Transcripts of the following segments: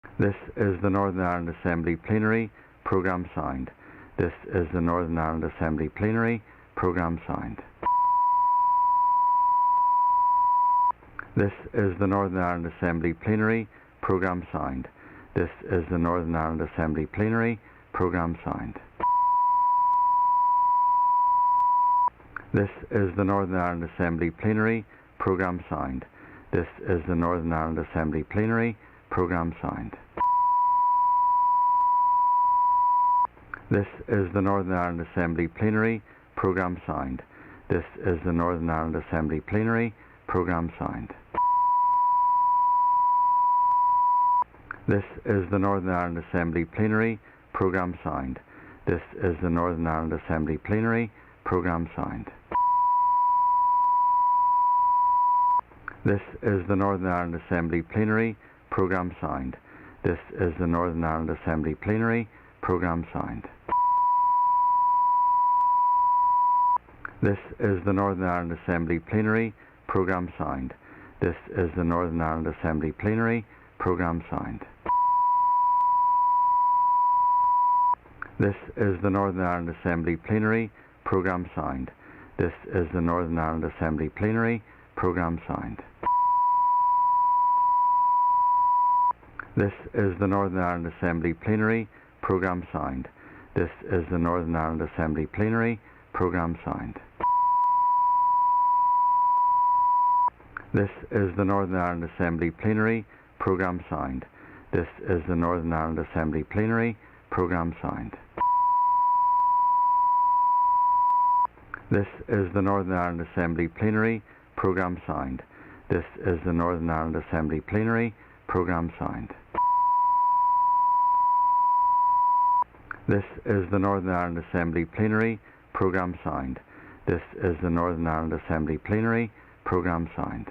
This is the Northern Ireland Assembly Plenary Programme signed. This is the Northern Ireland Assembly Plenary Programme signed. This is the Northern Ireland Assembly Plenary Programme signed. This is the Northern Ireland Assembly Plenary Programme signed. This is the Northern Ireland Assembly Plenary Programme signed. This is the Northern Ireland Assembly Plenary Programme signed. This is the Northern Ireland Assembly Plenary Programme signed. This is the Northern Ireland Assembly Plenary Programme signed. This is the Northern Ireland Assembly Plenary Programme signed. This is the Northern Ireland Assembly Plenary Programme signed. This is the Northern Ireland Assembly Plenary Programme signed. This is the Northern Ireland Assembly Plenary Programme signed. This is the Northern Ireland Assembly Plenary Programme signed. This is the Northern Ireland Assembly Plenary Programme signed. This is the Northern Ireland Assembly Plenary Programme signed. This is the Northern Ireland Assembly Plenary Programme signed. This is the Northern Ireland Assembly Plenary Programme signed. This is the Northern Ireland Assembly Plenary Programme signed. This is the Northern Ireland Assembly Plenary Programme signed. This is the Northern Ireland Assembly Plenary Programme signed. This is the Northern Ireland Assembly Plenary Programme signed. This is the Northern Ireland Assembly Plenary Programme signed. This is the Northern Ireland Assembly Plenary Programme signed. This is the Northern Ireland Assembly Plenary Programme signed.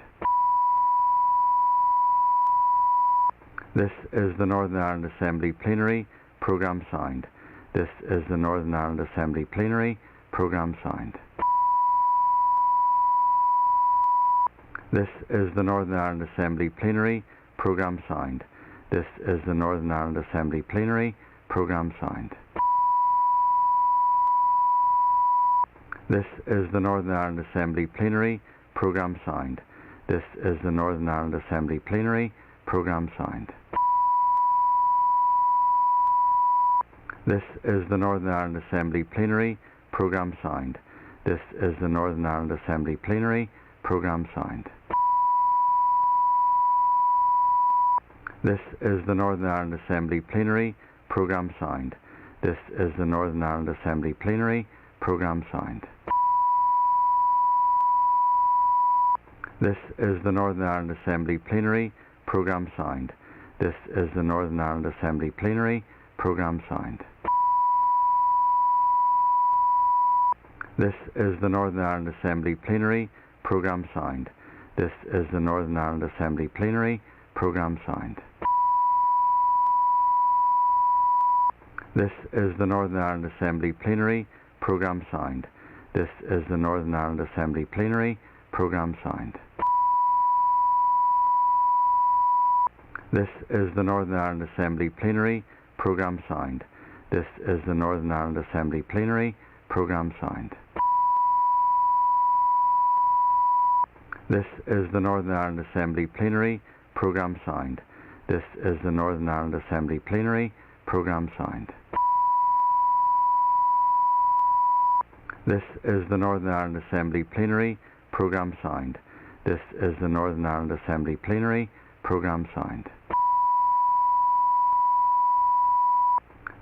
This is the Northern Ireland Assembly Plenary Programme signed. This is the Northern Ireland Assembly Plenary Programme signed. This is the Northern Ireland Assembly Plenary Programme signed. This is the Northern Ireland Assembly Plenary Programme signed. This is the Northern Ireland Assembly Plenary Programme signed. This is the Northern Ireland Assembly Plenary Programme signed. This is the Northern Ireland Assembly Plenary Programme signed. This is the Northern Ireland Assembly Plenary Programme signed. This is the Northern Ireland Assembly Plenary Programme signed. This is the Northern Ireland Assembly Plenary Programme signed. This is the Northern Ireland Assembly Plenary Programme signed. This is the Northern Ireland Assembly Plenary Programme signed. This is the Northern Ireland Assembly Plenary Programme signed. This is the Northern Ireland Assembly Plenary Programme signed. This is the Northern Ireland Assembly Plenary Programme signed. This is the Northern Ireland Assembly Plenary Programme signed. This is the Northern Ireland Assembly Plenary Programme signed. This is the Northern Ireland Assembly Plenary Programme signed. This is the Northern Ireland Assembly Plenary Programme signed. This is the Northern Ireland Assembly Plenary Programme signed. This is the Northern Ireland Assembly Plenary Programme signed. This is the Northern Ireland Assembly Plenary Programme signed.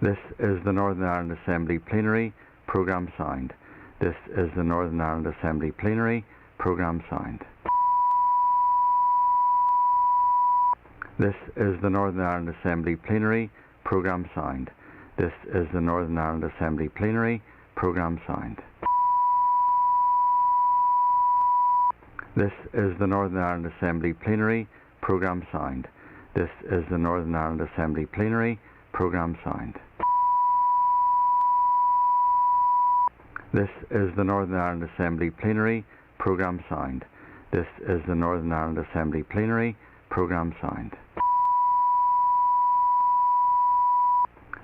This is the Northern Ireland Assembly Plenary Programme signed. This is the Northern Ireland Assembly Plenary Programme signed. This is the Northern Ireland Assembly Plenary Programme signed. This is the Northern Ireland Assembly Plenary Programme signed. This is the Northern Ireland Assembly Plenary Programme signed. This is the Northern Ireland Assembly Plenary Programme signed. This is the Northern Ireland Assembly Plenary Programme signed. This is the Northern Ireland Assembly Plenary Programme signed.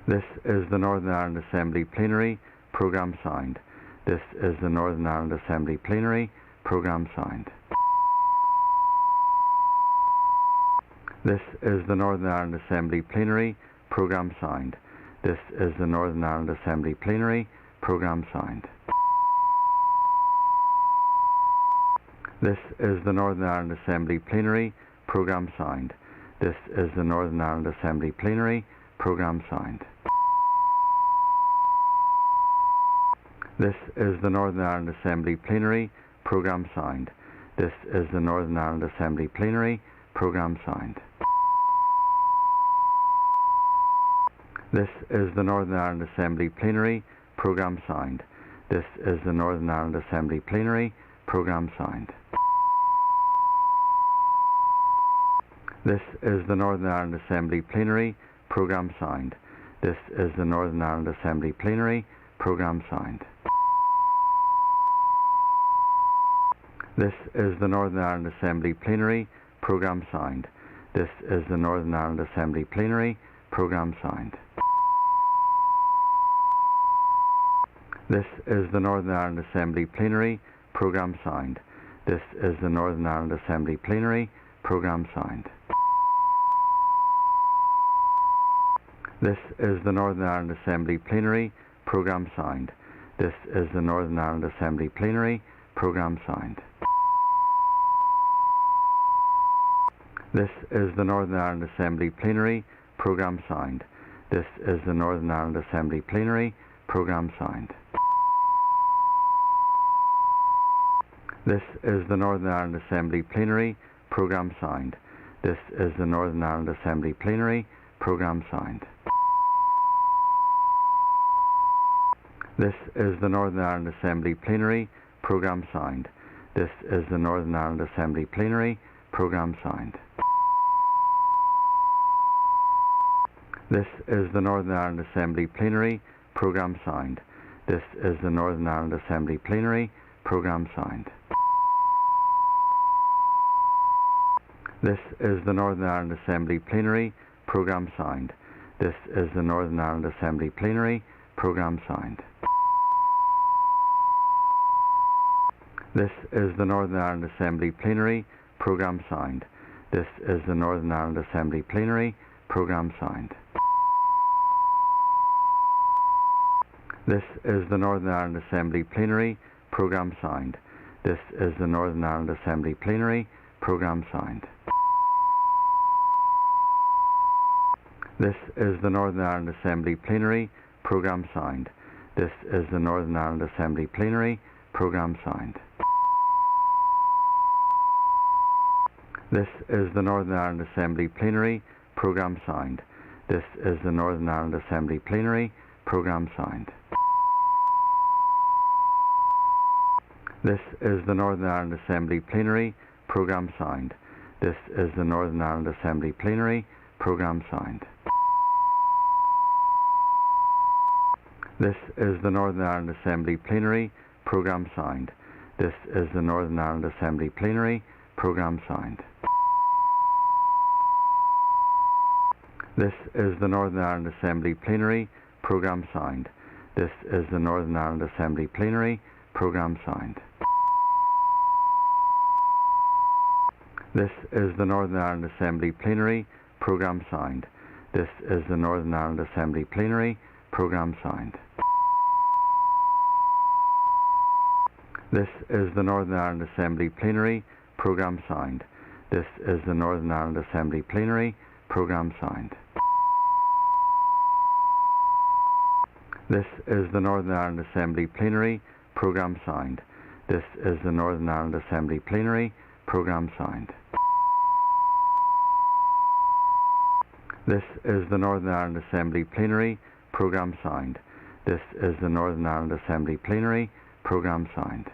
This is the Northern Ireland Assembly Plenary Programme signed. This is the Northern Ireland Assembly Plenary Programme signed. This is the Northern Ireland Assembly Plenary Programme signed. This is the Northern Ireland Assembly Plenary Programme signed. This is the Northern Ireland Assembly Plenary Programme signed. This is the Northern Ireland Assembly Plenary Programme signed. This is the Northern Ireland Assembly Plenary Programme signed. This is the Northern Ireland Assembly Plenary Programme signed. This is the Northern Ireland Assembly Plenary Programme signed. This is the Northern Ireland Assembly Plenary Programme signed. This is the Northern Ireland Assembly Plenary Programme signed. This is the Northern Ireland Assembly Plenary Programme signed. This is the Northern Ireland Assembly Plenary Programme signed. This is the Northern Ireland Assembly Plenary Programme signed. This is the Northern Ireland Assembly Plenary Programme signed. This is the Northern Ireland Assembly Plenary Programme signed. This is the Northern Ireland Assembly Plenary Programme signed. This is the Northern Ireland Assembly Plenary Programme signed. This is the Northern Ireland Assembly Plenary Programme signed. This is the Northern Ireland Assembly Plenary Programme signed. This is the Northern Ireland Assembly Plenary Programme signed. This is the Northern Ireland Assembly Plenary Programme signed. This is the Northern Ireland Assembly Plenary Programme signed. This is the Northern Ireland Assembly Plenary Programme signed. This is the Northern Ireland Assembly Plenary Programme signed. This is the Northern Ireland Assembly Plenary Programme signed. This is the Northern Ireland Assembly Plenary Programme signed. This is the Northern Ireland Assembly Plenary Programme signed. This is the Northern Ireland Assembly Plenary Programme signed. This is the Northern Ireland Assembly Plenary Programme signed. This is the Northern Ireland Assembly Plenary Programme signed. This is the Northern Ireland Assembly Plenary Programme signed. This is the Northern Ireland Assembly Plenary Programme signed. This is the Northern Ireland Assembly Plenary Programme signed. This is the Northern Ireland Assembly Plenary Programme signed. This is the Northern Ireland Assembly Plenary Programme signed. This is the Northern Ireland Assembly Plenary Programme signed. This is the Northern Ireland Assembly Plenary Programme signed. This is the Northern Ireland Assembly Plenary Programme signed. This is the Northern Ireland Assembly Plenary Programme signed. This is the Northern Ireland Assembly Plenary Programme signed. This is the Northern Ireland Assembly Plenary Programme signed. This is the Northern Ireland Assembly Plenary Programme signed. This is the Northern Ireland Assembly Plenary Programme signed. This is the Northern Ireland Assembly Plenary Programme signed. This is the Northern Ireland Assembly Plenary Programme signed. This is the Northern Ireland Assembly Plenary Programme signed. This is the Northern Ireland Assembly Plenary Programme signed. This is the Northern Ireland Assembly Plenary Programme signed. This is the Northern Ireland Assembly Plenary Programme signed.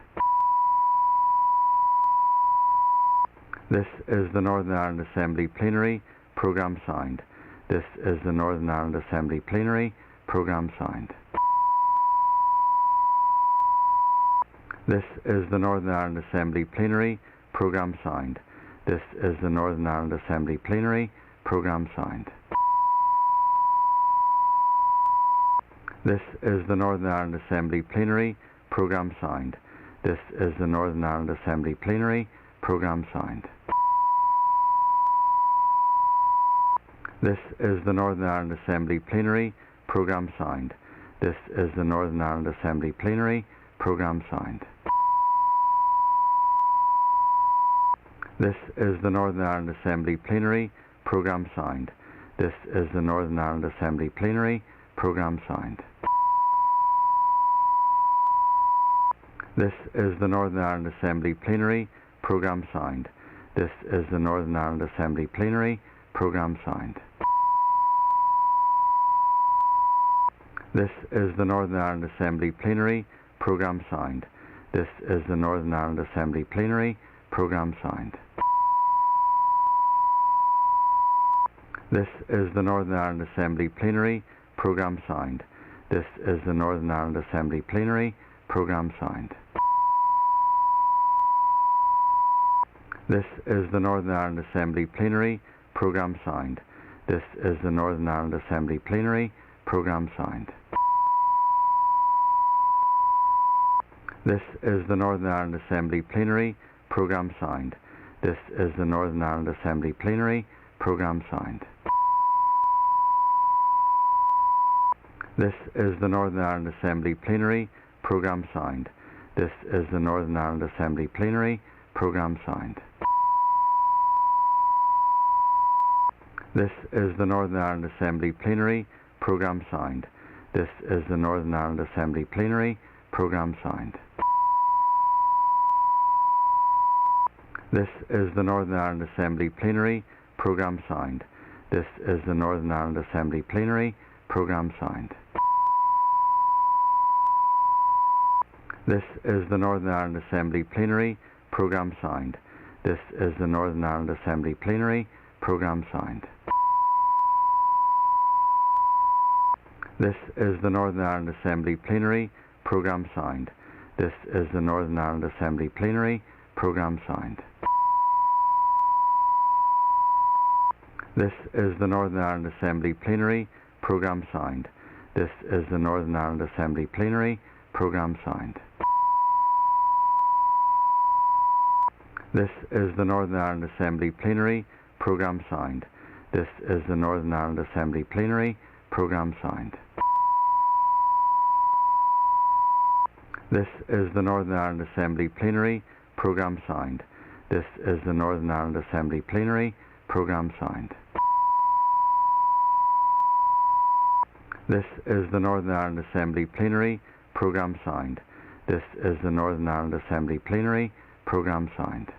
This is the Northern Ireland Assembly Plenary Programme signed. This is the Northern Ireland Assembly Plenary Programme signed. This is the Northern Ireland Assembly Plenary Programme signed. This is the Northern Ireland Assembly Plenary Programme signed. This is the Northern Ireland Assembly Plenary Programme signed. This is the Northern Ireland Assembly Plenary Programme signed. This is the Northern Ireland Assembly Plenary Programme signed. This is the Northern Ireland Assembly Plenary Programme signed. This is the Northern Ireland Assembly Plenary Programme signed. This is the Northern Ireland Assembly Plenary Programme signed. This is the Northern Ireland Assembly Plenary Programme signed. This is the Northern Ireland Assembly Plenary Programme signed. This is the Northern Ireland Assembly Plenary Programme signed. This is the Northern Ireland Assembly Plenary Programme signed. This is the Northern Ireland Assembly Plenary Programme signed. This is the Northern Ireland Assembly Plenary Programme signed. This is the Northern Ireland Assembly Plenary Programme signed. This is the Northern Ireland Assembly Plenary Programme signed. This is the Northern Ireland Assembly Plenary Programme signed. This is the Northern Ireland Assembly Plenary Programme signed. This is the Northern Ireland Assembly Plenary Programme signed. This is the Northern Ireland Assembly Plenary Programme signed. This is the Northern Ireland Assembly Plenary Programme signed. This is the Northern Ireland Assembly Plenary Programme signed. This is the Northern Ireland Assembly Plenary Programme signed. This is the Northern Ireland Assembly Plenary Programme signed. This is the Northern Ireland Assembly Plenary Programme signed. This is the Northern Ireland Assembly Plenary Programme signed. This is the Northern Ireland Assembly Plenary Programme signed. This is the Northern Ireland Assembly Plenary Programme signed. This is the Northern Ireland Assembly Plenary Programme signed. This is the Northern Ireland Assembly Plenary Programme signed. This is the Northern Ireland Assembly Plenary Programme signed. This is the Northern Ireland Assembly Plenary Programme signed. This is the Northern Ireland Assembly Plenary Programme signed. This is the Northern Ireland Assembly Plenary Programme signed. This is the Northern Ireland Assembly Plenary Programme signed. This is the Northern Ireland Assembly Plenary Programme signed. This is the Northern Ireland Assembly Plenary Programme signed.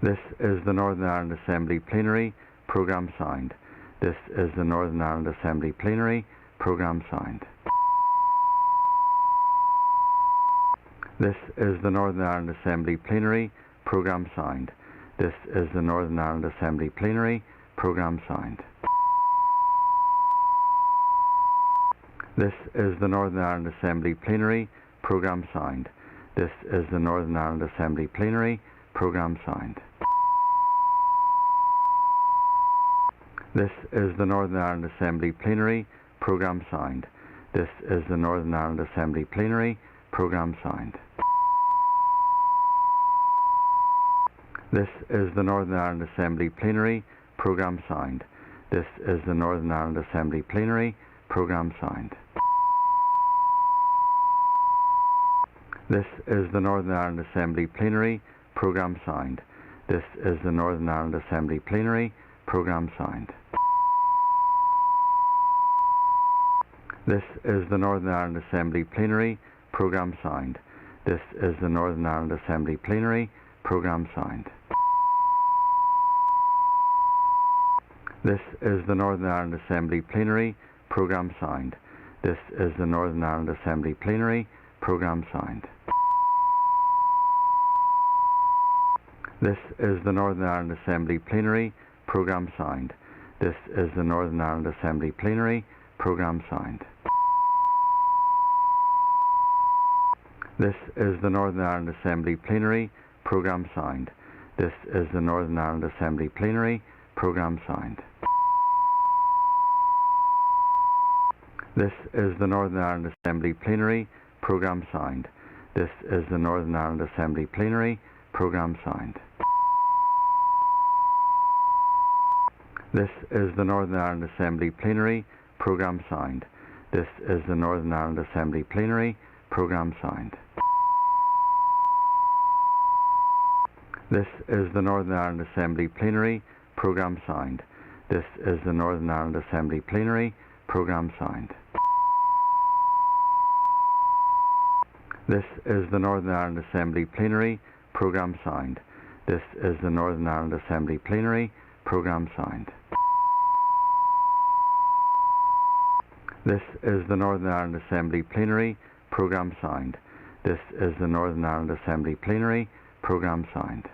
This is the Northern Ireland Assembly Plenary Programme signed. This is the Northern Ireland Assembly Plenary Programme signed. This is the Northern Ireland Assembly Plenary Programme signed. This is the Northern Ireland Assembly Plenary Programme signed. This is the Northern Ireland Assembly Plenary Programme signed. This is the Northern Ireland Assembly Plenary Programme signed. This is the Northern Ireland Assembly Plenary Programme signed. This is the Northern Ireland Assembly Plenary Programme signed. This is the Northern Ireland Assembly Plenary Programme signed. This is the Northern Ireland Assembly Plenary Programme signed. This is the Northern Ireland Assembly Plenary Programme signed. This is the Northern Ireland Assembly Plenary Programme signed. This is the Northern Ireland Assembly Plenary Programme signed. This is the Northern Ireland Assembly Plenary Programme signed. This is the Northern Ireland Assembly Plenary Programme signed. This is the Northern Ireland Assembly Plenary Programme signed. This is the Northern Ireland Assembly Plenary Programme signed. This is the Northern Ireland Assembly Plenary Programme signed. This is the Northern Ireland Assembly Plenary Programme signed. This is the Northern Ireland Assembly Plenary Programme Sound. This is the Northern Ireland Assembly Plenary Programme Sound. This is the Northern Ireland Assembly Plenary Programme Sound. This is the Northern Ireland Assembly Plenary Programme Sound. This is the Northern Ireland Assembly Plenary Programme Sound. This is the Northern Ireland Assembly Plenary Programme Sound. This is the Northern Ireland Assembly Plenary Programme Sound. This is the Northern Ireland Assembly Plenary Programme Sound. This is the Northern Ireland Assembly Plenary Programme Sound.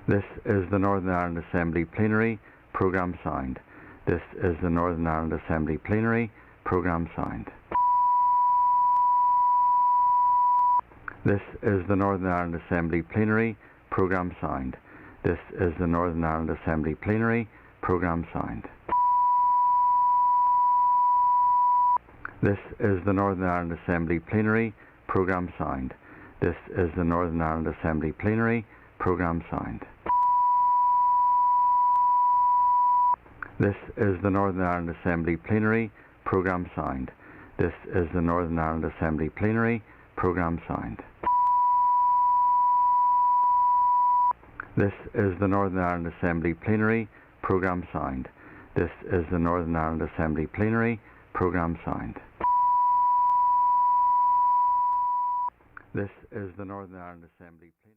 This is the Northern Ireland Assembly Plenary Programme Sound. This is the Northern Ireland Assembly Plenary Programme Sound. This is the Northern Ireland Assembly Plenary Programme Sound. This is the Northern Ireland Assembly Plenary Programme Sound. This is the Northern Ireland Assembly Plenary Programme Sound. This is the Northern Ireland Assembly Plenary Programme Sound. This is the Northern Ireland Assembly Plenary Programme Sound. This is the Northern Ireland Assembly Plenary Programme Sound. This is the Northern Ireland Assembly Plenary Programme Sound. This is the Northern Ireland Assembly Plenary Programme Sound. This is the Northern Ireland Assembly Plenary Programme Sound. This is the Northern Ireland Assembly Plenary.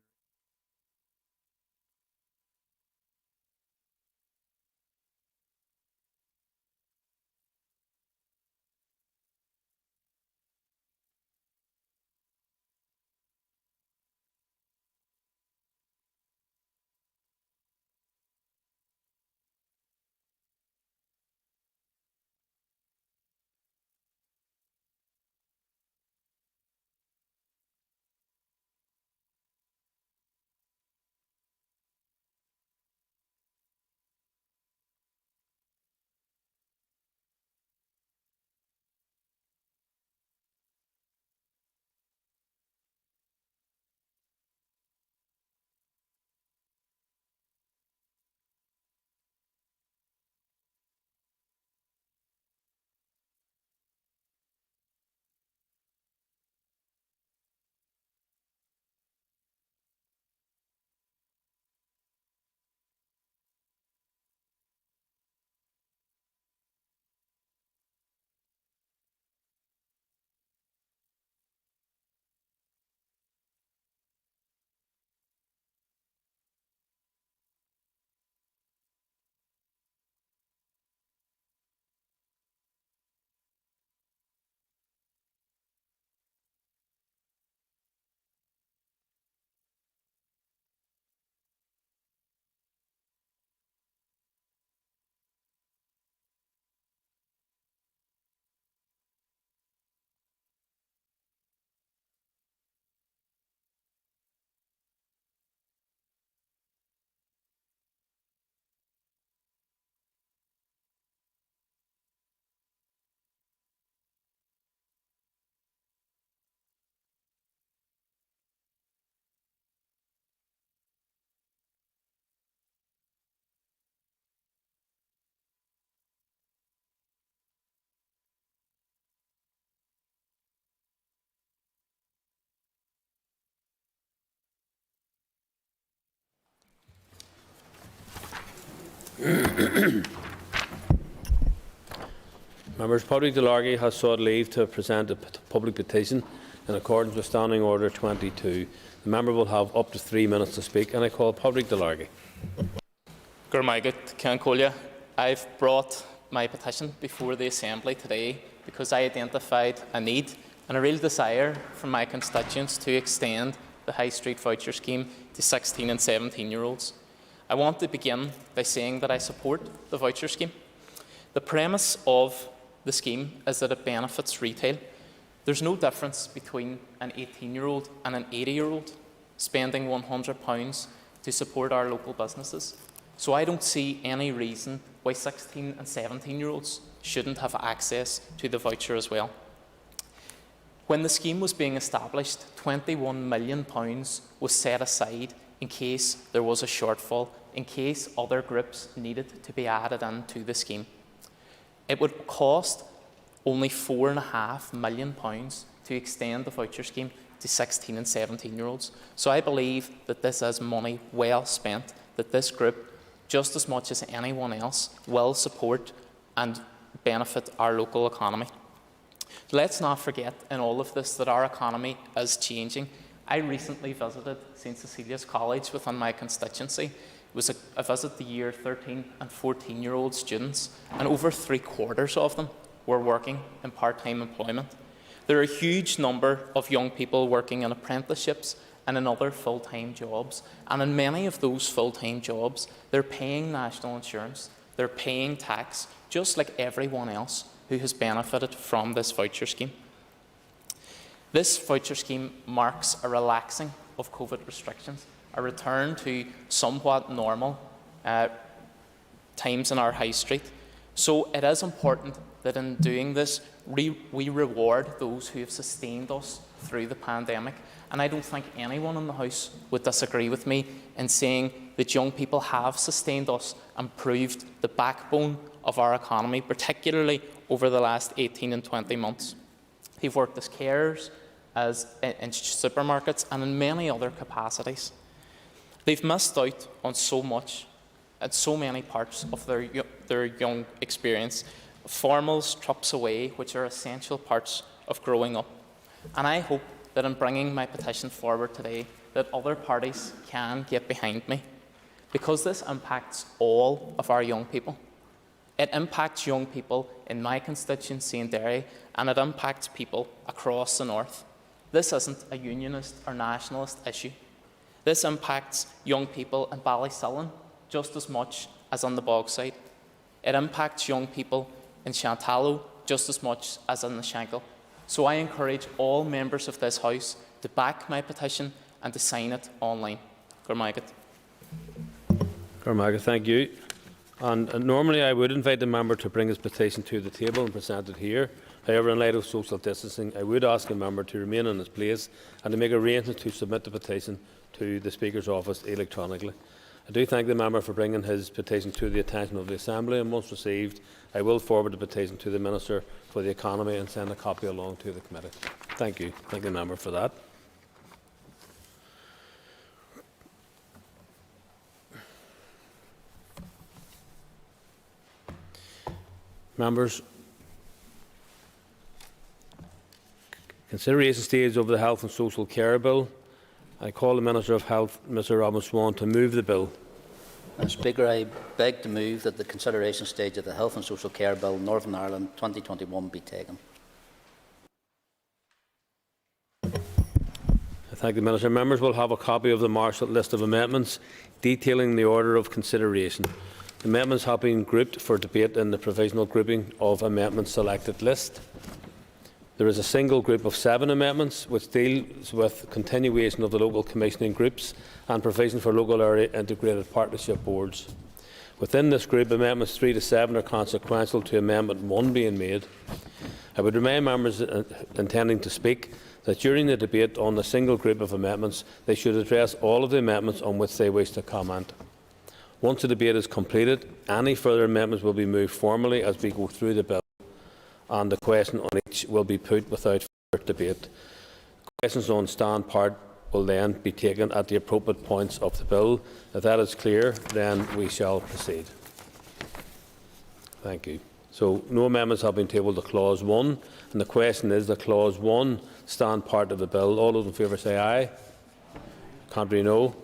Members, Pádraig Delargy has sought leave to present a public petition in accordance with Standing Order 22. The member will have up to 3 minutes to speak, and I call Pádraig Delargy. I've brought my petition before the Assembly today because I identified a need and a real desire from my constituents to extend the High Street Voucher Scheme to 16 and 17-year-olds. I want to begin by saying that I support the voucher scheme. The premise of the scheme is that it benefits retail. There's no difference between an 18-year-old and an 80-year-old spending £100 to support our local businesses. So I don't see any reason why 16 and 17-year-olds shouldn't have access to the voucher as well. When the scheme was being established, £21 million was set aside in case there was a shortfall, in case other groups needed to be added into the scheme. It would cost only £4.5 million to extend the voucher scheme to 16 and 17-year-olds. So I believe that this is money well spent, that this group, just as much as anyone else, will support and benefit our local economy. Let's not forget in all of this that our economy is changing. I recently visited St Cecilia's College within my constituency. It was a visit the year 13 and 14-year-old students, and over 3/4 of them were working in part-time employment. There are a huge number of young people working in apprenticeships and in other full-time jobs, and in many of those full-time jobs, they're paying national insurance, they're paying tax, just like everyone else who has benefited from this voucher scheme. This voucher scheme marks a relaxing of COVID restrictions, a return to somewhat normal times in our high street. So it is important that in doing this, we reward those who have sustained us through the pandemic. And I don't think anyone in the House would disagree with me in saying that young people have sustained us and proved the backbone of our economy, particularly over the last 18 and 20 months. They've worked as carers, in supermarkets, and in many other capacities. They've missed out on so much at so many parts of their young experience. Formals, trips away, which are essential parts of growing up. And I hope that in bringing my petition forward today, that other parties can get behind me, because this impacts all of our young people. It impacts young people in my constituency in Derry, and it impacts people across the north. This isn't a unionist or nationalist issue. This impacts young people in Ballysullen just as much as on the Bogside. It impacts young people in Shantallow just as much as in the Shankill. So I encourage all members of this House to back my petition and to sign it online. Gormagat. Thank you. And normally I would invite the member to bring his petition to the table and present it here. However, in light of social distancing, I would ask a member to remain in his place and to make arrangements to submit the petition to the Speaker's office electronically. I do thank the member for bringing his petition to the attention of the Assembly, and once received, I will forward the petition to the Minister for the Economy and send a copy along to the committee. Thank you. Thank the member for that. Members, consideration stage of the Health and Social Care Bill. I call the Minister of Health, Mr Robin Swan, to move the bill. Mr Speaker, I beg to move that the consideration stage of the Health and Social Care Bill Northern Ireland 2021 be taken. I thank the Minister. Members will have a copy of the marshalled list of amendments detailing the order of consideration. The amendments have been grouped for debate in the provisional grouping of amendments selected list. There is a single group of 7 amendments which deals with continuation of the local commissioning groups and provision for local area integrated partnership boards. Within this group, amendments 3 to 7 are consequential to amendment 1 being made. I would remind members intending to speak that during the debate on the single group of amendments, they should address all of the amendments on which they wish to comment. Once the debate is completed, any further amendments will be moved formally as we go through the bill, and the question on each will be put without further debate. Questions on stand part will then be taken at the appropriate points of the bill. If that is clear, then we shall proceed. Thank you. So, no amendments have been tabled to Clause 1, and the question is the Clause 1 stand part of the bill. All those in favour say aye. Contrary, no.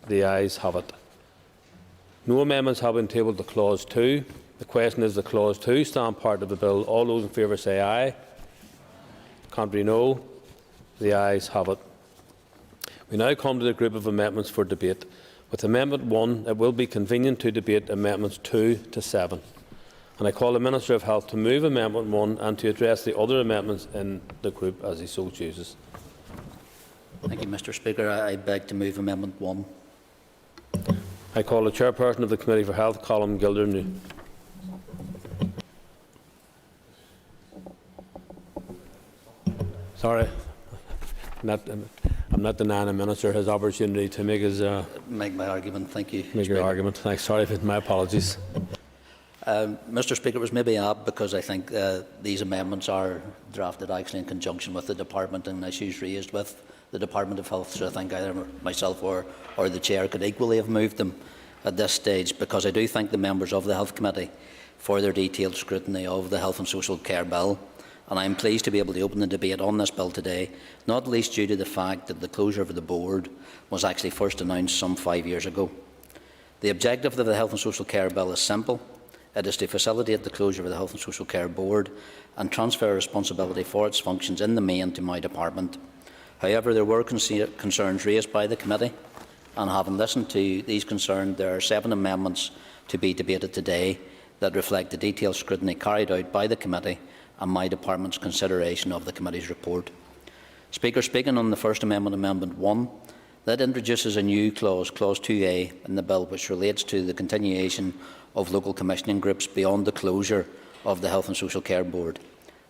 The ayes have it. No amendments have been tabled to Clause 2. The question is the Clause 2 stand part of the bill. All those in favour say aye. Contrary, no. The ayes have it. We now come to the group of amendments for debate. With Amendment 1, it will be convenient to debate Amendments 2 to 7. And I call the Minister of Health to move Amendment 1 and to address the other amendments in the group as he so chooses. Thank you, Mr Speaker. I beg to move Amendment 1. I call the Chairperson of the Committee for Health, Colm Gildernew. Sorry. I'm not denying the Minister his opportunity to make his Make my argument. Thank you. make your argument. Thanks. Sorry, my apologies. Mr. Speaker, it was maybe apt because I think these amendments are drafted actually in conjunction with the Department and issues raised with the Department of Health, so I think either myself or the Chair could equally have moved them at this stage, because I do thank the members of the Health Committee for their detailed scrutiny of the Health and Social Care Bill, and I am pleased to be able to open the debate on this bill today, not least due to the fact that the closure of the board was actually first announced some 5 years ago. The objective of the Health and Social Care Bill is simple. It is to facilitate the closure of the Health and Social Care Board and transfer responsibility for its functions in the main to my department. However, there were concerns raised by the committee, and having listened to these concerns, there are 7 amendments to be debated today that reflect the detailed scrutiny carried out by the committee and my department's consideration of the committee's report. Speaker, speaking on the first amendment, Amendment 1, that introduces a new clause, Clause 2A, in the bill, which relates to the continuation of local commissioning groups beyond the closure of the Health and Social Care Board,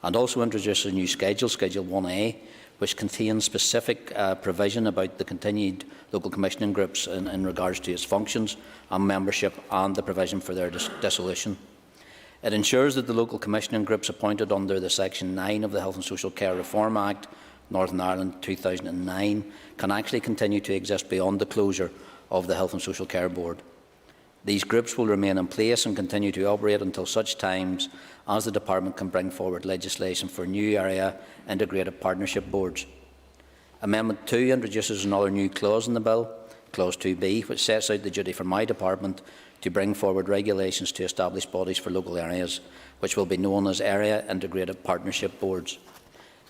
and also introduces a new schedule, Schedule 1A, which contains specific provision about the continued local commissioning groups in regards to its functions and membership and the provision for their dissolution. It ensures that the local commissioning groups appointed under the Section 9 of the Health and Social Care Reform Act, Northern Ireland 2009, can actually continue to exist beyond the closure of the Health and Social Care Board. These groups will remain in place and continue to operate until such times as the Department can bring forward legislation for new area integrated partnership boards. Amendment 2 introduces another new clause in the bill, Clause 2B, which sets out the duty for my department to bring forward regulations to establish bodies for local areas, which will be known as Area Integrated Partnership Boards.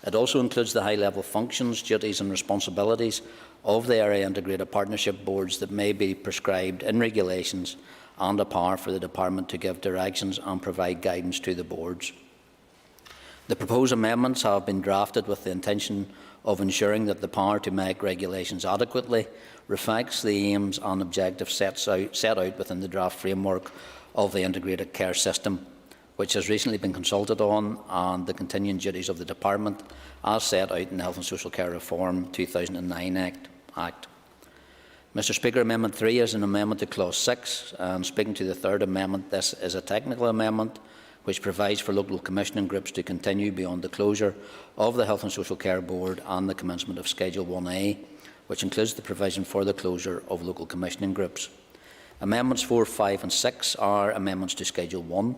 It also includes the high-level functions, duties and responsibilities of the Area Integrated Partnership Boards that may be prescribed in regulations, and a power for the Department to give directions and provide guidance to the boards. The proposed amendments have been drafted with the intention of ensuring that the power to make regulations adequately reflects the aims and objectives set out within the draft framework of the integrated care system, which has recently been consulted on, and the continuing duties of the Department as set out in the Health and Social Care Reform 2009 Act. Mr. Speaker, Amendment 3 is an amendment to Clause 6, and speaking to the third amendment, this is a technical amendment which provides for local commissioning groups to continue beyond the closure of the Health and Social Care Board and the commencement of Schedule 1A, which includes the provision for the closure of local commissioning groups. Amendments 4, 5 and 6 are amendments to Schedule 1.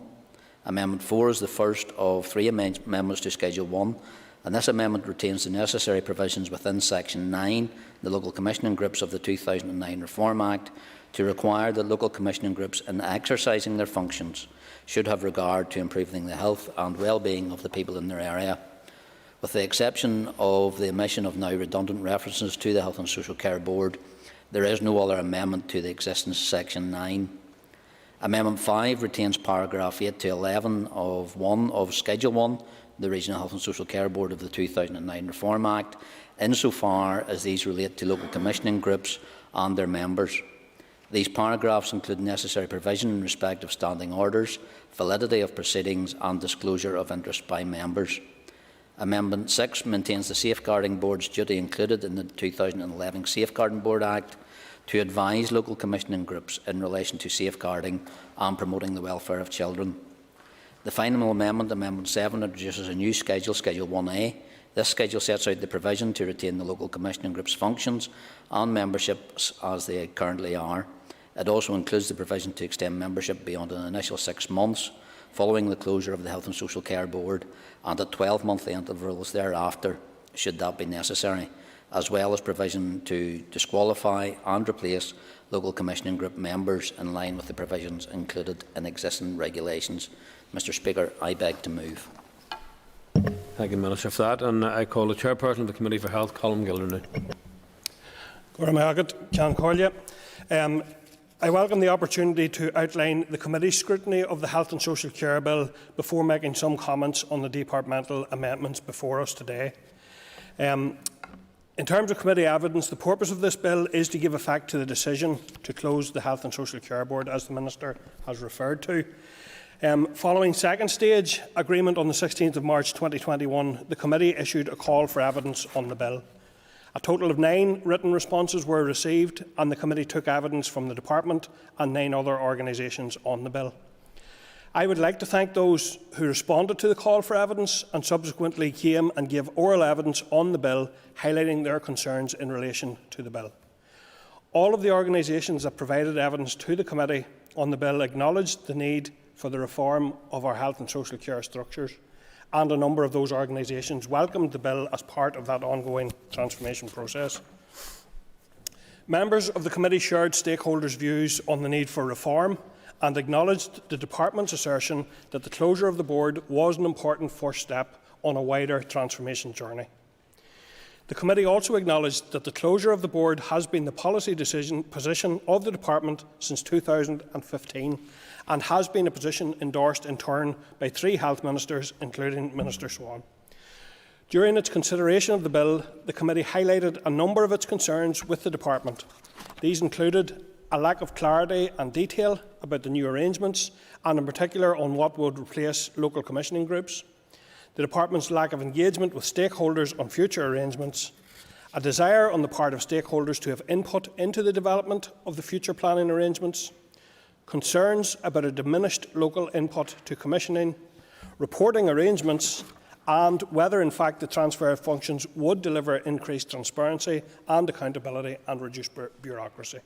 Amendment 4 is the first of 3 amendments to Schedule 1, and this amendment retains the necessary provisions within Section 9, the Local Commissioning Groups of the 2009 Reform Act, to require that local commissioning groups, in exercising their functions, should have regard to improving the health and well-being of the people in their area. With the exception of the omission of now redundant references to the Health and Social Care Board, there is no other amendment to the existing Section 9. Amendment 5 retains paragraph 8 to 11 of 1 of Schedule 1, the Regional Health and Social Care Board of the 2009 Reform Act, insofar as these relate to local commissioning groups and their members. These paragraphs include necessary provision in respect of standing orders, validity of proceedings and disclosure of interest by members. Amendment 6 maintains the Safeguarding Board's duty included in the 2011 Safeguarding Board Act to advise local commissioning groups in relation to safeguarding and promoting the welfare of children. The final amendment, Amendment 7, introduces a new schedule, Schedule 1A. This schedule sets out the provision to retain the local commissioning group's functions and memberships as they currently are. It also includes the provision to extend membership beyond an initial 6 months following the closure of the Health and Social Care Board, and at 12-month intervals thereafter, should that be necessary, as well as provision to disqualify and replace local commissioning group members in line with the provisions included in existing regulations. Mr. Speaker, I beg to move. Thank you, Minister, for that. And I call the Chairperson of the Committee for Health, Colm Gildernew. I welcome the opportunity to outline the Committee's scrutiny of the Health and Social Care Bill before making some comments on the departmental amendments before us today. In terms of committee evidence, the purpose of this bill is to give effect to the decision to close the Health and Social Care Board, as the Minister has referred to. Following second stage agreement on the 16th of March 2021, the committee issued a call for evidence on the bill. A total of 9 written responses were received, and the committee took evidence from the department and 9 other organisations on the bill. I would like to thank those who responded to the call for evidence and subsequently came and gave oral evidence on the bill, highlighting their concerns in relation to the bill. All of the organisations that provided evidence to the committee on the bill acknowledged the need for the reform of our health and social care structures, and a number of those organisations welcomed the bill as part of that ongoing transformation process. Members of the committee shared stakeholders' views on the need for reform and acknowledged the department's assertion that the closure of the board was an important first step on a wider transformation journey. The committee also acknowledged that the closure of the board has been the policy position of the department since 2015 and has been a position endorsed in turn by 3 health ministers, including Minister Swan. During its consideration of the bill, the committee highlighted a number of its concerns with the department. These included a lack of clarity and detail about the new arrangements, and in particular on what would replace local commissioning groups, the department's lack of engagement with stakeholders on future arrangements, a desire on the part of stakeholders to have input into the development of the future planning arrangements, concerns about a diminished local input to commissioning, reporting arrangements, and whether in fact the transfer of functions would deliver increased transparency and accountability and reduce bureaucracy.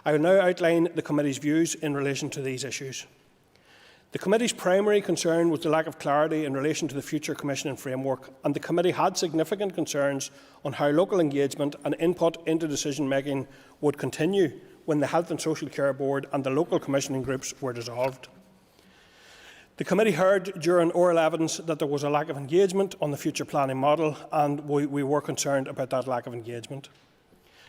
I will now outline the committee's views in relation to these issues. The committee's primary concern was the lack of clarity in relation to the future commissioning framework, and the committee had significant concerns on how local engagement and input into decision-making would continue when the Health and Social Care Board and the local commissioning groups were dissolved. The committee heard during oral evidence that there was a lack of engagement on the future planning model, and we were concerned about that lack of engagement.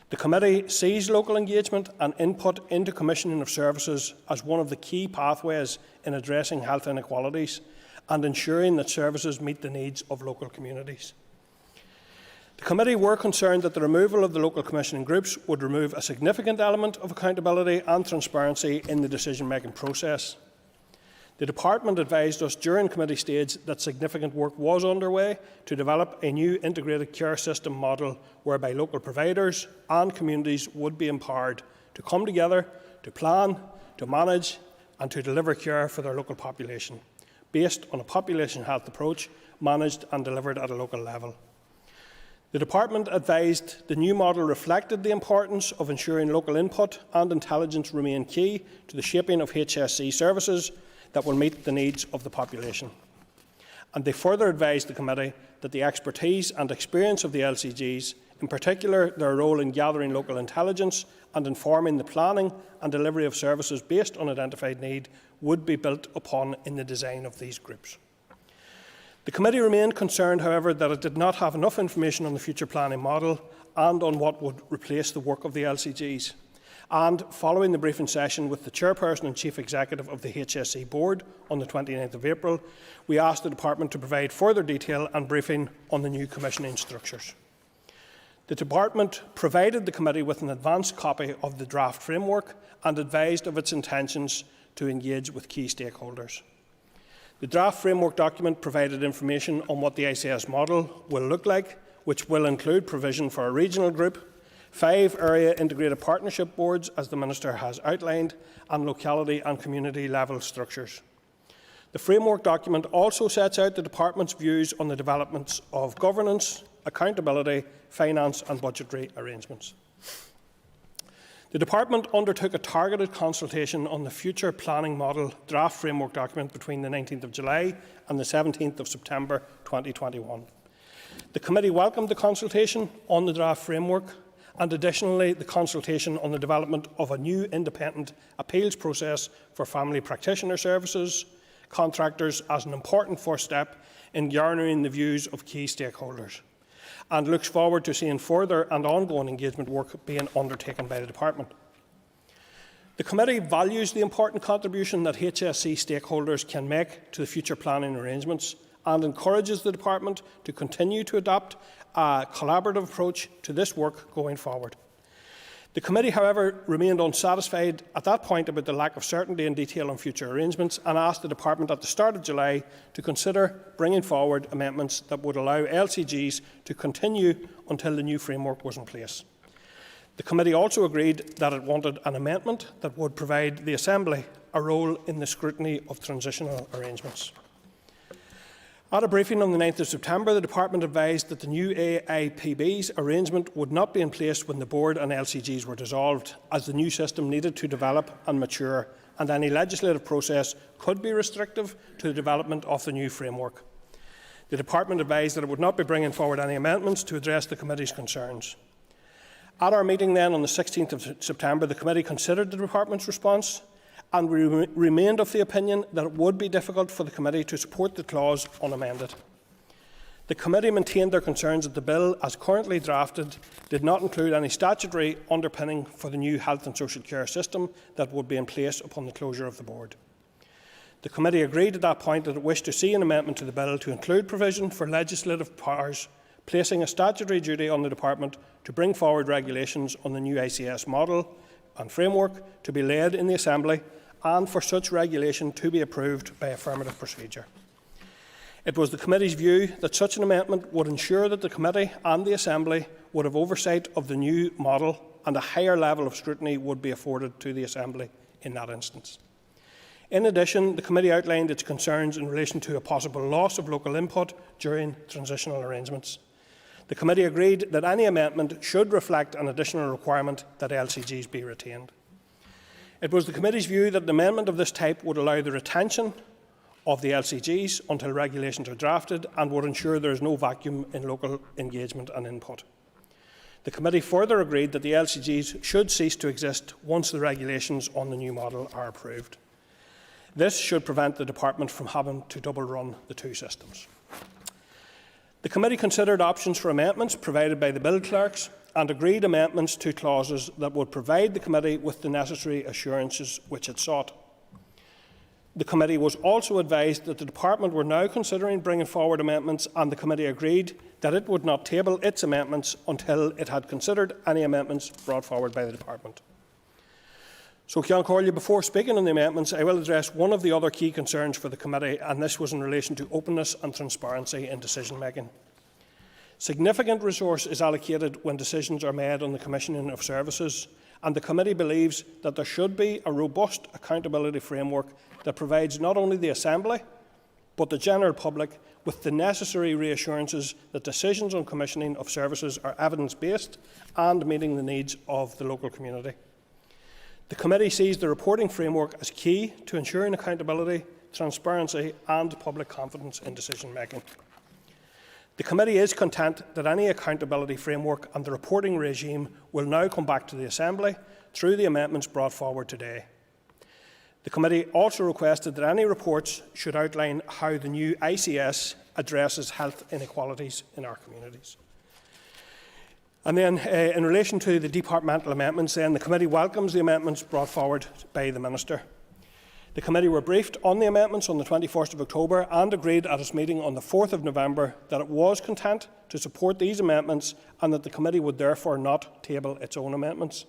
The committee sees local engagement and input into commissioning of services as one of the key pathways in addressing health inequalities and ensuring that services meet the needs of local communities. The committee were concerned that the removal of the local commissioning groups would remove a significant element of accountability and transparency in the decision-making process. The department advised us during committee stage that significant work was underway to develop a new integrated care system model whereby local providers and communities would be empowered to come together, to plan, to manage and to deliver care for their local population, based on a population health approach managed and delivered at a local level. The department advised the new model reflected the importance of ensuring local input and intelligence remain key to the shaping of HSC services that will meet the needs of the population. And they further advised the committee that the expertise and experience of the LCGs, in particular their role in gathering local intelligence and informing the planning and delivery of services based on identified need, would be built upon in the design of these groups. The committee remained concerned, however, that it did not have enough information on the future planning model and on what would replace the work of the LCGs. And following the briefing session with the Chairperson and Chief Executive of the HSC Board on the 29th of April, we asked the Department to provide further detail and briefing on the new commissioning structures. The Department provided the Committee with an advance copy of the draft framework and advised of its intentions to engage with key stakeholders. The draft framework document provided information on what the ICS model will look like, which will include provision for a regional group, 5 area integrated partnership boards, as the Minister has outlined, and locality and community level structures. The framework document also sets out the Department's views on the developments of governance, accountability, finance and budgetary arrangements. The Department undertook a targeted consultation on the future planning model draft framework document between the 19th of July and the 17th of September 2021. The Committee welcomed the consultation on the draft framework, and additionally the consultation on the development of a new independent appeals process for family practitioner services contractors as an important first step in garnering the views of key stakeholders, and looks forward to seeing further and ongoing engagement work being undertaken by the Department. The Committee values the important contribution that HSC stakeholders can make to the future planning arrangements and encourages the Department to continue to adopt a collaborative approach to this work going forward. The committee, however, remained unsatisfied at that point about the lack of certainty and detail on future arrangements and asked the Department at the start of July to consider bringing forward amendments that would allow LCGs to continue until the new framework was in place. The committee also agreed that it wanted an amendment that would provide the Assembly a role in the scrutiny of transitional arrangements. At a briefing on the 9th of September, the Department advised that the new AIPB's arrangement would not be in place when the Board and LCGs were dissolved, as the new system needed to develop and mature, and any legislative process could be restrictive to the development of the new framework. The Department advised that it would not be bringing forward any amendments to address the Committee's concerns. At our meeting then on the 16th of September, the Committee considered the Department's response, and we remained of the opinion that it would be difficult for the Committee to support the clause unamended. The Committee maintained their concerns that the bill, as currently drafted, did not include any statutory underpinning for the new health and social care system that would be in place upon the closure of the Board. The Committee agreed at that point that it wished to see an amendment to the bill to include provision for legislative powers, placing a statutory duty on the Department to bring forward regulations on the new ICS model and framework to be laid in the Assembly, and for such regulation to be approved by affirmative procedure. It was the Committee's view that such an amendment would ensure that the Committee and the Assembly would have oversight of the new model, and a higher level of scrutiny would be afforded to the Assembly in that instance. In addition, the Committee outlined its concerns in relation to a possible loss of local input during transitional arrangements. The Committee agreed that any amendment should reflect an additional requirement that LCGs be retained. It was the Committee's view that an amendment of this type would allow the retention of the LCGs until regulations are drafted and would ensure there is no vacuum in local engagement and input. The Committee further agreed that the LCGs should cease to exist once the regulations on the new model are approved. This should prevent the Department from having to double run the two systems. The Committee considered options for amendments provided by the bill clerks and agreed amendments to clauses that would provide the Committee with the necessary assurances which it sought. The Committee was also advised that the Department were now considering bringing forward amendments, and the Committee agreed that it would not table its amendments until it had considered any amendments brought forward by the Department. So, Ceann Comhairle, before speaking on the amendments, I will address one of the other key concerns for the Committee, and this was in relation to openness and transparency in decision making. Significant resource is allocated when decisions are made on the commissioning of services, and the Committee believes that there should be a robust accountability framework that provides not only the Assembly, but the general public with the necessary reassurances that decisions on commissioning of services are evidence-based and meeting the needs of the local community. The Committee sees the reporting framework as key to ensuring accountability, transparency and public confidence in decision making. The Committee is content that any accountability framework and the reporting regime will now come back to the Assembly through the amendments brought forward today. The Committee also requested that any reports should outline how the new ICS addresses health inequalities in our communities. And then, in relation to the departmental amendments, the Committee welcomes the amendments brought forward by the Minister. The Committee were briefed on the amendments on the 21st of October and agreed at its meeting on the 4th of November that it was content to support these amendments and that the Committee would therefore not table its own amendments.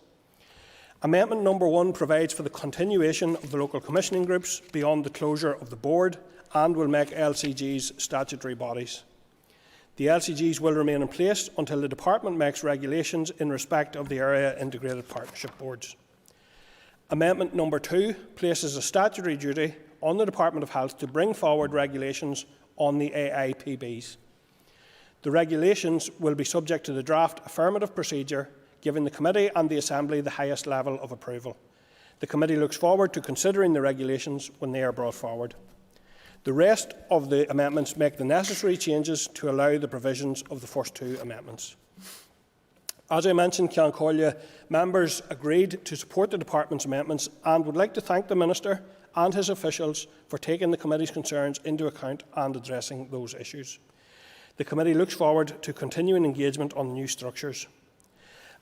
Amendment number 1 provides for the continuation of the local commissioning groups beyond the closure of the Board and will make LCGs statutory bodies. The LCGs will remain in place until the Department makes regulations in respect of the Area Integrated Partnership Boards. Amendment number 2 places a statutory duty on the Department of Health to bring forward regulations on the AIPBs. The regulations will be subject to the draft affirmative procedure, giving the Committee and the Assembly the highest level of approval. The Committee looks forward to considering the regulations when they are brought forward. The rest of the amendments make the necessary changes to allow the provisions of the first 2 amendments. As I mentioned, Ceann Comhairle, members agreed to support the Department's amendments and would like to thank the Minister and his officials for taking the Committee's concerns into account and addressing those issues. The Committee looks forward to continuing engagement on the new structures.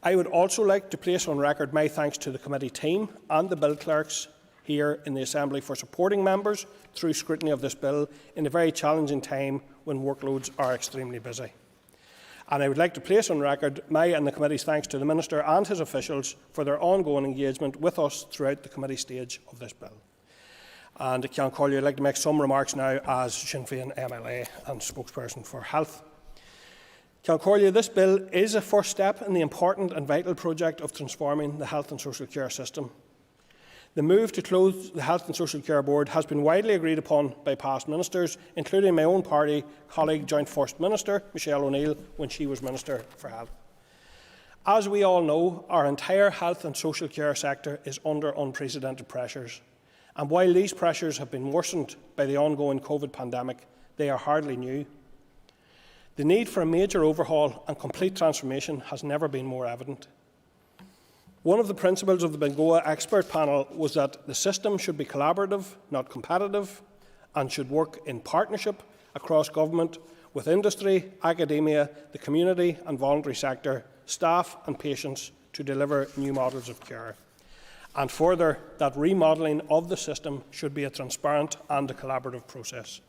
I would also like to place on record my thanks to the Committee team and the bill clerks here in the Assembly for supporting members through scrutiny of this bill in a very challenging time when workloads are extremely busy. And I would like to place on record my and the committee's thanks to the Minister and his officials for their ongoing engagement with us throughout the committee stage of this bill. And Ceann Comhairle, I'd like to make some remarks now as Sinn Féin MLA and spokesperson for health. Ceann Comhairle, this bill is a first step in the important and vital project of transforming the health and social care system. The move to close the Health and Social Care Board has been widely agreed upon by past ministers, including my own party colleague, Joint First Minister Michelle O'Neill, when she was Minister for Health. As we all know, our entire health and social care sector is under unprecedented pressures. And while these pressures have been worsened by the ongoing COVID pandemic, they are hardly new. The need for a major overhaul and complete transformation has never been more evident. One of the principles of the Bengoa expert panel was that the system should be collaborative, not competitive, and should work in partnership across government with industry, academia, the community and voluntary sector, staff and patients to deliver new models of care. And further, that remodelling of the system should be a transparent and a collaborative process.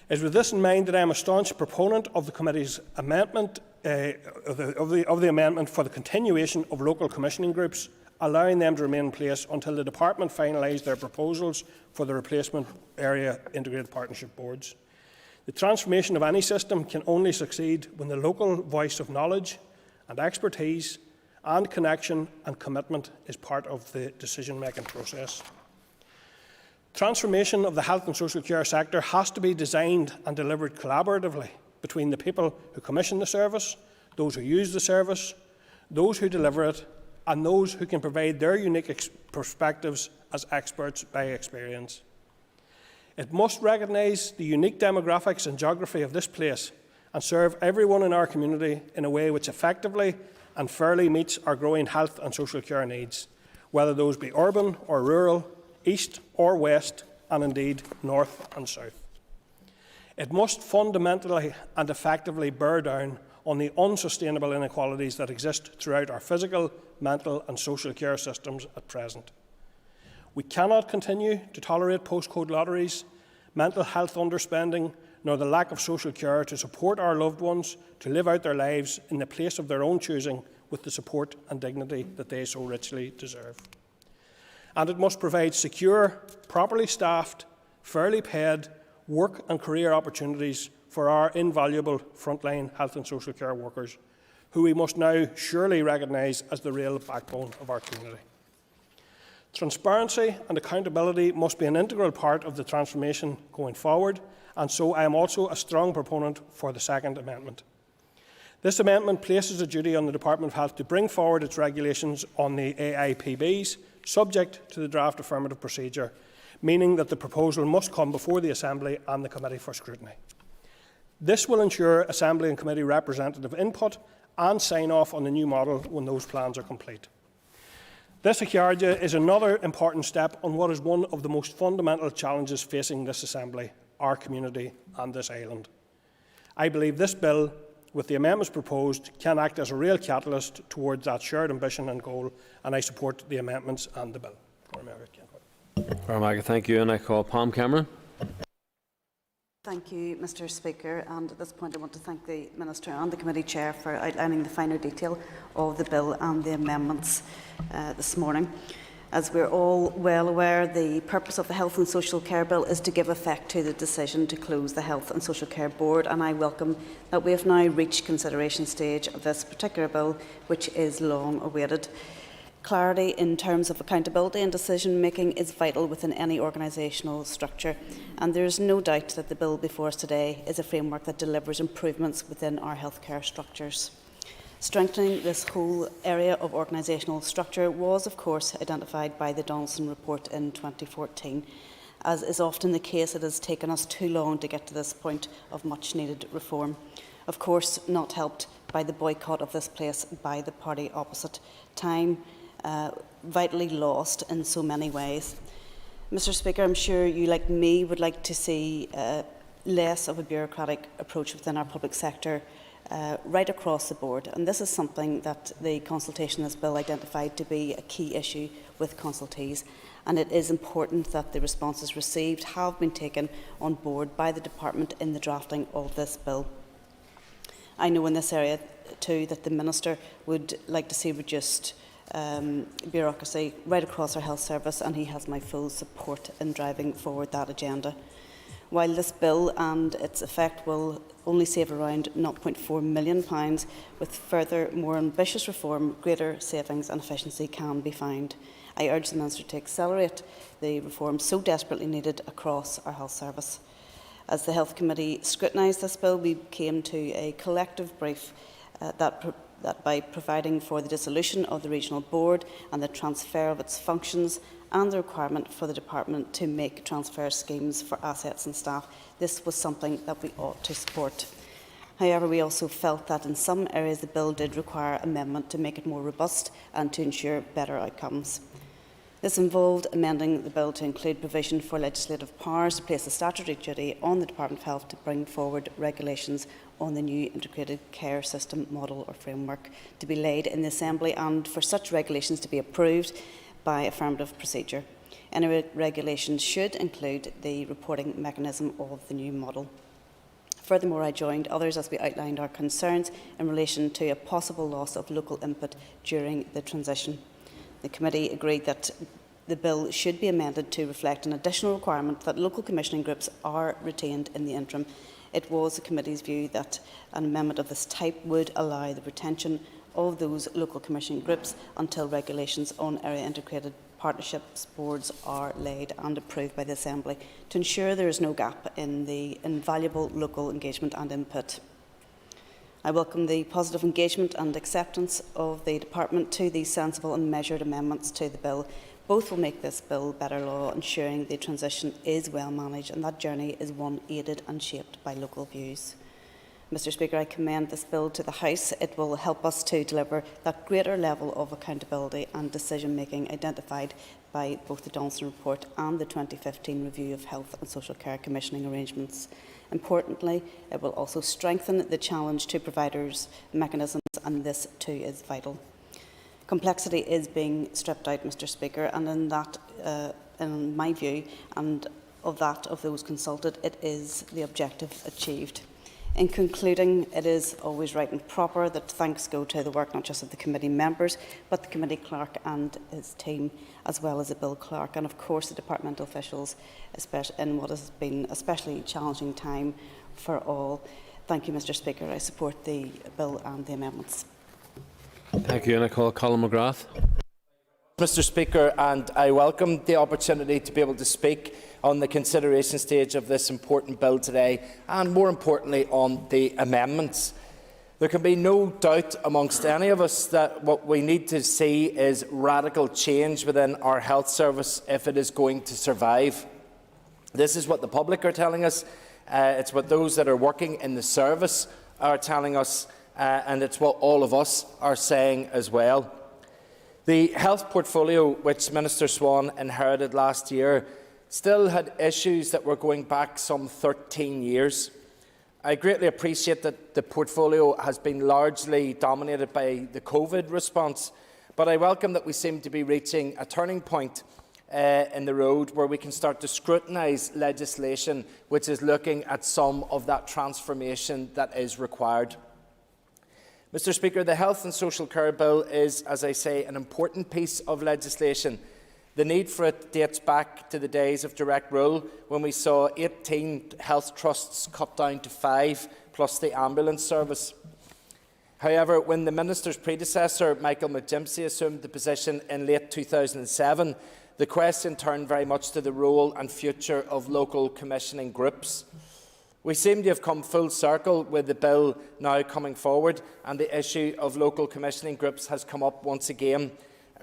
It is with this in mind that I am a staunch proponent of the committee's amendment, of the amendment for the continuation of local commissioning groups, allowing them to remain in place until the department finalise their proposals for the replacement area integrated partnership boards. The transformation of any system can only succeed when the local voice of knowledge and expertise and connection and commitment is part of the decision-making process. Transformation of the health and social care sector has to be designed and delivered collaboratively between the people who commission the service, those who use the service, those who deliver it, and those who can provide their unique perspectives as experts by experience. It must recognise the unique demographics and geography of this place and serve everyone in our community in a way which effectively and fairly meets our growing health and social care needs, whether those be urban or rural, east or west, and indeed north and south. It must fundamentally and effectively bear down on the unsustainable inequalities that exist throughout our physical, mental and social care systems at present. We cannot continue to tolerate postcode lotteries, mental health underspending, nor the lack of social care to support our loved ones to live out their lives in the place of their own choosing with the support and dignity that they so richly deserve. And it must provide secure, properly staffed, fairly paid work and career opportunities for our invaluable frontline health and social care workers, who we must now surely recognise as the real backbone of our community. Transparency and accountability must be an integral part of the transformation going forward, and so I am also a strong proponent for the second amendment. This amendment places a duty on the Department of Health to bring forward its regulations on the AIPBs, subject to the draft affirmative procedure, meaning that the proposal must come before the Assembly and the Committee for Scrutiny. This will ensure Assembly and Committee representative input and sign-off on the new model when those plans are complete. This Achardia is another important step on what is one of the most fundamental challenges facing this Assembly, our community and this island. I believe this bill, with the amendments proposed, can act as a real catalyst towards that shared ambition and goal, and I support the amendments and the bill. Thank you, and I call Pam Cameron. Thank you, Mr Speaker, and at this point I want to thank the Minister and the Committee Chair for outlining the finer detail of the bill and the amendments this morning. As we are all well aware, the purpose of the Health and Social Care Bill is to give effect to the decision to close the Health and Social Care Board, and I welcome that we have now reached consideration stage of this particular bill, which is long awaited. Clarity in terms of accountability and decision making is vital within any organisational structure, and there is no doubt that the bill before us today is a framework that delivers improvements within our healthcare structures. Strengthening this whole area of organisational structure was, of course, identified by the Donaldson report in 2014. As is often the case, it has taken us too long to get to this point of much-needed reform. Of course, not helped by the boycott of this place by the party opposite. Time vitally lost in so many ways. Mr Speaker, I'm sure you, like me, would like to see less of a bureaucratic approach within our public sector right across the board, and this is something that the consultation of this bill identified to be a key issue with consultees, and it is important that the responses received have been taken on board by the Department in the drafting of this bill. I know in this area too that the Minister would like to see reduced bureaucracy right across our health service, and he has my full support in driving forward that agenda. While this bill and its effect will only save around £0.4 million, with further, more ambitious reform, greater savings and efficiency can be found. I urge the Minister to accelerate the reform so desperately needed across our health service. As the Health Committee scrutinised this bill, we came to a collective brief that by providing for the dissolution of the Regional Board and the transfer of its functions and the requirement for the Department to make transfer schemes for assets and staff, this was something that we ought to support. However, we also felt that in some areas the bill did require amendment to make it more robust and to ensure better outcomes. This involved amending the bill to include provision for legislative powers to place a statutory duty on the Department of Health to bring forward regulations on the new integrated care system model or framework to be laid in the Assembly, and for such regulations to be approved by affirmative procedure. Any regulations should include the reporting mechanism of the new model. Furthermore, I joined others as we outlined our concerns in relation to a possible loss of local input during the transition. The committee agreed that the bill should be amended to reflect an additional requirement that local commissioning groups are retained in the interim. It was the committee's view that an amendment of this type would allow the retention of those local commissioning groups until regulations on area integrated partnerships boards are laid and approved by the Assembly, to ensure there is no gap in the invaluable local engagement and input. I welcome the positive engagement and acceptance of the Department to these sensible and measured amendments to the bill. Both will make this bill better law, ensuring the transition is well managed and that journey is one aided and shaped by local views. Mr Speaker, I commend this bill to the House. It will help us to deliver that greater level of accountability and decision-making identified by both the Donaldson Report and the 2015 Review of Health and Social Care Commissioning Arrangements. Importantly, it will also strengthen the challenge to providers' mechanisms, and this too is vital. Complexity is being stripped out, Mr Speaker, and in my view, and of that of those consulted, it is the objective achieved. In concluding, it is always right and proper that thanks go to the work not just of the committee members, but the committee clerk and his team, as well as the bill clerk, and of course the departmental officials, especially in what has been a especially challenging time for all. Thank you, Mr Speaker. I support the bill and the amendments. Thank you, and I call Colin McGrath. Mr Speaker, and I welcome the opportunity to be able to speak on the consideration stage of this important bill today, and more importantly on the amendments. There can be no doubt amongst any of us that what we need to see is radical change within our health service if it is going to survive. This is what the public are telling us, it's what those that are working in the service are telling us, and it's what all of us are saying as well. The health portfolio, which Minister Swan inherited last year, still had issues that were going back some 13 years. I greatly appreciate that the portfolio has been largely dominated by the COVID response, but I welcome that we seem to be reaching a turning point in the road where we can start to scrutinise legislation which is looking at some of that transformation that is required. Mr Speaker, the Health and Social Care Bill is, as I say, an important piece of legislation. The need for it dates back to the days of direct rule, when we saw 18 health trusts cut down to 5, plus the ambulance service. However, when the Minister's predecessor, Michael McGimpsey, assumed the position in late 2007, the question turned very much to the role and future of local commissioning groups. We seem to have come full circle with the bill now coming forward, and the issue of local commissioning groups has come up once again.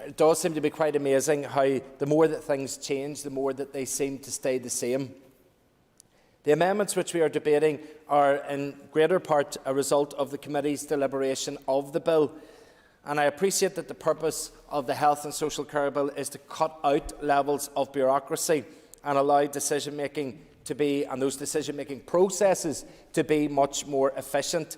It does seem to be quite amazing how the more that things change, the more that they seem to stay the same. The amendments which we are debating are in greater part a result of the committee's deliberation of the bill, and I appreciate that the purpose of the Health and Social Care Bill is to cut out levels of bureaucracy and allow decision-making to be, and those decision-making processes to be much more efficient.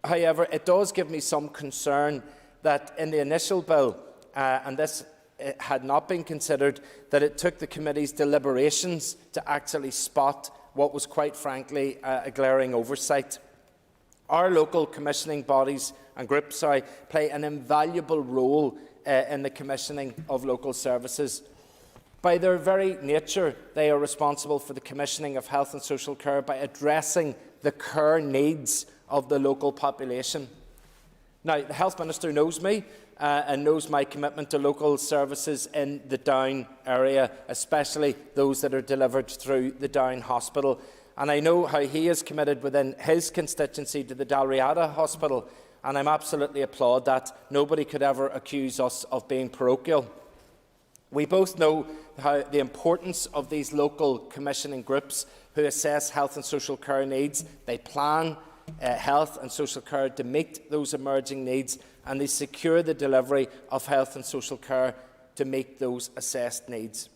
However, it does give me some concern that in the initial bill, and this had not been considered, that it took the committee's deliberations to actually spot what was quite frankly a glaring oversight. Our local commissioning bodies and groups play an invaluable role in the commissioning of local services. By their very nature, they are responsible for the commissioning of health and social care by addressing the care needs of the local population. Now, the Health Minister knows me and knows my commitment to local services in the Down area, especially those that are delivered through the Down Hospital. And I know how he is committed within his constituency to the Dalriada Hospital, and I absolutely applaud that. Nobody could ever accuse us of being parochial. We both know the importance of these local commissioning groups who assess health and social care needs. They plan health and social care to meet those emerging needs, and they secure the delivery of health and social care to meet those assessed needs.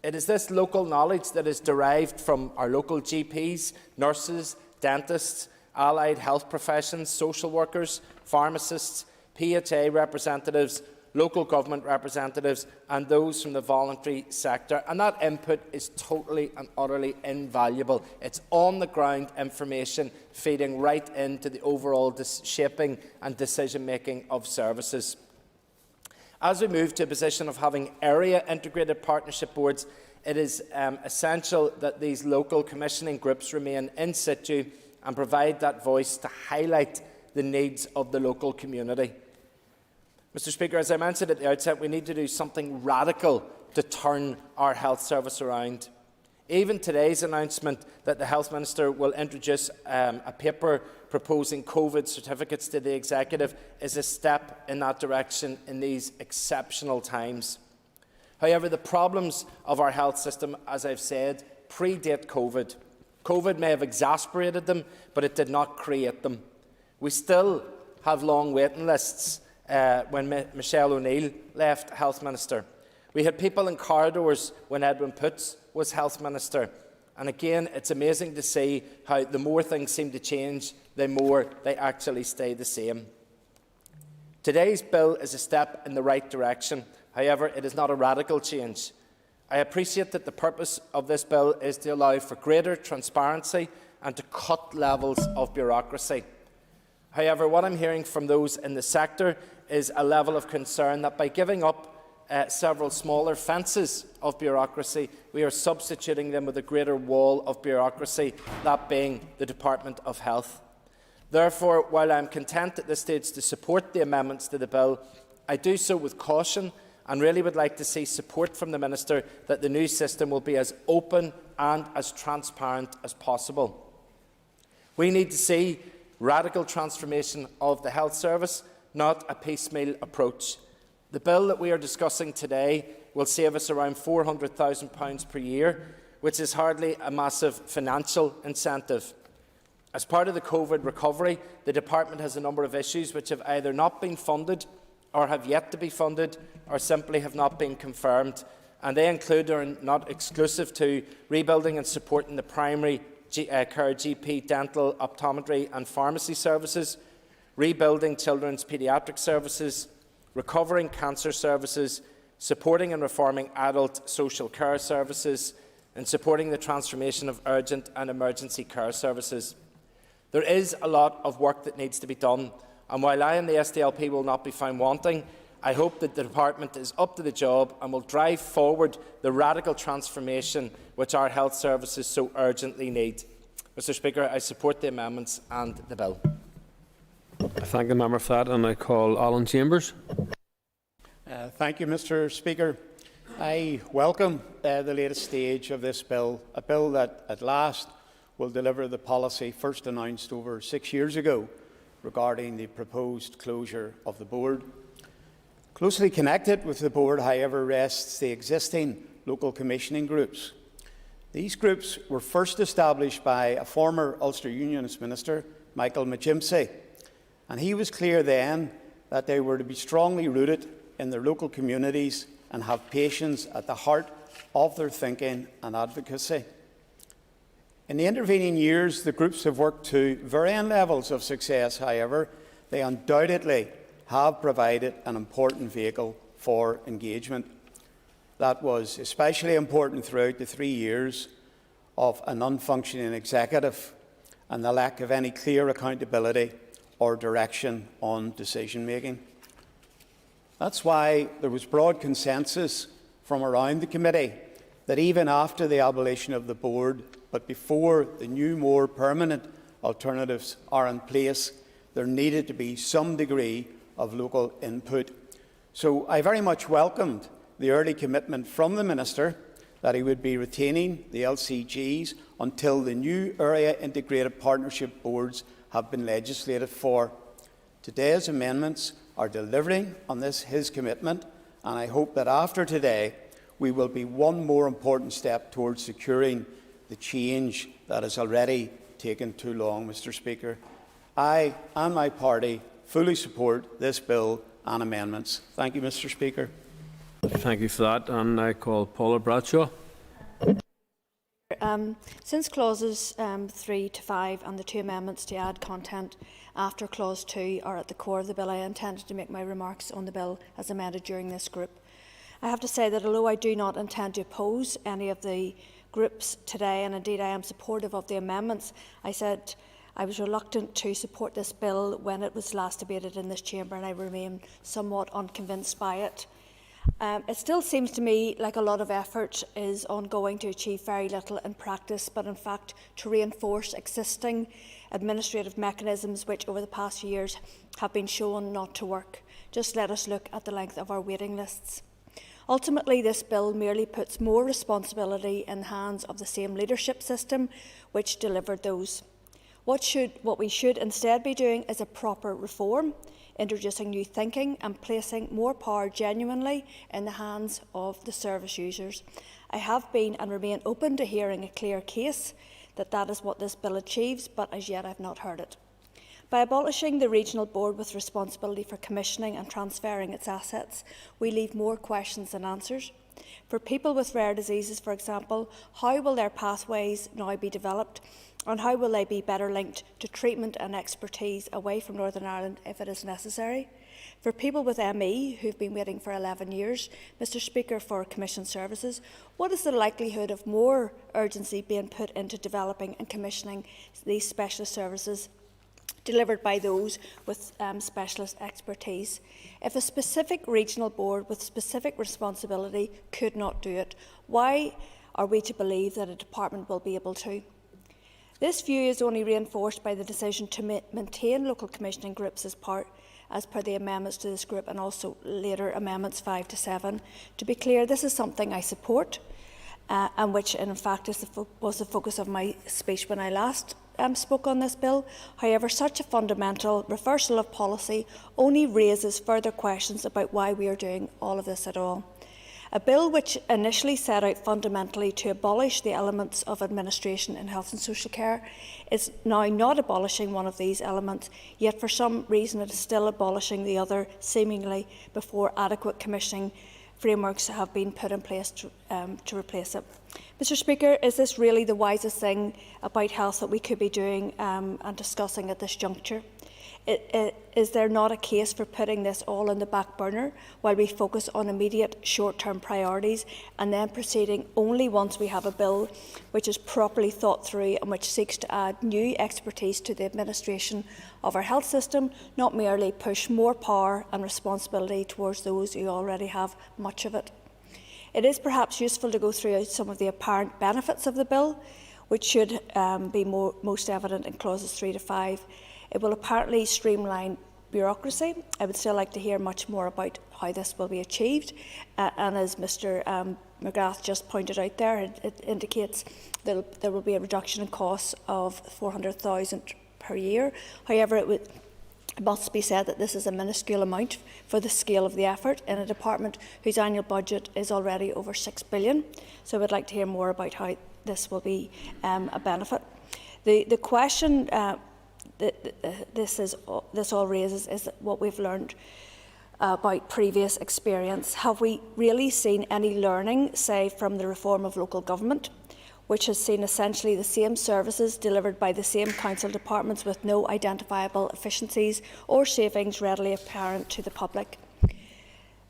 It is this local knowledge that is derived from our local GPs, nurses, dentists, allied health professions, social workers, pharmacists, PHA representatives, local government representatives and those from the voluntary sector, and that input is totally and utterly invaluable. It's on-the-ground information feeding right into the overall shaping and decision-making of services. As we move to a position of having area integrated partnership boards, it is essential that these local commissioning groups remain in situ and provide that voice to highlight the needs of the local community. Mr. Speaker, as I mentioned at the outset, we need to do something radical to turn our health service around. Even today's announcement that the Health Minister will introduce a paper proposing COVID certificates to the Executive is a step in that direction in these exceptional times. However, the problems of our health system, as I've said, predate COVID. COVID may have exacerbated them, but it did not create them. We still have long waiting lists. When Michelle O'Neill left Health Minister, we had people in corridors when Edwin Poots was Health Minister. And again, it's amazing to see how the more things seem to change, the more they actually stay the same. Today's bill is a step in the right direction. However, it is not a radical change. I appreciate that the purpose of this bill is to allow for greater transparency and to cut levels of bureaucracy. However, what I'm hearing from those in the sector is a level of concern that by giving up several smaller fences of bureaucracy, we are substituting them with a greater wall of bureaucracy, that being the Department of Health. Therefore, while I am content at this stage to support the amendments to the bill, I do so with caution and really would like to see support from the Minister that the new system will be as open and as transparent as possible. We need to see radical transformation of the health service, not a piecemeal approach. The bill that we are discussing today will save us around £400,000 per year, which is hardly a massive financial incentive. As part of the COVID recovery, the Department has a number of issues which have either not been funded or have yet to be funded or simply have not been confirmed, and they include or are not exclusive to rebuilding and supporting the primary care GP, dental, optometry and pharmacy services, rebuilding children's paediatric services, recovering cancer services, supporting and reforming adult social care services, and supporting the transformation of urgent and emergency care services. There is a lot of work that needs to be done, and while I and the SDLP will not be found wanting, I hope that the Department is up to the job and will drive forward the radical transformation which our health services so urgently need. Mr. Speaker, I support the amendments and the bill. I thank the member for that, and I call Alan Chambers. Thank you, Mr. Speaker. I welcome the latest stage of this bill, a bill that at last will deliver the policy first announced over 6 years ago regarding the proposed closure of the board. Closely connected with the board, however, rests the existing local commissioning groups. These groups were first established by a former Ulster Unionist minister, Michael McGimpsey, and he was clear then that they were to be strongly rooted in their local communities and have patients at the heart of their thinking and advocacy. In the intervening years, the groups have worked to varying levels of success. However, they undoubtedly have provided an important vehicle for engagement. That was especially important throughout the 3 years of a non-functioning executive and the lack of any clear accountability or direction on decision-making. That's why there was broad consensus from around the committee that even after the abolition of the board, but before the new, more permanent alternatives are in place, there needed to be some degree of local input. So I very much welcomed the early commitment from the Minister that he would be retaining the LCGs until the new area integrated partnership boards have been legislated for. Today's amendments are delivering on his commitment, and I hope that after today we will be one more important step towards securing the change that has already taken too long, Mr. Speaker. I and my party fully support this bill and amendments. Thank you, Mr. Speaker. Thank you for that. And I call Paula Bradshaw. Since clauses 3 to 5 and the 2 amendments to add content after clause 2 are at the core of the bill, I intended to make my remarks on the bill as amended during this group. I have to say that although I do not intend to oppose any of the groups today, and indeed I am supportive of the amendments, I said I was reluctant to support this bill when it was last debated in this chamber, and I remain somewhat unconvinced by it. It still seems to me like a lot of effort is ongoing to achieve very little in practice, but in fact to reinforce existing administrative mechanisms which over the past few years have been shown not to work. Just let us look at the length of our waiting lists. Ultimately, this bill merely puts more responsibility in the hands of the same leadership system which delivered those. What we should instead be doing is a proper reform, introducing new thinking and placing more power genuinely in the hands of the service users. I have been and remain open to hearing a clear case that is what this bill achieves, but as yet I have not heard it. By abolishing the regional board with responsibility for commissioning and transferring its assets, we leave more questions than answers. For people with rare diseases, for example, how will their pathways now be developed, and how will they be better linked to treatment and expertise away from Northern Ireland if it is necessary? For people with ME who have been waiting for 11 years, Mr. Speaker, for commissioned services, what is the likelihood of more urgency being put into developing and commissioning these specialist services delivered by those with specialist expertise? If a specific regional board with specific responsibility could not do it, why are we to believe that a department will be able to? This view is only reinforced by the decision to maintain local commissioning groups as per the amendments to this group and also later amendments 5 to 7. To be clear, this is something I support and which in fact was the focus of my speech when I last spoke on this bill. However, such a fundamental reversal of policy only raises further questions about why we are doing all of this at all. A bill which initially set out fundamentally to abolish the elements of administration in health and social care is now not abolishing one of these elements, yet for some reason it is still abolishing the other, seemingly before adequate commissioning frameworks have been put in place to replace it. Mr. Speaker, is this really the wisest thing about health that we could be doing and discussing at this juncture? Is there not a case for putting this all on the back burner while we focus on immediate short-term priorities and then proceeding only once we have a bill which is properly thought through and which seeks to add new expertise to the administration of our health system, not merely push more power and responsibility towards those who already have much of it? It is perhaps useful to go through some of the apparent benefits of the bill, which should be most evident in clauses 3 to 5. It will apparently streamline bureaucracy. I would still like to hear much more about how this will be achieved. And as Mr McGrath just pointed out there, it indicates that there will be a reduction in costs of 400,000 per year. However, it must be said that this is a minuscule amount for the scale of the effort in a department whose annual budget is already over $6 billion. So I would like to hear more about how this will be a benefit. The question this all raises is what we've learned about previous experience. Have we really seen any learning, say, from the reform of local government, which has seen essentially the same services delivered by the same council departments with no identifiable efficiencies or savings readily apparent to the public?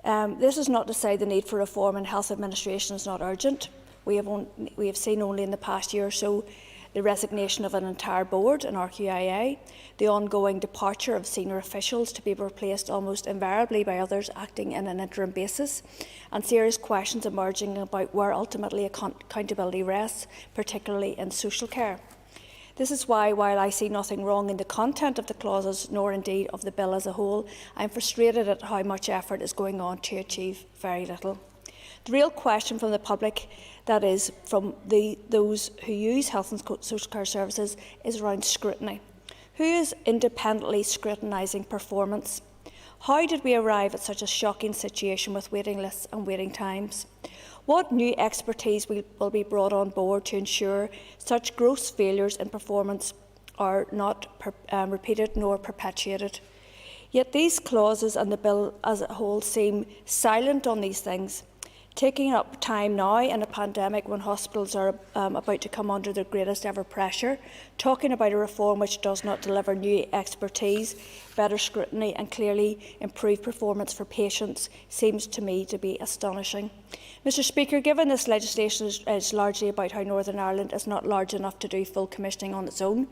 This is not to say the need for reform in health administration is not urgent. We have seen only in the past year or so the resignation of an entire board in RQIA, the ongoing departure of senior officials to be replaced almost invariably by others acting in an interim basis, and serious questions emerging about where ultimately accountability rests, particularly in social care. This is why, while I see nothing wrong in the content of the clauses, nor indeed of the bill as a whole, I am frustrated at how much effort is going on to achieve very little. The real question from the public, that is, from those who use health and social care services, is around scrutiny. Who is independently scrutinising performance? How did we arrive at such a shocking situation with waiting lists and waiting times? What new expertise will be brought on board to ensure such gross failures in performance are not repeated nor perpetuated? Yet these clauses and the bill as a whole seem silent on these things, taking up time now in a pandemic when hospitals are about to come under their greatest ever pressure. Talking about a reform which does not deliver new expertise, better scrutiny and clearly improved performance for patients seems to me to be astonishing. Mr Speaker, given this legislation is largely about how Northern Ireland is not large enough to do full commissioning on its own,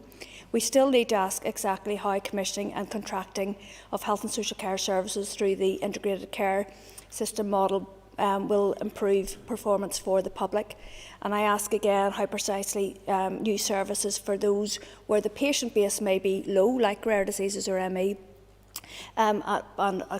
we still need to ask exactly how commissioning and contracting of health and social care services through the integrated care system model will improve performance for the public. And I ask again how precisely new services for those where the patient base may be low, like rare diseases or ME, and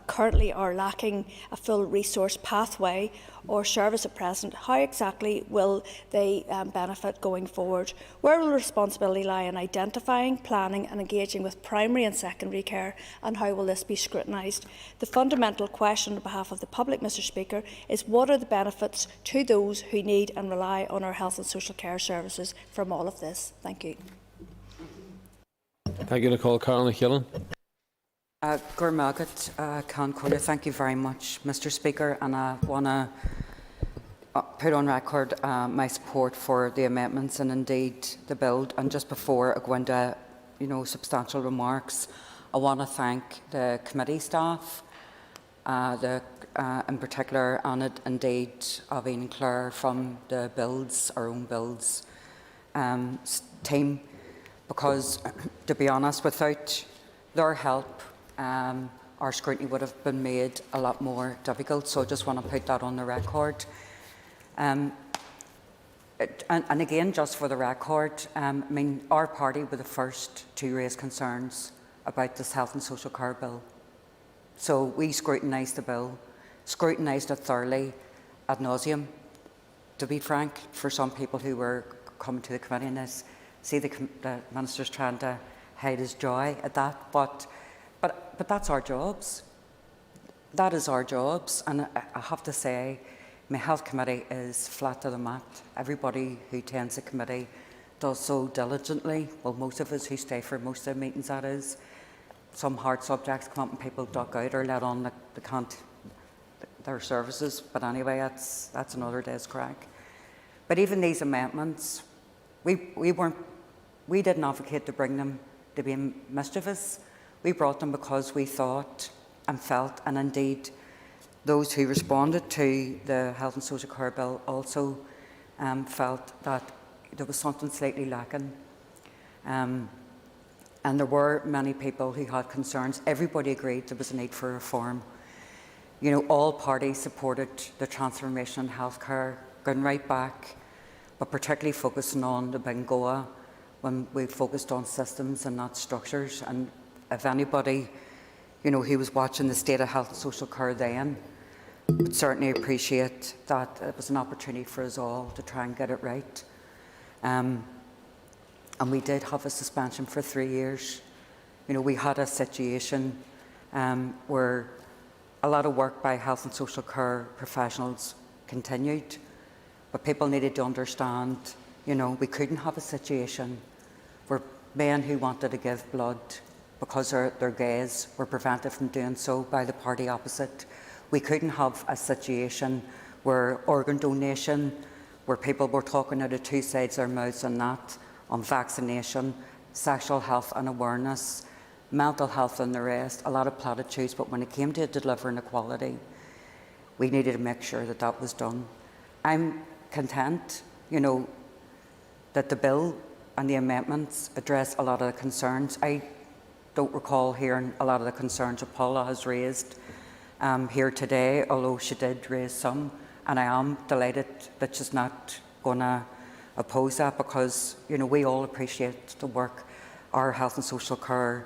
currently are lacking a full resource pathway or service at present, how exactly will they benefit going forward? Where will responsibility lie in identifying, planning and engaging with primary and secondary care, and how will this be scrutinised? The fundamental question on behalf of the public, Mr Speaker, is what are the benefits to those who need and rely on our health and social care services from all of this? Thank you. Thank you, Nicole. Carol McKillen. Thank you very much, Mr Speaker, and I want to put on record my support for the amendments and indeed the bill. And just before I go into substantial remarks, I want to thank the committee staff, in particular Audit, indeed Aveen and Claire from the our own Bills team, because to be honest, without their help, our scrutiny would have been made a lot more difficult. So I just want to put that on the record. And again, just for the record, our party were the first to raise concerns about this health and social care bill. So we scrutinised the bill, scrutinised it thoroughly, ad nauseum, to be frank, for some people who were coming to the committee and see the Minister's trying to hide his joy at that. But that's our jobs. That is our jobs. And I have to say, my health committee is flat to the mat. Everybody who attends the committee does so diligently. Well, most of us who stay for most of the meetings, that is. Some hard subjects come up and people duck out or let on their services. But anyway, that's another day's crack. But even these amendments, we didn't advocate to bring them to be mischievous. We brought them because we thought and felt, and indeed those who responded to the Health and Social Care Bill also felt that there was something slightly lacking. And there were many people who had concerns. Everybody agreed there was a need for reform. All parties supported the transformation in healthcare, going right back, but particularly focusing on the Bengoa, when we focused on systems and not structures. And if anybody, who was watching the state of health and social care then, would certainly appreciate that it was an opportunity for us all to try and get it right. And we did have a suspension for 3 years. We had a situation where a lot of work by health and social care professionals continued, but people needed to understand, we couldn't have a situation where men who wanted to give blood because their gays were prevented from doing so by the party opposite. We couldn't have a situation where organ donation, where people were talking out of two sides of their mouths on that, on vaccination, sexual health and awareness, mental health and the rest, a lot of platitudes, but when it came to delivering equality, we needed to make sure that that was done. I'm content, that the bill and the amendments address a lot of the concerns. I don't recall hearing a lot of the concerns that Paula has raised here today, although she did raise some, and I am delighted that she's not going to oppose that, because we all appreciate the work our health and social care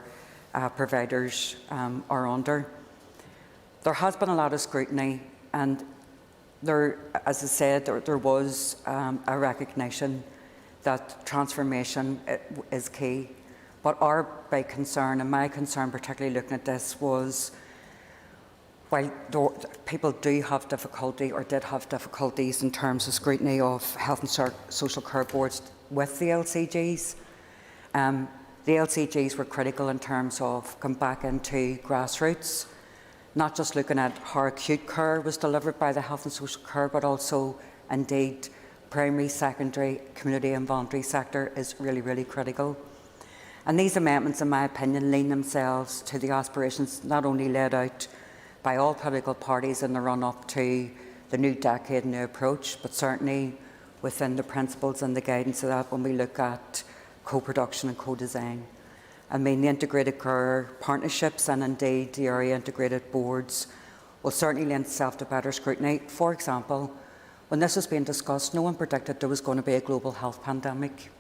providers are under. There has been a lot of scrutiny, and there, as I said, there was a recognition that transformation is key. But our big concern, and my concern particularly looking at this, was while people do have difficulty or did have difficulties in terms of scrutiny of health and social care boards with the LCGs, the LCGs were critical in terms of coming back into grassroots, not just looking at how acute care was delivered by the health and social care, but also indeed primary, secondary, community and voluntary sector is really, really critical. And these amendments, in my opinion, lean themselves to the aspirations not only laid out by all political parties in the run-up to the new decade, new approach, but certainly within the principles and the guidance of that when we look at co-production and co-design. I mean, the integrated care partnerships and indeed the area integrated boards will certainly lend itself to better scrutiny. For example, when this was being discussed, no one predicted there was going to be a global health pandemic.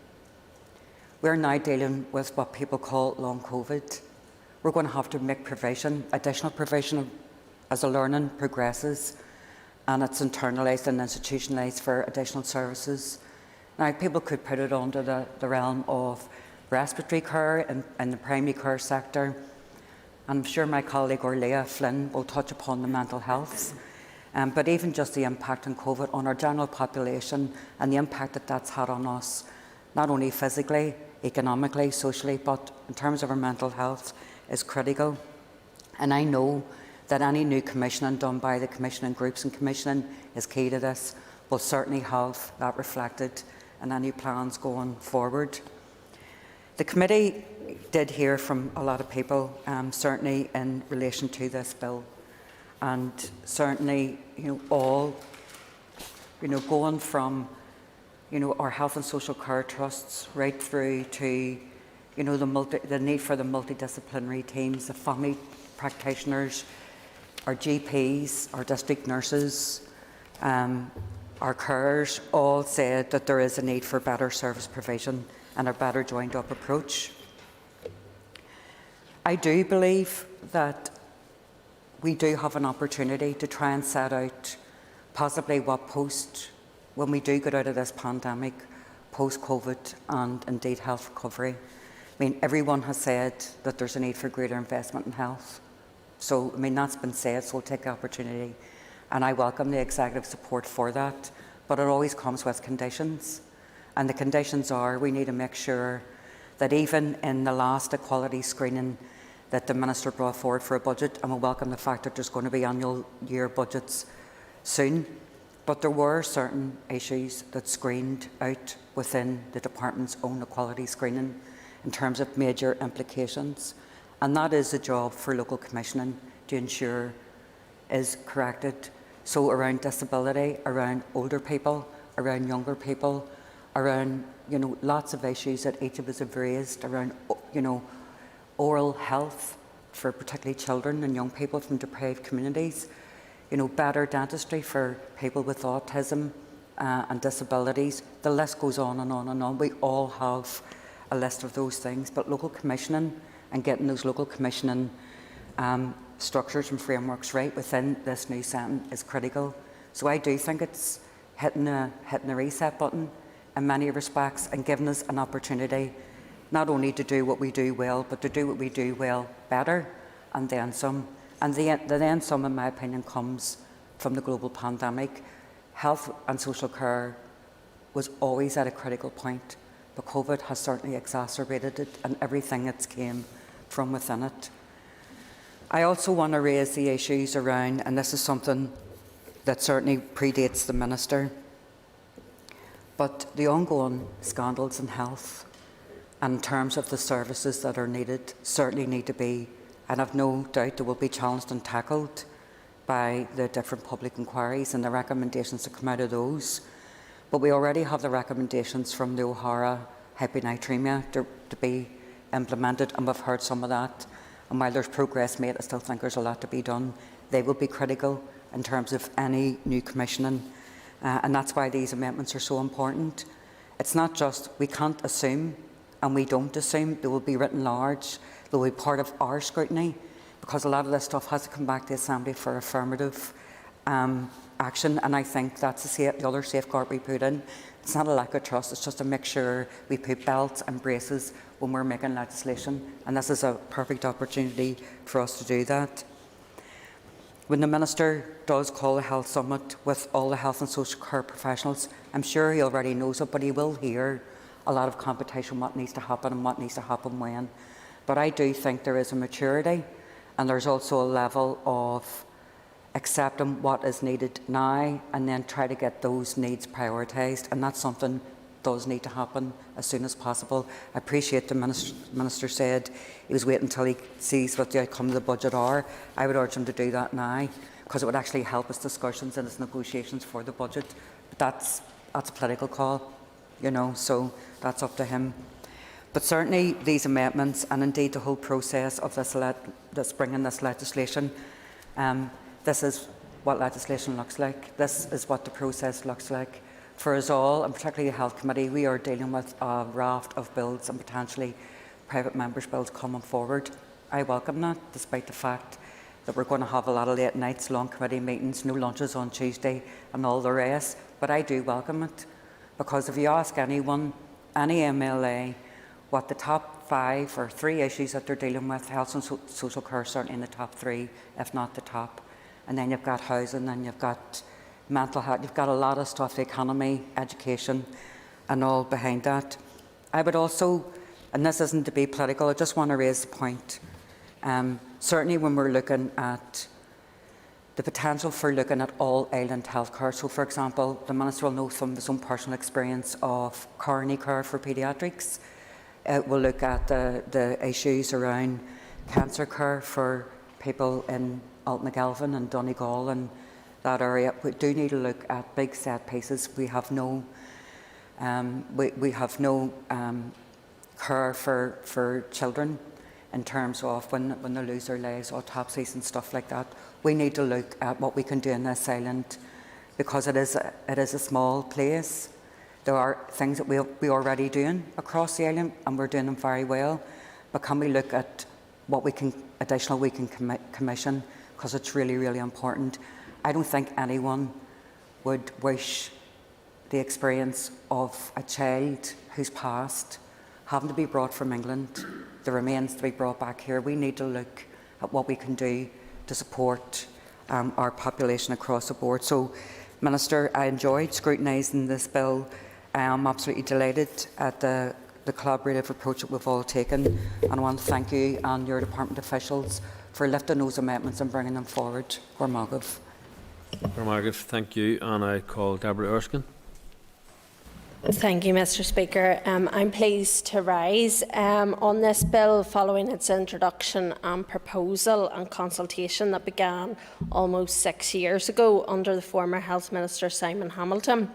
We're now dealing with what people call long COVID. We're going to have to make provision, additional provision as the learning progresses and it's internalised and institutionalised for additional services. Now, people could put it under the realm of respiratory care in the primary care sector. I'm sure my colleague Orlea Flynn will touch upon the mental health. But even just the impact on COVID on our general population and the impact that that's had on us, not only physically, economically, socially, but in terms of our mental health, is critical. And I know that any new commissioning done by the commissioning groups and commissioning is key to this, will certainly have that reflected in any plans going forward. The committee did hear from a lot of people, certainly in relation to this bill. And certainly, all, going from, our health and social care trusts right through to, the need for the multidisciplinary teams, the family practitioners, our GPs, our district nurses, our carers, all said that there is a need for better service provision and a better joined-up approach. I do believe that we do have an opportunity to try and set out possibly what when we do get out of this pandemic, post-COVID and indeed health recovery. I mean, everyone has said that there's a need for greater investment in health. So, that's been said, so we'll take the opportunity. And I welcome the executive support for that, but it always comes with conditions. And the conditions are we need to make sure that even in the last equality screening that the Minister brought forward for a budget, and we welcome the fact that there's going to be annual year budgets soon, but there were certain issues that screened out within the department's own equality screening in terms of major implications. And that is a job for local commissioning to ensure is corrected. So around disability, around older people, around younger people, around lots of issues that each of us have raised, around oral health for particularly children and young people from deprived communities, better dentistry for people with autism and disabilities. The list goes on and on and on. We all have a list of those things, but local commissioning and getting those local commissioning structures and frameworks right within this new setting is critical. So I do think it's hitting the reset button in many respects and giving us an opportunity not only to do what we do well, but to do what we do well better and then some. And the then some, in my opinion, comes from the global pandemic. Health and social care was always at a critical point, but COVID has certainly exacerbated it and everything that's came from within it. I also want to raise the issues around, and this is something that certainly predates the Minister, but the ongoing scandals in health and in terms of the services that are needed certainly need to be, and I've no doubt they will be challenged and tackled by the different public inquiries and the recommendations that come out of those. But we already have the recommendations from the O'Hara hypomyatremia to be implemented, and we've heard some of that. And while there's progress made, I still think there's a lot to be done. They will be critical in terms of any new commissioning, and that's why these amendments are so important. It's not just, we can't assume, and we don't assume. They will be written large, they will be part of our scrutiny, because a lot of this stuff has to come back to the Assembly for affirmative action, and I think that's the other safeguard we put in. It's not a lack of trust, it's just to make sure we put belts and braces when we're making legislation, and this is a perfect opportunity for us to do that. When the Minister does call a health summit with all the health and social care professionals, I'm sure he already knows it, but he will hear a lot of competition, what needs to happen and what needs to happen when. But I do think there is a maturity, and there's also a level of accepting what is needed now and then try to get those needs prioritised, and that's something does need to happen as soon as possible. I appreciate the Minister said he was waiting until he sees what the outcome of the budget are. I would urge him to do that now, because it would actually help his discussions and his negotiations for the budget. But that's a political call, you know, so that's up to him. But certainly these amendments, and indeed the whole process of this bringing this legislation, this is what legislation looks like. This is what the process looks like. For us all, and particularly the Health Committee, we are dealing with a raft of bills and potentially private members' bills coming forward. I welcome that, despite the fact that we're going to have a lot of late nights, long committee meetings, no lunches on Tuesday and all the rest. But I do welcome it, because if you ask anyone, any MLA, what the top 5 or 3 issues that they're dealing with, health and social care certainly in the top 3, if not the top. And then you've got housing, and you've got mental health, you've got a lot of stuff, the economy, education, and all behind that. I would also, and this isn't to be political, I just want to raise the point, certainly when we're looking at the potential for looking at all island healthcare. So, for example, the Minister will know from his own personal experience of coronary care for paediatrics. We'll look at the issues around cancer care for people in Altnagelvin and Donegal and that area. We do need to look at big set pieces. We have no care for children in terms of when they lose their lives, autopsies and stuff like that. We need to look at what we can do in this island, because it is a small place. There are things that we're already doing across the island, and we're doing them very well. But can we look at what we can commission, because it's really, really important. I don't think anyone would wish the experience of a child who's passed having to be brought from England, the remains to be brought back here. We need to look at what we can do to support our population across the board. So, Minister, I enjoyed scrutinising this bill. I am absolutely delighted at the collaborative approach that we've all taken, and I want to thank you and your department officials for lifting those amendments and bringing them forward. Gormagov. Thank you, and I call Deborah Erskine. Thank you, Mr. Speaker. I'm pleased to rise on this bill following its introduction and proposal and consultation that began almost 6 years ago under the former Health Minister Simon Hamilton.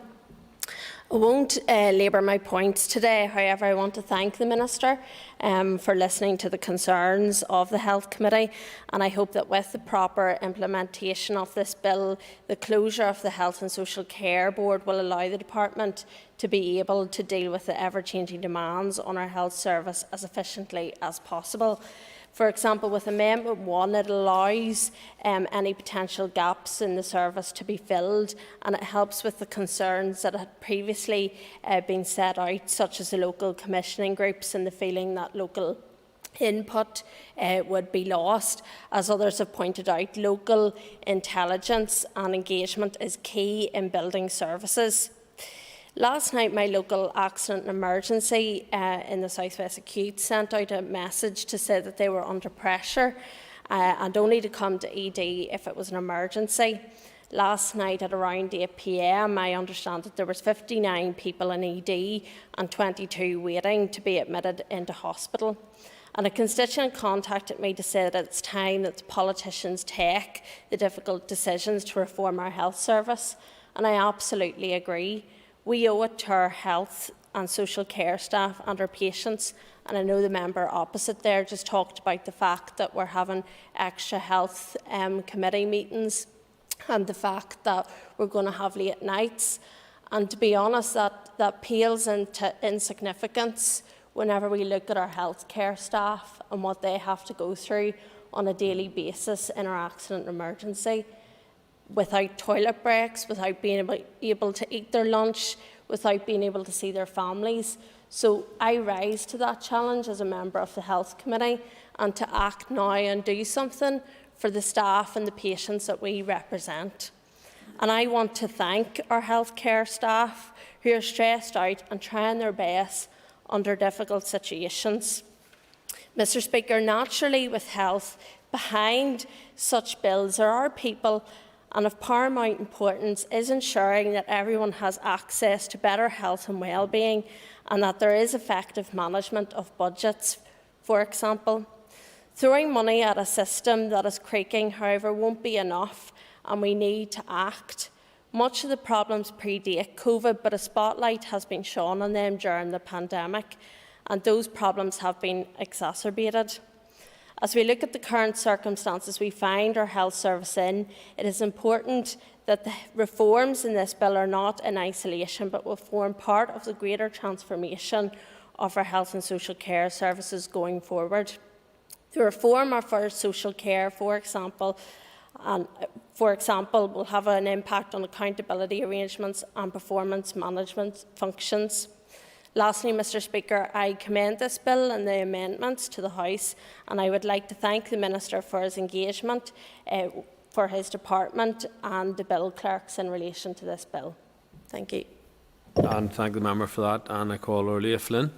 I won't labour my points today. However, I want to thank the Minister for listening to the concerns of the Health Committee, and I hope that with the proper implementation of this bill, the closure of the Health and Social Care Board will allow the Department to be able to deal with the ever-changing demands on our health service as efficiently as possible. For example, with Amendment 1, it allows any potential gaps in the service to be filled, and it helps with the concerns that had previously been set out, such as the local commissioning groups and the feeling that local input would be lost. As others have pointed out, local intelligence and engagement is key in building services. Last night, my local accident and emergency in the South West Acute sent out a message to say that they were under pressure and only to come to ED if it was an emergency. Last night at around 8 p.m, I understand that there was 59 people in ED and 22 waiting to be admitted into hospital. And a constituent contacted me to say that it's time that the politicians take the difficult decisions to reform our health service, and I absolutely agree. We owe it to our health and social care staff and our patients. And I know the member opposite there just talked about the fact that we're having extra health committee meetings and the fact that we're going to have late nights. And to be honest, that pales into insignificance whenever we look at our healthcare staff and what they have to go through on a daily basis in our accident emergency, without toilet breaks, without being able to eat their lunch, without being able to see their families. So I rise to that challenge as a member of the Health Committee, and to act now and do something for the staff and the patients that we represent. And I want to thank our healthcare staff who are stressed out and trying their best under difficult situations. Mr. Speaker, naturally with health, behind such bills there are people, and of paramount importance is ensuring that everyone has access to better health and well-being, and that there is effective management of budgets, for example. Throwing money at a system that is creaking, however, won't be enough, and we need to act. Much of the problems predate COVID, but a spotlight has been shone on them during the pandemic, and those problems have been exacerbated. As we look at the current circumstances we find our health service in, it is important that the reforms in this bill are not in isolation, but will form part of the greater transformation of our health and social care services going forward. The reform of our social care, for example, will have an impact on accountability arrangements and performance management functions. Lastly, Mr. Speaker, I commend this bill and the amendments to the House, and I would like to thank the Minister for his engagement, for his department and the bill clerks in relation to this bill. Thank you. And thank the member for that. And I call Orlia Flynn.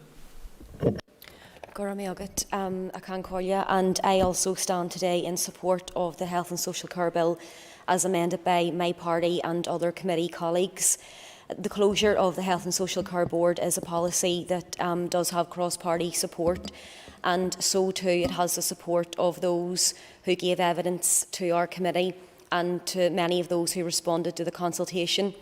And I also stand today in support of the Health and Social Care Bill as amended by my party and other committee colleagues. The closure of the Health and Social Care Board is a policy that does have cross-party support, and so too it has the support of those who gave evidence to our committee and to many of those who responded to the consultation.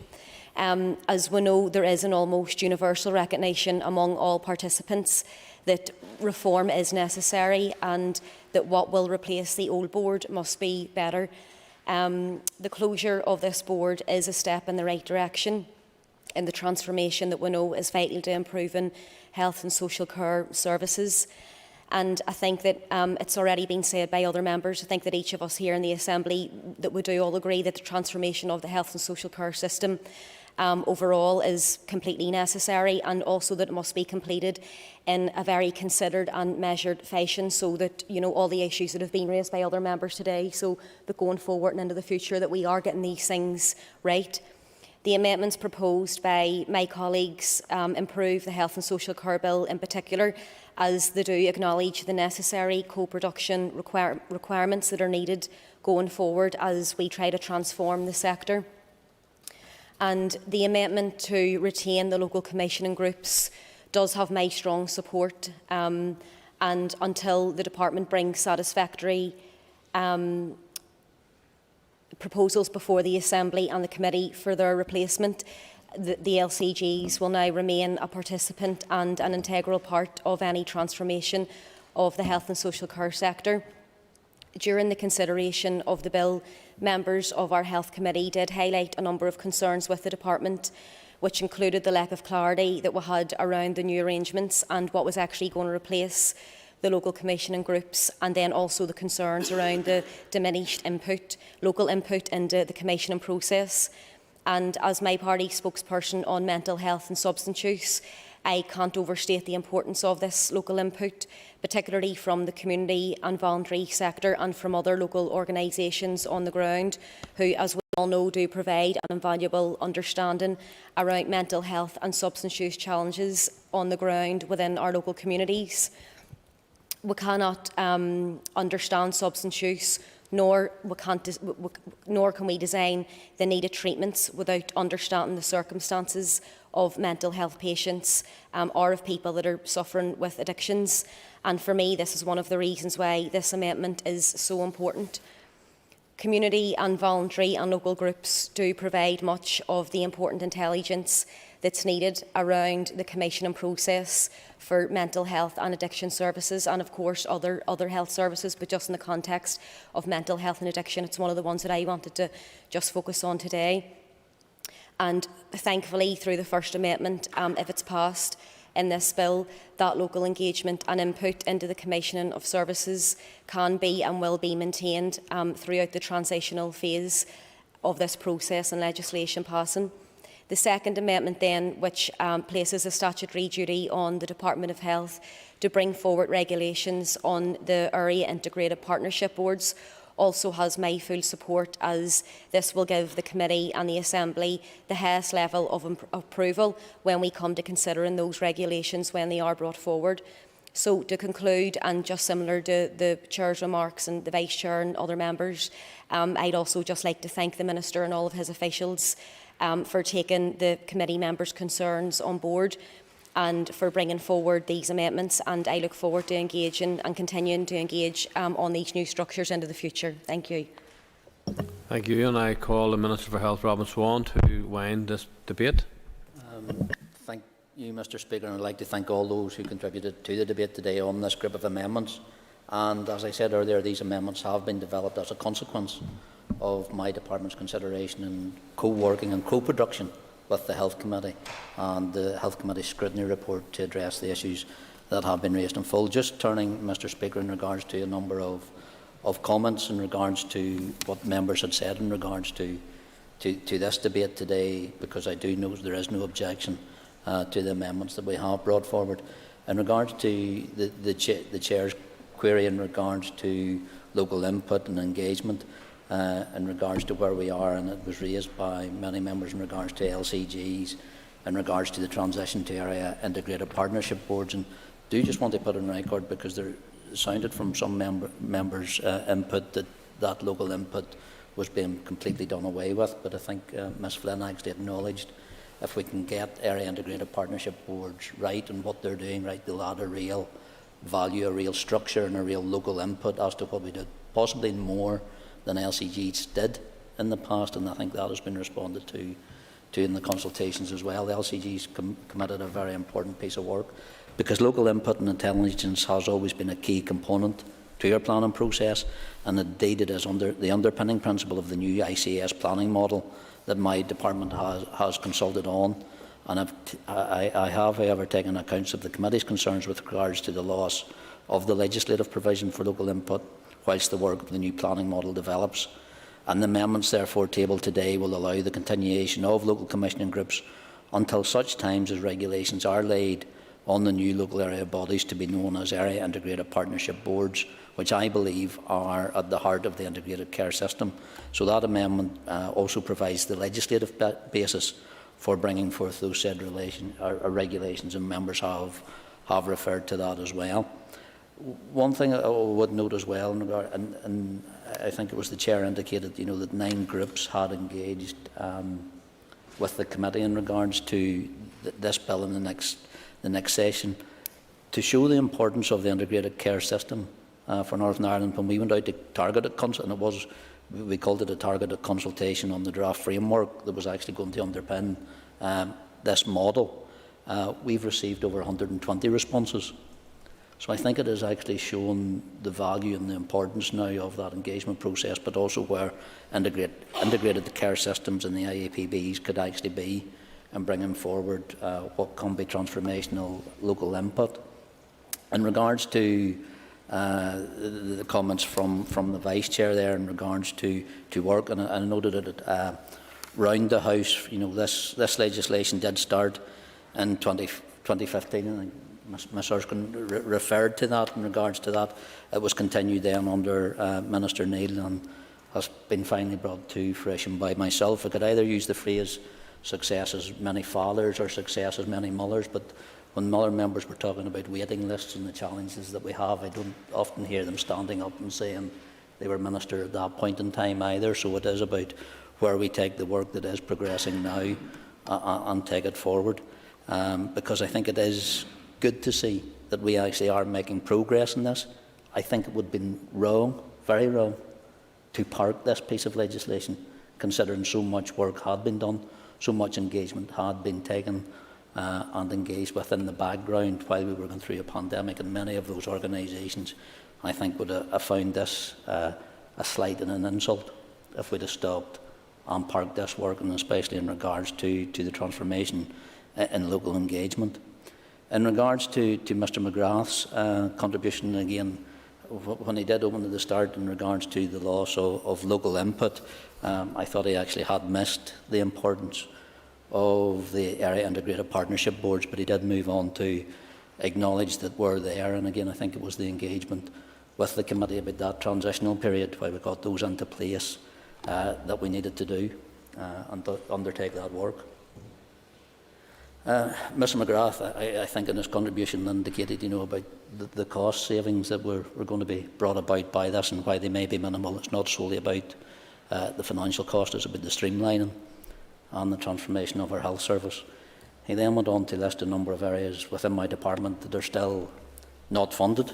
As we know, there is an almost universal recognition among all participants that reform is necessary and that what will replace the old board must be better. The closure of this board is a step in the right direction in the transformation that we know is vital to improving health and social care services. And I think that it's already been said by other members. I think that each of us here in the Assembly, that we do all agree that the transformation of the health and social care system overall is completely necessary, and also that it must be completed in a very considered and measured fashion, so that, you know, all the issues that have been raised by other members today, so that going forward and into the future that we are getting these things right. The amendments proposed by my colleagues improve the Health and Social Care Bill in particular, as they do acknowledge the necessary co-production requirements that are needed going forward as we try to transform the sector. And the amendment to retain the local commissioning groups does have my strong support, and until the department brings satisfactory proposals before the Assembly and the Committee for their replacement, the LCGs will now remain a participant and an integral part of any transformation of the health and social care sector. During the consideration of the bill, members of our Health Committee did highlight a number of concerns with the department, which included the lack of clarity that we had around the new arrangements and what was actually going to replace the local commissioning groups, and then also the concerns around the diminished local input into the commissioning process. And as my party spokesperson on mental health and substance use, I can't overstate the importance of this local input, particularly from the community and voluntary sector and from other local organisations on the ground, who, as we all know, do provide an invaluable understanding around mental health and substance use challenges on the ground within our local communities. We cannot understand substance use, nor can we design the needed treatments without understanding the circumstances of mental health patients or of people that are suffering with addictions. And for me, this is one of the reasons why this amendment is so important. Community and voluntary and local groups do provide much of the important intelligence that's needed around the commissioning process for mental health and addiction services, and of course other health services, but just in the context of mental health and addiction, it's one of the ones that I wanted to just focus on today. And thankfully, through the first amendment, if it's passed in this bill, that local engagement and input into the commissioning of services can be and will be maintained throughout the transitional phase of this process and legislation passing. The second amendment then, which places a statutory duty on the Department of Health to bring forward regulations on the area integrated partnership boards, also has my full support, as this will give the committee and the Assembly the highest level of approval when we come to considering those regulations when they are brought forward. So to conclude, and just similar to the Chair's remarks and the Vice Chair and other members, I'd also just like to thank the Minister and all of his officials for taking the committee members' concerns on board and for bringing forward these amendments, and I look forward to engaging and continuing to engage on these new structures into the future. Thank you. Thank you, and I call the Minister for Health, Robin Swan, to wind this debate. Thank you, Mr. Speaker, and I'd like to thank all those who contributed to the debate today on this group of amendments. And as I said earlier, these amendments have been developed as a consequence of my department's consideration and co-working and co-production with the Health Committee and the Health Committee scrutiny report to address the issues that have been raised in full. Just turning, Mr. Speaker, in regards to a number of comments in regards to what members had said in regards to this debate today, because I do know there is no objection to the amendments that we have brought forward. In regards to the Chair's query in regards to local input and engagement, in regards to where we are, and it was raised by many members in regards to LCGs, in regards to the transition to area integrated partnership boards, and do just want to put on record, because there sounded from some members' input that local input was being completely done away with, but I think Ms Flynn actually acknowledged if we can get area integrated partnership boards right and what they're doing right, they'll add a real value, a real structure and a real local input as to what we did, possibly more than LCGs did in the past, and I think that has been responded to in the consultations as well. The LCGs committed a very important piece of work, because local input and intelligence has always been a key component to our planning process, and indeed it is under the underpinning principle of the new ICS planning model that my department has consulted on. And I have, however, taken account of the committee's concerns with regards to the loss of the legislative provision for local input whilst the work of the new planning model develops. And the amendments therefore tabled today will allow the continuation of local commissioning groups until such times as regulations are laid on the new local area bodies to be known as Area Integrated Partnership Boards, which I believe are at the heart of the integrated care system. So that amendment also provides the legislative basis for bringing forth those said regulations, and members have referred to that as well. One thing I would note as well, and I think it was the Chair indicated, that 9 groups had engaged with the committee in regards to this bill in the next session, to show the importance of the integrated care system for Northern Ireland. When we went out to targeted consult, and we called it a targeted consultation on the draft framework that was actually going to underpin this model, we've received over 120 responses. So I think it has actually shown the value and the importance now of that engagement process, but also where integrated care systems and the IAPBs could actually be in bringing forward what can be transformational local input. In regards to the comments from the Vice Chair there in regards to work, and I noted it round the House, this legislation did start in 2015, and Ms Erskine referred to that. In regards to that, it was continued then under Minister Neil and has been finally brought to fruition by myself. I could either use the phrase success as many fathers or success as many mothers, but when other members were talking about waiting lists and the challenges that we have, I don't often hear them standing up and saying they were minister at that point in time either. So it is about where we take the work that is progressing now and take it forward, because I think it is good to see that we actually are making progress in this. I think it would have been wrong, very wrong, to park this piece of legislation, considering so much work had been done so much engagement had been taken and engaged with in the background while we were going through a pandemic, and many of those organisations, I think, would have found this a slight and an insult if we'd have stopped and parked this work, and especially in regards to the transformation in local engagement. In regards to Mr McGrath's contribution, again, when he did open at the start in regards to the loss of local input, I thought he actually had missed the importance of the area integrated partnership boards, but he did move on to acknowledge that we're there, and again I think it was the engagement with the committee about that transitional period where we got those into place that we needed to do and to undertake that work. Mr McGrath, I think in his contribution indicated, about the cost savings that were going to be brought about by this and why they may be minimal. It's not solely about the financial cost, it's about the streamlining and the transformation of our health service. He then went on to list a number of areas within my department that are still not funded.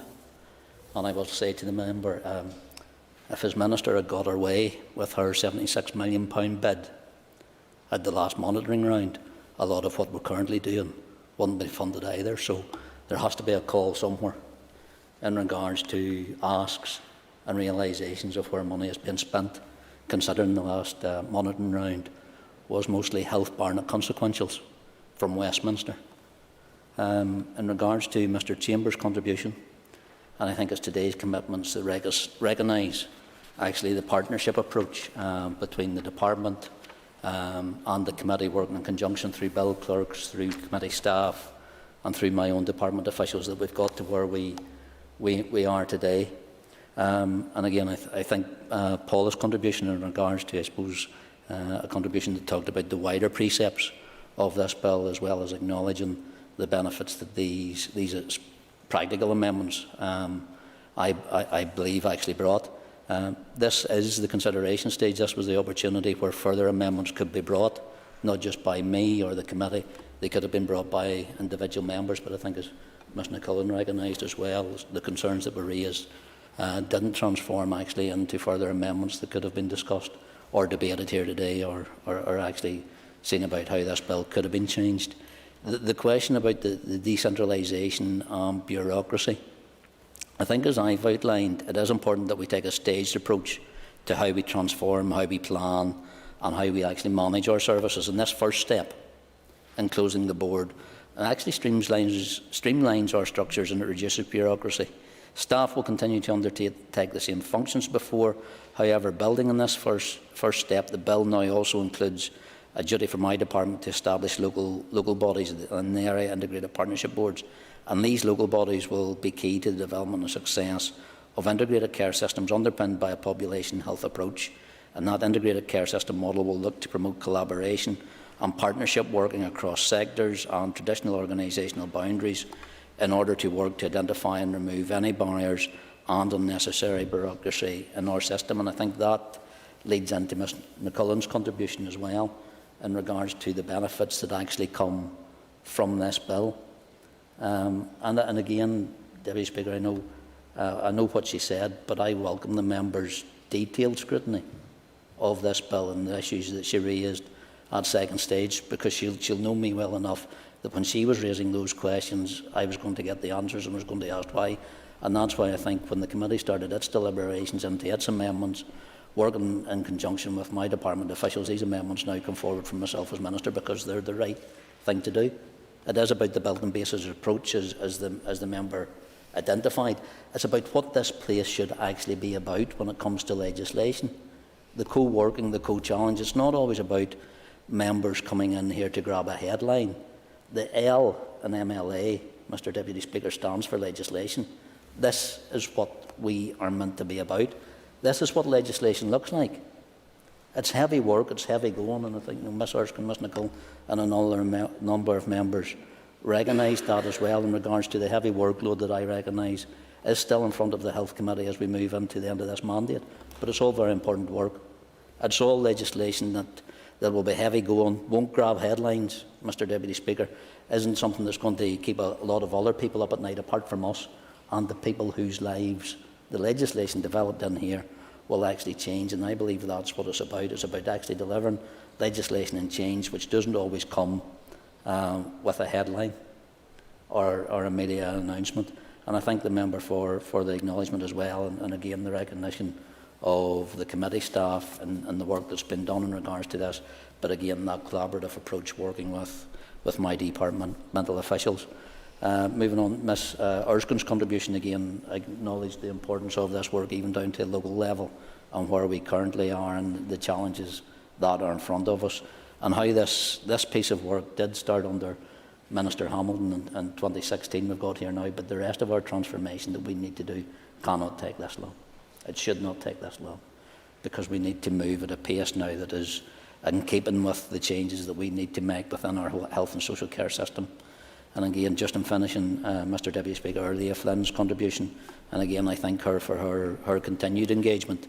And I will say to the member, if his minister had got her way with her £76 million bid at the last monitoring round, a lot of what we're currently doing wouldn't be funded either. So there has to be a call somewhere in regards to asks and realisations of where money has been spent, considering the last monitoring round was mostly health barnet consequentials from Westminster. In regards to Mr Chambers' contribution, and I think it's today's commitments that recognise actually the partnership approach between the department and the committee, working in conjunction through bill clerks, through committee staff and through my own department officials, that we've got to where we are today. And again, I think Paula's contribution in regards to, I suppose, a contribution that talked about the wider precepts of this bill, as well as acknowledging the benefits that these practical amendments, I believe, actually brought. This is the consideration stage. This was the opportunity where further amendments could be brought, not just by me or the committee. They could have been brought by individual members, but I think, as Ms McCullen recognised as well, the concerns that were raised didn't transform actually into further amendments that could have been discussed or debated here today, or actually seen about how this bill could have been changed. The question about the decentralisation and bureaucracy, I think, as I've outlined, it is important that we take a staged approach to how we transform, how we plan and how we actually manage our services. And this first step in closing the board actually streamlines our structures and it reduces bureaucracy. Staff will continue to undertake the same functions before. However, building on this first step, the bill now also includes a duty for my department to establish local bodies and the area integrated partnership boards. And these local bodies will be key to the development and success of integrated care systems underpinned by a population health approach. And that integrated care system model will look to promote collaboration and partnership working across sectors and traditional organisational boundaries in order to work to identify and remove any barriers and unnecessary bureaucracy in our system. And I think that leads into Ms McCullen's contribution as well in regards to the benefits that actually come from this bill. And again, Deputy Speaker, I know what she said, but I welcome the members' detailed scrutiny of this bill and the issues that she raised at second stage, because she'll know me well enough that when she was raising those questions, I was going to get the answers and was going to ask why. And that's why I think when the committee started its deliberations into its amendments, working in conjunction with my department officials, these amendments now come forward from myself as Minister because they're the right thing to do. It is about the building basis approach, as the member identified. It's about what this place should actually be about when it comes to legislation. The co-working, the co-challenge. It's not always about members coming in here to grab a headline. The L in MLA, Mr Deputy Speaker, stands for legislation. This is what we are meant to be about. This is what legislation looks like. It's heavy work, it's heavy going, and I think Ms Erskine, Ms Nicole and another number of members recognise that as well in regards to the heavy workload that I recognise is still in front of the Health Committee as we move into the end of this mandate. But it's all very important work. It's all legislation that will be heavy going, won't grab headlines, Mr Deputy Speaker, isn't something that's going to keep a lot of other people up at night apart from us and the people whose lives the legislation developed in here will actually change, and I believe that's what it's about. It's about actually delivering legislation and change which doesn't always come with a headline or a media announcement. And I thank the member for the acknowledgement as well, and again the recognition of the committee staff and the work that's been done in regards to this, but again that collaborative approach working with my departmental officials. Moving on, Ms Erskine's contribution again acknowledged the importance of this work even down to a local level and where we currently are and the challenges that are in front of us, and how this piece of work did start under Minister Hamilton in 2016 we've got here now, but the rest of our transformation that we need to do cannot take this long. It should not take this long, because we need to move at a pace now that is in keeping with the changes that we need to make within our health and social care system. And again, just in finishing, Mr Deputy Speaker, Earlier Flynn's contribution, and again I thank her for her continued engagement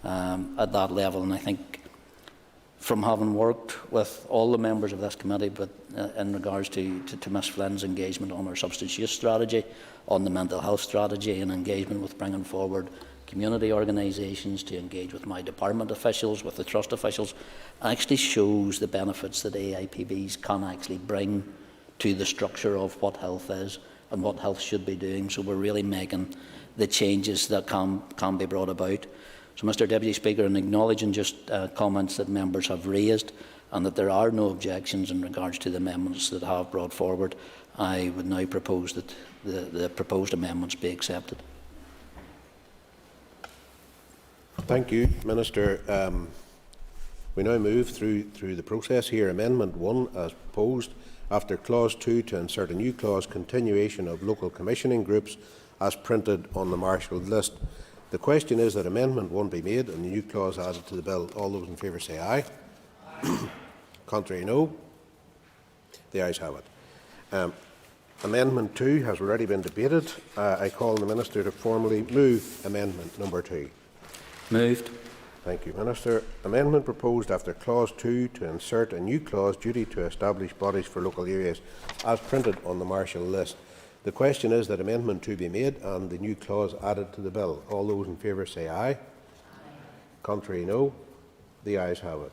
at that level. And I think from having worked with all the members of this committee, but in regards to Ms Flynn's engagement on our substance use strategy, on the mental health strategy, and engagement with bringing forward community organisations to engage with my department officials, with the trust officials, actually shows the benefits that AIPBs can actually bring to the structure of what health is and what health should be doing. So we're really making the changes that can be brought about. So, Mr Deputy Speaker, in acknowledging just comments that members have raised and that there are no objections in regards to the amendments that I have brought forward, I would now propose that the proposed amendments be accepted. Thank you, Minister. We now move through the process here. Amendment 1 as proposed, after Clause 2 to insert a new clause, continuation of local commissioning groups as printed on the marshalled list. The question is that Amendment 1 be made and the new clause added to the bill. All those in favour say aye. Aye. Contrary, no. The ayes have it. Amendment 2 has already been debated. I call on the Minister to formally move Amendment number 2. Moved. Thank you, Minister. Amendment proposed after Clause 2 to insert a new clause, duty to establish bodies for local areas, as printed on the marshal list. The question is that Amendment 2 be made and the new clause added to the bill. All those in favour say aye. Aye. Contrary, no. The ayes have it.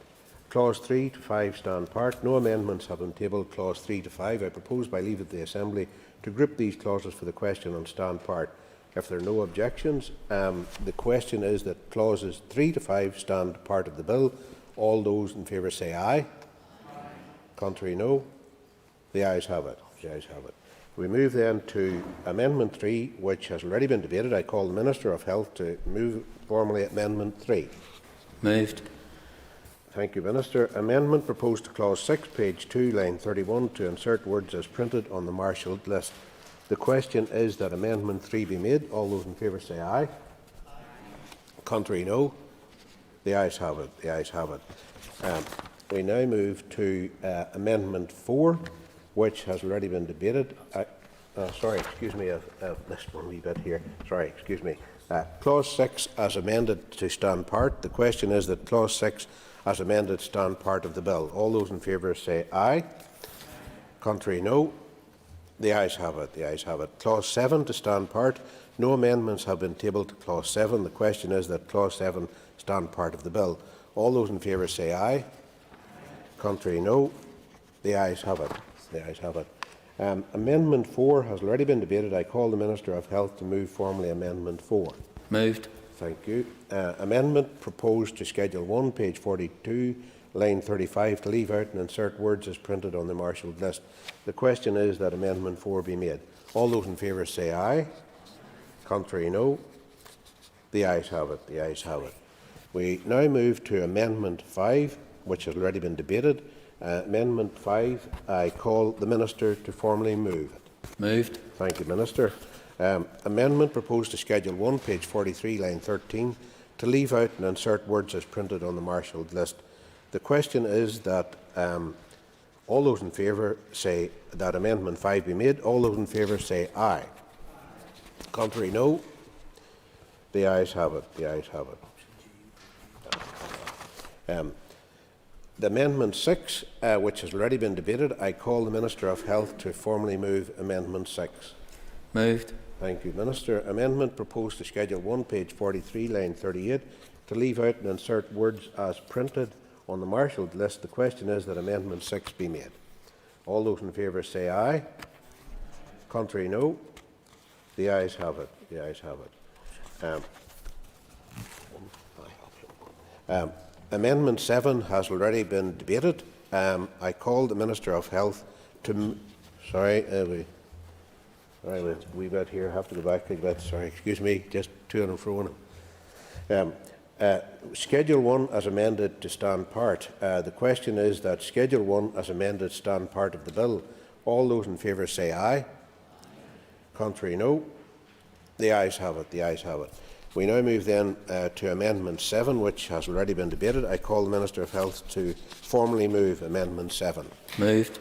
Clause 3 to 5 stand part. No amendments have been tabled. Clause 3 to 5. I propose by leave of the Assembly to group these clauses for the question and stand part. If there are no objections, the question is that clauses 3 to 5 stand part of the bill. All those in favour say aye. Aye. Contrary, no. The ayes have it. The ayes have it. We move then to Amendment 3, which has already been debated. I call the Minister of Health to move formally Amendment 3. Moved. Thank you, Minister. Amendment proposed to Clause 6, page 2, line 31, to insert words as printed on the marshalled list. The question is that Amendment 3 be made. All those in favour say aye. Aye. Contrary, no. The ayes have it. The ayes have it. We now move to Amendment 4, which has already been debated. Sorry, excuse me, I've missed one wee bit here. Sorry, excuse me. Clause 6 as amended to stand part. The question is that Clause 6 as amended stand part of the bill. All those in favour say aye. Contrary, no. The ayes have it. The ayes have it. Clause 7 to stand part. No amendments have been tabled to Clause 7. The question is that Clause 7 stand part of the bill. All those in favour say aye. Contrary, no. The ayes have it. The ayes have it. Amendment 4 has already been debated. I call the Minister of Health to move formally Amendment 4. Moved. Thank you. Amendment proposed to Schedule 1, page 42, line 35, to leave out and insert words as printed on the marshalled list. The question is that Amendment 4 be made. All those in favour say aye. Contrary, no. The ayes have it. The ayes have it. We now move to Amendment 5, which has already been debated. Amendment 5, I call the Minister to formally move it. Moved. Thank you, Minister. Amendment proposed to Schedule 1, page 43, line 13, to leave out and insert words as printed on the marshalled list. The question is that all those in favour say that Amendment 5 be made. All those in favour say aye. Contrary, no. The ayes have it. The ayes have it. The Amendment 6, which has already been debated, I call the Minister of Health to formally move Amendment 6. Moved. Thank you, Minister. Amendment proposed to Schedule 1, page 43, line 38, to leave out and insert words as printed on the marshalled list. The question is that Amendment 6 be made. All those in favour say aye. Contrary, no. The ayes have it. The ayes have it. Amendment 7 has already been debated. I call the Minister of Health to... we bit here. Have to go back a bit. Sorry, excuse me. Just to and fro. Schedule 1 as amended to stand part. The question is that Schedule 1 as amended stand part of the bill. All those in favour say aye. Contrary, no. The ayes have it. The ayes have it. We now move then to Amendment 7, which has already been debated. I call the Minister of Health to formally move Amendment 7. Moved.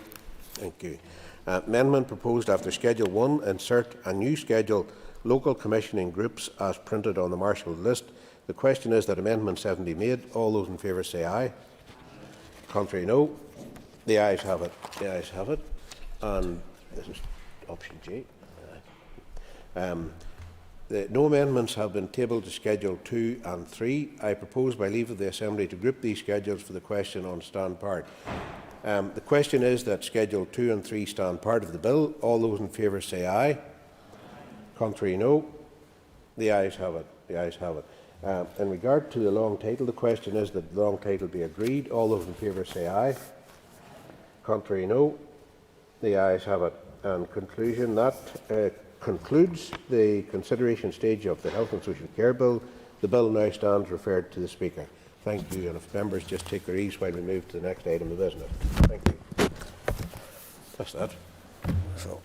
Thank you. Amendment proposed after Schedule 1, insert a new schedule, local commissioning groups, as printed on the marshalled list. The question is that Amendment 7 be made. All those in favour say aye. Contrary, no. The ayes have it. The ayes have it. And this is option G. No amendments have been tabled to Schedule 2 and 3. I propose by leave of the Assembly to group these schedules for the question on stand part. The question is that Schedule 2 and 3 stand part of the bill. All those in favour say aye. Contrary, no. The ayes have it. The ayes have it. In regard to the long title, the question is that the long title be agreed. All those in favour say aye. Contrary, no. The ayes have it. And conclusion, that concludes the consideration stage of the Health and Social Care Bill. The bill now stands referred to the Speaker. Thank you. And if members just take their ease while we move to the next item of business. Thank you. That's that. So.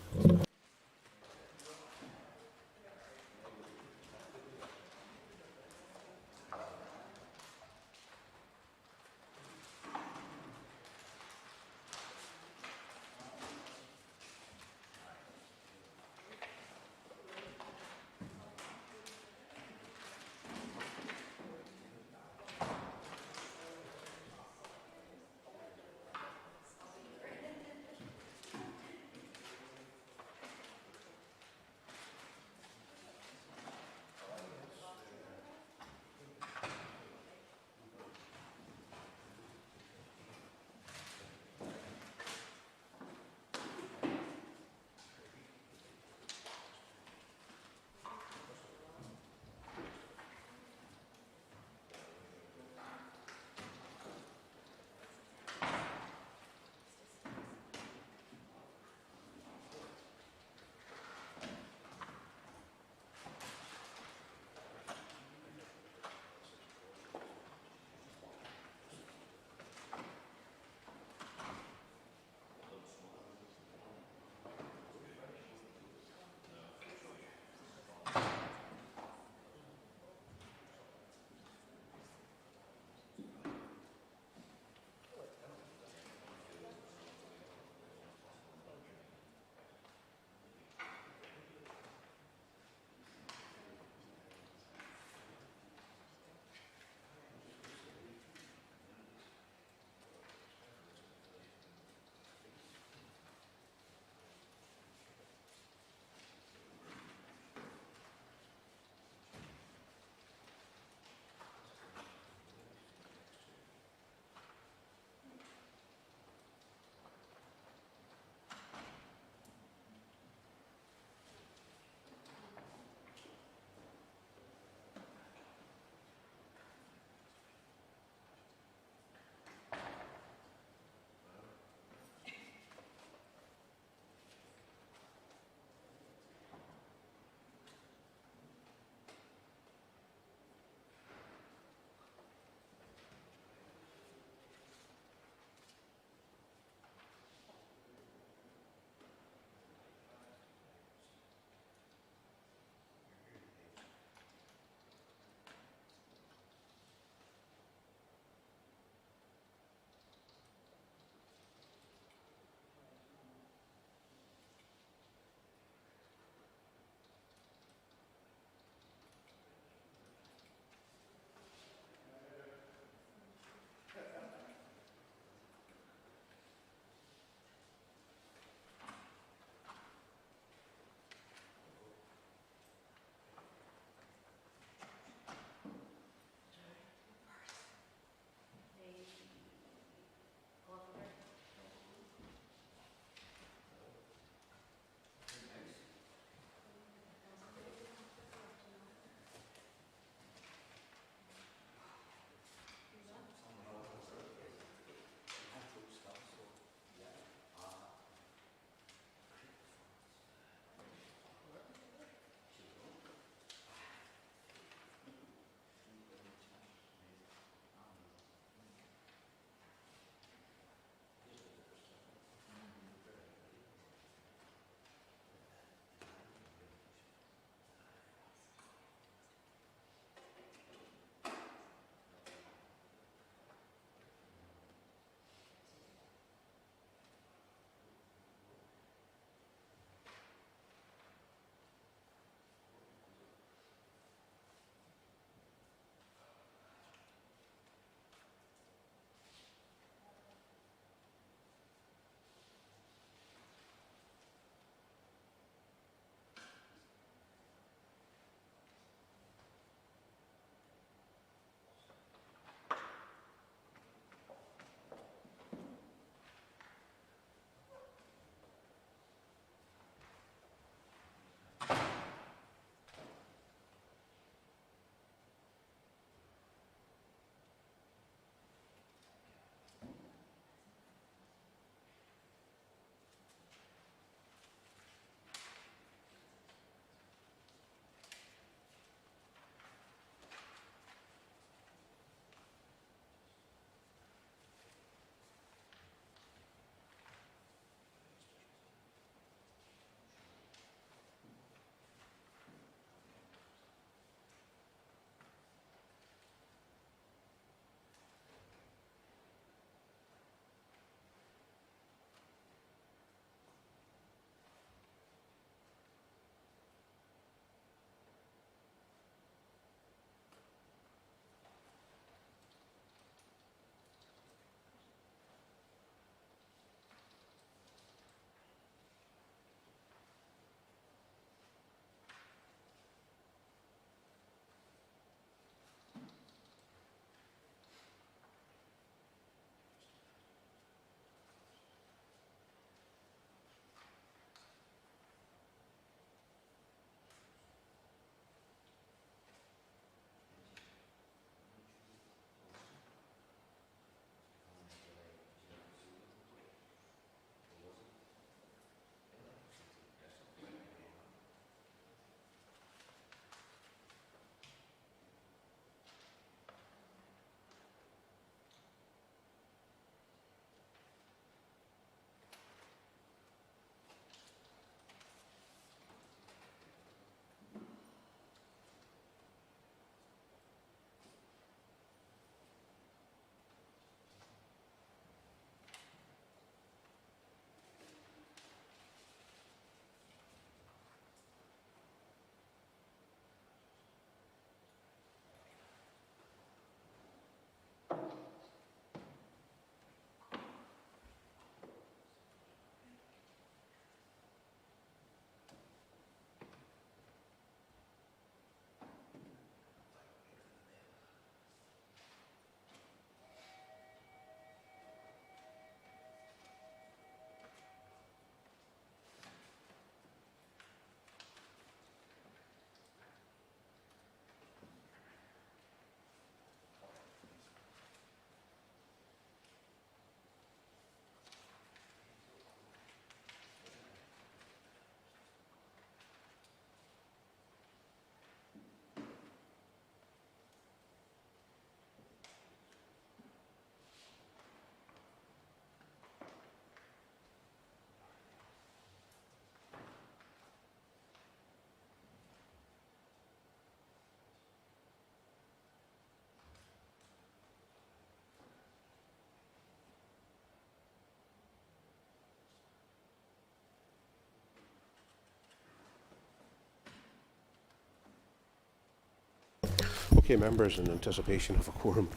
Okay, members, in anticipation of a quorum,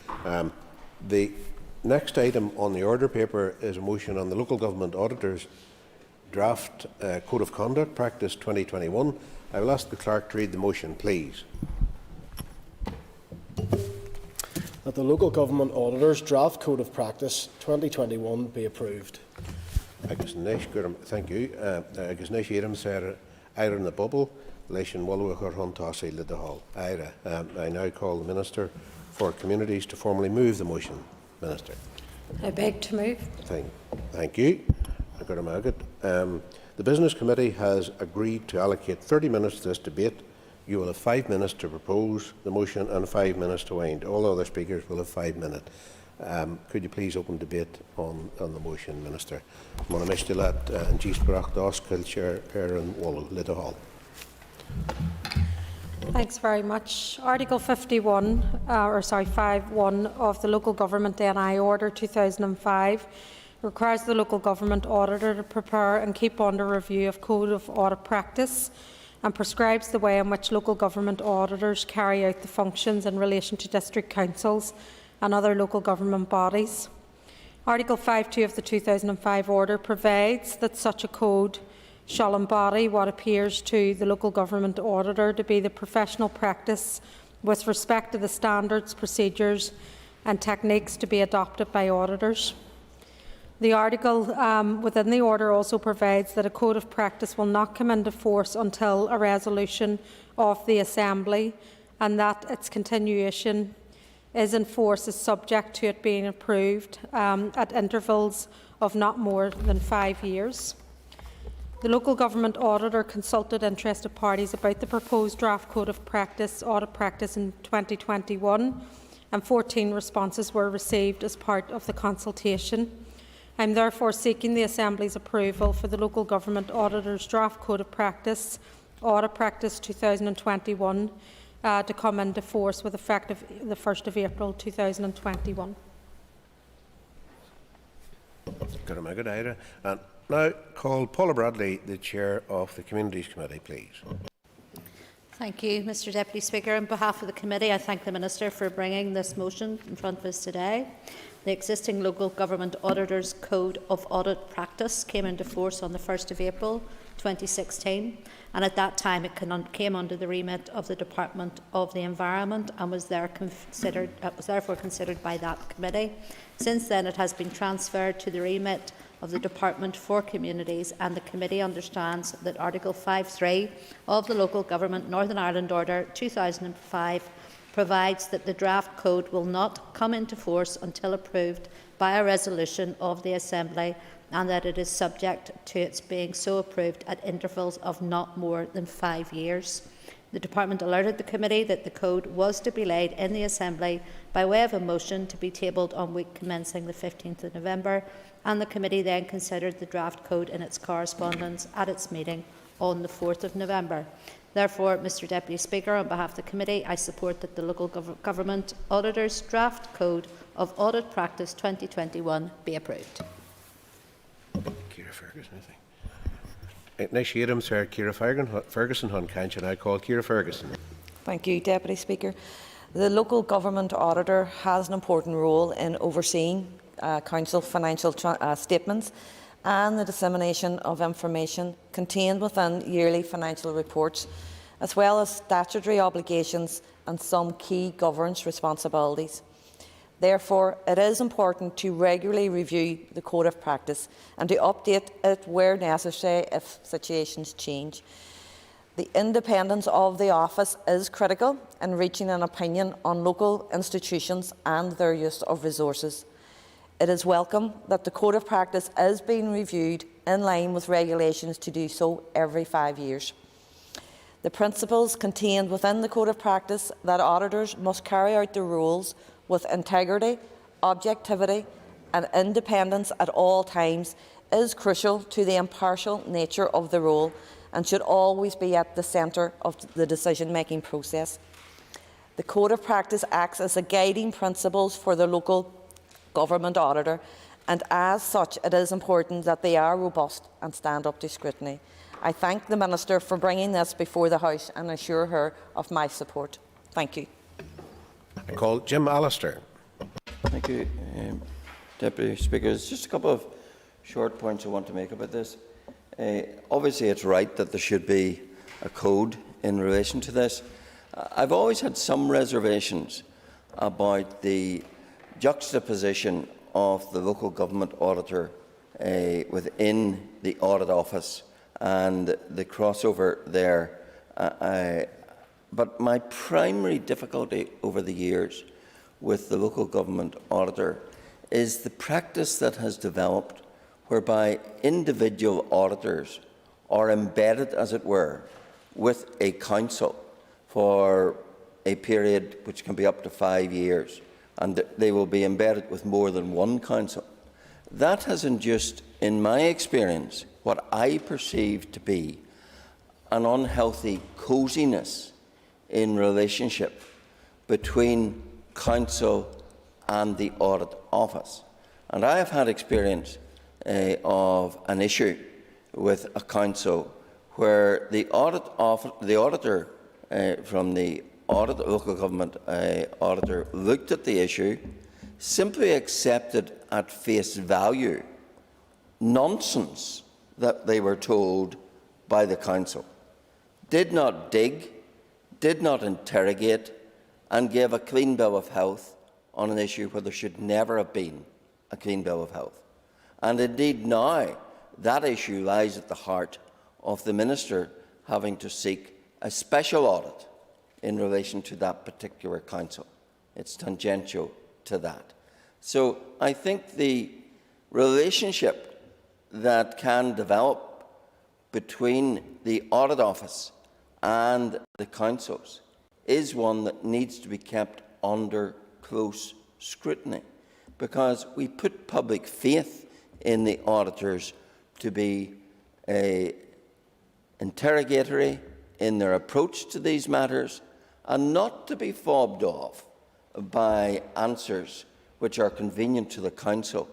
the next item on the order paper is a motion on the Local Government Auditor's Draft Code of Conduct Practice 2021. I will ask the Clerk to read the motion, please. That the Local Government Auditor's Draft Code of Practice 2021 be approved. Thank you. Agus neis éirim ser Ira na bubble, leishin walwachar hontasi le de hall. Ira, I now call the Minister for Communities to formally move the motion. Minister. I beg to move. Thank you. The Business Committee has agreed to allocate 30 minutes to this debate. You will have 5 minutes to propose the motion and 5 minutes to wind. All other speakers will have 5 minutes. Could you please open debate on the motion, Minister? Thanks very much. Article 51, or 5.1 of the Local Government NI Order 2005 requires the Local Government Auditor to prepare and keep under review of Code of Audit Practice and prescribes the way in which local government auditors carry out the functions in relation to district councils and other local government bodies. Article 5.2 of the 2005 Order provides that such a code shall embody what appears to the local government auditor to be the professional practice with respect to the standards, procedures and techniques to be adopted by auditors. The article within the order also provides that a code of practice will not come into force until a resolution of the Assembly, and that its continuation is in force is subject to it being approved at intervals of not more than 5 years. The Local Government Auditor consulted interested parties about the proposed draft Code of Practice, Audit Practice in 2021, and 14 responses were received as part of the consultation. I am therefore seeking the Assembly's approval for the Local Government Auditor's Draft Code of Practice, Audit Practice 2021, to come into force with effect of the 1st of April 2021. And now call Paula Bradley, the Chair of the Communities Committee, please. Thank you, Mr Deputy Speaker. On behalf of the Committee, I thank the Minister for bringing this motion in front of us today. The existing Local Government Auditor's Code of Audit Practice came into force on the 1st of April 2016, and at that time it came under the remit of the Department of the Environment and was therefore considered by that committee. Since then, it has been transferred to the remit of the Department for Communities, and the committee understands that Article 5.3 of the Local Government Northern Ireland Order 2005 provides that the draft code will not come into force until approved by a resolution of the Assembly, and that it is subject to its being so approved at intervals of not more than 5 years. The Department alerted the Committee that the code was to be laid in the Assembly by way of a motion to be tabled on week commencing the 15th of November, and the Committee then considered the draft code in its correspondence at its meeting on the 4th of November. Therefore, Mr Deputy Speaker, on behalf of the Committee, I support that the Local Government Auditor's Draft Code of Audit Practice 2021 be approved. Ciara Ferguson, I think. Next item, Sir Ciara Ferguson, on Cancha, I call Ciara Ferguson. Thank you, Deputy Speaker. The Local Government Auditor has an important role in overseeing Council financial statements and the dissemination of information contained within yearly financial reports, as well as statutory obligations and some key governance responsibilities. Therefore, it is important to regularly review the Code of Practice and to update it where necessary if situations change. The independence of the Office is critical in reaching an opinion on local institutions and their use of resources. It is welcome that the Code of Practice is being reviewed in line with regulations to do so every 5 years. The principles contained within the Code of Practice that auditors must carry out their roles with integrity, objectivity and independence at all times is crucial to the impartial nature of the role and should always be at the centre of the decision-making process. The Code of Practice acts as a guiding principle for the Local Government Auditor, and as such it is important that they are robust and stand up to scrutiny. I thank the Minister for bringing this before the House and assure her of my support. Thank you. I call Jim Allister. Thank you, Deputy Speaker. There's just a couple of short points I want to make about this. Obviously, it's right that there should be a code in relation to this. I've always had some reservations about the juxtaposition of the local government auditor within the audit office and the crossover there. But my primary difficulty over the years with the local government auditor is the practice that has developed whereby individual auditors are embedded, as it were, with a council for a period which can be up to 5 years, and they will be embedded with more than one council. That has induced, in my experience, what I perceive to be an unhealthy coziness in relationship between council and the audit office. And I have had experience of an issue with a council where the auditor from the local government auditor looked at the issue, simply accepted at face value nonsense that they were told by the council, did not dig, did not interrogate, and gave a clean bill of health on an issue where there should never have been a clean bill of health. And indeed now that issue lies at the heart of the Minister having to seek a special audit in relation to that particular council. It's tangential to that. So I think the relationship that can develop between the audit office and the councils is one that needs to be kept under close scrutiny, because we put public faith in the auditors to be interrogatory in their approach to these matters and not to be fobbed off by answers which are convenient to the council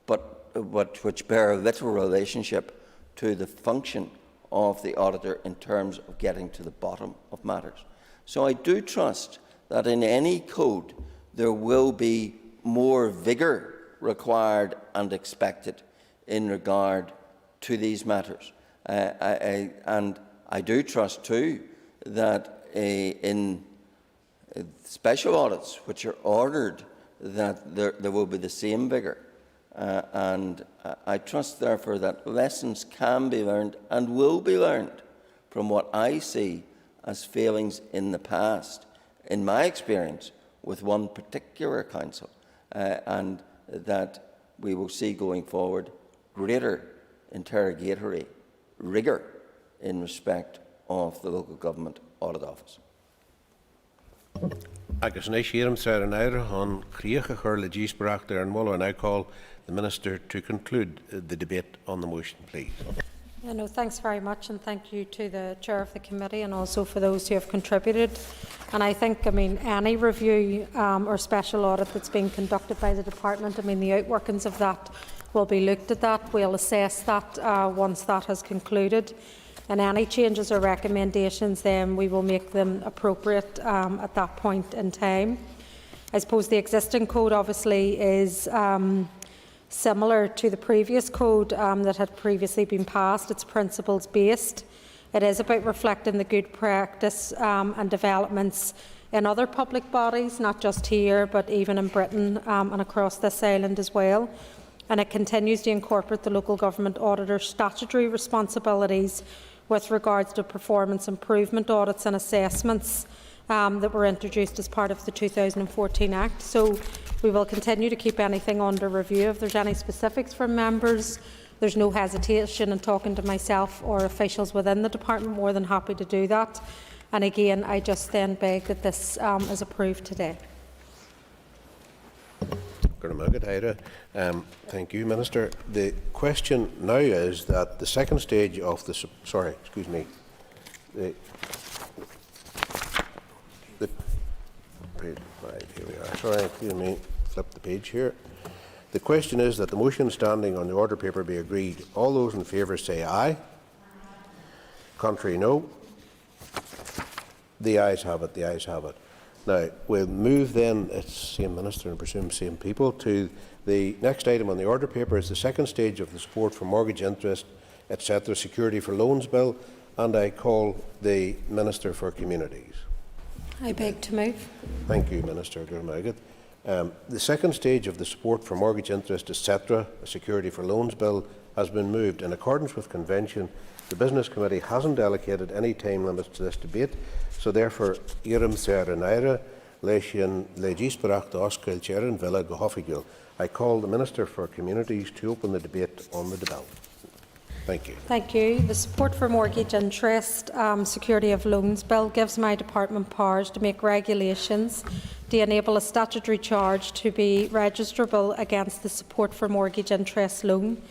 but which bear little relationship to the function of the auditor in terms of getting to the bottom of matters. So I do trust that in any code there will be more vigour required and expected in regard to these matters. And I do trust too that in special audits which are ordered that there will be the same vigour. And I trust therefore that lessons can be learned and will be learned from what I see as failings in the past, in my experience with one particular council, and that we will see going forward greater interrogatory rigour in respect of the local government audit office. Agus na siarm sair an air on chríocha chur le díosbreacht ar an mulla, and I call the Minister to conclude the debate on the motion, please. Yeah, no, thanks very much, and thank you to the Chair of the Committee and also for those who have contributed. And I think, any review or special audit that's being conducted by the Department, the outworkings of that will be looked at that. We'll assess that once that has concluded. And any changes or recommendations, then we will make them appropriate at that point in time. I suppose the existing code obviously is similar to the previous code that had previously been passed. It's principles based. It is about reflecting the good practice and developments in other public bodies, not just here but even in Britain and across this island as well. And it continues to incorporate the local government auditor's statutory responsibilities with regards to performance improvement audits and assessments that were introduced as part of the 2014 Act. So we will continue to keep anything under review. If there's any specifics from members, there's no hesitation in talking to myself or officials within the department. More than happy to do that. And again, I just then beg that this is approved today. Thank you, Minister. The question now is that the second stage of the page 5, here we are. Sorry, excuse me, flip the page here. The question is that the motion standing on the order paper be agreed. All those in favour say aye. Contrary, no. The ayes have it. The ayes have it. Now, we'll move then, it's same Minister and presume same people, to the next item on the order paper is the second stage of the support for mortgage interest, etc. security for loans bill, and I call the Minister for Communities. I beg to move. Thank you, Minister Gurmagid. The second stage of the support for mortgage interest, etc. security for loans bill has been moved. In accordance with convention, the Business Committee hasn't allocated any time limits to this debate, so therefore, Iram Serenira, Leishan Legisparach, the Oscar Chair and Villa Gohofigil. I call the Minister for Communities to open the debate on the bill. Thank you. Thank you. The support for mortgage interest security of loans bill gives my department powers to make regulations to enable a statutory charge to be registrable against the support for mortgage interest loan.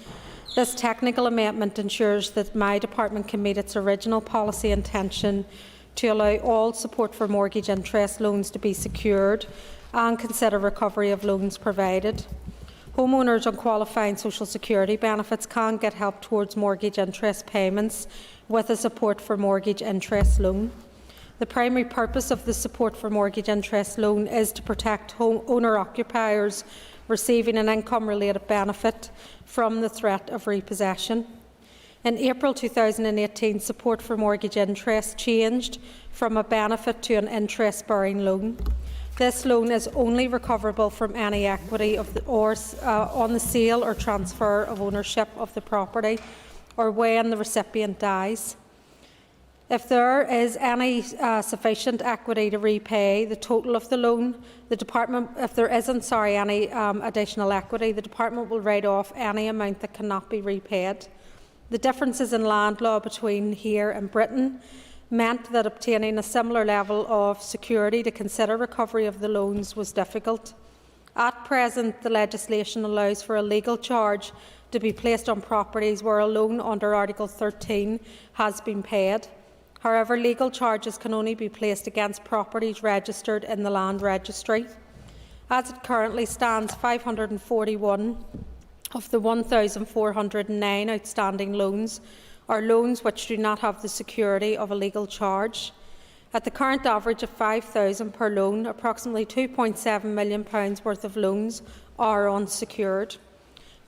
This technical amendment ensures that my department can meet its original policy intention to allow all support for mortgage interest loans to be secured and consider recovery of loans provided. Homeowners on qualifying social security benefits can get help towards mortgage interest payments with a support for mortgage interest loan. The primary purpose of the support for mortgage interest loan is to protect owner-occupiers receiving an income-related benefit from the threat of repossession. In April 2018, support for mortgage interest changed from a benefit to an interest-bearing loan. This loan is only recoverable from any equity of on the sale or transfer of ownership of the property or when the recipient dies. If there is any sufficient equity to repay the total of the loan, if there isn't any additional equity, the Department will write off any amount that cannot be repaid. The differences in land law between here and Britain meant that obtaining a similar level of security to consider recovery of the loans was difficult. At present, the legislation allows for a legal charge to be placed on properties where a loan under Article 13 has been paid. However, legal charges can only be placed against properties registered in the Land Registry. As it currently stands, 541 of the 1,409 outstanding loans are loans which do not have the security of a legal charge. At the current average of £5,000 per loan, approximately £2.7 million worth of loans are unsecured.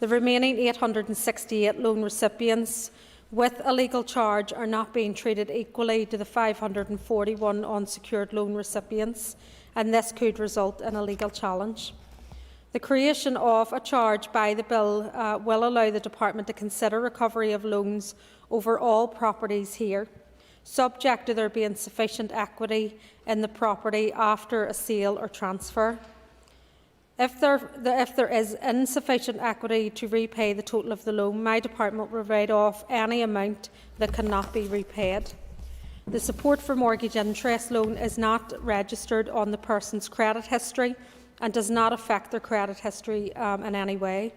The remaining 868 loan recipients with a legal charge are not being treated equally to the 541 unsecured loan recipients, and this could result in a legal challenge. The creation of a charge by the bill will allow the Department to consider recovery of loans over all properties here, subject to there being sufficient equity in the property after a sale or transfer. If there is insufficient equity to repay the total of the loan, my department will write off any amount that cannot be repaid. The support for mortgage interest loan is not registered on the person's credit history and does not affect their credit history in any way.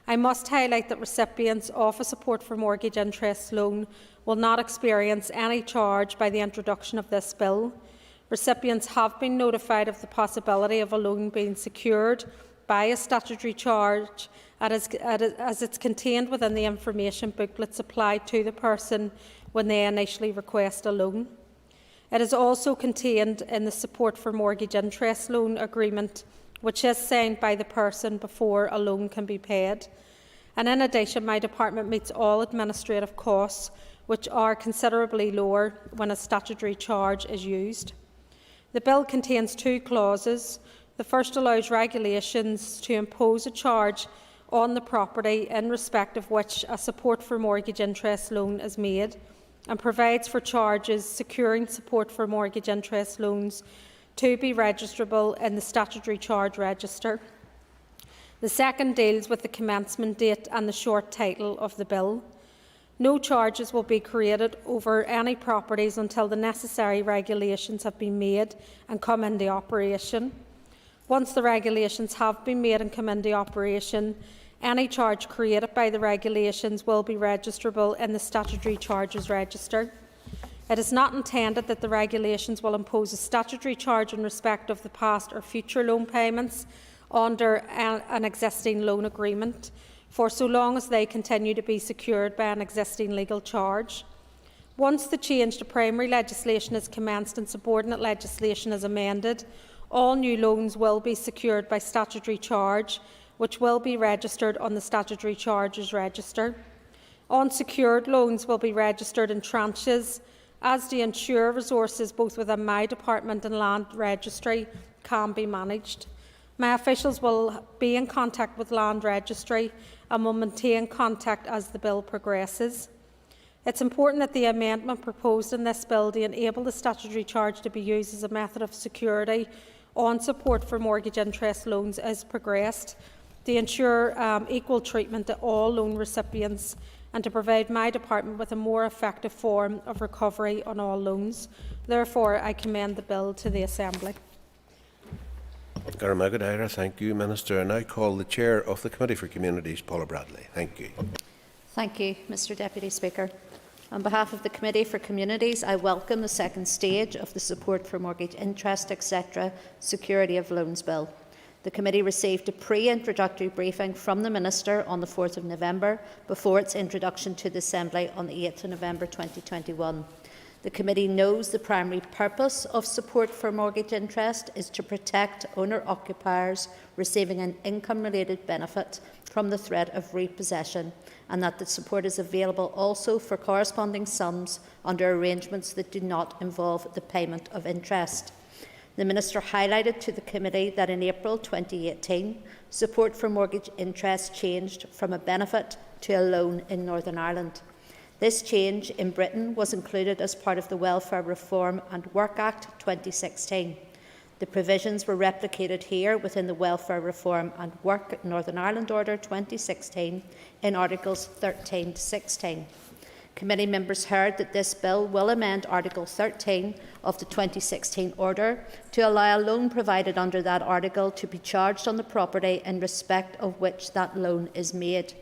I must highlight that recipients of a support for mortgage interest loan will not experience any charge by the introduction of this bill. Recipients have been notified of the possibility of a loan being secured by a statutory charge as it's contained within the information booklet supplied to the person when they initially request a loan. It is also contained in the support for mortgage interest loan agreement, which is signed by the person before a loan can be paid. And in addition, my department meets all administrative costs, which are considerably lower when a statutory charge is used. The bill contains two clauses. The first allows regulations to impose a charge on the property in respect of which a support for mortgage interest loan is made, and provides for charges securing support for mortgage interest loans to be registrable in the statutory charge register. The second deals with the commencement date and the short title of the bill. No charges will be created over any properties until the necessary regulations have been made and come into operation. Once the regulations have been made and come into operation, any charge created by the regulations will be registrable in the statutory charges register. It is not intended that the regulations will impose a statutory charge in respect of the past or future loan payments under an existing loan agreement, for so long as they continue to be secured by an existing legal charge. Once the change to primary legislation is commenced and subordinate legislation is amended, all new loans will be secured by statutory charge, which will be registered on the Statutory Charges Register. Unsecured loans will be registered in tranches, as to ensure resources both within my department and Land Registry can be managed. My officials will be in contact with Land Registry and will maintain contact as the bill progresses. It's important that the amendment proposed in this bill to enable the statutory charge to be used as a method of security on support for mortgage interest loans is progressed, to ensure equal treatment to all loan recipients and to provide my department with a more effective form of recovery on all loans. Therefore, I commend the bill to the Assembly. Thank you, Minister. I now call the Chair of the Committee for Communities, Paula Bradley. Thank you. Thank you, Mr Deputy Speaker. On behalf of the Committee for Communities, I welcome the second stage of the Support for Mortgage Interest, etc. Security of Loans Bill. The Committee received a pre-introductory briefing from the Minister on the 4th of November before its introduction to the Assembly on the 8th of November 2021. The Committee knows the primary purpose of support for mortgage interest is to protect owner-occupiers receiving an income-related benefit from the threat of repossession, and that the support is available also for corresponding sums under arrangements that do not involve the payment of interest. The Minister highlighted to the Committee that in April 2018, support for mortgage interest changed from a benefit to a loan in Northern Ireland. This change in Britain was included as part of the Welfare Reform and Work Act 2016. The provisions were replicated here within the Welfare Reform and Work Northern Ireland Order 2016 in Articles 13 to 16. Committee members heard that this bill will amend Article 13 of the 2016 order to allow a loan provided under that article to be charged on the property in respect of which that loan is made.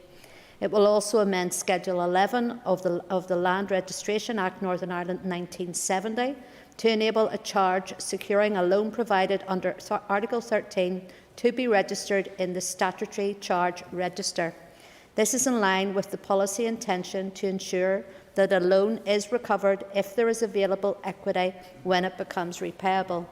It will also amend Schedule 11 of the Land Registration Act Northern Ireland 1970 to enable a charge securing a loan provided under Article 13 to be registered in the Statutory Charge Register. This is in line with the policy intention to ensure that a loan is recovered if there is available equity when it becomes repayable.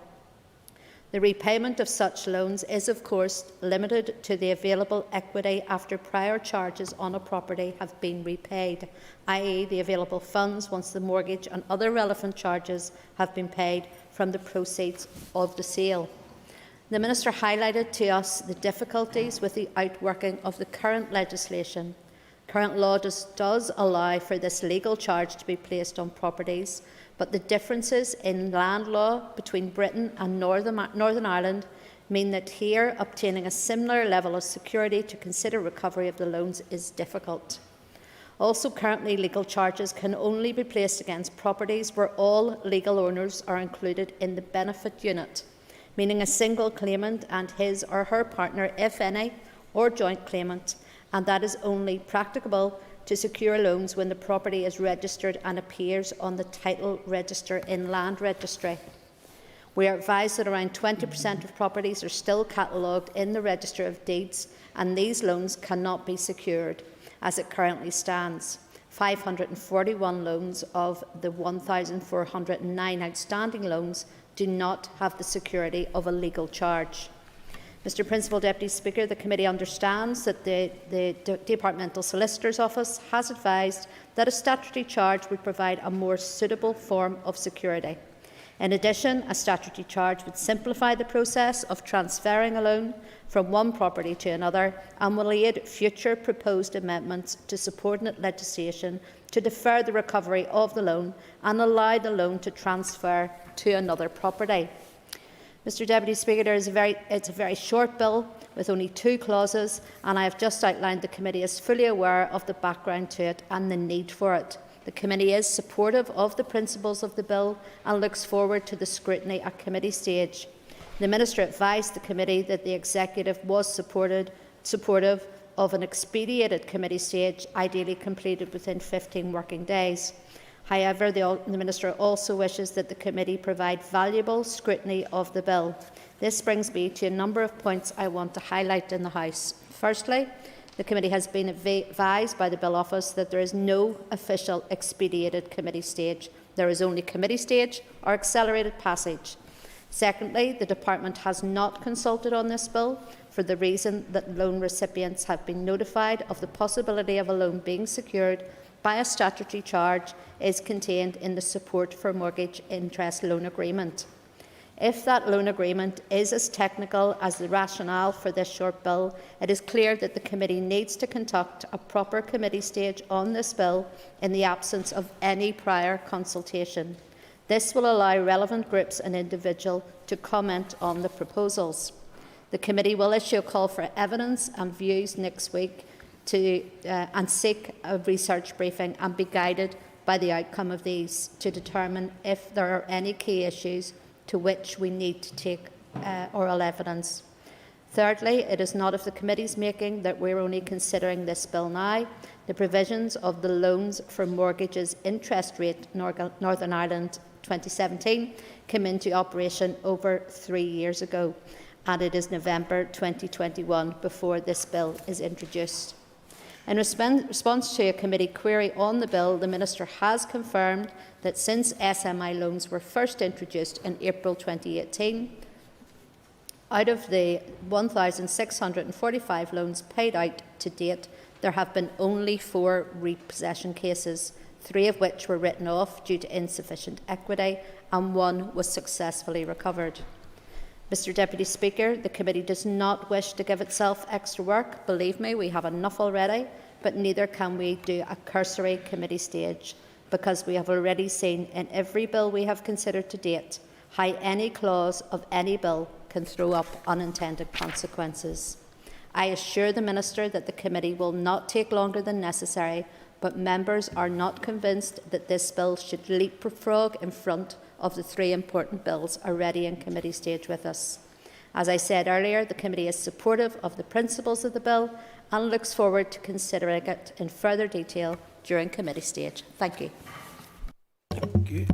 The repayment of such loans is, of course, limited to the available equity after prior charges on a property have been repaid, i.e. the available funds once the mortgage and other relevant charges have been paid from the proceeds of the sale. The Minister highlighted to us the difficulties with the outworking of the current legislation. Current law does allow for this legal charge to be placed on properties, but the differences in land law between Britain and Northern Ireland mean that here obtaining a similar level of security to consider recovery of the loans is difficult. Also, currently legal charges can only be placed against properties where all legal owners are included in the benefit unit, meaning a single claimant and his or her partner, if any, or joint claimant, and that is only practicable to secure loans when the property is registered and appears on the title register in Land Registry. We are advised that around 20% of properties are still catalogued in the Register of Deeds, and these loans cannot be secured as it currently stands. 541 loans of the 1,409 outstanding loans do not have the security of a legal charge. Mr Principal Deputy Speaker, the Committee understands that the Departmental Solicitor's Office has advised that a statutory charge would provide a more suitable form of security. In addition, a statutory charge would simplify the process of transferring a loan from one property to another and will aid future proposed amendments to subordinate legislation to defer the recovery of the loan and allow the loan to transfer to another property. Mr Deputy Speaker, it's a very short bill with only 2 clauses, and I have just outlined the Committee is fully aware of the background to it and the need for it. The Committee is supportive of the principles of the bill and looks forward to the scrutiny at committee stage. The Minister advised the Committee that the Executive was supportive of an expedited committee stage, ideally completed within 15 working days. However, the Minister also wishes that the Committee provide valuable scrutiny of the bill. This brings me to a number of points I want to highlight in the House. Firstly, The committee has been advised by the Bill Office that there is no official expedited committee stage. There is only committee stage or accelerated passage. Secondly, the Department has not consulted on this bill for the reason that loan recipients have been notified of the possibility of a loan being secured by a statutory charge is contained in the Support for Mortgage Interest Loan Agreement. If that loan agreement is as technical as the rationale for this short bill, it is clear that the committee needs to conduct a proper committee stage on this bill in the absence of any prior consultation. This will allow relevant groups and individuals to comment on the proposals. The committee will issue a call for evidence and views next week and seek a research briefing and be guided by the outcome of these to determine if there are any key issues to which we need to take oral evidence. Thirdly, it is not of the committee's making that we are only considering this bill now. The provisions of the Loans for Mortgages Interest Rate Northern Ireland 2017 came into operation over 3 years ago, and it is November 2021 before this bill is introduced. In response to a committee query on the bill, the Minister has confirmed that since SMI loans were first introduced in April 2018, out of the 1,645 loans paid out to date, there have been only 4 repossession cases, 3 of which were written off due to insufficient equity, and 1 was successfully recovered. Mr Deputy Speaker, the committee does not wish to give itself extra work. Believe me, we have enough already, but neither can we do a cursory committee stage, because we have already seen in every bill we have considered to date how any clause of any bill can throw up unintended consequences. I assure the Minister that the committee will not take longer than necessary, but members are not convinced that this bill should leapfrog in front of the 3 important bills already in committee stage with us. As I said earlier, the committee is supportive of the principles of the bill and looks forward to considering it in further detail during committee stage. Thank you. Thank you.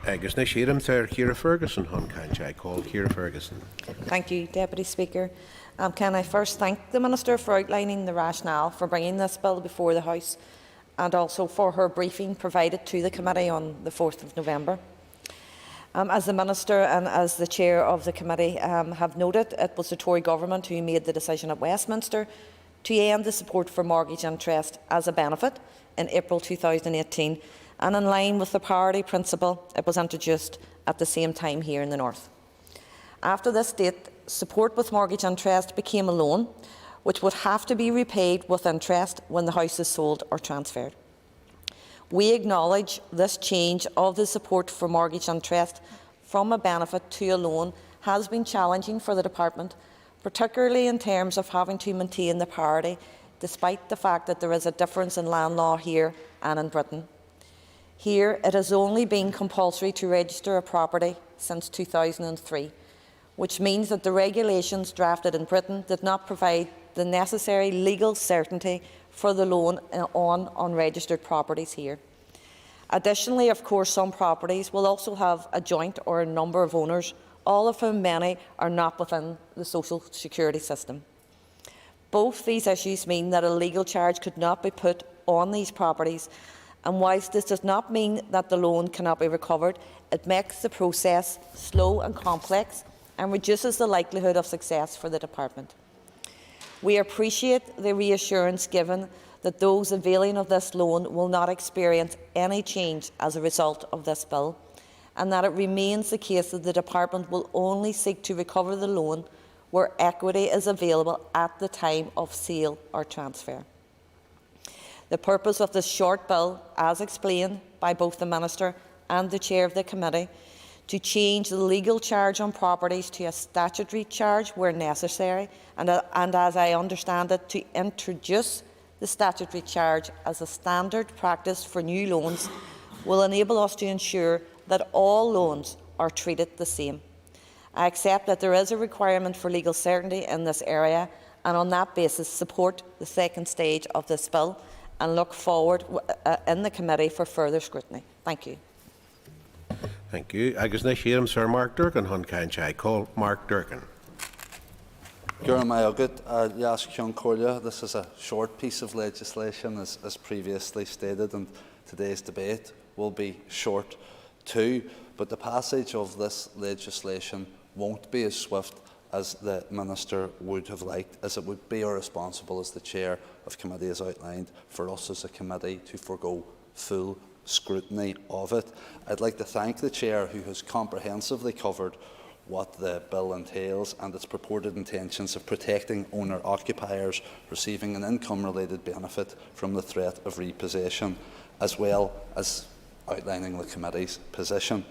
Agus na siadam sir Ciara Ferguson hon can't call Ciara Ferguson. Thank you, Deputy Speaker. Can I first thank the Minister for outlining the rationale for bringing this bill before the House, and also for her briefing provided to the committee on the 4th of November. As the Minister and as the Chair of the committee have noted, it was the Tory government who made the decision at Westminster to end the support for mortgage interest as a benefit in April 2018, and in line with the parity principle, it was introduced at the same time here in the North. After this date, support with mortgage interest became a loan, which would have to be repaid with interest when the house is sold or transferred. We acknowledge this change of the support for mortgage interest from a benefit to a loan has been challenging for the Department, particularly in terms of having to maintain the parity, despite the fact that there is a difference in land law here and in Britain. Here, it has only been compulsory to register a property since 2003, which means that the regulations drafted in Britain did not provide the necessary legal certainty for the loan on unregistered properties here. Additionally, of course, some properties will also have a joint or a number of owners, all of whom many are not within the social security system. Both these issues mean that a legal charge could not be put on these properties, and whilst this does not mean that the loan cannot be recovered, it makes the process slow and complex and reduces the likelihood of success for the Department. We appreciate the reassurance given that those availing of this loan will not experience any change as a result of this bill, and that it remains the case that the Department will only seek to recover the loan where equity is available at the time of sale or transfer. The purpose of this short bill, as explained by both the Minister and the Chair of the Committee, to change the legal charge on properties to a statutory charge where necessary, and as I understand it, to introduce the statutory charge as a standard practice for new loans, will enable us to ensure that all loans are treated the same. I accept that there is a requirement for legal certainty in this area, and on that basis support the second stage of this bill and look forward in the committee for further scrutiny. Thank you. Thank you. Agus na siadam Sir Mark Durkan hon can't call Mark Durkan. This is a short piece of legislation, as previously stated, and today's debate will be short too. But the passage of this legislation won't be as swift as the Minister would have liked, as it would be irresponsible, as the Chair of Committee has outlined, for us as a committee to forgo full scrutiny of it. I'd like to thank the Chair, who has comprehensively covered what the bill entails and its purported intentions of protecting owner-occupiers receiving an income-related benefit from the threat of repossession, as well as outlining the committee's position.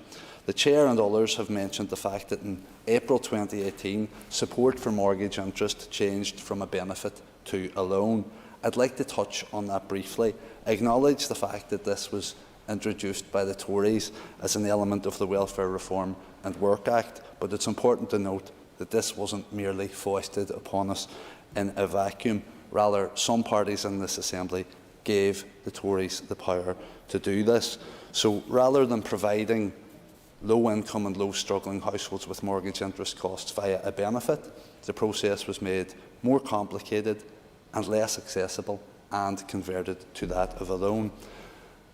The Chair and others have mentioned the fact that in April 2018, support for mortgage interest changed from a benefit to a loan. I'd like to touch on that briefly. I acknowledge the fact that this was introduced by the Tories as an element of the Welfare Reform and Work Act, but it's important to note that this wasn't merely foisted upon us in a vacuum. Rather, some parties in this Assembly gave the Tories the power to do this. So rather than providing low-income and low-struggling households with mortgage interest costs via a benefit, the process was made more complicated and less accessible and converted to that of a loan.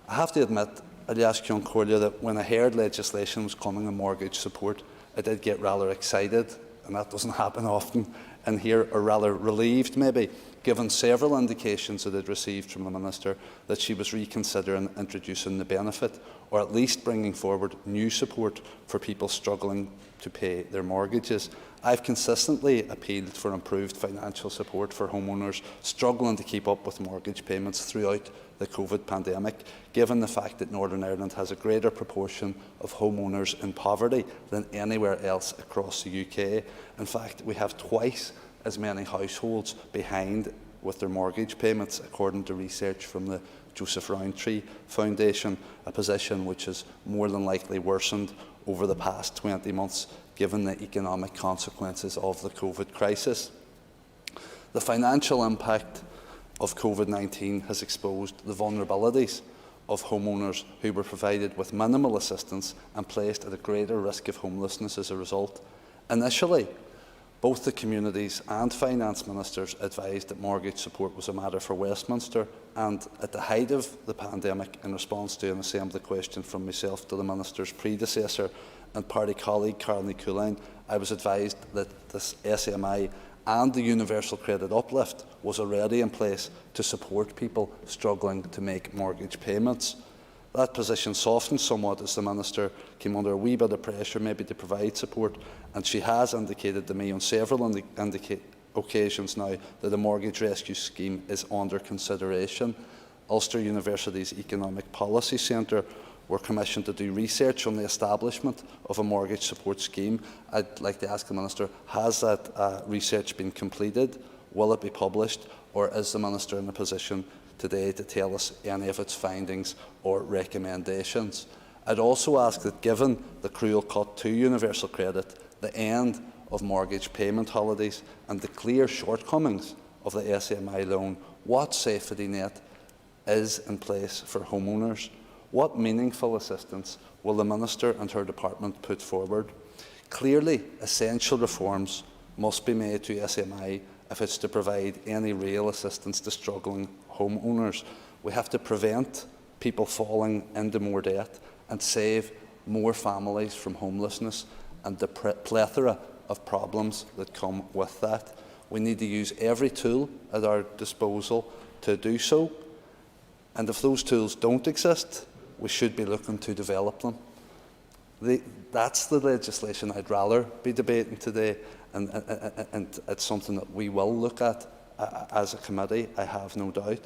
I have to admit, that when I heard legislation was coming on mortgage support, I did get rather excited, and that doesn't happen often in here, or rather relieved maybe, given several indications that I'd received from the Minister that she was reconsidering introducing the benefit, or at least bringing forward new support for people struggling to pay their mortgages. I've consistently appealed for improved financial support for homeowners struggling to keep up with mortgage payments throughout the COVID pandemic, given the fact that Northern Ireland has a greater proportion of homeowners in poverty than anywhere else across the UK. In fact, we have twice as many households behind with their mortgage payments, according to research from the Joseph Rowntree Foundation, a position which has more than likely worsened over the past 20 months, given the economic consequences of the COVID crisis. The financial impact of COVID-19 has exposed the vulnerabilities of homeowners who were provided with minimal assistance and placed at a greater risk of homelessness as a result. Initially, both the Communities and Finance Ministers advised that mortgage support was a matter for Westminster, and at the height of the pandemic, in response to an Assembly question from myself to the Minister's predecessor and party colleague Carolyn Cooline, I was advised that this SMI and the universal credit uplift was already in place to support people struggling to make mortgage payments. That position softened somewhat as the Minister came under a wee bit of pressure maybe to provide support, and she has indicated to me on several occasions now that a mortgage rescue scheme is under consideration. Ulster University's Economic Policy Centre were commissioned to do research on the establishment of a mortgage support scheme. I'd like to ask the Minister, has that research been completed? Will it be published? Or is the Minister in a position today to tell us any of its findings or recommendations? I'd also ask that, given the cruel cut to universal credit, the end of mortgage payment holidays and the clear shortcomings of the SMI loan, what safety net is in place for homeowners? What meaningful assistance will the Minister and her department put forward? Clearly, essential reforms must be made to SMI if it's to provide any real assistance to struggling homeowners. We have to prevent people falling into more debt and save more families from homelessness and the plethora of problems that come with that. We need to use every tool at our disposal to do so. And if those tools don't exist, we should be looking to develop them. That's the legislation I'd rather be debating today, and it's something that we will look at as a committee, I have no doubt.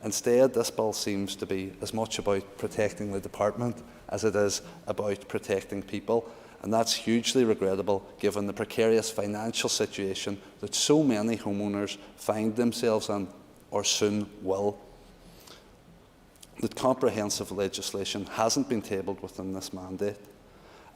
Instead, this bill seems to be as much about protecting the department as it is about protecting people, and that's hugely regrettable given the precarious financial situation that so many homeowners find themselves in, or soon will. That comprehensive legislation hasn't been tabled within this mandate.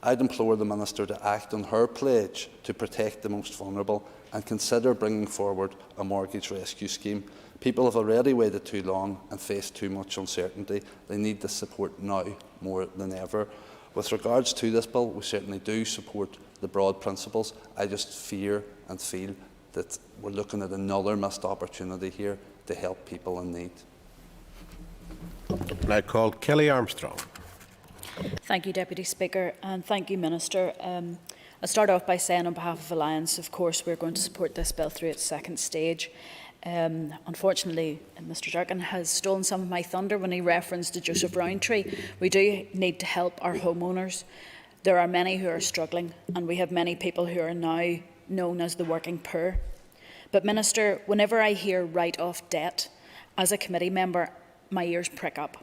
I'd implore the Minister to act on her pledge to protect the most vulnerable and consider bringing forward a mortgage rescue scheme. People have already waited too long and faced too much uncertainty. They need this support now more than ever. With regards to this bill, we certainly do support the broad principles. I just fear and feel that we're looking at another missed opportunity here to help people in need. I call Kelly Armstrong. Thank you, Deputy Speaker, and thank you, Minister. I'll start off by saying on behalf of Alliance, of course, we're going to support this bill through its second stage. Unfortunately, Mr Durkin has stolen some of my thunder when he referenced to Joseph Rowntree. We do need to help our homeowners. There are many who are struggling, and we have many people who are now known as the working poor. But Minister, whenever I hear write-off debt, as a committee member, my ears prick up.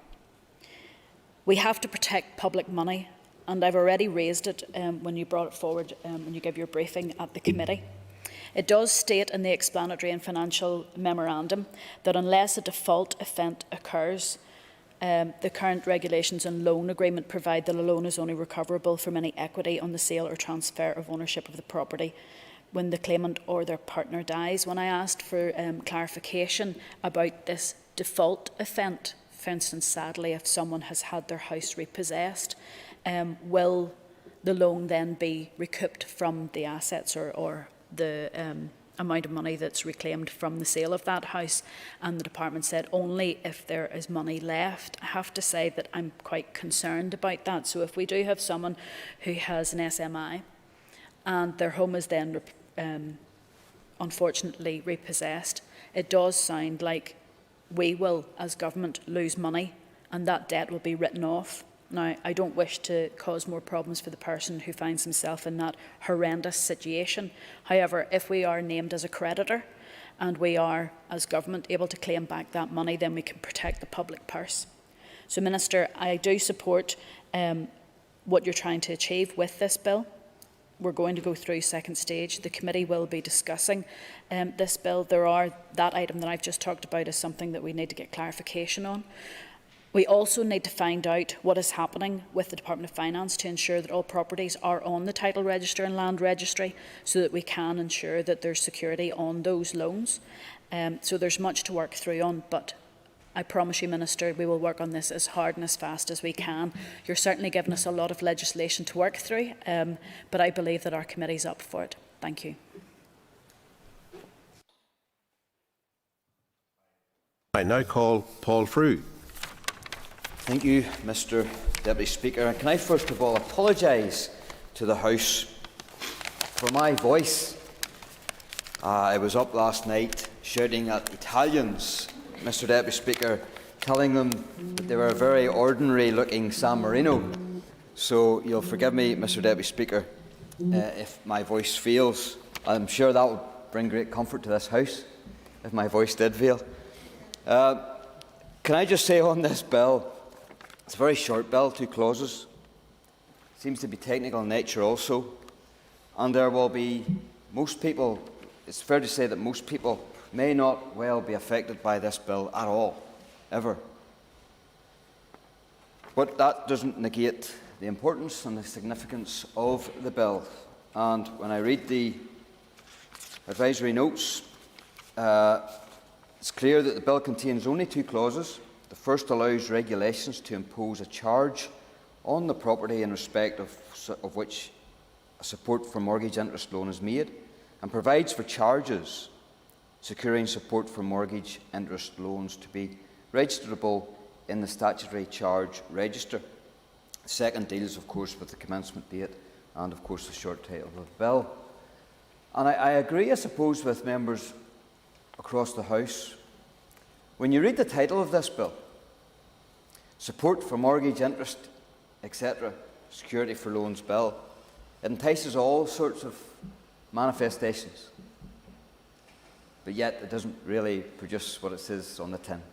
We have to protect public money, and I've already raised it when you brought it forward when you gave your briefing at the committee. It does state in the explanatory and financial memorandum that unless a default event occurs, the current regulations and loan agreement provide that a loan is only recoverable from any equity on the sale or transfer of ownership of the property when the claimant or their partner dies. When I asked for clarification about this default event, for instance, sadly, if someone has had their house repossessed, will the loan then be recouped from the assets or the amount of money that's reclaimed from the sale of that house? And the department said only if there is money left. I have to say that I'm quite concerned about that. So if we do have someone who has an SMI and their home is then unfortunately repossessed, it does sound like we will, as government, lose money and that debt will be written off. Now, I don't wish to cause more problems for the person who finds himself in that horrendous situation. However, if we are named as a creditor and we are, as government, able to claim back that money, then we can protect the public purse. So, Minister, I do support what you're trying to achieve with this bill. We're going to go through second stage. The committee will be discussing this bill. That item that I've just talked about is something that we need to get clarification on. We also need to find out what is happening with the Department of Finance to ensure that all properties are on the title register and land registry so that we can ensure that there's security on those loans. So there's much to work through on, but I promise you, Minister, we will work on this as hard and as fast as we can. You're certainly giving us a lot of legislation to work through, but I believe that our committee's up for it. Thank you. I now call Paul Frew. Thank you, Mr Deputy Speaker. Can I first of all apologise to the House for my voice? I was up last night shouting at Italians, Mr Deputy Speaker, telling them that they were a very ordinary looking San Marino. So you'll forgive me, Mr Deputy Speaker, if my voice fails. I'm sure that will bring great comfort to this House, if my voice did fail. Can I just say on this bill, it's a very short bill, 2 clauses. It seems to be technical in nature also. And there will be most people, it's fair to say that most people may not well be affected by this bill at all, ever. But that doesn't negate the importance and the significance of the bill. And when I read the advisory notes, it's clear that the bill contains only 2 clauses. The first allows regulations to impose a charge on the property in respect of which a support for mortgage interest loan is made, and provides for charges securing support for mortgage interest loans to be registerable in the statutory charge register. The second deals, of course, with the commencement date and, of course, the short title of the bill. And I agree, I suppose, with members across the House. When you read the title of this bill, Support for Mortgage Interest, etc., Security for Loans Bill, it entices all sorts of manifestations. But yet it doesn't really produce what it says on the tin.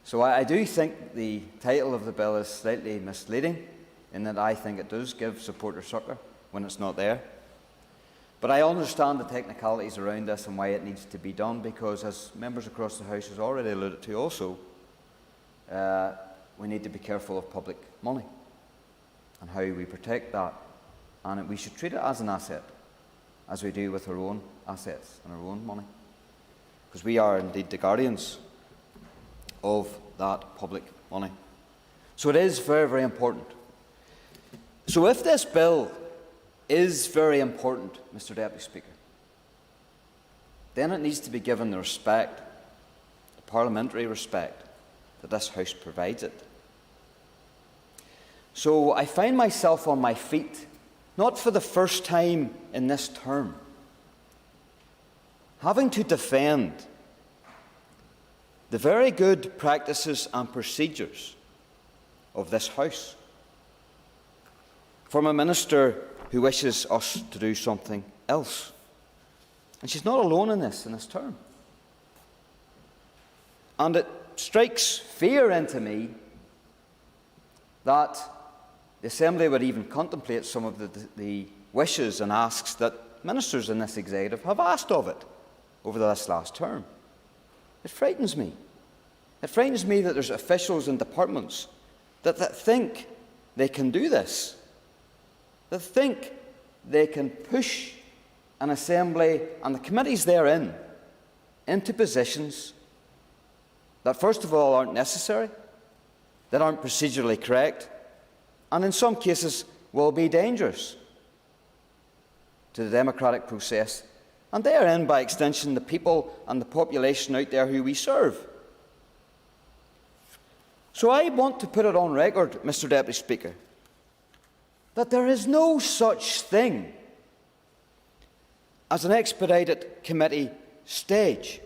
So I do think the title of the bill is slightly misleading, in that I think it does give support or succour when it's not there. But I understand the technicalities around this and why it needs to be done, because as members across the House has already alluded to also, we need to be careful of public money and how we protect that. And we should treat it as an asset, as we do with our own assets and our own money, because we are indeed the guardians of that public money. So it is very, very important. So if this bill is very important, Mr Deputy Speaker, then it needs to be given the respect, the parliamentary respect, that this House provides it. So I find myself on my feet, not for the first time in this term, having to defend the very good practices and procedures of this House from a minister who wishes us to do something else. And she's not alone in this term. And it strikes fear into me that the Assembly would even contemplate some of the wishes and asks that ministers in this executive have asked of it over this last term. It frightens me. It frightens me that there's officials in departments that think they can do this, that think they can push an Assembly and the committees therein into positions that, first of all, aren't necessary, that aren't procedurally correct, and in some cases will be dangerous to the democratic process, and therein, by extension, the people and the population out there who we serve. So I want to put it on record, Mr. Deputy Speaker, that there is no such thing as an expedited committee stage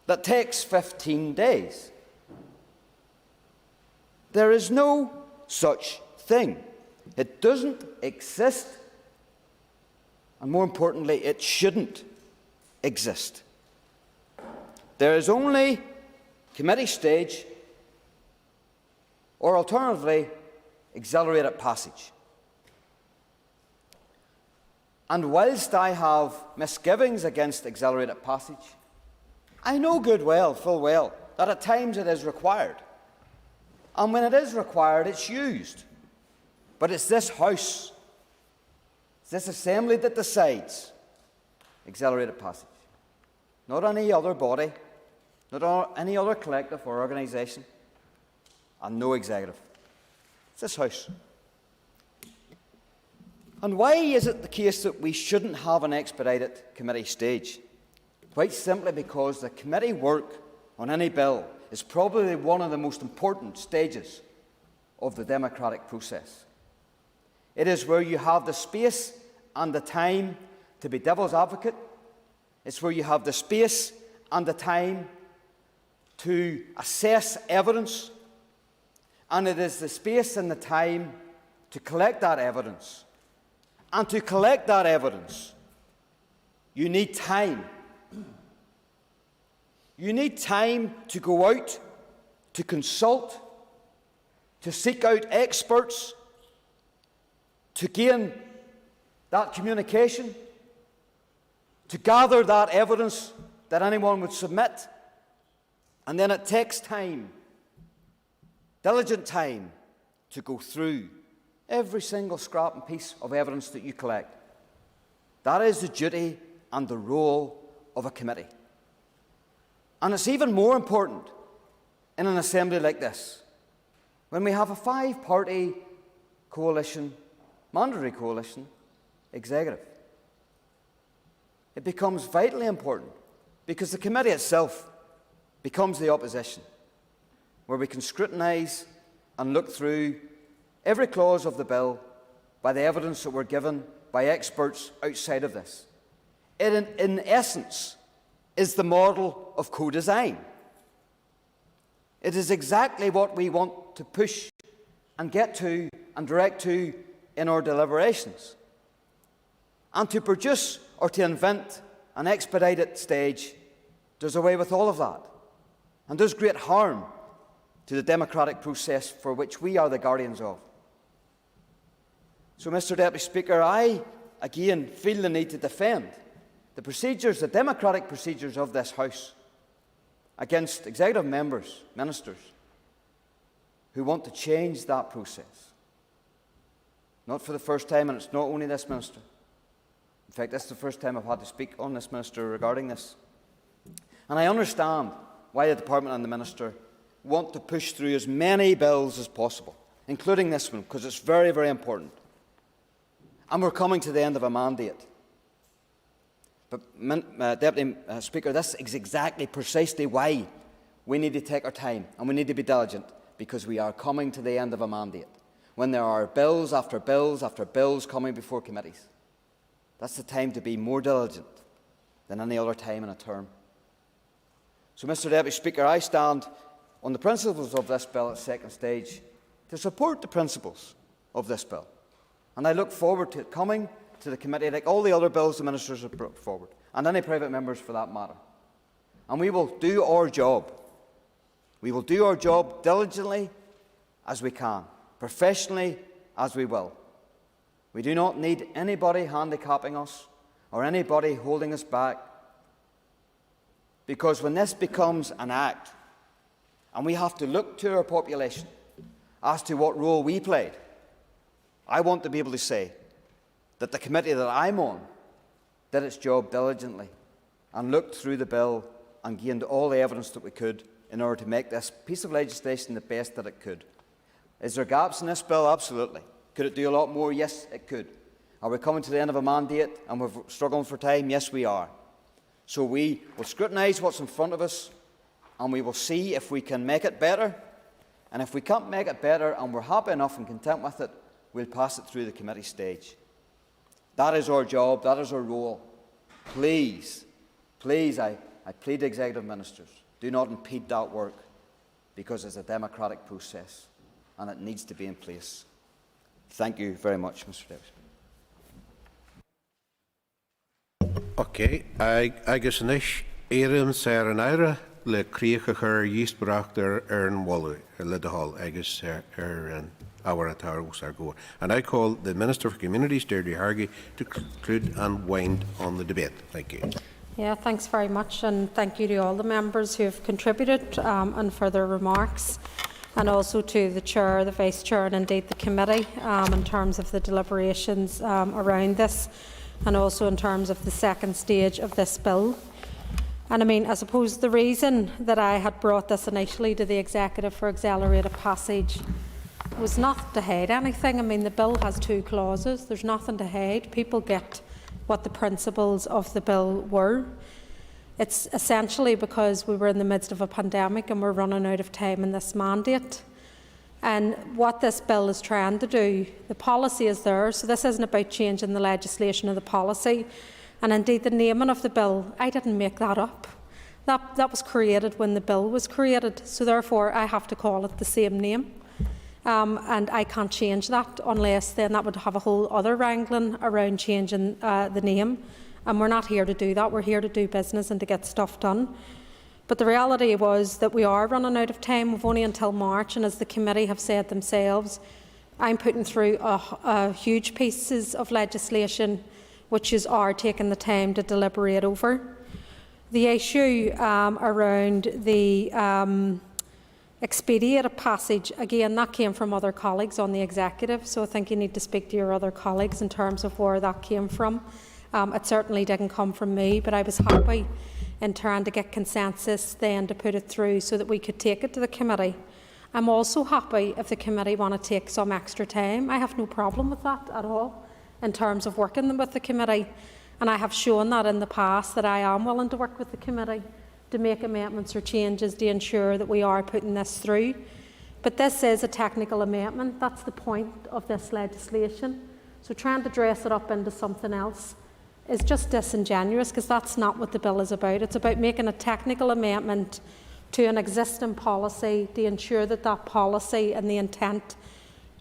that takes 15 days. There is no such thing. It doesn't exist, and more importantly, it shouldn't exist. There is only committee stage, or alternatively, accelerated passage. And whilst I have misgivings against accelerated passage, I know full well, that at times it is required. And when it is required, it's used. But it's this House, it's this Assembly that decides accelerated passage. Not any other body, not any other collective or organisation, and no executive. It's this House. And why is it the case that we shouldn't have an expedited committee stage? Quite simply because the committee work on any bill is probably one of the most important stages of the democratic process. It is where you have the space and the time to be devil's advocate. It's where you have the space and the time to assess evidence. And it is the space and the time to collect that evidence. And to collect that evidence, you need time. You need time to go out, to consult, to seek out experts, to gain that communication, to gather that evidence that anyone would submit. And then it takes time, diligent time, to go through every single scrap and piece of evidence that you collect. That is the duty and the role of a committee. And it's even more important in an assembly like this, when we have a five-party coalition, mandatory coalition, executive. It becomes vitally important because the committee itself becomes the opposition, where we can scrutinise and look through every clause of the bill by the evidence that we're given by experts outside of this. It, in essence, is the model of co-design. It is exactly what we want to push and get to and direct to in our deliberations. And to produce or to invent an expedited stage does away with all of that and does great harm to the democratic process for which we are the guardians of. So, Mr. Deputy Speaker, I again feel the need to defend the procedures, the democratic procedures of this House against executive members, ministers, who want to change that process. Not for the first time, and it's not only this minister. In fact, this is the first time I've had to speak on this minister regarding this. And I understand why the department and the minister want to push through as many bills as possible, including this one, because it's very, very important. And we're coming to the end of a mandate. But, Deputy Speaker, this is exactly precisely why we need to take our time and we need to be diligent, because we are coming to the end of a mandate, when there are bills after bills after bills coming before committees. That's the time to be more diligent than any other time in a term. So, Mr Deputy Speaker, I stand on the principles of this bill at second stage to support the principles of this bill. And I look forward to it coming to the committee like all the other bills the ministers have brought forward, and any private members for that matter. And we will do our job. We will do our job diligently as we can, professionally as we will. We do not need anybody handicapping us or anybody holding us back, because when this becomes an act and we have to look to our population as to what role we played, I want to be able to say that the committee that I'm on did its job diligently and looked through the bill and gained all the evidence that we could in order to make this piece of legislation the best that it could. Is there gaps in this bill? Absolutely. Could it do a lot more? Yes, it could. Are we coming to the end of a mandate and we're struggling for time? Yes, we are. So we will scrutinise what's in front of us and we will see if we can make it better. And if we can't make it better and we're happy enough and content with it, we'll pass it through the committee stage. That is our job, that is our role. Please, please, I plead to executive ministers, do not impede that work, because it's a democratic process and it needs to be in place. Thank you very much, Mr Deputy. Okay, agus nish éireann Sarah Naira le críochachar díosbreachtar an Wallu le de hall agus an our go. And I call the Minister for Communities, Pádraig Delargy, to conclude and wind on the debate. Thank you. Yeah, thanks very much, and thank you to all the members who have contributed and for their remarks, and also to the Chair, the Vice Chair, and indeed the committee in terms of the deliberations around this, and also in terms of the second stage of this bill. And I suppose the reason that I had brought this initially to the Executive for accelerated passage was not to hide anything. The bill has 2 clauses. There's nothing to hide. People get what the principles of the bill were. It's essentially because we were in the midst of a pandemic and we're running out of time in this mandate. And what this bill is trying to do, the policy is there, so this isn't about changing the legislation or the policy. And indeed the naming of the bill, I didn't make that up. That was created when the bill was created, so therefore I have to call it the same name. And I can't change that, unless then that would have a whole other wrangling around changing the name. And we're not here to do that. We're here to do business and to get stuff done. But the reality was that we are running out of time. We've only until March, and as the committee have said themselves, I'm putting through huge pieces of legislation which are taking the time to deliberate over. The issue around the expedited passage, again, that came from other colleagues on the Executive, so I think you need to speak to your other colleagues in terms of where that came from. It certainly didn't come from me, but I was happy in trying to get consensus then to put it through so that we could take it to the committee. I'm also happy if the committee want to take some extra time. I have no problem with that at all in terms of working with the committee, and I have shown that in the past that I am willing to work with the committee to make amendments or changes to ensure that we are putting this through. But this is a technical amendment. That's the point of this legislation. So trying to dress it up into something else is just disingenuous, because that's not what the bill is about. It's about making a technical amendment to an existing policy to ensure that that policy and the intent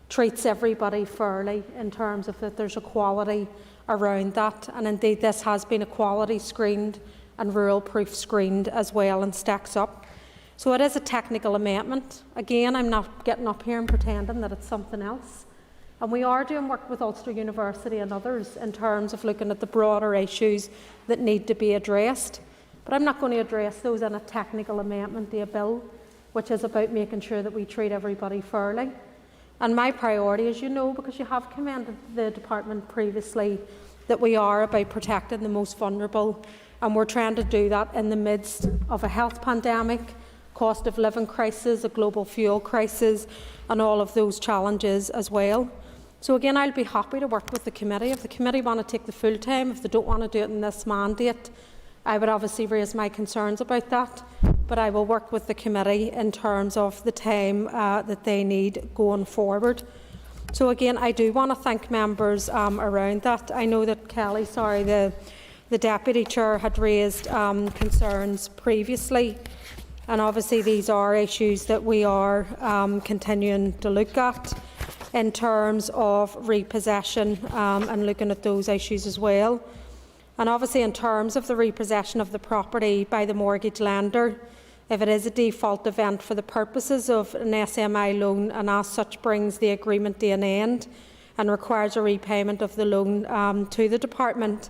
treats everybody fairly in terms of that there's equality around that. And indeed this has been equality screened and rural proof screened as well, and stacks up. So it is a technical amendment. Again, I'm not getting up here and pretending that it's something else. And we are doing work with Ulster University and others in terms of looking at the broader issues that need to be addressed. But I'm not going to address those in a technical amendment to a bill, which is about making sure that we treat everybody fairly. And my priority, as you know, because you have commended the department previously, that we are about protecting the most vulnerable, and we're trying to do that in the midst of a health pandemic, cost of living crisis, a global fuel crisis, and all of those challenges as well. So again, I'll be happy to work with the committee. If the committee want to take the full time, if they don't want to do it in this mandate, I would obviously raise my concerns about that, but I will work with the committee in terms of the time that they need going forward. So again, I do want to thank members around that. I know that Kelly, the Deputy Chair, had raised concerns previously, and obviously these are issues that we are continuing to look at in terms of repossession and looking at those issues as well. And obviously in terms of the repossession of the property by the mortgage lender, if it is a default event for the purposes of an SMI loan and as such brings the agreement to an end and requires a repayment of the loan to the department,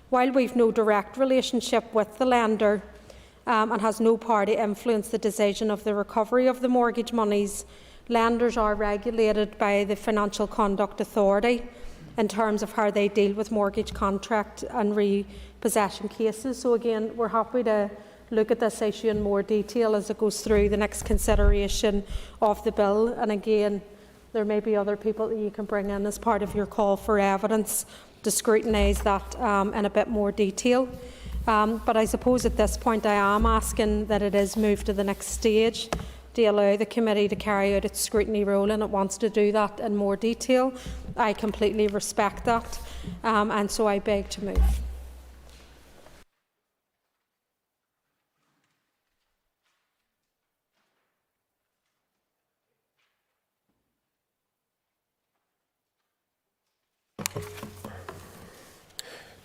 while we've no direct relationship with the lender and has no power to influence the decision of the recovery of the mortgage monies, lenders are regulated by the Financial Conduct Authority in terms of how they deal with mortgage contract and repossession cases. So again, we're happy to look at this issue in more detail as it goes through the next consideration of the bill. And again, there may be other people that you can bring in as part of your call for evidence to scrutinise that in a bit more detail. But I suppose at this point I am asking that it is moved to the next stage to allow the committee to carry out its scrutiny role, and it wants to do that in more detail. I completely respect that, and so I beg to move.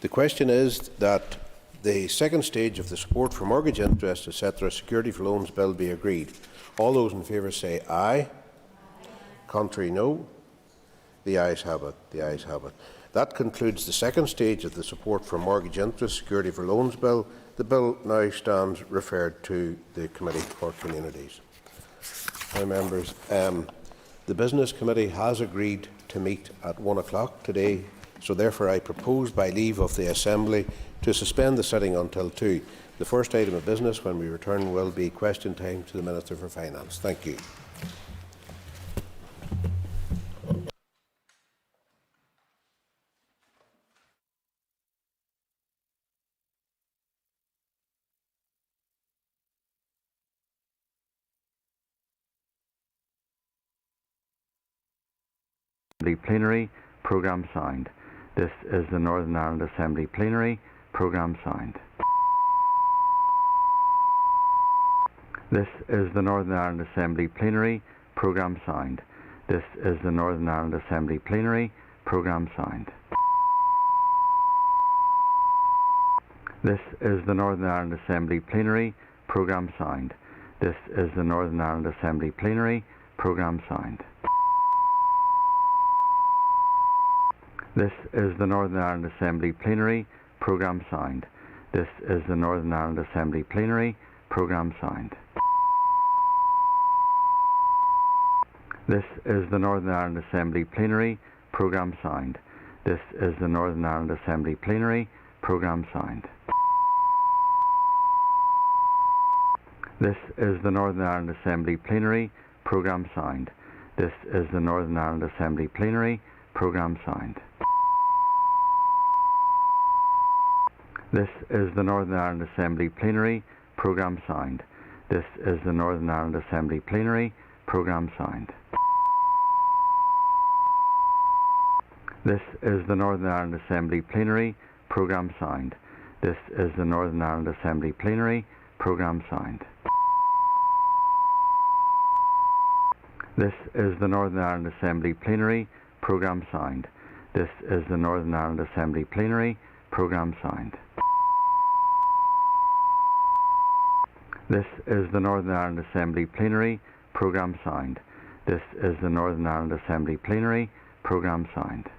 The question is that the second stage of the support for mortgage interest, etc. security for loans bill be agreed. All those in favour say aye. Contrary, no. The ayes have it. The ayes have it. That concludes the second stage of the support for mortgage interest security for loans bill. The bill now stands referred to the Committee for Communities. Now, members, the Business Committee has agreed to meet at 1 o'clock today, so therefore I propose by leave of the Assembly to suspend the sitting until 2. The first item of business when we return will be question time to the Minister for Finance. Thank you. Plenary, programme signed. This is the Northern Ireland Assembly Plenary, programme signed. This is the Northern Ireland Assembly Plenary, programme signed. This is the Northern Ireland Assembly Plenary, programme signed. This is the Northern Ireland Assembly Plenary, programme signed. This is the Northern Ireland Assembly Plenary, programme signed. This is the Northern Ireland Assembly Plenary, programme signed. This is the Northern Ireland Assembly Plenary, programme signed. This is the Northern Ireland Assembly Plenary, programme signed. This is the Northern Ireland Assembly Plenary, programme signed. This is the Northern Ireland Assembly Plenary, programme signed. This is the Northern Ireland Assembly Plenary, programme signed. This is the Northern Ireland Assembly Plenary, programme signed. This is the Northern Ireland Assembly Plenary, programme signed. This is the Northern Ireland Assembly Plenary, programme signed. This is the Northern Ireland Assembly Plenary, programme signed. This is the Northern Ireland Assembly Plenary, programme signed. This is the Northern Ireland Assembly Plenary, programme signed. This is the Northern Ireland Assembly Plenary, programme signed. This is the Northern Ireland Assembly Plenary, programme signed.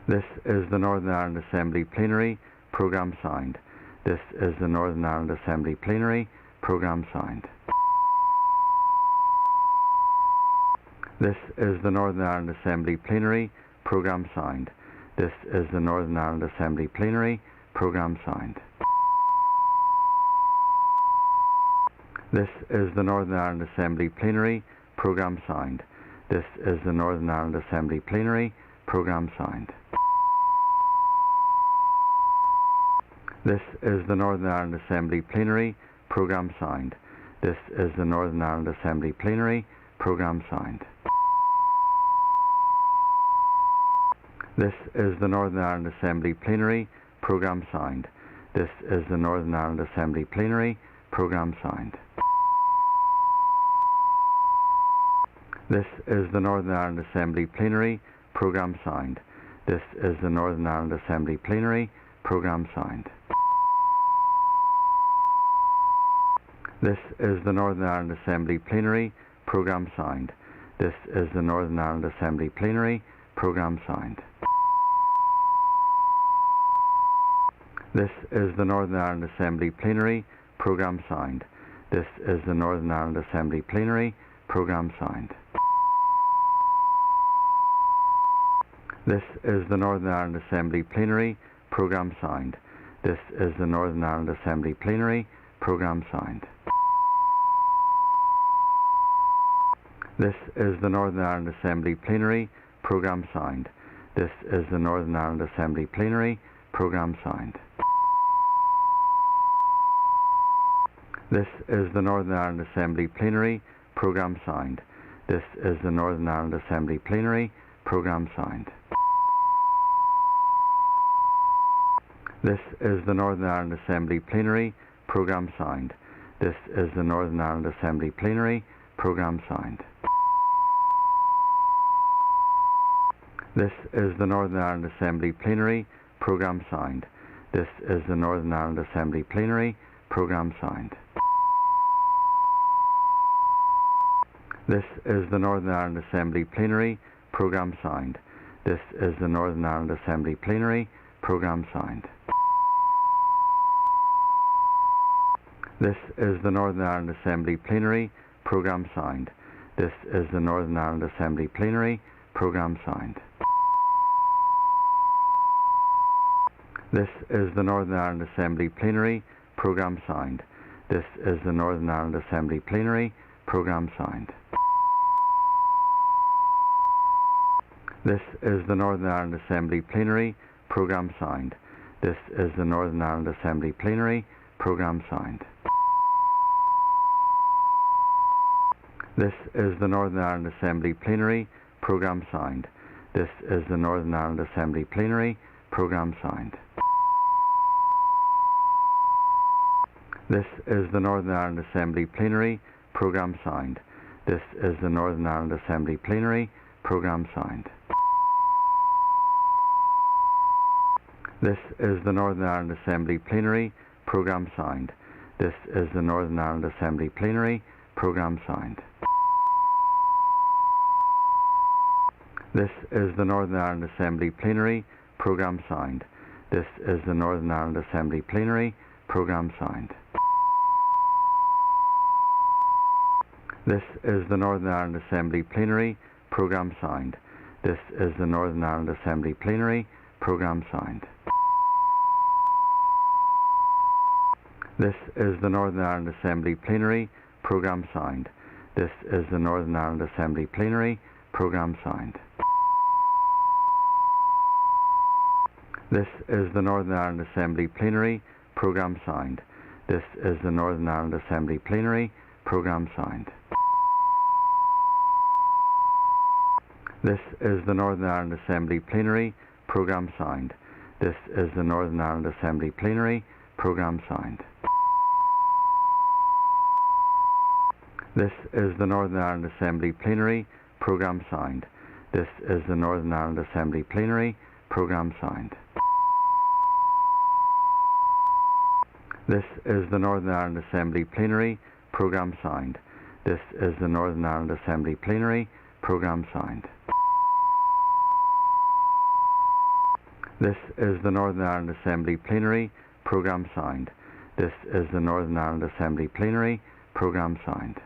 This is the Northern Ireland Assembly Plenary, programme signed. This is the Northern Ireland Assembly Plenary, programme signed. This is the Northern Ireland Assembly Plenary, programme signed. This is the Northern Ireland Assembly Plenary, programme signed. This is the Northern Ireland Assembly Plenary, programme signed. This is the Northern Ireland Assembly Plenary. Programme signed. This is the Northern Ireland Assembly Plenary. Programme signed. This is the Northern Ireland Assembly Plenary. Programme signed. This is the Northern Ireland Assembly Plenary. Programme signed. This is the Northern Ireland Assembly Plenary. Programme signed. This is the Northern Ireland Assembly Plenary. Programme signed. This is the Northern Ireland Assembly Plenary. Programme signed. This is the Northern Ireland Assembly Plenary. Programme signed. This is the Northern Ireland Assembly Plenary. Programme signed. This is the Northern Ireland Assembly Plenary. Programme signed. This is the Northern Ireland Assembly Plenary. Programme signed. This is the Northern Ireland Assembly Plenary. Programme signed. This is the Northern Ireland Assembly Plenary. Programme signed. This is the Northern Ireland Assembly Plenary. Programme signed. This is the Northern Ireland Assembly Plenary. Programme signed. This is the Northern Ireland Assembly Plenary. Programme signed. This is the Northern Ireland Assembly Plenary. Programme signed. This is the Northern Ireland Assembly Plenary. Programme signed. This is the Northern Ireland Assembly Plenary. Programme signed. This is the Northern Ireland Assembly Plenary. Programme signed. This is the Northern Ireland Assembly Plenary. Programme signed. This is the Northern Ireland Assembly Plenary. Programme signed. This is the Northern Ireland Assembly Plenary. Programme signed. This is the Northern Ireland Assembly Plenary. Programme signed. This is the Northern Ireland Assembly Plenary. Programme signed. This is the Northern Ireland Assembly Plenary. Programme signed. This is the Northern Ireland Assembly Plenary. Programme signed. This is the Northern Ireland Assembly Plenary. Programme signed. This is the Northern Ireland Assembly Plenary. Programme signed. This is the Northern Ireland Assembly Plenary. Programme signed. This is the Northern Ireland Assembly Plenary. Programme signed. This is the Northern Ireland Assembly Plenary. Programme signed. This is the Northern Ireland Assembly Plenary. Programme signed. This is the Northern Ireland Assembly Plenary. Programme signed. This is the Northern Ireland Assembly Plenary. Programme signed. This is the Northern Ireland Assembly Plenary. Programme signed. This is the Northern Ireland Assembly Plenary. Programme signed. This is the Northern Ireland Assembly Plenary. Programme signed. This is the Northern Ireland Assembly Plenary. Programme signed. This is the Northern Ireland Assembly Plenary. Programme signed. This is the Northern Ireland Assembly Plenary. Programme signed. This is the Northern Ireland Assembly Plenary. Programme signed. This is the Northern Ireland Assembly Plenary. Programme signed. This is the Northern Ireland Assembly Plenary. Programme signed. This is the Northern Ireland Assembly Plenary. Programme signed. This is the Northern Ireland Assembly Plenary. Programme signed. This is the Northern Ireland Assembly Plenary. Programme signed. This is the Northern Ireland Assembly Plenary. Programme signed. This is the Northern Ireland Assembly Plenary. Programme signed. This is the Northern Ireland Assembly Plenary. Programme signed. This is the Northern Ireland Assembly Plenary. Programme signed.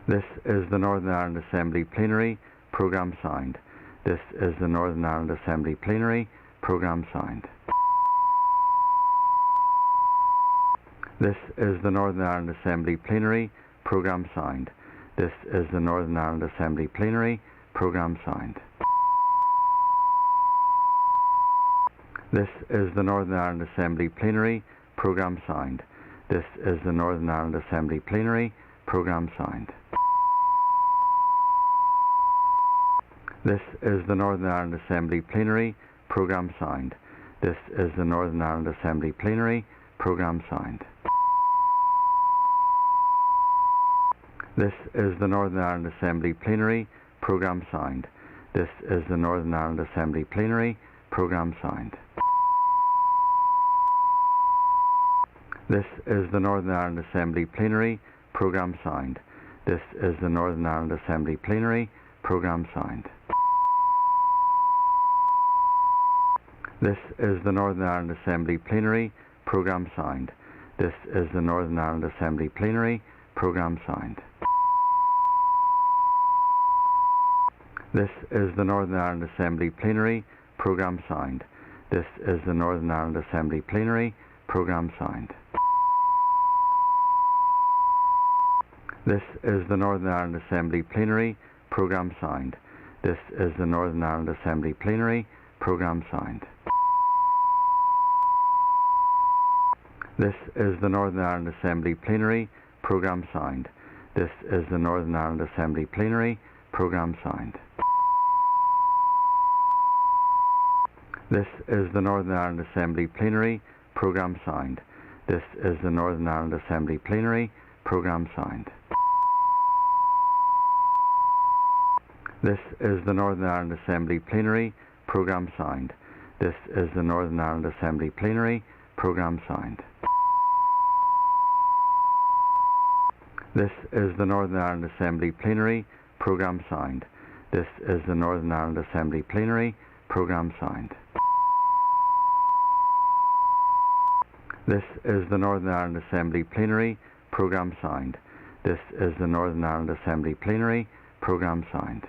This is the Northern Ireland Assembly Plenary. Programme signed. This is the Northern Ireland Assembly Plenary. Programme signed. This is the Northern Ireland Assembly Plenary. Programme signed. This is the Northern Ireland Assembly Plenary. Programme signed. This is the Northern Ireland Assembly Plenary. Programme signed. This is the Northern Ireland Assembly Plenary. Programme signed. This is the Northern Ireland Assembly Plenary. Programme signed. This is the Northern Ireland Assembly Plenary. Programme signed. This is the Northern Ireland Assembly Plenary. Programme signed. This is the Northern Ireland Assembly Plenary. Programme signed. This is the Northern Ireland Assembly Plenary. Programme signed. This is the Northern Ireland Assembly Plenary. Programme signed. This is the Northern Ireland Assembly Plenary. Programme signed. This is the Northern Ireland Assembly Plenary. Programme signed. This is the Northern Ireland Assembly Plenary. Programme signed. This is the Northern Ireland Assembly Plenary. Programme signed. This is the Northern Ireland Assembly Plenary. Programme signed. This is the Northern Ireland Assembly Plenary. Programme signed. This is the Northern Ireland Assembly Plenary. Programme signed. This is the Northern Ireland Assembly Plenary. Programme signed. This is the Northern Ireland Assembly Plenary. Programme signed. This is the Northern Ireland Assembly Plenary. Programme signed. This is the Northern Ireland Assembly Plenary. Programme signed. This is the Northern Ireland Assembly Plenary. Programme signed. This is the Northern Ireland Assembly Plenary. Programme signed. This is the Northern Ireland Assembly Plenary. Programme signed. This is the Northern Ireland Assembly Plenary. Programme signed. This is the Northern Ireland Assembly Plenary. Programme signed.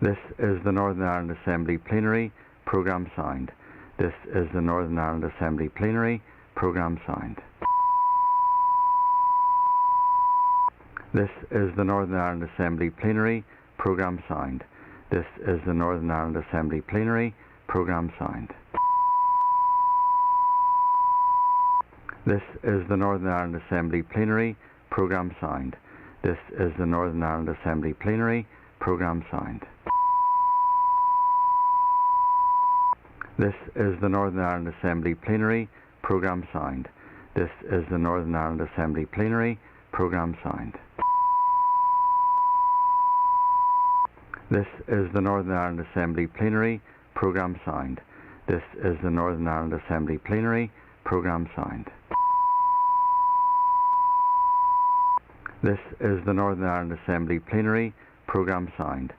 This is the Northern Ireland Assembly Plenary. Programme signed. This is the Northern Ireland Assembly Plenary. Programme signed. This is the Northern Ireland Assembly Plenary. Programme signed. This is the Northern Ireland Assembly Plenary. Programme signed. This is the Northern Ireland Assembly Plenary. Programme signed. This is the Northern Ireland Assembly Plenary. Programme signed. This is the Northern Ireland Assembly Plenary. Programme signed. This is the Northern Ireland Assembly Plenary. Programme signed. This is the Northern Ireland Assembly Plenary. Programme signed. This is the Northern Ireland Assembly Plenary. Programme signed. This is the Northern Ireland Assembly Plenary. Programme signed. This is the Northern Ireland Assembly Plenary. Programme signed.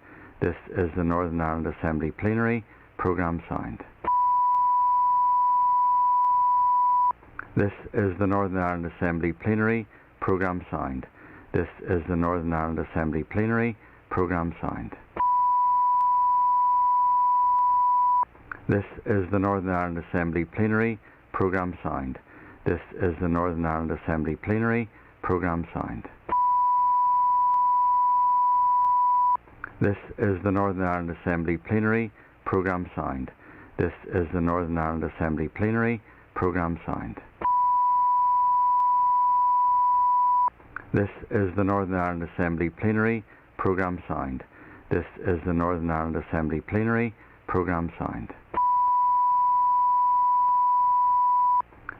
This is the Northern Ireland Assembly Plenary. Programme signed. This is the Northern Ireland Assembly Plenary. Programme signed. This is the Northern Ireland Assembly Plenary. Programme signed. This is the Northern Ireland Assembly Plenary. Programme signed. This is the Northern Ireland Assembly Plenary. Programme signed. This is the Northern Ireland Assembly Plenary. Programme signed. This is the Northern Ireland Assembly Plenary. Programme signed. This is the Northern Ireland Assembly Plenary. Programme signed.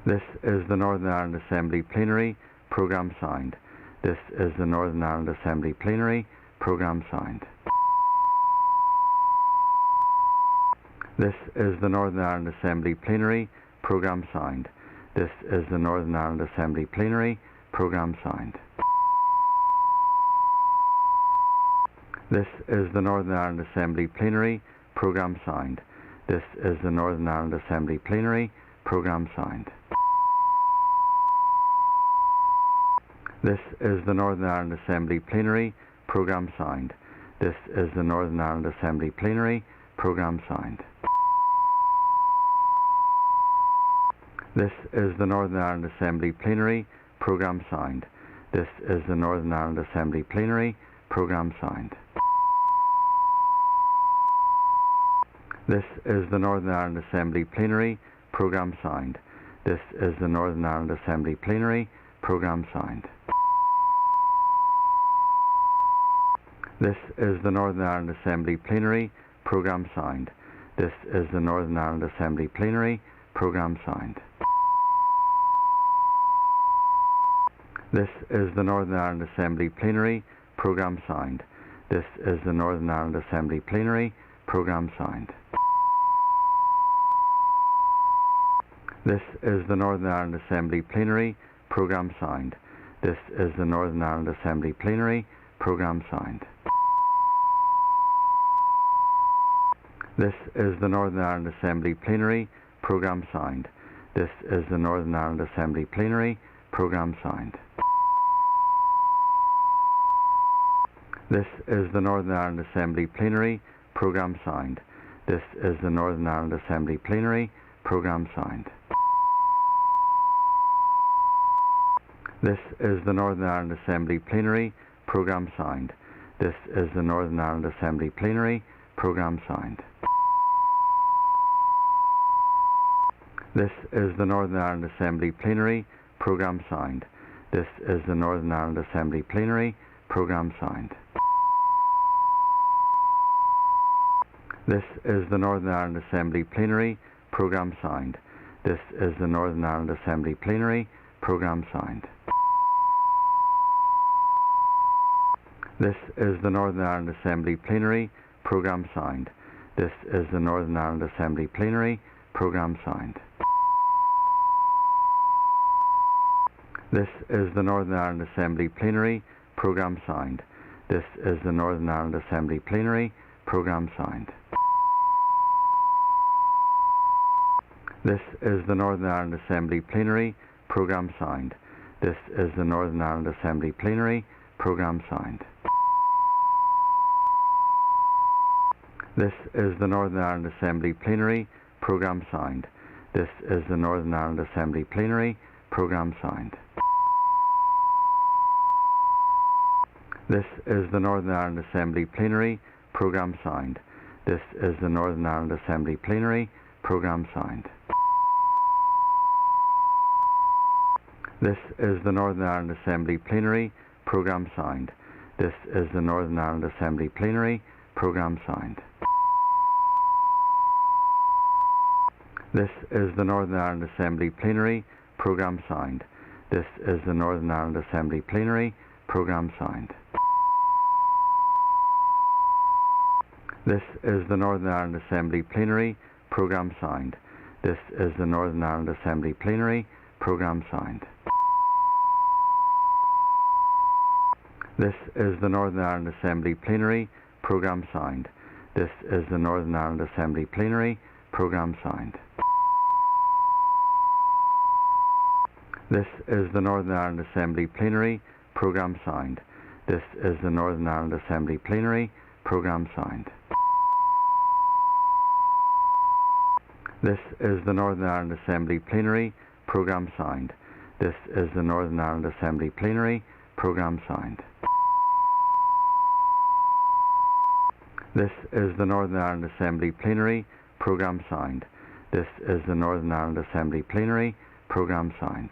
This is the Northern Ireland Assembly Plenary. Programme signed. This is the Northern Ireland Assembly Plenary. Programme signed. This is the Northern Ireland Assembly Plenary. Programme signed. This is the Northern Ireland Assembly Plenary. Programme signed. This is the Northern Ireland Assembly Plenary. Programme signed. This is the Northern Ireland Assembly Plenary. Programme signed. This is the Northern Ireland Assembly Plenary. Programme signed. This is the Northern Ireland Assembly Plenary. Programme signed. This is the Northern Ireland Assembly Plenary. Programme signed. This is the Northern Ireland Assembly Plenary. Programme signed. This is the Northern Ireland Assembly Plenary. Programme signed. This is the Northern Ireland Assembly Plenary. Programme signed. This is the Northern Ireland Assembly Plenary. Programme signed. This is the Northern Ireland Assembly Plenary. Programme signed. This is the Northern Ireland Assembly Plenary. Programme signed. This is the Northern Ireland Assembly Plenary. Programme signed. This is the Northern Ireland Assembly Plenary. Programme signed. This is the Northern Ireland Assembly Plenary. Programme signed. This is the Northern Ireland Assembly Plenary. Programme signed. This is the Northern Ireland Assembly Plenary. Programme signed. This is the Northern Ireland Assembly Plenary. Programme signed. This is the Northern Ireland Assembly Plenary. Programme signed. This is the Northern Ireland Assembly Plenary. Programme signed. This is the Northern Ireland Assembly Plenary. Programme signed. This is the Northern Ireland Assembly Plenary. Programme signed. This is the Northern Ireland Assembly Plenary. Programme signed. This is the Northern Ireland Assembly Plenary. Programme signed. This is the Northern Ireland Assembly Plenary. Programme signed. This is the Northern Ireland Assembly Plenary. Programme signed. This is the Northern Ireland Assembly Plenary. Programme signed. This is the Northern Ireland Assembly Plenary. Programme signed. This is the Northern Ireland Assembly Plenary. Programme signed. This is the Northern Ireland Assembly Plenary. Programme signed. This is the Northern Ireland Assembly Plenary. Programme signed. This is the Northern Ireland Assembly Plenary. Programme signed. This is the Northern Ireland Assembly Plenary. Programme signed. This is the Northern Ireland Assembly Plenary. Programme signed. This is the Northern Ireland Assembly Plenary. Programme signed. This is the Northern Ireland Assembly Plenary. Programme signed. This is the Northern Ireland Assembly Plenary. Programme signed. This is the Northern Ireland Assembly Plenary. Programme signed. This is the Northern Ireland Assembly Plenary. Programme signed. This is the Northern Ireland Assembly Plenary. Programme signed. This is the Northern Ireland Assembly Plenary. Programme signed. This is the Northern Ireland Assembly Plenary. Programme signed. This is the Northern Ireland Assembly Plenary. Programme signed. This is the Northern Ireland Assembly Plenary. Programme signed. This is the Northern Ireland Assembly Plenary. Programme signed. This is the Northern Ireland Assembly Plenary. Programme signed. This is the Northern Ireland Assembly Plenary. Programme signed. This is the Northern Ireland Assembly Plenary. Programme signed.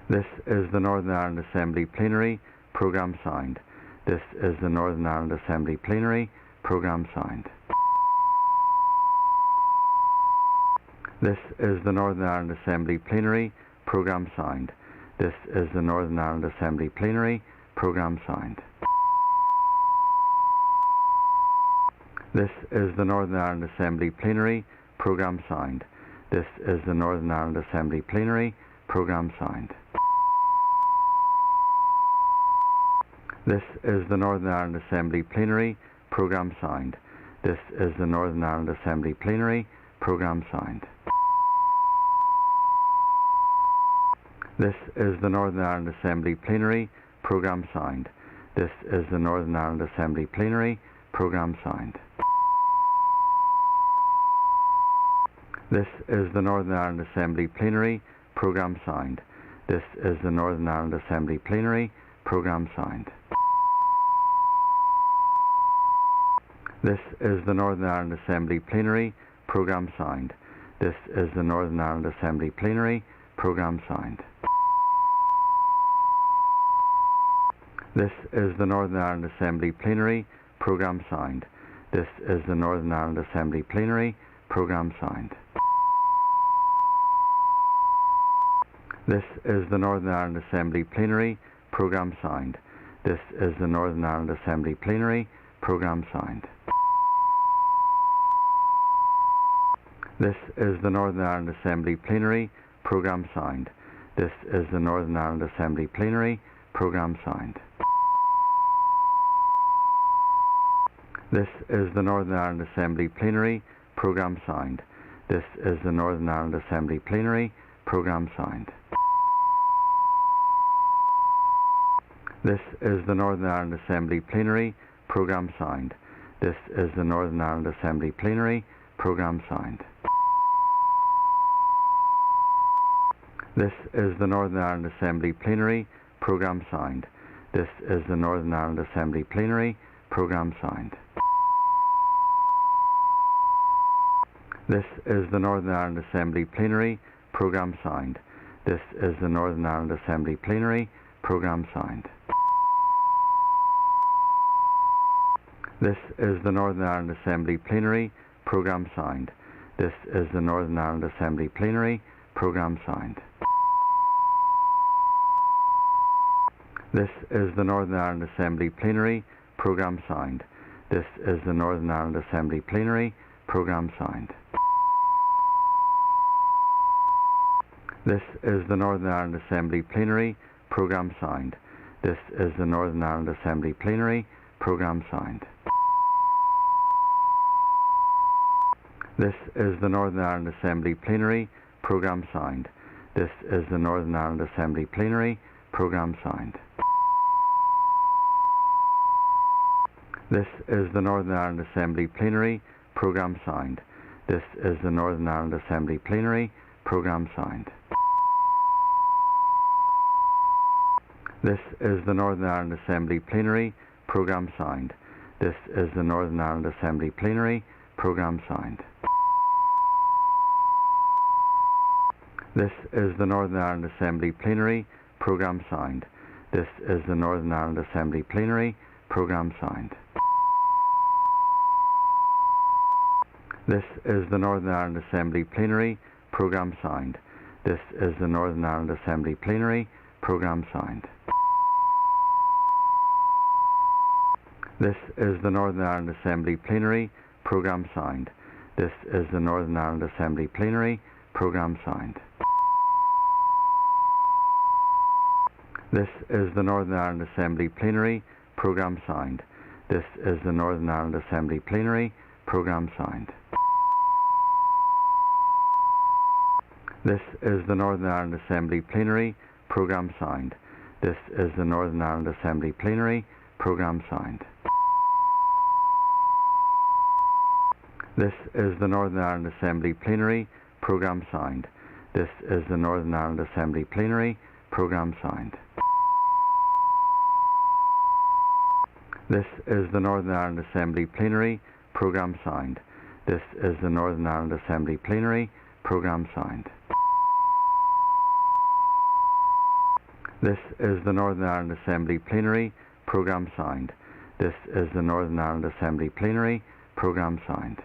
This is the Northern Ireland Assembly Plenary. Programme signed. This is the Northern Ireland Assembly Plenary. Programme signed. This is the Northern Ireland Assembly Plenary. Programme signed. This is the Northern Ireland Assembly Plenary. Programme signed. This is the Northern Ireland Assembly Plenary. Programme signed. This is the Northern Ireland Assembly Plenary. Programme signed. This is the Northern Ireland Assembly Plenary. Programme signed. This is the Northern Ireland Assembly Plenary. Programme signed. This is the Northern Ireland Assembly Plenary. Programme signed. This is the Northern Ireland Assembly Plenary. Programme signed. This is the Northern Ireland Assembly Plenary. Programme signed. This is the Northern Ireland Assembly Plenary Programme signed. This is the Northern Ireland Assembly Plenary Programme signed. This is the Northern Ireland Assembly Plenary Programme signed. This is the Northern Ireland Assembly Plenary Programme signed. This is the Northern Ireland Assembly Plenary Programme signed. This is the Northern Ireland Assembly Plenary Programme signed. This is the Northern Ireland Assembly Plenary Programme signed. This is the Northern Ireland Assembly Plenary Programme signed. This is the Northern Ireland Assembly Plenary Programme signed. This is the Northern Ireland Assembly Plenary Programme signed. This is the Northern Ireland Assembly Plenary Programme signed. This is the Northern Ireland Assembly Plenary Programme signed. This is the Northern Ireland Assembly Plenary Programme signed. This is the Northern Ireland Assembly Plenary Programme signed. This is the Northern Ireland Assembly Plenary Programme signed. This is the Northern Ireland Assembly Plenary Programme signed. This is the Northern Ireland Assembly Plenary Programme signed. This is the Northern Ireland Assembly Plenary Programme signed. This is the Northern Ireland Assembly Plenary Programme signed. This is the Northern Ireland Assembly Plenary Programme signed. This is the Northern Ireland Assembly Plenary Programme signed. This is the Northern Ireland Assembly Plenary Programme signed. This is the Northern Ireland Assembly Plenary Programme signed. This is the Northern Ireland Assembly Plenary Programme signed. This is the Northern Ireland Assembly Plenary Programme signed. This is the Northern Ireland Assembly Plenary Programme signed. This is the Northern Ireland Assembly Plenary Programme signed. This is the Northern Ireland Assembly Plenary Programme signed. This is the Northern Ireland Assembly Plenary Programme signed. This is the Northern Ireland Assembly Plenary Programme signed. This is the Northern Ireland Assembly Plenary Programme signed. This is the Northern Ireland Assembly Plenary Programme signed. This is the Northern Ireland Assembly Plenary Programme signed. This is the Northern Ireland Assembly Plenary Programme signed. This is the Northern Ireland Assembly Plenary Programme signed. This is the Northern Ireland Assembly Plenary Programme signed. This is the Northern Ireland Assembly Plenary Programme signed. This is the Northern Ireland Assembly Plenary Programme signed. This is the Northern Ireland Assembly Plenary Programme signed. This is the Northern Ireland Assembly Plenary Programme signed. This is the Northern Ireland Assembly Plenary Programme signed. This is the Northern Ireland Assembly Plenary Programme signed. This is the Northern Ireland Assembly Plenary Programme signed. This is the Northern Ireland Assembly Plenary Programme signed. This is the Northern Ireland Assembly Plenary Programme signed. This is the Northern Ireland Assembly Plenary Programme signed.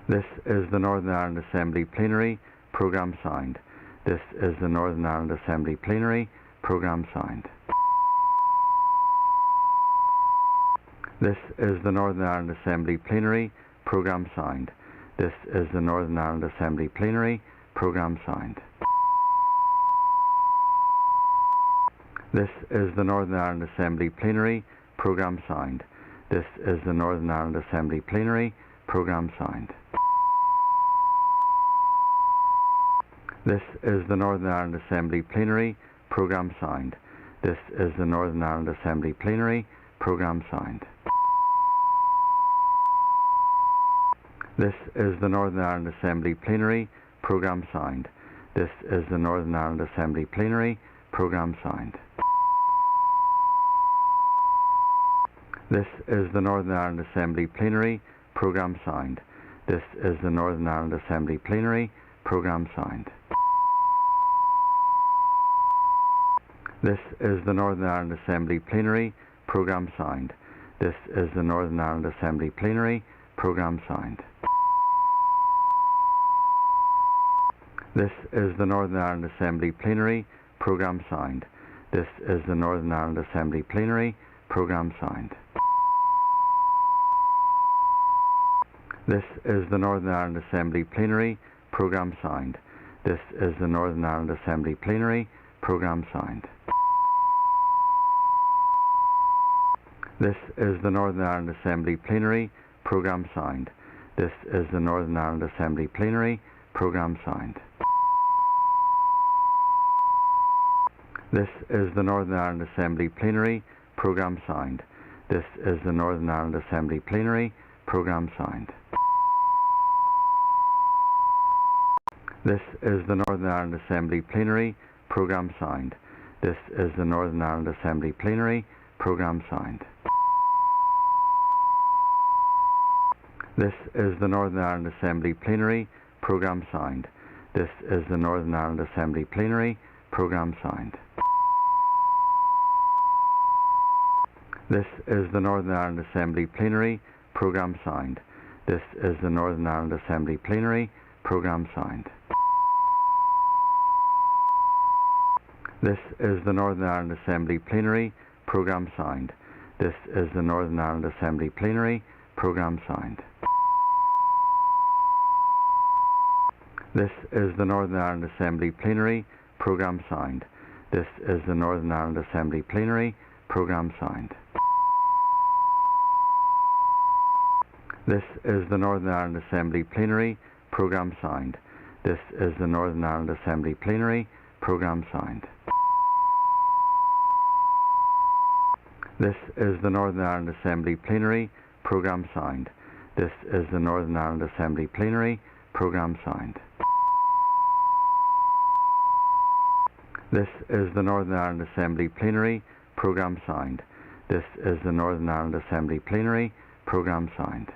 This is the Northern Ireland Assembly Plenary Programme signed. This is the Northern Ireland Assembly Plenary Programme signed. This is the Northern Ireland Assembly Plenary Programme signed. This is the Northern Ireland Assembly Plenary Programme signed. This is the Northern Ireland Assembly Plenary Programme signed. This is the Northern Ireland Assembly Plenary Programme signed. This is the Northern Ireland Assembly Plenary Programme signed. This is the Northern Ireland Assembly Plenary Programme signed. This is the Northern Ireland Assembly Plenary Programme signed. This is the Northern Ireland Assembly Plenary Programme signed. This is the Northern Ireland Assembly Plenary Programme signed. This is the Northern Ireland Assembly Plenary Programme signed. This is the Northern Ireland Assembly Plenary Programme signed. This is the Northern Ireland Assembly Plenary Programme signed. This is the Northern Ireland Assembly Plenary Programme signed. This is the Northern Ireland Assembly Plenary Programme signed. This is the Northern Ireland Assembly Plenary Programme signed. This is the Northern Ireland Assembly Plenary Programme signed. This is the Northern Ireland Assembly Plenary Programme signed. This is the Northern Ireland Assembly Plenary Programme signed. This is the Northern Ireland Assembly Plenary Programme signed. This is the Northern Ireland Assembly Plenary Programme signed. This is the Northern Ireland Assembly Plenary Programme signed. This is the Northern Ireland Assembly Plenary Programme signed. This is the Northern Ireland Assembly Plenary Programme signed. This is the Northern Ireland Assembly Plenary Programme signed. This is the Northern Ireland Assembly Plenary Programme signed. This is the Northern Ireland Assembly Plenary Programme signed. This is the Northern Ireland Assembly Plenary Programme signed. This is the Northern Ireland Assembly Plenary Programme signed. This is the Northern Ireland Assembly Plenary Programme signed. This is the Northern Ireland Assembly Plenary Programme signed. This is the Northern Ireland Assembly Plenary Programme signed. This is the Northern Ireland Assembly Plenary Programme signed. This is the Northern Ireland Assembly Plenary Programme signed. This is the Northern Ireland Assembly Plenary Programme signed. This is the Northern Ireland Assembly Plenary Programme signed. This is the Northern Ireland Assembly Plenary Programme signed.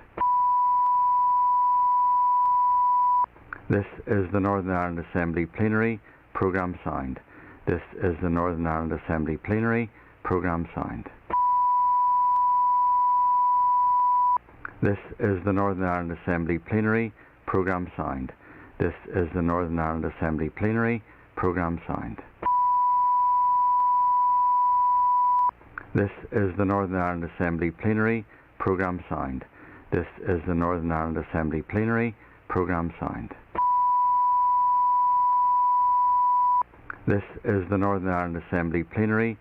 This is the Northern Ireland Assembly Plenary Programme signed. This is the Northern Ireland Assembly Plenary Programme signed. This is the Northern Ireland Assembly Plenary Programme signed. This is the Northern Ireland Assembly Plenary Programme signed. This is the Northern Ireland Assembly Plenary Programme signed. This is the Northern Ireland Assembly Plenary Programme signed. This is the Northern Ireland Assembly Plenary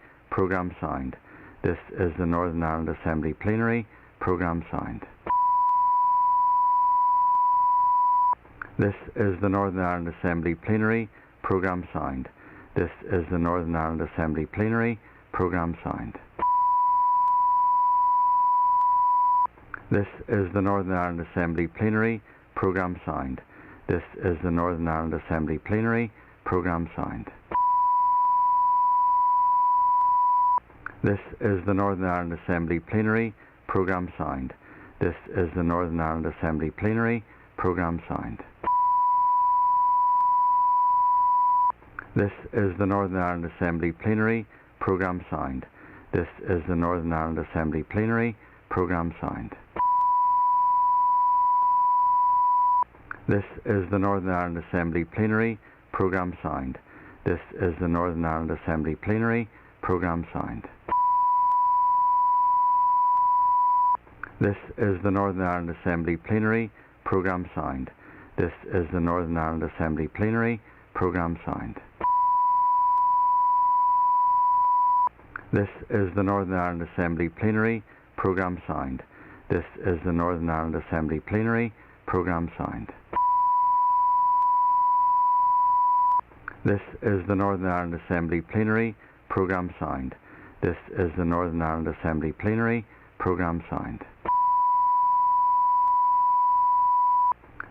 Programme signed. This is the Northern Ireland Assembly Plenary Programme signed. This is the Northern Ireland Assembly Plenary Programme signed. This is the Northern Ireland Assembly Plenary Programme signed. This is the Northern Ireland Assembly Plenary Programme signed. This is the Northern Ireland Assembly Plenary Programme signed. This is the Northern Ireland Assembly Plenary Programme signed. This is the Northern Ireland Assembly Plenary Programme signed. This is the Northern Ireland Assembly Plenary Programme signed. This is the Northern Ireland Assembly Plenary Programme signed. This is the Northern Ireland Assembly Plenary Programme signed. This is the Northern Ireland Assembly Plenary Programme signed. This is the Northern Ireland Assembly Plenary Programme signed. This is the Northern Ireland Assembly Plenary Programme signed. This is the Northern Ireland Assembly Plenary Programme signed. This is the Northern Ireland Assembly Plenary Programme signed. This is the Northern Ireland Assembly Plenary Programme signed. This is the Northern Ireland Assembly Plenary Programme signed.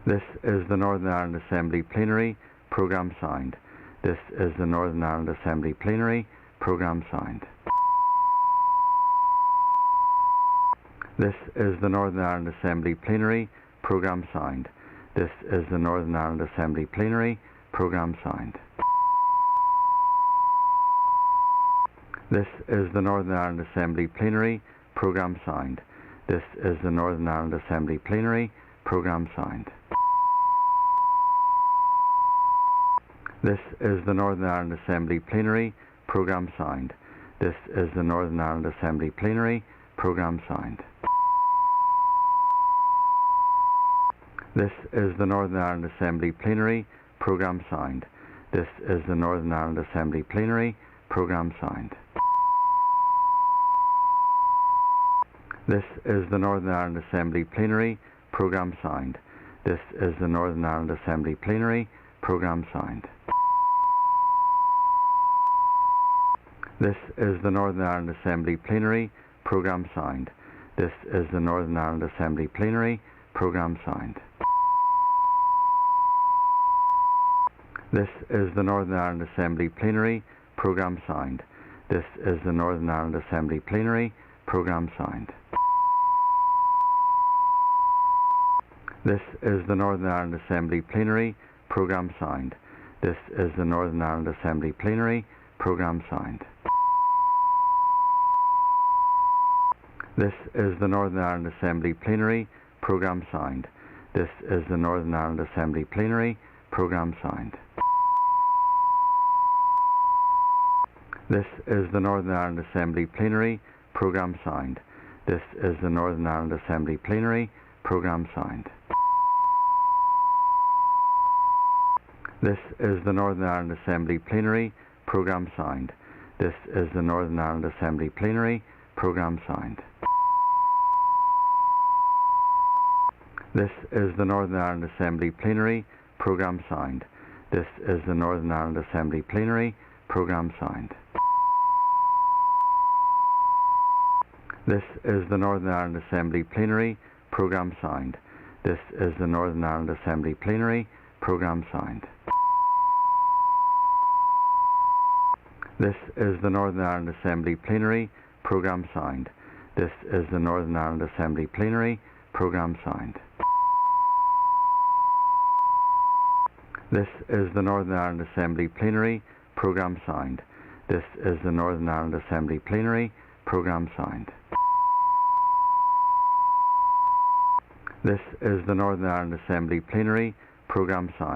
This is the Northern Ireland Assembly Plenary Programme signed. This is the Northern Ireland Assembly Plenary Programme signed. This is the Northern Ireland Assembly Plenary Programme signed. This is the Northern Ireland Assembly Plenary Programme signed. This is the Northern Ireland Assembly Plenary Programme signed. This is the Northern Ireland Assembly Plenary Programme signed. This is the Northern Ireland Assembly Plenary Programme signed. This is the Northern Ireland Assembly Plenary Programme signed. This is the Northern Ireland Assembly Plenary Programme signed. This is the Northern Ireland Assembly Plenary Programme signed. This is the Northern Ireland Assembly Plenary Programme signed. This is the Northern Ireland Assembly Plenary Programme signed. This is the Northern Ireland Assembly Plenary Programme signed. This is the Northern Ireland Assembly Plenary Programme signed. This is the Northern Ireland Assembly Plenary Programme signed. This is the Northern Ireland Assembly Plenary Programme signed. This is the Northern Ireland Assembly Plenary Programme signed. This is the Northern Ireland Assembly Plenary Programme signed. This is the Northern Ireland Assembly Plenary Programme signed. This is the Northern Ireland Assembly Plenary Programme signed. This is the Northern Ireland Assembly Plenary Programme signed. This is the Northern Ireland Assembly Plenary Programme signed. This is the Northern Ireland Assembly Plenary Programme signed. This is the Northern Ireland Assembly Plenary Programme signed. This is the Northern Ireland Assembly Plenary Programme signed. This is the Northern Ireland Assembly Plenary Programme signed. This is the Northern Ireland Assembly Plenary Programme signed. This is the Northern Ireland Assembly Plenary Programme signed. This is the Northern Ireland Assembly Plenary Programme signed. This is the Northern Ireland Assembly Plenary Programme signed. This is the Northern Ireland Assembly Plenary Programme signed. This is the Northern Ireland Assembly Plenary Programme signed. This is the Northern Ireland Assembly Plenary Programme signed. This is the Northern Ireland Assembly Plenary Programme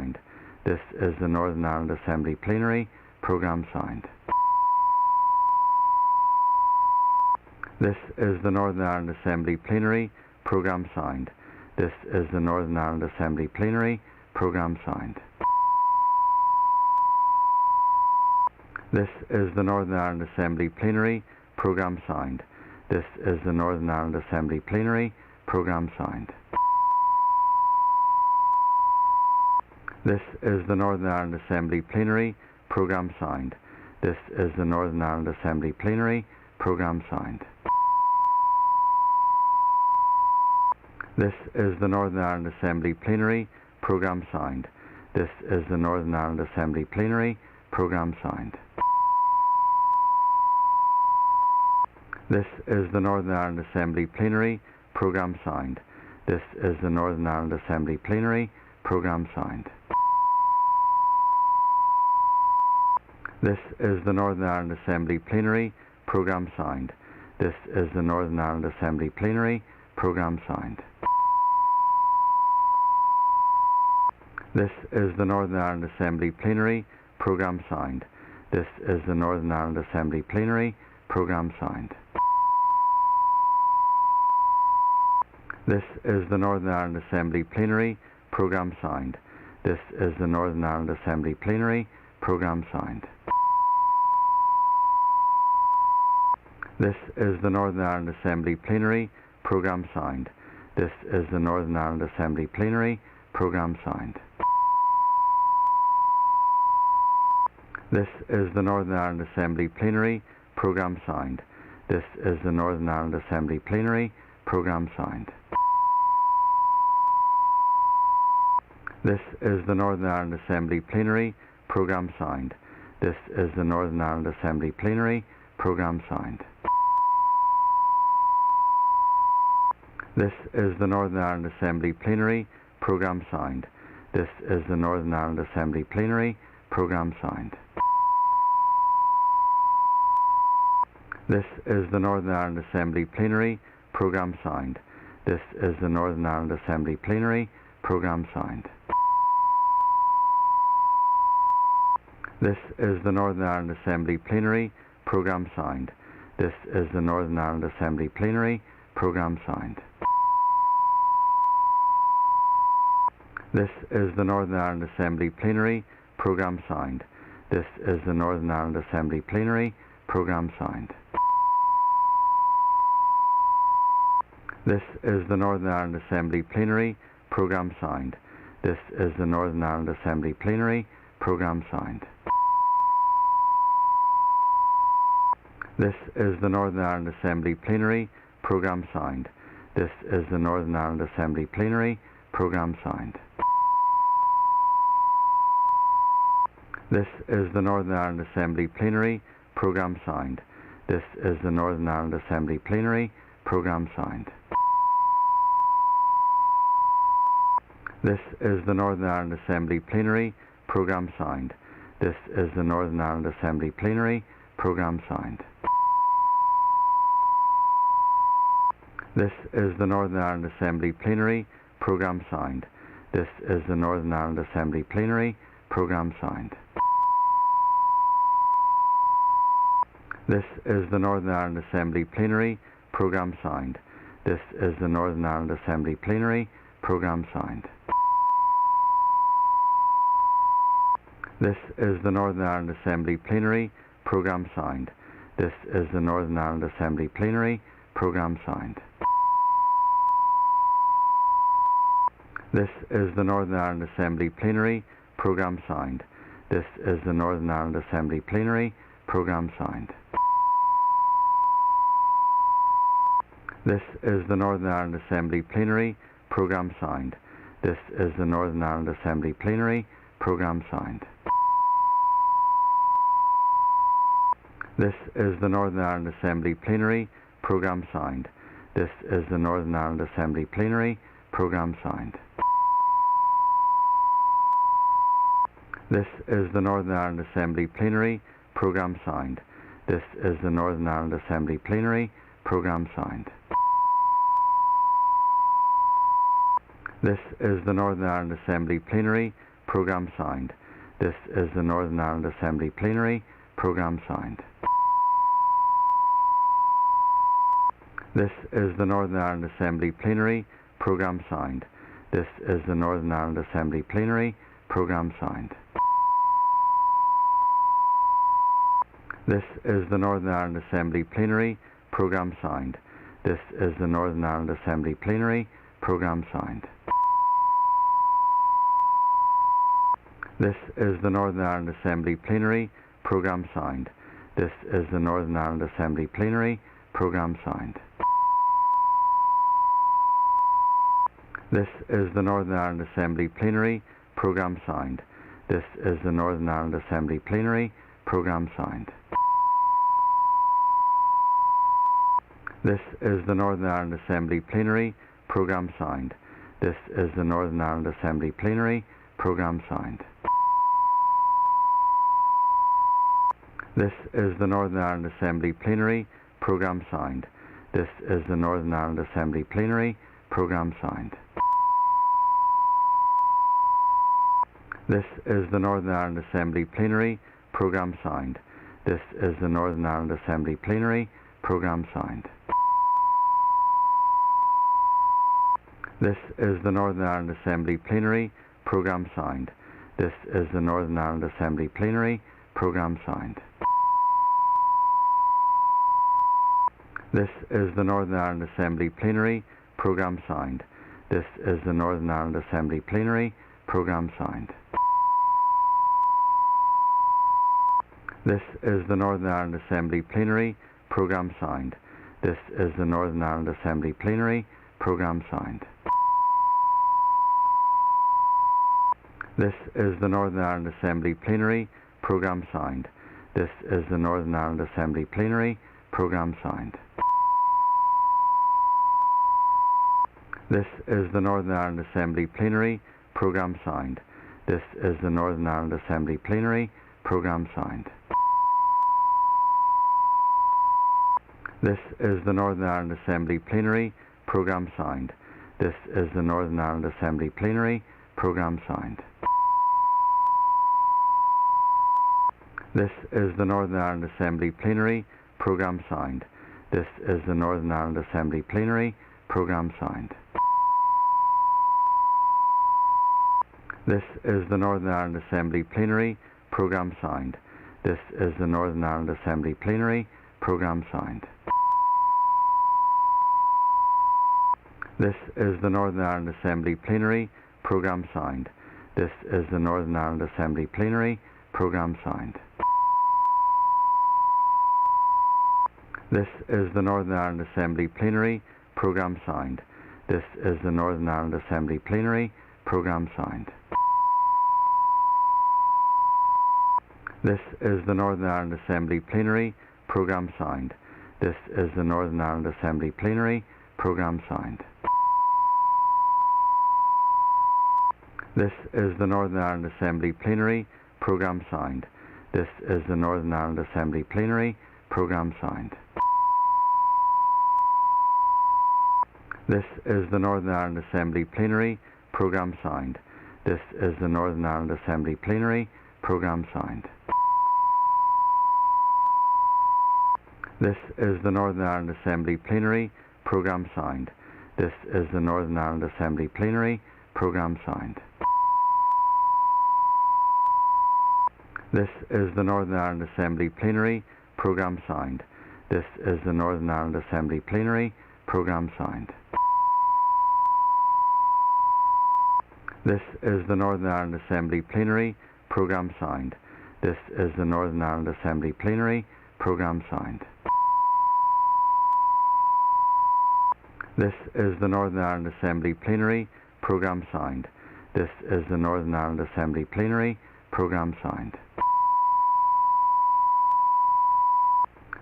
signed. This is the Northern Ireland Assembly Plenary Programme signed. This is the Northern Ireland Assembly Plenary Programme signed. This is the Northern Ireland Assembly Plenary Programme signed. This is the Northern Ireland Assembly Plenary Programme signed. This is the Northern Ireland Assembly Plenary Programme signed. This is the Northern Ireland Assembly Plenary Programme signed. This is the Northern Ireland Assembly Plenary Programme signed. This is the Northern Ireland Assembly Plenary Programme signed. This is the Northern Ireland Assembly Plenary Programme signed. This is the Northern Ireland Assembly Plenary Programme signed. This is the Northern Ireland Assembly Plenary Programme signed. This is the Northern Ireland Assembly Plenary Programme signed. This is the Northern Ireland Assembly Plenary Programme signed. This is the Northern Ireland Assembly Plenary Programme signed. This is the Northern Ireland Assembly Plenary Programme signed. This is the Northern Ireland Assembly Plenary Programme signed. This is the Northern Ireland Assembly Plenary Programme signed. This is the Northern Ireland Assembly Plenary Programme signed. This is the Northern Ireland Assembly Plenary Programme signed. This is the Northern Ireland Assembly Plenary Programme signed. This is the Northern Ireland Assembly Plenary Programme signed. This is the Northern Ireland Assembly Plenary Programme signed. This is the Northern Ireland Assembly Plenary Programme signed. This is the Northern Ireland Assembly Plenary Programme signed. This is the Northern Ireland Assembly Plenary Programme signed. This is the Northern Ireland Assembly Plenary Programme signed. This is the Northern Ireland Assembly Plenary Programme signed. This is the Northern Ireland Assembly Plenary Programme signed. This is the Northern Ireland Assembly Plenary Programme signed. This is the Northern Ireland Assembly Plenary Programme signed. This is the Northern Ireland Assembly Plenary Programme signed. This is the Northern Ireland Assembly Plenary Programme signed. This is the Northern Ireland Assembly Plenary Programme signed. This is the Northern Ireland Assembly Plenary Programme signed. This is the Northern Ireland Assembly Plenary Programme signed. This is the Northern Ireland Assembly Plenary Programme signed. This is the Northern Ireland Assembly Plenary Programme signed. This is the Northern Ireland Assembly Plenary Programme signed. This is the Northern Ireland Assembly Plenary Programme signed. This is the Northern Ireland Assembly Plenary Programme signed. This is the Northern Ireland Assembly Plenary Programme signed. This is the Northern Ireland Assembly Plenary Programme signed. This is the Northern Ireland Assembly Plenary Programme signed. This is the Northern Ireland Assembly Plenary Programme signed. This is the Northern Ireland Assembly Plenary Programme signed. This is the Northern Ireland Assembly Plenary Programme signed. This is the Northern Ireland Assembly Plenary Programme signed. This is the Northern Ireland Assembly Plenary Programme signed. This is the Northern Ireland Assembly Plenary Programme signed. This is the Northern Ireland Assembly Plenary Programme signed. This is the Northern Ireland Assembly Plenary Programme signed. This is the Northern Ireland Assembly Plenary Programme signed. This is the Northern Ireland Assembly Plenary Programme signed. This is the Northern Ireland Assembly Plenary Programme signed. This is the Northern Ireland Assembly Plenary Programme signed. This is the Northern Ireland Assembly Plenary Programme signed. This is the Northern Ireland Assembly Plenary Programme signed. This is the Northern Ireland Assembly Plenary Programme signed. This is the Northern Ireland Assembly Plenary Programme signed. This is the Northern Ireland Assembly Plenary Programme signed. This is the Northern Ireland Assembly Plenary Programme signed. This is the Northern Ireland Assembly Plenary Programme signed. This is the Northern Ireland Assembly Plenary Programme signed. This is the Northern Ireland Assembly Plenary Programme signed. This is the Northern Ireland Assembly Plenary Programme signed. This is the Northern Ireland Assembly Plenary Programme signed. This is the Northern Ireland Assembly Plenary Programme signed. This is the Northern Ireland Assembly Plenary Programme signed. This is the Northern Ireland Assembly Plenary Programme signed. This is the Northern Ireland Assembly Plenary Programme signed. This is the Northern Ireland Assembly Plenary Programme signed. This is the Northern Ireland Assembly Plenary Programme signed. This is the Northern Ireland Assembly Plenary Programme signed. This is the Northern Ireland Assembly Plenary Programme signed. This is the Northern Ireland Assembly Plenary Programme Signed. This is the Northern Ireland Assembly Plenary Programme Signed. This is the Northern Ireland Assembly Plenary Programme Signed. This is the Northern Ireland Assembly Plenary Programme Signed. This is the Northern Ireland Assembly Plenary Programme Signed. This is the Northern Ireland Assembly Plenary Programme Signed. This is the Northern Ireland Assembly Plenary Programme Signed. This is the Northern Ireland Assembly Plenary Programme Signed. This is the Northern Ireland Assembly Plenary Programme Signed. This is the Northern Ireland Assembly Plenary Programme Signed. This is the Northern Ireland Assembly Plenary Programme Signed. This is the Northern Ireland Assembly Plenary Programme Signed. This is the Northern Ireland Assembly Plenary Programme Signed. This is the Northern Ireland Assembly Plenary Programme Signed. This is the Northern Ireland Assembly Plenary Programme Signed. This is the Northern Ireland Assembly Plenary Programme Signed. This is the Northern Ireland Assembly Plenary Programme Signed. This is the Northern Ireland Assembly Plenary Programme Signed. This is the Northern Ireland Assembly Plenary Programme Signed. This is the Northern Ireland Assembly Plenary Programme Signed. This is the Northern Ireland Assembly Plenary Programme Signed. This is the Northern Ireland Assembly Plenary Programme Signed. This is the Northern Ireland Assembly Plenary Programme Signed. This is the Northern Ireland Assembly Plenary Programme Signed. This is the Northern Ireland Assembly Plenary Programme Signed. This is the Northern Ireland Assembly Plenary Programme Signed. This is the Northern Ireland Assembly Plenary Programme Signed. This is the Northern Ireland Assembly Plenary Programme Signed.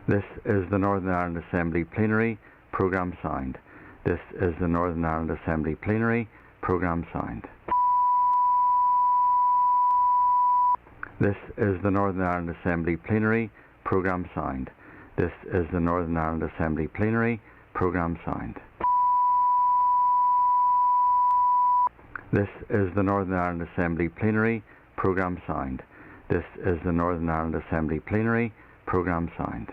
This is the Northern Ireland Assembly Plenary Programme Signed. This is the Northern Ireland Assembly Plenary Programme Signed. This is the Northern Ireland Assembly Plenary Programme Signed. This is the Northern Ireland Assembly Plenary Programme Signed. This is the Northern Ireland Assembly Plenary Programme Signed. This is the Northern Ireland Assembly Plenary Programme Signed. This is the Northern Ireland Assembly Plenary Programme Signed.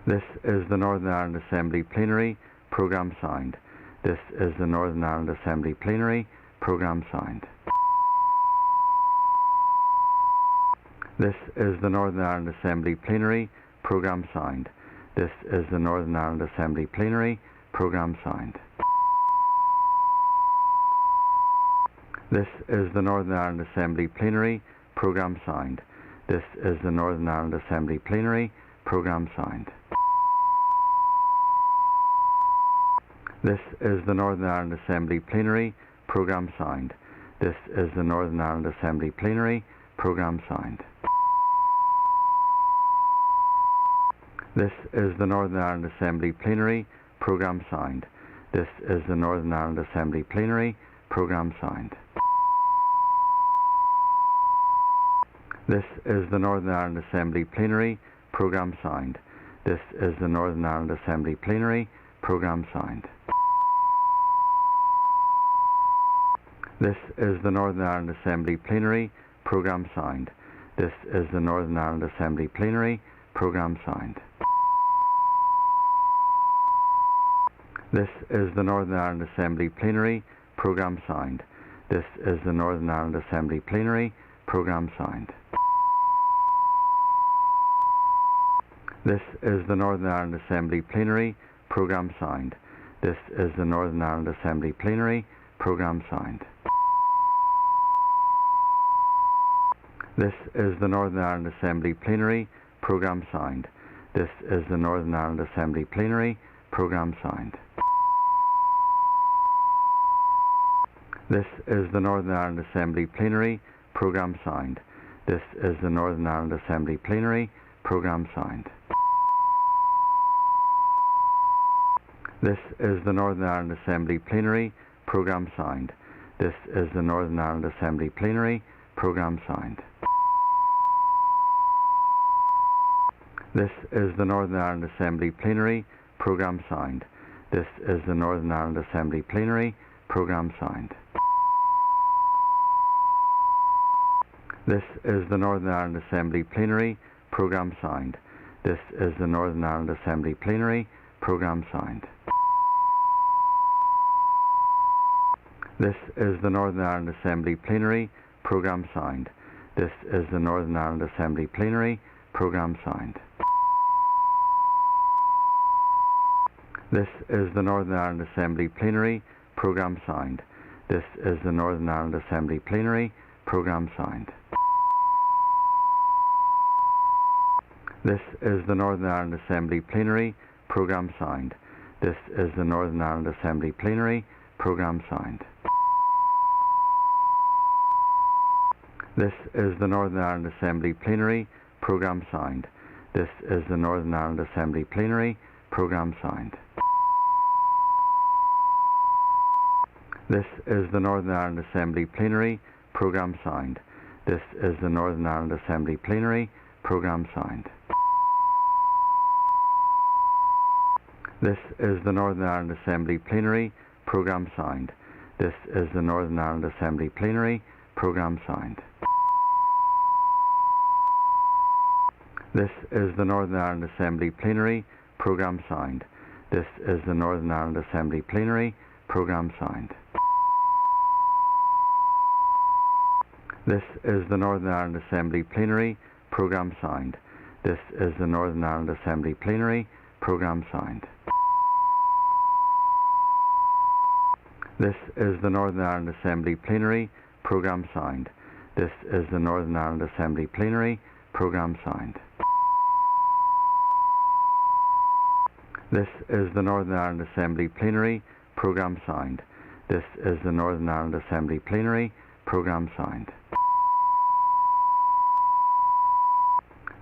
This is the Northern Ireland Assembly Plenary Programme Signed. This is the Northern Ireland Assembly Plenary Programme Signed. This is the Northern Ireland Assembly Plenary Programme Signed. This is the Northern Ireland Assembly Plenary Programme Signed. This is the Northern Ireland Assembly Plenary Programme Signed. This is the Northern Ireland Assembly Plenary Programme Signed. This is the Northern Ireland Assembly Plenary Programme Signed. This is the Northern Ireland Assembly Plenary Programme Signed. This is the Northern Ireland Assembly Plenary Programme Signed. This is the Northern Ireland Assembly Plenary Programme Signed. This is the Northern Ireland Assembly Plenary Programme Signed. This is the Northern Ireland Assembly Plenary Programme Signed. This is the Northern Ireland Assembly Plenary Programme Signed. This is the Northern Ireland Assembly Plenary Programme Signed. This is the Northern Ireland Assembly Plenary Programme Signed. This is the Northern Ireland Assembly Plenary Programme Signed. This is the Northern Ireland Assembly Plenary Programme Signed. This is the Northern Ireland Assembly Plenary Programme Signed. This is the Northern Ireland Assembly Plenary Programme Signed. This is the Northern Ireland Assembly Plenary Programme Signed. This is the Northern Ireland Assembly Plenary Programme Signed. This is the Northern Ireland Assembly Plenary Programme Signed. This is the Northern Ireland Assembly Plenary Programme Signed. This is the Northern Ireland Assembly Plenary Programme Signed. This is the Northern Ireland Assembly Plenary Programme Signed. This is the Northern Ireland Assembly Plenary Programme Signed. This is the Northern Ireland Assembly Plenary Programme Signed. This is the Northern Ireland Assembly Plenary Programme Signed. This is the Northern Ireland Assembly Plenary Programme Signed. This is the Northern Ireland Assembly Plenary Programme Signed. This is the Northern Ireland Assembly Plenary Programme Signed. This is the Northern Ireland Assembly Plenary Programme Signed. This is the Northern Ireland Assembly Plenary Programme Signed. This is the Northern Ireland Assembly Plenary Programme Signed. This is the Northern Ireland Assembly Plenary Programme Signed. This is the Northern Ireland Assembly Plenary Programme Signed. This is the Northern Ireland Assembly Plenary Programme Signed. This is the Northern Ireland Assembly Plenary Programme Signed. This is the Northern Ireland Assembly Plenary Programme Signed. This is the Northern Ireland Assembly Plenary Programme Signed. This is the Northern Ireland Assembly Plenary Programme Signed. This is the Northern Ireland Assembly Plenary Programme Signed. This is the Northern Ireland Assembly Plenary Programme Signed. This is the Northern Ireland Assembly Plenary Programme Signed. This is the Northern Ireland Assembly Plenary Programme Signed. This is the Northern Ireland Assembly Plenary Programme Signed.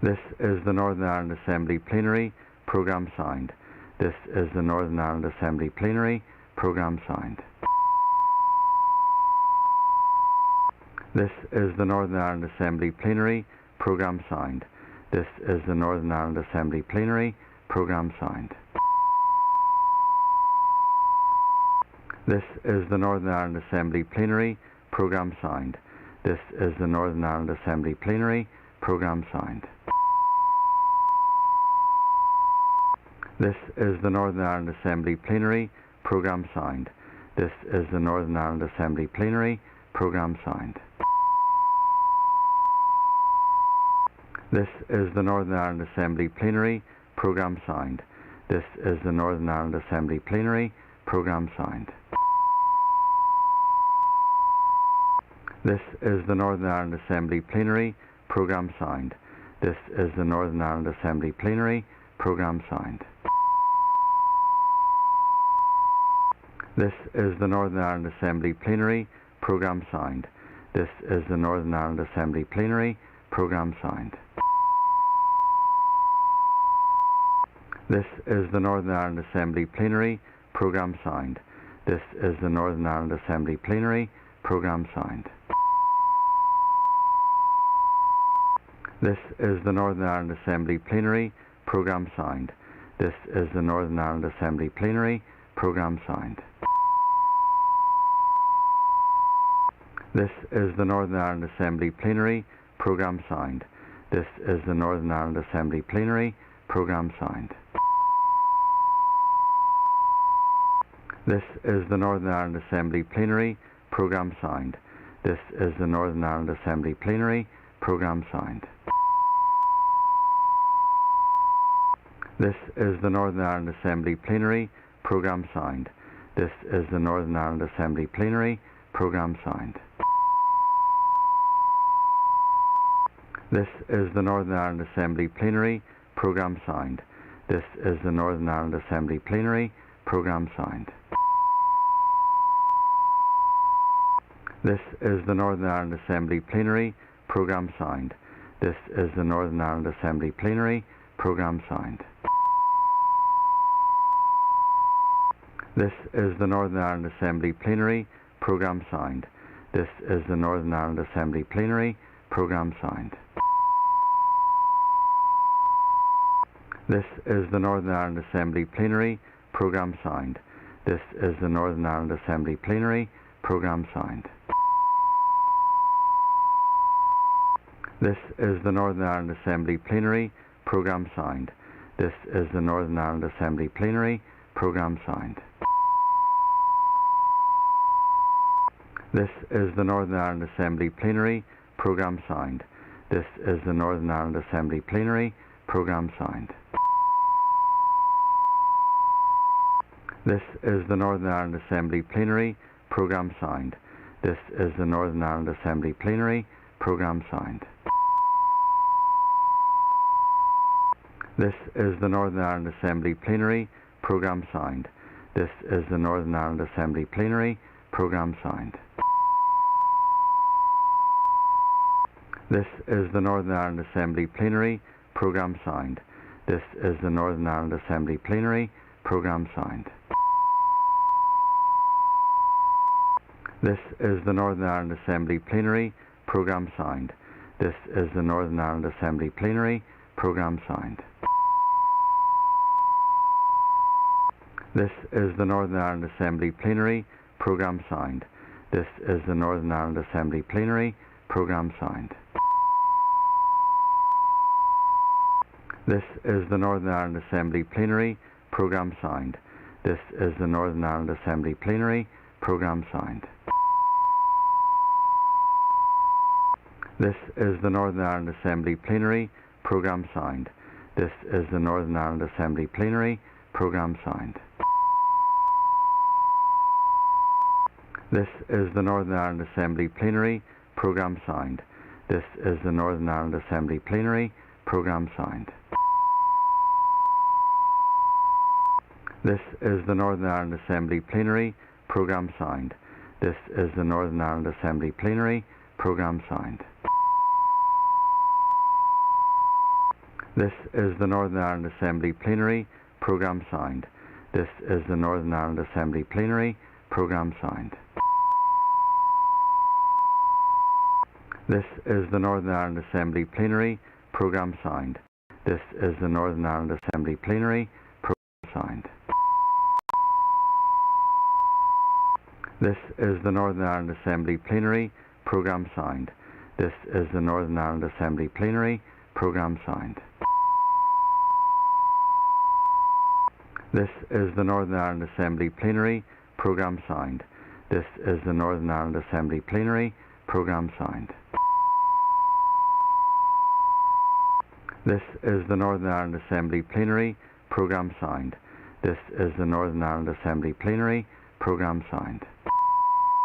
This is the Northern Ireland Assembly Plenary Programme Signed. This is the Northern Ireland Assembly Plenary Programme Signed. This is the Northern Ireland Assembly Plenary Programme Signed. This is the Northern Ireland Assembly Plenary Programme Signed. This is the Northern Ireland Assembly Plenary Programme Signed. This is the Northern Ireland Assembly Plenary Programme Signed. This is the Northern Ireland Assembly Plenary Programme Signed. This is the Northern Ireland Assembly Plenary Programme Signed. This is the Northern Ireland Assembly Plenary Programme Signed. This is the Northern Ireland Assembly Plenary Programme Signed. This is the Northern Ireland Assembly Plenary Programme Signed. This is the Northern Ireland Assembly Plenary Programme Signed. This is the Northern Ireland Assembly Plenary Programme Signed. This is the Northern Ireland Assembly Plenary Programme Signed. This is the Northern Ireland Assembly Plenary Programme Signed. This is the Northern Ireland Assembly Plenary Programme Signed. This is the Northern Ireland Assembly Plenary Programme Signed. This is the Northern Ireland Assembly Plenary Programme Signed. This is the Northern Ireland Assembly Plenary Programme Signed. This is the Northern Ireland Assembly Plenary Programme Signed. This is the Northern Ireland Assembly Plenary Programme Signed. This is the Northern Ireland Assembly Plenary Programme Signed. This is the Northern Ireland Assembly Plenary Programme Signed. This is the Northern Ireland Assembly Plenary Programme Signed. This is the Northern Ireland Assembly Plenary Programme Signed. This is the Northern Ireland Assembly Plenary Programme Signed. This is the Northern Ireland Assembly Plenary Programme Signed. This is the Northern Ireland Assembly Plenary Programme signed. This is the Northern Ireland Assembly Plenary Programme signed. This is the Northern Ireland Assembly Plenary Programme signed. This is the Northern Ireland Assembly Plenary Programme signed. This is the Northern Ireland Assembly Plenary Programme signed. This is the Northern Ireland Assembly Plenary Programme signed. This is the Northern Ireland Assembly Plenary Programme signed. This is the Northern Ireland Assembly Plenary Programme signed. This is the Northern Ireland Assembly Plenary Programme signed. This is the Northern Ireland Assembly Plenary Programme signed. This is the Northern Ireland Assembly Plenary Programme signed. This is the Northern Ireland Assembly Plenary Programme signed. This is the Northern Ireland Assembly Plenary Programme signed. This is the Northern Ireland Assembly Plenary Programme signed. This is the Northern Ireland Assembly Plenary Programme signed. This is the Northern Ireland Assembly Plenary Programme signed. This is the Northern Ireland Assembly Plenary Programme signed. This is the Northern Ireland Assembly Plenary Programme signed. This is the Northern Ireland Assembly Plenary Programme signed. This is the Northern Ireland Assembly Plenary Programme signed. This is the Northern Ireland Assembly Plenary Programme signed. This is the Northern Ireland Assembly Plenary Programme signed. This is the Northern Ireland Assembly Plenary Programme signed. This is the Northern Ireland Assembly Plenary Programme signed. This is the Northern Ireland Assembly Plenary Programme signed. This is the Northern Ireland Assembly Plenary Programme signed. This is the Northern Ireland Assembly Plenary Programme signed. This is the Northern Ireland Assembly Plenary Programme signed. This is the Northern Ireland Assembly Plenary Programme signed. This is the Northern Ireland Assembly Plenary Programme signed. This is the Northern Ireland Assembly Plenary Programme signed. This is the Northern Ireland Assembly Plenary Programme signed. This is the Northern Ireland Assembly Plenary Programme signed. This is the Northern Ireland Assembly Plenary Programme signed. This is the Northern Ireland Assembly Plenary Programme signed. This is the Northern Ireland Assembly Plenary Programme signed. This is the Northern Ireland Assembly Plenary Programme signed. This is the Northern Ireland Assembly Plenary Programme signed. This is the Northern Ireland Assembly Plenary Programme signed.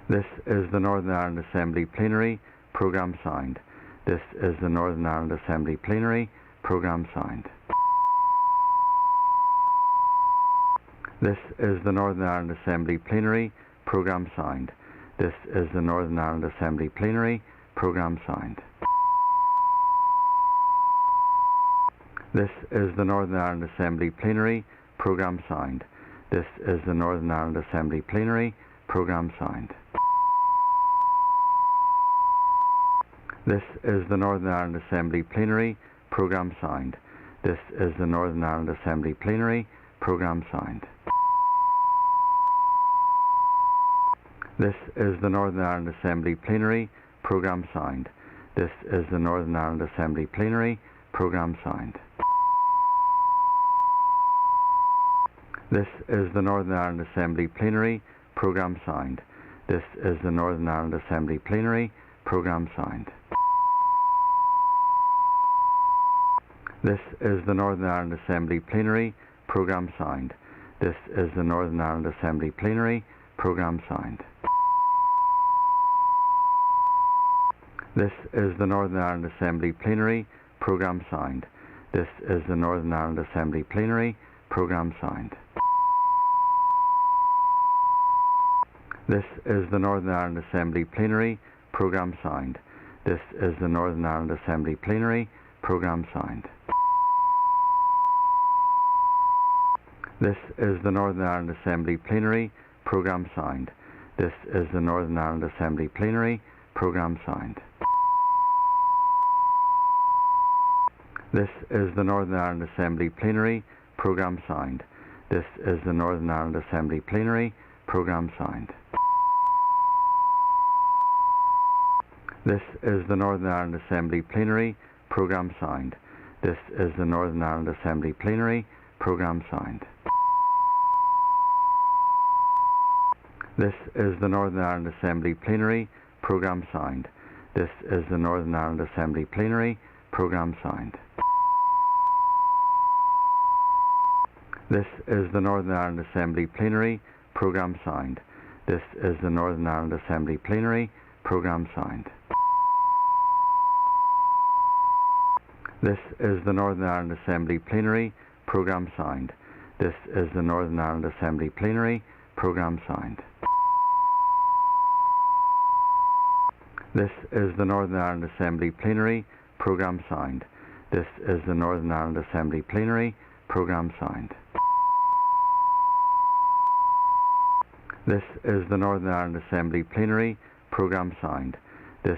This is the Northern Ireland Assembly Plenary Programme signed. This is the Northern Ireland Assembly Plenary Programme signed. This is the Northern Ireland Assembly Plenary Programme signed. This is the Northern Ireland Assembly Plenary Programme signed. This is the Northern Ireland Assembly Plenary Programme signed. This is the Northern Ireland Assembly Plenary Programme signed. This is the Northern Ireland Assembly Plenary Programme signed. This is the Northern Ireland Assembly Plenary Programme signed. This is the Northern Ireland Assembly Plenary Programme signed. This is the Northern Ireland Assembly Plenary Programme signed. This is the Northern Ireland Assembly Plenary Programme signed. This is the Northern Ireland Assembly Plenary Programme signed. This is the Northern Ireland Assembly Plenary Programme signed. This is the Northern Ireland Assembly Plenary Programme signed. This is the Northern Ireland Assembly Plenary Programme signed. This is the Northern Ireland Assembly Plenary Programme Signed. This is the Northern Ireland Assembly Plenary Programme Signed. This is the Northern Ireland Assembly Plenary Programme Signed. This is the Northern Ireland Assembly Plenary Programme Signed. This is the Northern Ireland Assembly Plenary Programme Signed. This is the Northern Ireland Assembly Plenary Programme Signed. This is the Northern Ireland Assembly Plenary Programme Signed. This is the Northern Ireland Assembly Plenary Programme Signed. This is the Northern Ireland Assembly Plenary Programme Signed. This is the Northern Ireland Assembly Plenary Programme Signed. This is the Northern Ireland Assembly Plenary Programme Signed. This is the Northern Ireland Assembly Plenary Programme Signed. This is the Northern Ireland Assembly Plenary Programme Signed. This is the Northern Ireland Assembly Plenary Programme Signed. This is the Northern Ireland Assembly Plenary Programme Signed. This is the Northern Ireland Assembly Plenary Programme Signed. This is the Northern Ireland Assembly Plenary Programme Signed.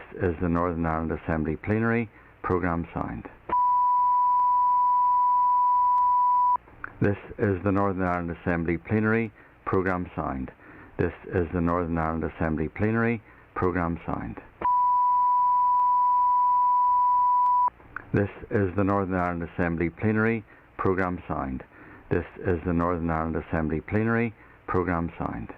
This is the Northern Ireland Assembly Plenary Programme Signed. This is the Northern Ireland Assembly Plenary Programme Signed. This is the Northern Ireland Assembly Plenary Programme Signed. This is the Northern Ireland Assembly Plenary Programme Signed. This is the Northern Ireland Assembly Plenary Programme Signed.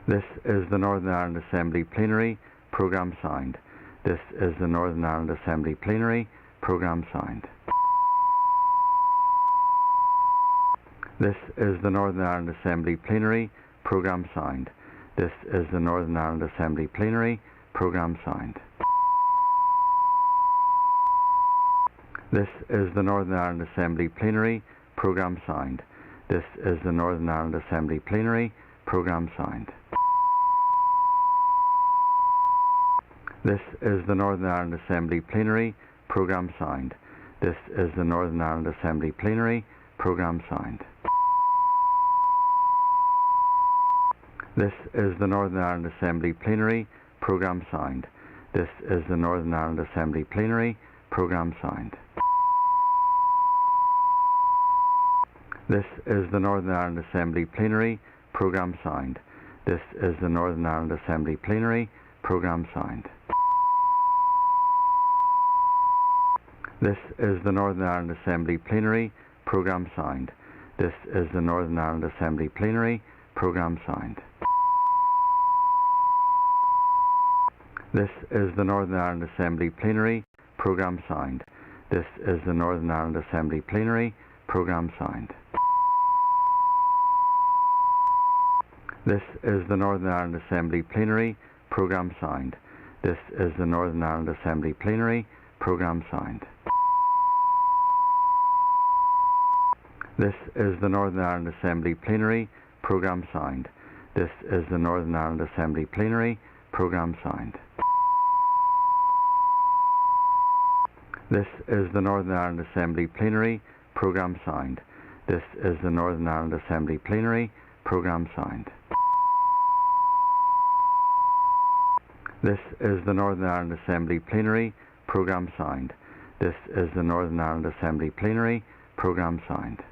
This is the Northern Ireland Assembly Plenary Programme Signed. This is the Northern Ireland Assembly Plenary Programme Signed. This is the Northern Ireland Assembly Plenary Programme Signed. This is the Northern Ireland Assembly Plenary Programme Signed. This is the Northern Ireland Assembly Plenary Programme Signed. This is the Northern Ireland Assembly Plenary Programme Signed. This is the Northern Ireland Assembly Plenary Programme Signed. This is the Northern Ireland Assembly Plenary Programme Signed. This is the Northern Ireland Assembly Plenary Programme Signed. This is the Northern Ireland Assembly Plenary Programme Signed. This is the Northern Ireland Assembly Plenary Programme Signed. This is the Northern Ireland Assembly Plenary Programme Signed. This is the Northern Ireland Assembly Plenary Programme Signed. This is the Northern Ireland Assembly Plenary Programme Signed. This is the Northern Ireland Assembly Plenary Programme Signed. This is the Northern Ireland Assembly Plenary Programme Signed. This is the Northern Ireland Assembly Plenary Programme Signed. This is the Northern Ireland Assembly Plenary Programme Signed. This is the Northern Ireland Assembly Plenary Programme Signed. This is the Northern Ireland Assembly Plenary Programme Signed. This is the Northern Ireland Assembly Plenary Programme Signed. This is the Northern Ireland Assembly Plenary Programme Signed. This is the Northern Ireland Assembly Plenary Programme Signed. This is the Northern Ireland Assembly Plenary Programme Signed.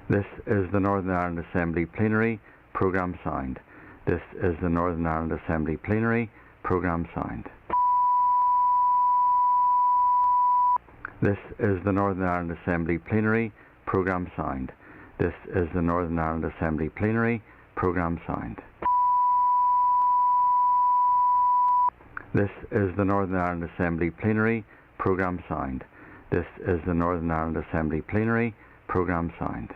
This is the Northern Ireland Assembly Plenary Programme Signed. This is the Northern Ireland Assembly Plenary Programme Signed. This is the Northern Ireland Assembly Plenary Programme Signed. This is the Northern Ireland Assembly Plenary Programme Signed. This is the Northern Ireland Assembly Plenary Programme Signed. This is the Northern Ireland Assembly Plenary Programme Signed.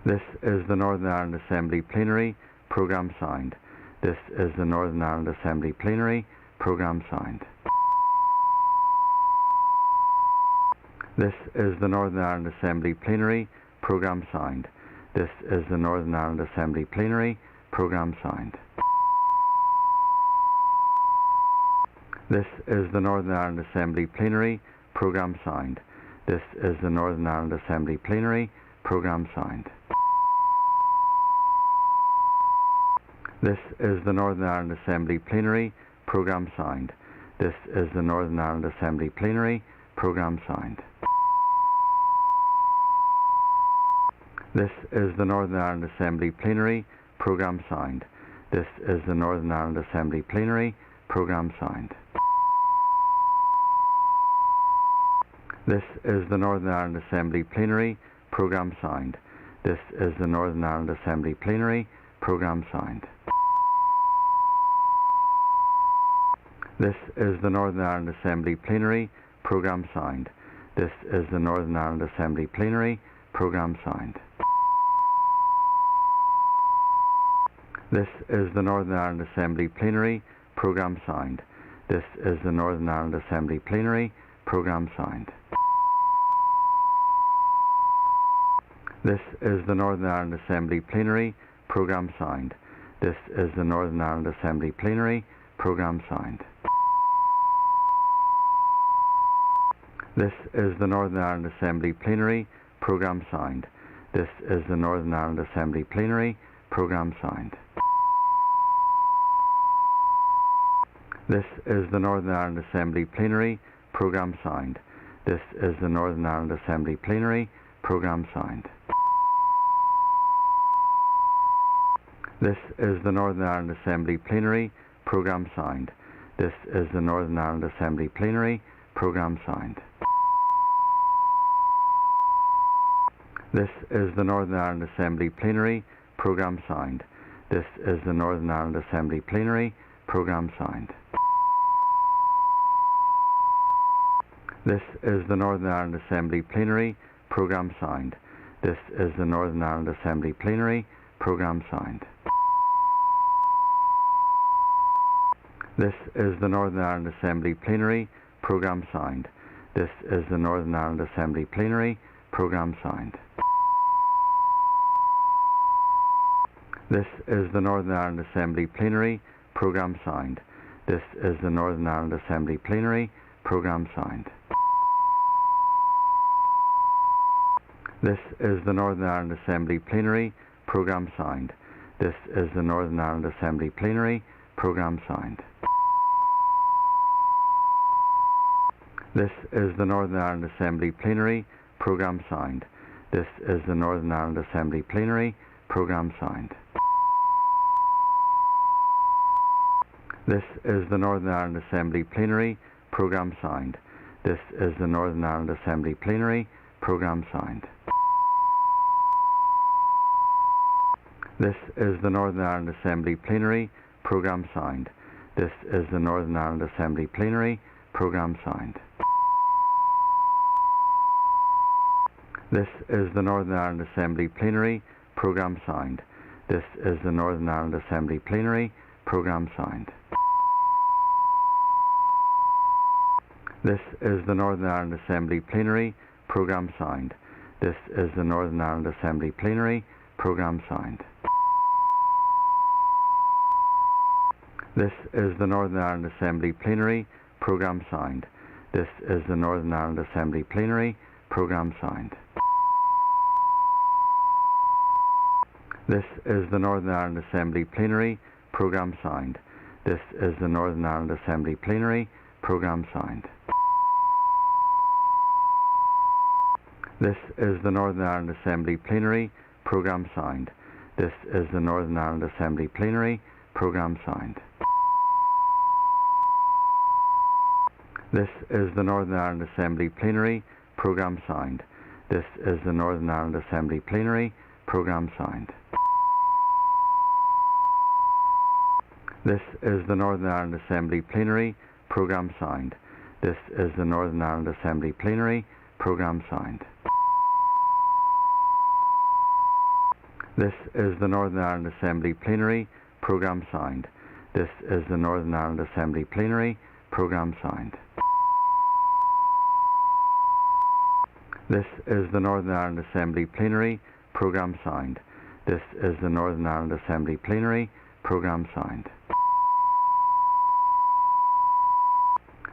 This is the Northern Ireland Assembly Plenary Programme Signed. This is the Northern Ireland Assembly Plenary Programme Signed. This is the Northern Ireland Assembly Plenary Programme Signed. This is the Northern Ireland Assembly Plenary Programme Signed. This is the Northern Ireland Assembly Plenary Programme Signed. This is the Northern Ireland Assembly Plenary Programme Signed. This is the Northern Ireland Assembly Plenary Programme Signed. This is the Northern Ireland Assembly Plenary Programme Signed. This is the Northern Ireland Assembly Plenary Programme Signed. This is the Northern Ireland Assembly Plenary Programme Signed. This is the Northern Ireland Assembly Plenary Programme Signed. This is the Northern Ireland Assembly Plenary Programme Signed. This is the Northern Ireland Assembly Plenary Programme Signed. This is the Northern Ireland Assembly Plenary Programme Signed. This is the Northern Ireland Assembly Plenary Programme Signed. This is the Northern Ireland Assembly Plenary Programme Signed. This is the Northern Ireland Assembly Plenary Programme Signed. This is the Northern Ireland Assembly Plenary Programme Signed. This is the Northern Ireland Assembly Plenary Programme Signed. This is the Northern Ireland Assembly Plenary Programme Signed. This is the Northern Ireland Assembly Plenary Programme Signed. This is the Northern Ireland Assembly Plenary Programme Signed. This is the Northern Ireland Assembly Plenary Programme Signed. This is the Northern Ireland Assembly Plenary Programme Signed. This is the Northern Ireland Assembly Plenary Programme Signed. This is the Northern Ireland Assembly Plenary Programme Signed. This is the Northern Ireland Assembly Plenary Programme Signed. This is the Northern Ireland Assembly Plenary Programme Signed. This is the Northern Ireland Assembly Plenary Programme Signed. This is the Northern Ireland Assembly Plenary Programme Signed. This is the Northern Ireland Assembly Plenary Programme Signed. This is the Northern Ireland Assembly Plenary Programme Signed. This is the Northern Ireland Assembly Plenary Programme Signed. This is the Northern Ireland Assembly Plenary Programme Signed. This is the Northern Ireland Assembly Plenary Programme Signed. This is the Northern Ireland Assembly Plenary Programme Signed. This is the Northern Ireland Assembly Plenary Programme Signed. This is the Northern Ireland Assembly Plenary Programme Signed. This is the Northern Ireland Assembly Plenary Programme Signed. This is the Northern Ireland Assembly Plenary Programme Signed. This is the Northern Ireland Assembly Plenary Programme Signed. This is the Northern Ireland Assembly Plenary Programme Signed. This is the Northern Ireland Assembly Plenary Programme Signed. This is the Northern Ireland Assembly Plenary Programme Signed. This is the Northern Ireland Assembly Plenary Programme Signed. This is the Northern Ireland Assembly Plenary Programme Signed. This is the Northern Ireland Assembly Plenary Programme Signed. This is the Northern Ireland Assembly Plenary Programme Signed. This is the Northern Ireland Assembly Plenary Programme Signed. This is the Northern Ireland Assembly Plenary Programme Signed. This is the Northern Ireland Assembly Plenary Programme Signed. This is the Northern Ireland Assembly Plenary Programme Signed. This is the Northern Ireland Assembly Plenary Programme Signed. This is the Northern Ireland Assembly Plenary Programme Signed. This is the Northern Ireland Assembly Plenary Programme Signed. This is the Northern Ireland Assembly Plenary Programme Signed. This is the Northern Ireland Assembly Plenary Programme signed. This is the Northern Ireland Assembly Plenary Programme signed.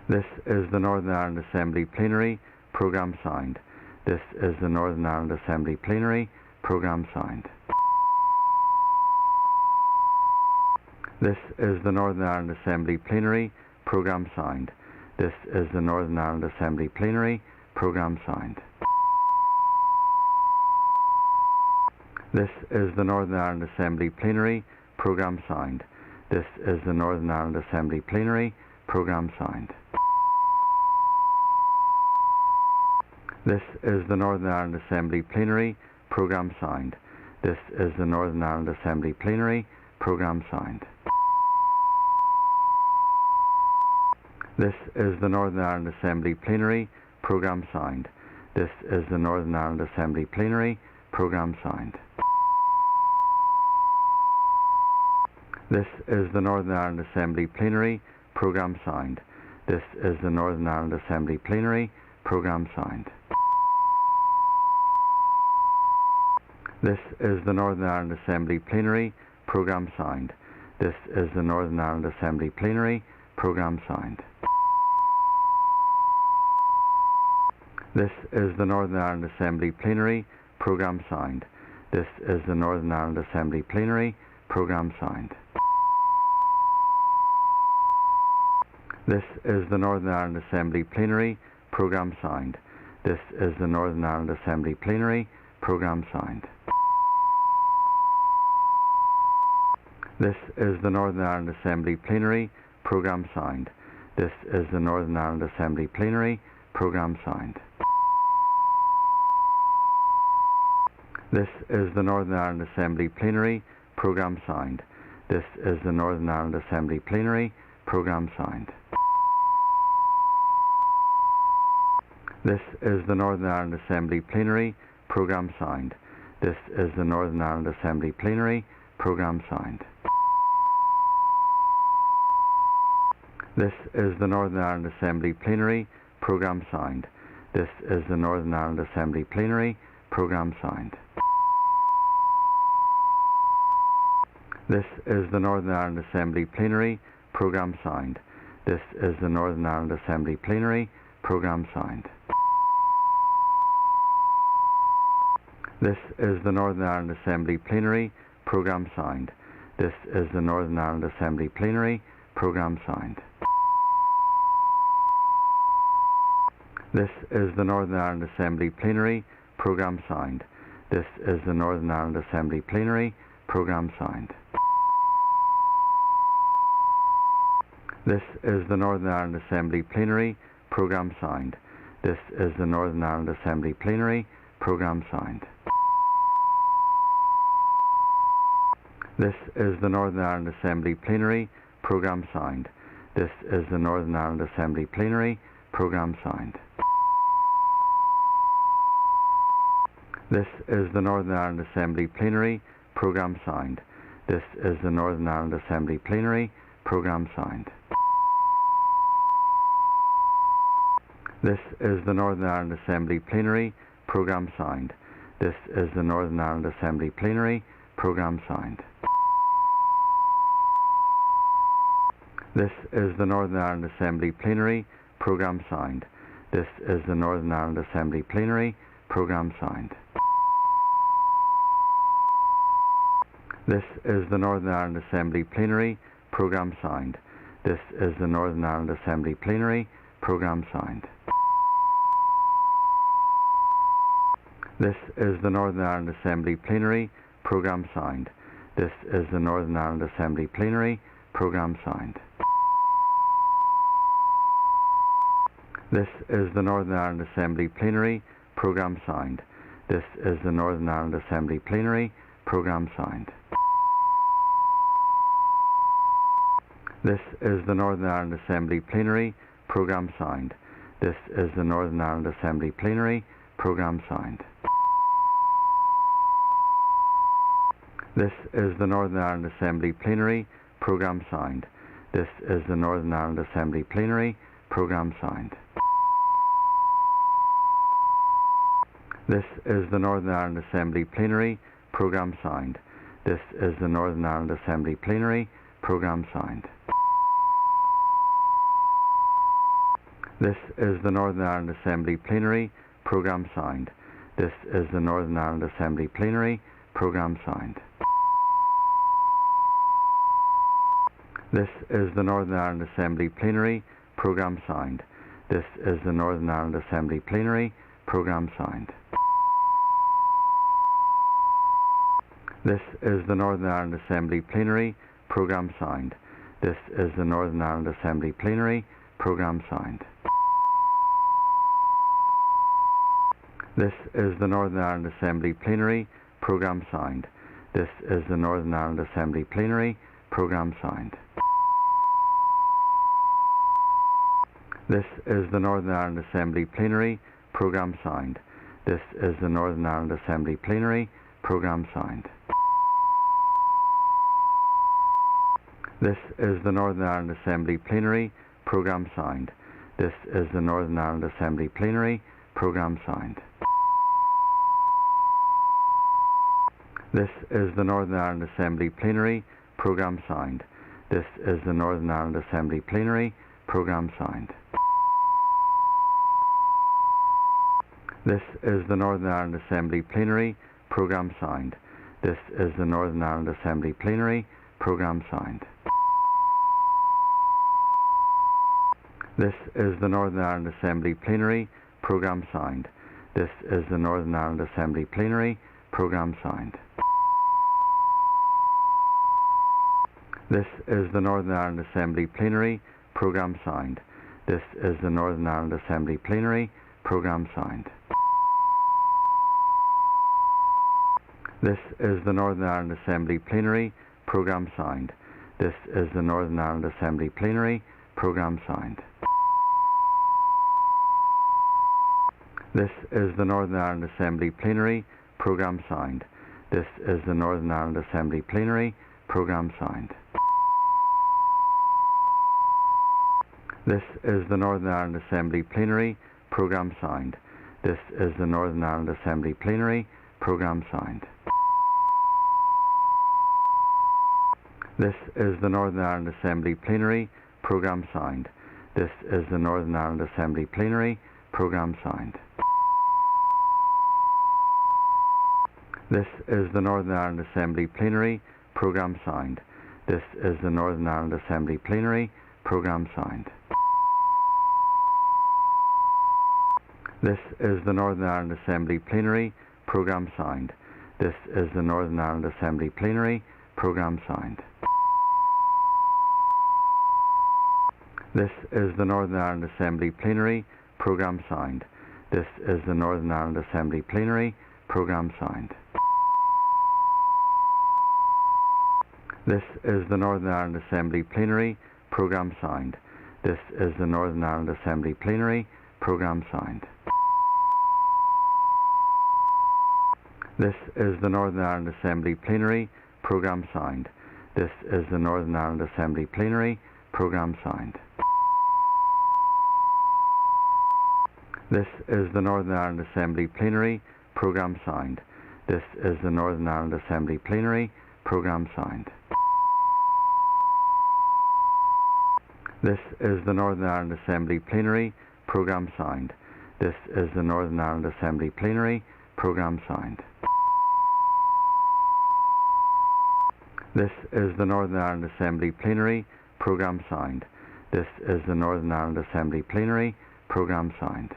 This is the Northern Ireland Assembly Plenary Programme signed. This is the Northern Ireland Assembly Plenary Programme signed. This is the Northern Ireland Assembly Plenary Programme signed. This is the Northern Ireland Assembly Plenary Programme signed. This is the Northern Ireland Assembly Plenary Programme signed. This is the Northern Ireland Assembly Plenary Programme signed. This is the Northern Ireland Assembly Plenary Programme signed. This is the Northern Ireland Assembly Plenary Programme signed. This is the Northern Ireland Assembly Plenary Programme signed. This is the Northern Ireland Assembly Plenary Programme signed. This is the Northern Ireland Assembly Plenary Programme signed. This is the Northern Ireland Assembly Plenary Programme signed. This is the Northern Ireland Assembly Plenary Programme signed. This is the Northern Ireland Assembly Plenary Programme signed. This is the Northern Ireland Assembly Plenary Programme signed. This is the Northern Ireland Assembly Plenary Programme signed. This is the Northern Ireland Assembly Plenary Programme signed. This is the Northern Ireland Assembly Plenary Programme signed. This is the Northern Ireland Assembly Plenary Programme signed. This is the Northern Ireland Assembly Plenary Programme signed. This is the Northern Ireland Assembly Plenary Programme signed. This is the Northern Ireland Assembly Plenary Programme signed. This is the Northern Ireland Assembly Plenary Programme signed. This is the Northern Ireland Assembly Plenary Programme signed. This is the Northern Ireland Assembly Plenary Programme signed. This is the Northern Ireland Assembly Plenary Programme signed. This is the Northern Ireland Assembly Plenary Programme signed. This is the Northern Ireland Assembly Plenary Programme signed. This is the Northern Ireland Assembly Plenary Programme signed. This is the Northern Ireland Assembly Plenary Programme signed. This is the Northern Ireland Assembly Plenary Programme signed. This is the Northern Ireland Assembly Plenary Programme signed. This is the Northern Ireland Assembly Plenary Programme signed. This is the Northern Ireland Assembly Plenary Programme signed. This is the Northern Ireland Assembly Plenary Programme signed. This is the Northern Ireland Assembly Plenary Programme signed. This is the Northern Ireland Assembly Plenary Programme signed. This is the Northern Ireland Assembly Plenary Programme signed. This is the Northern Ireland Assembly Plenary Programme signed. This is the Northern Ireland Assembly Plenary Programme signed. This is the Northern Ireland Assembly Plenary Programme signed. This is the Northern Ireland Assembly Plenary Programme signed. This is the Northern Ireland Assembly Plenary Programme signed. This is the Northern Ireland Assembly Plenary Programme signed. This is the Northern Ireland Assembly Plenary Programme signed. This is the Northern Ireland Assembly Plenary Programme signed. This is the Northern Ireland Assembly Plenary Programme signed. This is the Northern Ireland Assembly Plenary Programme signed. This is the Northern Ireland Assembly Plenary Programme signed. This is the Northern Ireland Assembly Plenary Programme signed. This is the Northern Ireland Assembly Plenary Programme signed. This is the Northern Ireland Assembly Plenary Programme signed. This is the Northern Ireland Assembly Plenary Programme signed. This is the Northern Ireland Assembly Plenary Programme signed. This is the Northern Ireland Assembly Plenary Programme signed. This is the Northern Ireland Assembly Plenary Programme signed. This is the Northern Ireland Assembly Plenary Programme signed. This is the Northern Ireland Assembly Plenary Programme signed. This is the Northern Ireland Assembly Plenary Programme signed. This is the Northern Ireland Assembly Plenary Programme signed. This is the Northern Ireland Assembly Plenary Programme signed. This is the Northern Ireland Assembly Plenary Programme signed. This is the Northern Ireland Assembly Plenary Programme signed. This is the Northern Ireland Assembly Plenary Programme signed. This is the Northern Ireland Assembly Plenary Programme signed. This is the Northern Ireland Assembly Plenary Programme signed. This is the Northern Ireland Assembly Plenary Programme signed. This is the Northern Ireland Assembly Plenary Programme signed. This is the Northern Ireland Assembly Plenary Programme signed. This is the Northern Ireland Assembly Plenary Programme signed. This is the Northern Ireland Assembly Plenary Programme signed. This is the Northern Ireland Assembly Plenary Programme signed. This is the Northern Ireland Assembly Plenary Programme signed. This is the Northern Ireland Assembly Plenary Programme signed. This is the Northern Ireland Assembly Plenary Programme signed. This is the Northern Ireland Assembly Plenary Programme signed. This is the Northern Ireland Assembly Plenary Programme signed. This is the Northern Ireland Assembly Plenary Programme signed. This is the Northern Ireland Assembly Plenary Programme signed. This is the Northern Ireland Assembly Plenary Programme signed. This is the Northern Ireland Assembly Plenary Programme signed. This is the Northern Ireland Assembly Plenary Programme signed. This is the Northern Ireland Assembly Plenary Programme signed. This is the Northern Ireland Assembly Plenary Programme signed. This is the Northern Ireland Assembly Plenary Programme signed. This is the Northern Ireland Assembly Plenary Programme signed. This is the Northern Ireland Assembly Plenary Programme signed. This is the Northern Ireland Assembly Plenary Programme signed. This is the Northern Ireland Assembly Plenary Programme signed. This is the Northern Ireland Assembly Plenary Programme signed. This is the Northern Ireland Assembly Plenary Programme signed. This is the Northern Ireland Assembly Plenary Programme signed. This is the Northern Ireland Assembly Plenary Programme signed. This is the Northern Ireland Assembly Plenary Programme signed. This is the Northern Ireland Assembly Plenary Programme signed. This is the Northern Ireland Assembly Plenary Programme signed. This is the Northern Ireland Assembly Plenary Programme signed. This is the Northern Ireland Assembly Plenary Programme signed.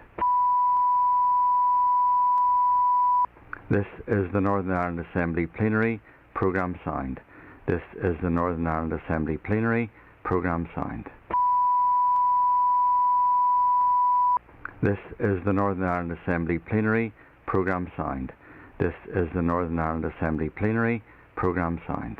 This is the Northern Ireland Assembly Plenary Programme signed. This is the Northern Ireland Assembly Plenary Programme signed. This is the Northern Ireland Assembly Plenary Programme signed. This is the Northern Ireland Assembly Plenary Programme signed.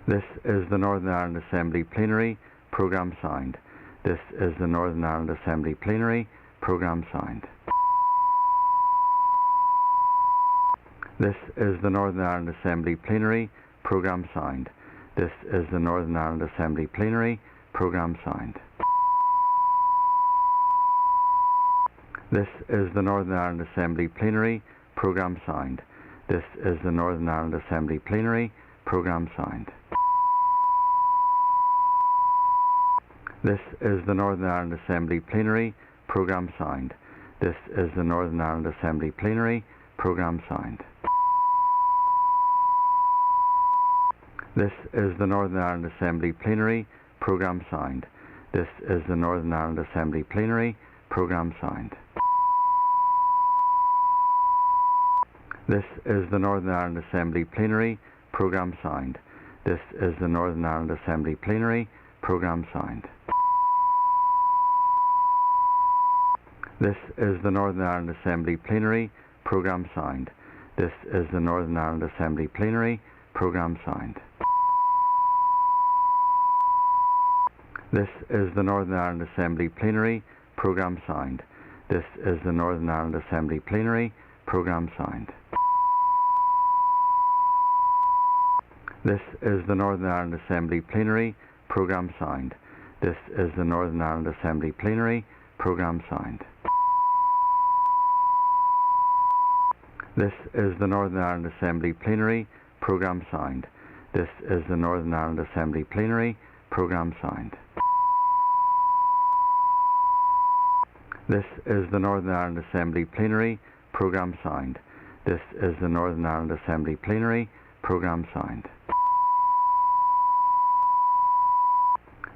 This is the Northern Ireland Assembly Plenary Programme signed. This is the Northern Ireland Assembly Plenary Programme signed. This is the Northern Ireland Assembly Plenary Programme signed. This is the Northern Ireland Assembly Plenary Programme signed. This is the Northern Ireland Assembly Plenary Programme signed. This is the Northern Ireland Assembly Plenary Programme signed. This is the Northern Ireland Assembly Plenary Programme signed. This is the Northern Ireland Assembly Plenary Programme signed. This is the Northern Ireland Assembly Plenary Programme signed. This is the Northern Ireland Assembly Plenary Programme signed. This is the Northern Ireland Assembly Plenary Programme signed. This is the Northern Ireland Assembly Plenary Programme signed. This is the Northern Ireland Assembly Plenary Programme signed. This is the Northern Ireland Assembly Plenary Programme signed. This is the Northern Ireland Assembly Plenary Programme signed. This is the Northern Ireland Assembly Plenary Programme signed. This is the Northern Ireland Assembly Plenary Programme signed. This is the Northern Ireland Assembly Plenary Programme signed. This is the Northern Ireland Assembly Plenary Programme signed. This is the Northern Ireland Assembly Plenary Programme signed. This is the Northern Ireland Assembly Plenary Programme signed.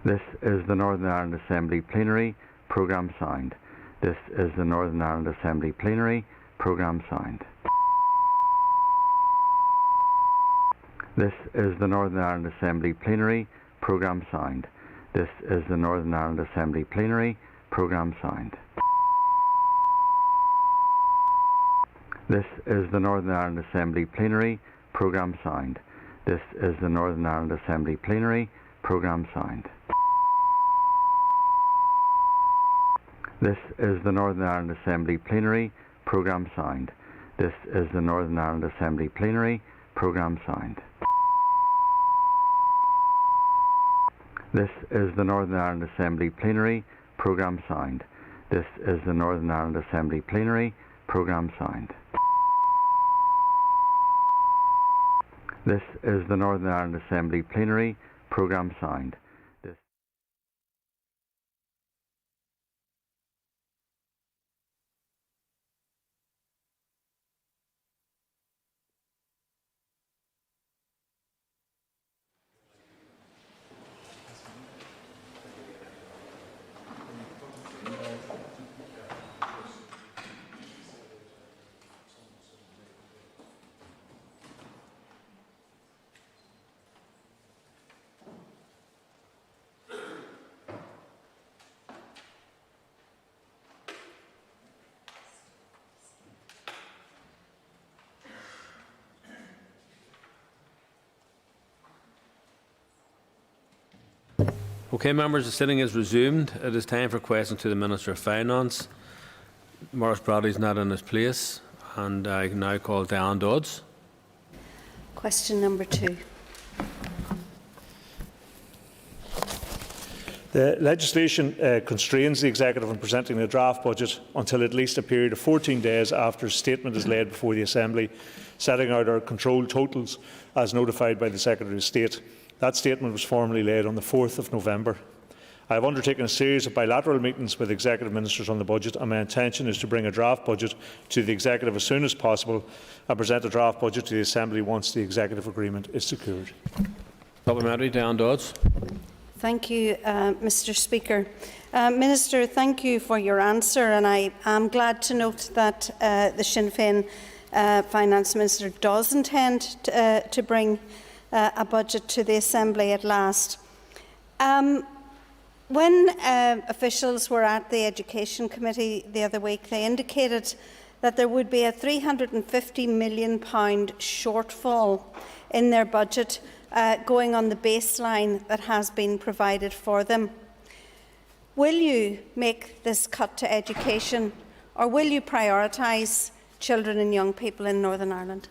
This is the Northern Ireland Assembly Plenary Programme signed. This is the Northern Ireland Assembly Plenary Programme signed. This is the Northern Ireland Assembly Plenary Programme signed. This is the Northern Ireland Assembly Plenary Programme signed. This is the Northern Ireland Assembly Plenary Programme signed. This is the Northern Ireland Assembly Plenary Programme signed. This is the Northern Ireland Assembly Plenary Programme signed. This is the Northern Ireland Assembly Plenary Programme signed. This is the Northern Ireland Assembly Plenary Programme signed. This is the Northern Ireland Assembly Plenary Programme signed. This is the Northern Ireland Assembly Plenary Programme signed. This is the Northern Ireland Assembly Plenary Programme signed. Okay, members, the sitting is resumed. It is time for questions to the Minister of Finance. Maurice Bradley is not in his place, and I now call Diane Dodds. Question number 2. The legislation constrains the Executive in presenting the draft budget until at least a period of 14 days after a statement is laid before the Assembly, setting out our controlled totals as notified by the Secretary of State. That statement was formally laid on the 4th of November. I have undertaken a series of bilateral meetings with Executive Ministers on the budget, and my intention is to bring a draft budget to the Executive as soon as possible and present a draft budget to the Assembly once the Executive agreement is secured. Supplementary, Diane Dodds. Thank you, Mr. Speaker. Minister, thank you for your answer, and I am glad to note that the Sinn Féin Finance Minister does intend to bring a budget to the Assembly at last. When officials were at the Education Committee the other week, they indicated that there would be a £350 million shortfall in their budget going on the baseline that has been provided for them. Will you make this cut to education, or will you prioritise children and young people in Northern Ireland?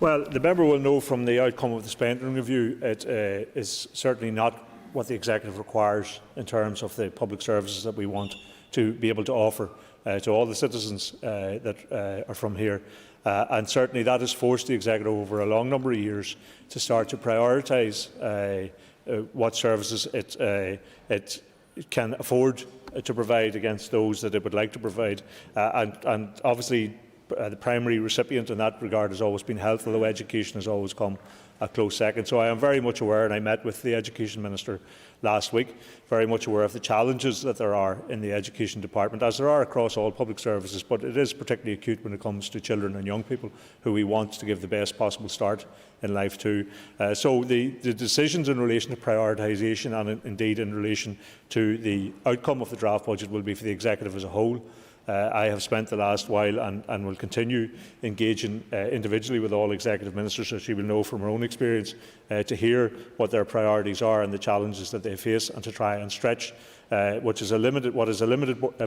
Well, the member will know from the outcome of the spending review it is certainly not what the Executive requires in terms of the public services that we want to be able to offer to all the citizens that are from here. And certainly that has forced the Executive over a long number of years to start to prioritise what services it can afford to provide against those that it would like to provide. And obviously the primary recipient in that regard has always been health, although education has always come a close second. So I am very much aware, and I met with the Education Minister last week, very much aware of the challenges that there are in the Education Department, as there are across all public services, but it is particularly acute when it comes to children and young people who we want to give the best possible start in life to. So the decisions in relation to prioritisation and indeed in relation to the outcome of the draft budget will be for the Executive as a whole. I have spent the last while and will continue engaging individually with all executive ministers, so she will know from her own experience, to hear what their priorities are and the challenges that they face, and to try and stretch what is a limited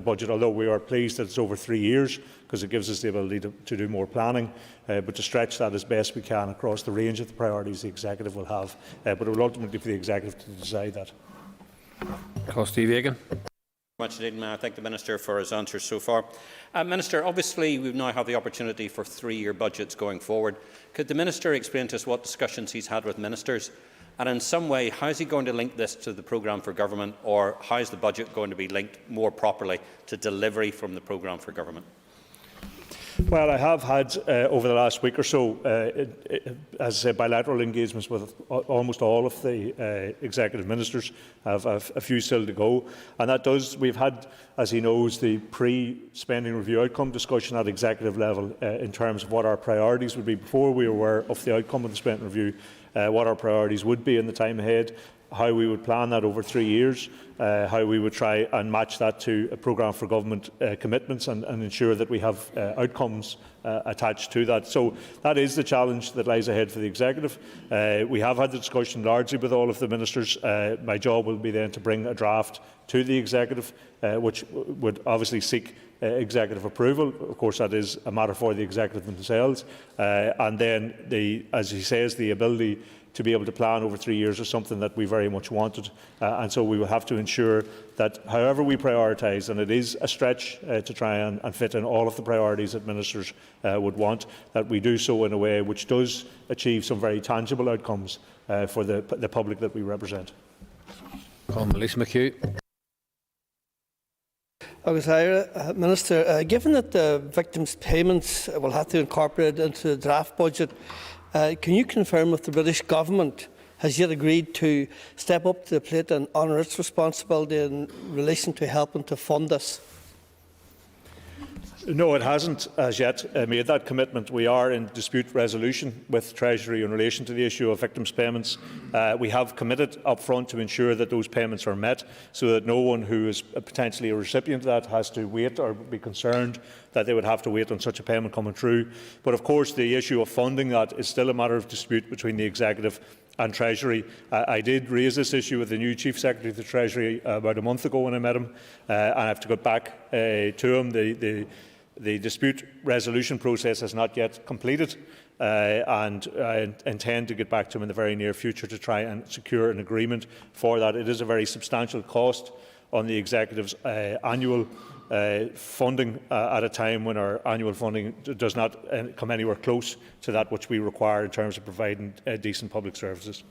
budget, although we are pleased that it's over 3 years because it gives us the ability to do more planning, but to stretch that as best we can across the range of the priorities the Executive will have. But it will ultimately be for the Executive to decide that. Steve Much indeed, and I thank the Minister for his answers so far. Minister, obviously we now have the opportunity for 3-year budgets going forward. Could the Minister explain to us what discussions he's had with ministers, and in some way how is he going to link this to the programme for government, or how is the budget going to be linked more properly to delivery from the programme for government? Well, I have had over the last week or so, as I say, bilateral engagements with almost all of the executive ministers. I have a few still to go, and that does. We've had, as he knows, the pre-spending review outcome discussion at executive level in terms of what our priorities would be before we were aware of the outcome of the spending review. What our priorities would be in the time ahead, how we would plan that over 3 years, how we would try and match that to a programme for government commitments and ensure that we have outcomes attached to that. So that is the challenge that lies ahead for the Executive. We have had the discussion largely with all of the ministers. My job will be then to bring a draft to the Executive, which would obviously seek executive approval. Of course, that is a matter for the Executive themselves. And then, as he says, the ability to be able to plan over 3 years is something that we very much wanted. And so we will have to ensure that however we prioritise, and it is a stretch to try and fit in all of the priorities that ministers would want, that we do so in a way which does achieve some very tangible outcomes for the public that we represent. Minister, given that the victims' payments will have to incorporate into the draft budget, can you confirm if the British Government has yet agreed to step up to the plate and honour its responsibility in relation to helping to fund this? No, it hasn't as yet made that commitment. We are in dispute resolution with Treasury in relation to the issue of victims' payments. We have committed up front to ensure that those payments are met, so that no one who is potentially a recipient of that has to wait or be concerned that they would have to wait on such a payment coming through. But of course the issue of funding that is still a matter of dispute between the Executive and Treasury. I did raise this issue with the new Chief Secretary of the Treasury about a month ago when I met him, and I have to go back to him. The dispute resolution process has not yet completed, and I intend to get back to him in the very near future to try and secure an agreement for that. It is a very substantial cost on the Executive's annual funding at a time when our annual funding does not come anywhere close to that which we require in terms of providing decent public services.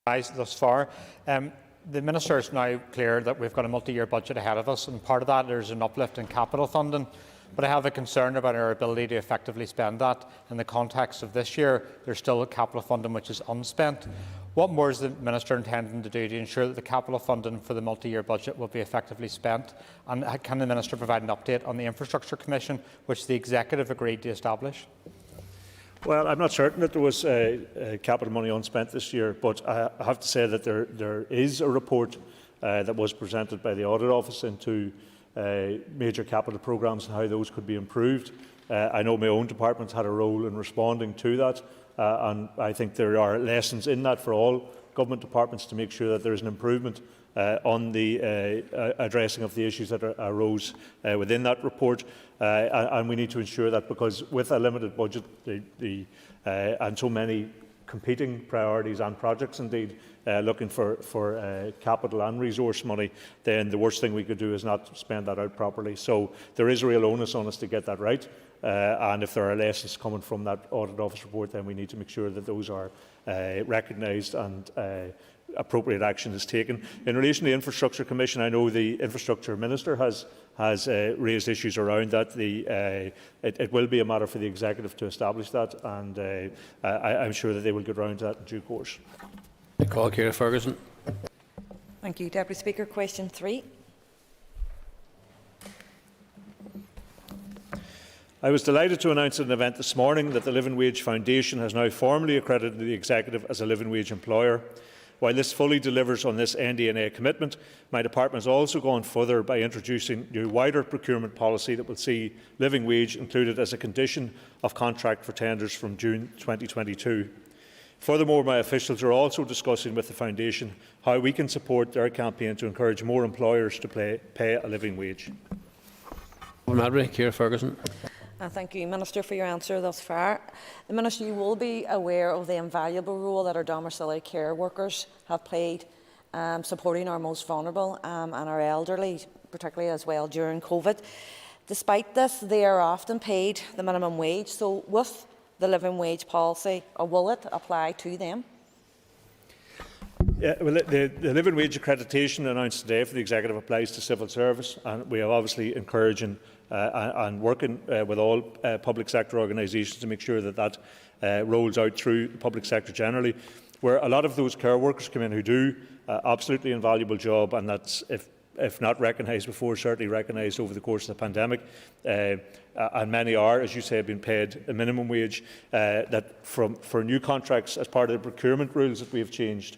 Thus far. The Minister is now clear that we've got a multi-year budget ahead of us, and part of that there's an uplift in capital funding. But I have a concern about our ability to effectively spend that. In the context of this year, there's still capital funding which is unspent. What more is the Minister intending to do to ensure that the capital funding for the multi-year budget will be effectively spent? And can the Minister provide an update on the Infrastructure Commission, which the Executive agreed to establish? Well, I'm not certain that there was capital money unspent this year, but I have to say that there is a report that was presented by the Audit Office into major capital programmes and how those could be improved. I know my own department had a role in responding to that, and I think there are lessons in that for all government departments to make sure that there is an improvement on the addressing of the issues that arose within that report. And we need to ensure that, because with a limited budget and so many competing priorities and projects indeed, looking for capital and resource money, then the worst thing we could do is not spend that out properly. So there is a real onus on us to get that right. And if there are lessons coming from that Audit Office report, then we need to make sure that those are recognised and appropriate action is taken. In relation to the Infrastructure Commission, I know the Infrastructure Minister has raised issues around that. It will be a matter for the Executive to establish that, and I'm sure that they will get round to that in due course. Call Ciara Ferguson. Thank you, Deputy Speaker. Question 3. I was delighted to announce at an event this morning that the Living Wage Foundation has now formally accredited the Executive as a living wage employer. While this fully delivers on this NDNA commitment, my department has also gone further by introducing a wider procurement policy that will see living wage included as a condition of contract for tenders from June 2022. Furthermore, my officials are also discussing with the Foundation how we can support their campaign to encourage more employers to pay a living wage. Ciara Ferguson. Thank you, Minister, for your answer thus far. The Minister, you will be aware of the invaluable role that our domiciliary care workers have played supporting our most vulnerable and our elderly, particularly as well during COVID. Despite this, they are often paid the minimum wage. So with the living wage policy, or will it apply to them? Yeah, well, the living wage accreditation announced today for the Executive applies to civil service, and we are obviously encouraging and working with all public sector organisations to make sure that that rolls out through the public sector generally, where a lot of those care workers come in who do absolutely invaluable job, and that's, if not recognised before, certainly recognised over the course of the pandemic. And many are, as you say, being paid a minimum wage. That for new contracts, as part of the procurement rules that we have changed,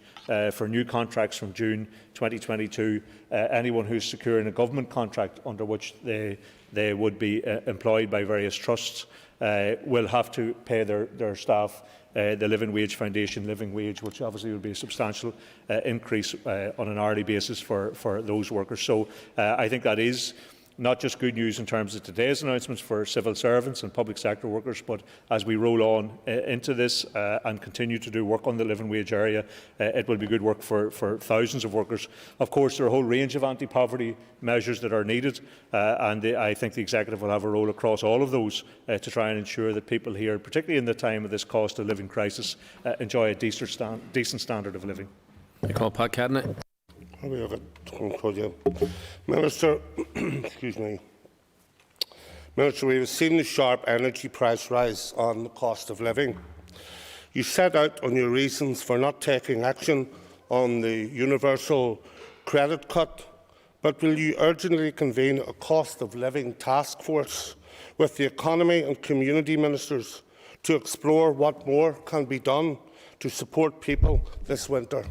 for new contracts from June 2022, anyone who's securing a government contract under which they would be employed by various trusts will have to pay their staff the Living Wage Foundation living wage, which obviously will be a substantial increase on an hourly basis for those workers. So I think that is not just good news in terms of today's announcements for civil servants and public sector workers, but as we roll on into this and continue to do work on the living wage area, it will be good work for thousands of workers. Of course, there are a whole range of anti-poverty measures that are needed, and I think the Executive will have a role across all of those to try and ensure that people here, particularly in the time of this cost of living crisis, enjoy a decent standard of living. I call Pat Cadney. Minister, excuse me. Minister, we have seen the sharp energy price rise on the cost of living. You set out on your reasons for not taking action on the universal credit cut, but will you urgently convene a cost of living task force with the economy and community ministers to explore what more can be done to support people this winter?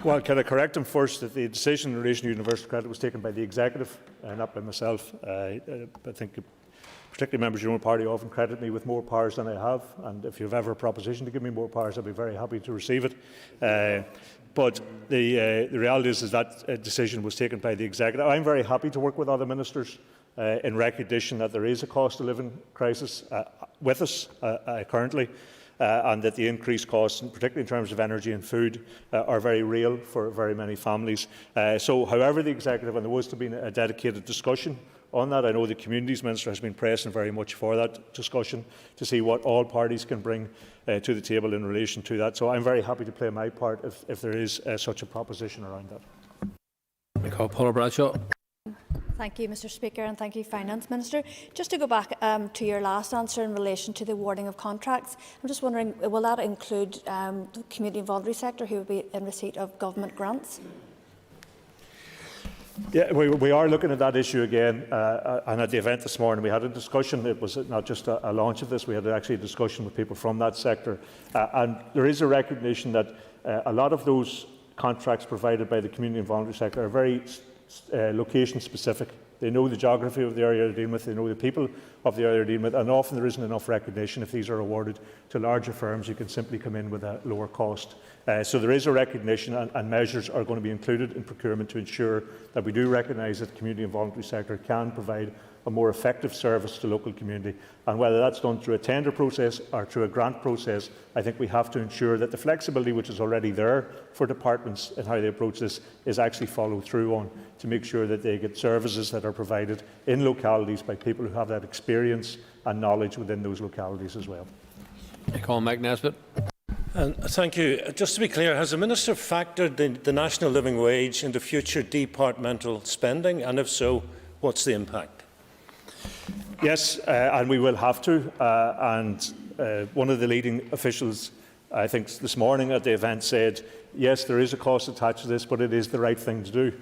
Well, can I correct him first that the decision in relation to universal credit was taken by the Executive, not by myself. I think particularly members of your own party often credit me with more powers than I have, and if you have ever a proposition to give me more powers, I'll be very happy to receive it. But the reality is that decision was taken by the Executive. I'm very happy to work with other ministers in recognition that there is a cost of living crisis with us currently. And that the increased costs, particularly in terms of energy and food, are very real for very many families. So, however, the Executive, and there was to be a dedicated discussion on that. I know the Communities Minister has been pressing very much for that discussion to see what all parties can bring to the table in relation to that. So I'm very happy to play my part if there is such a proposition around that. I call Paula Bradshaw. Thank you, Mr Speaker, and thank you, Finance Minister. Just to go back to your last answer in relation to the awarding of contracts, I'm just wondering, will that include the community and voluntary sector who will be in receipt of government grants? Yeah, we are looking at that issue again, and at the event this morning we had a discussion. It was not just a launch of this, we had actually a discussion with people from that sector, and there is a recognition that a lot of those contracts provided by the community and voluntary sector are very location specific. They know the geography of the area they're dealing with, they know the people of the area they're dealing with, and often there isn't enough recognition. If these are awarded to larger firms, you can simply come in with a lower cost. So there is a recognition, and measures are going to be included in procurement to ensure that we do recognise that the community and voluntary sector can provide a more effective service to local community. And whether that's done through a tender process or through a grant process, I think we have to ensure that the flexibility which is already there for departments in how they approach this is actually followed through on, to make sure that they get services that are provided in localities by people who have that experience and knowledge within those localities as well. Colin McNesbitt. Thank you. Just to be clear, has the Minister factored the national living wage into future departmental spending, and if so, what's the impact? Yes, and we will have to. One of the leading officials, I think this morning at the event, said, yes, there is a cost attached to this, but it is the right thing to do.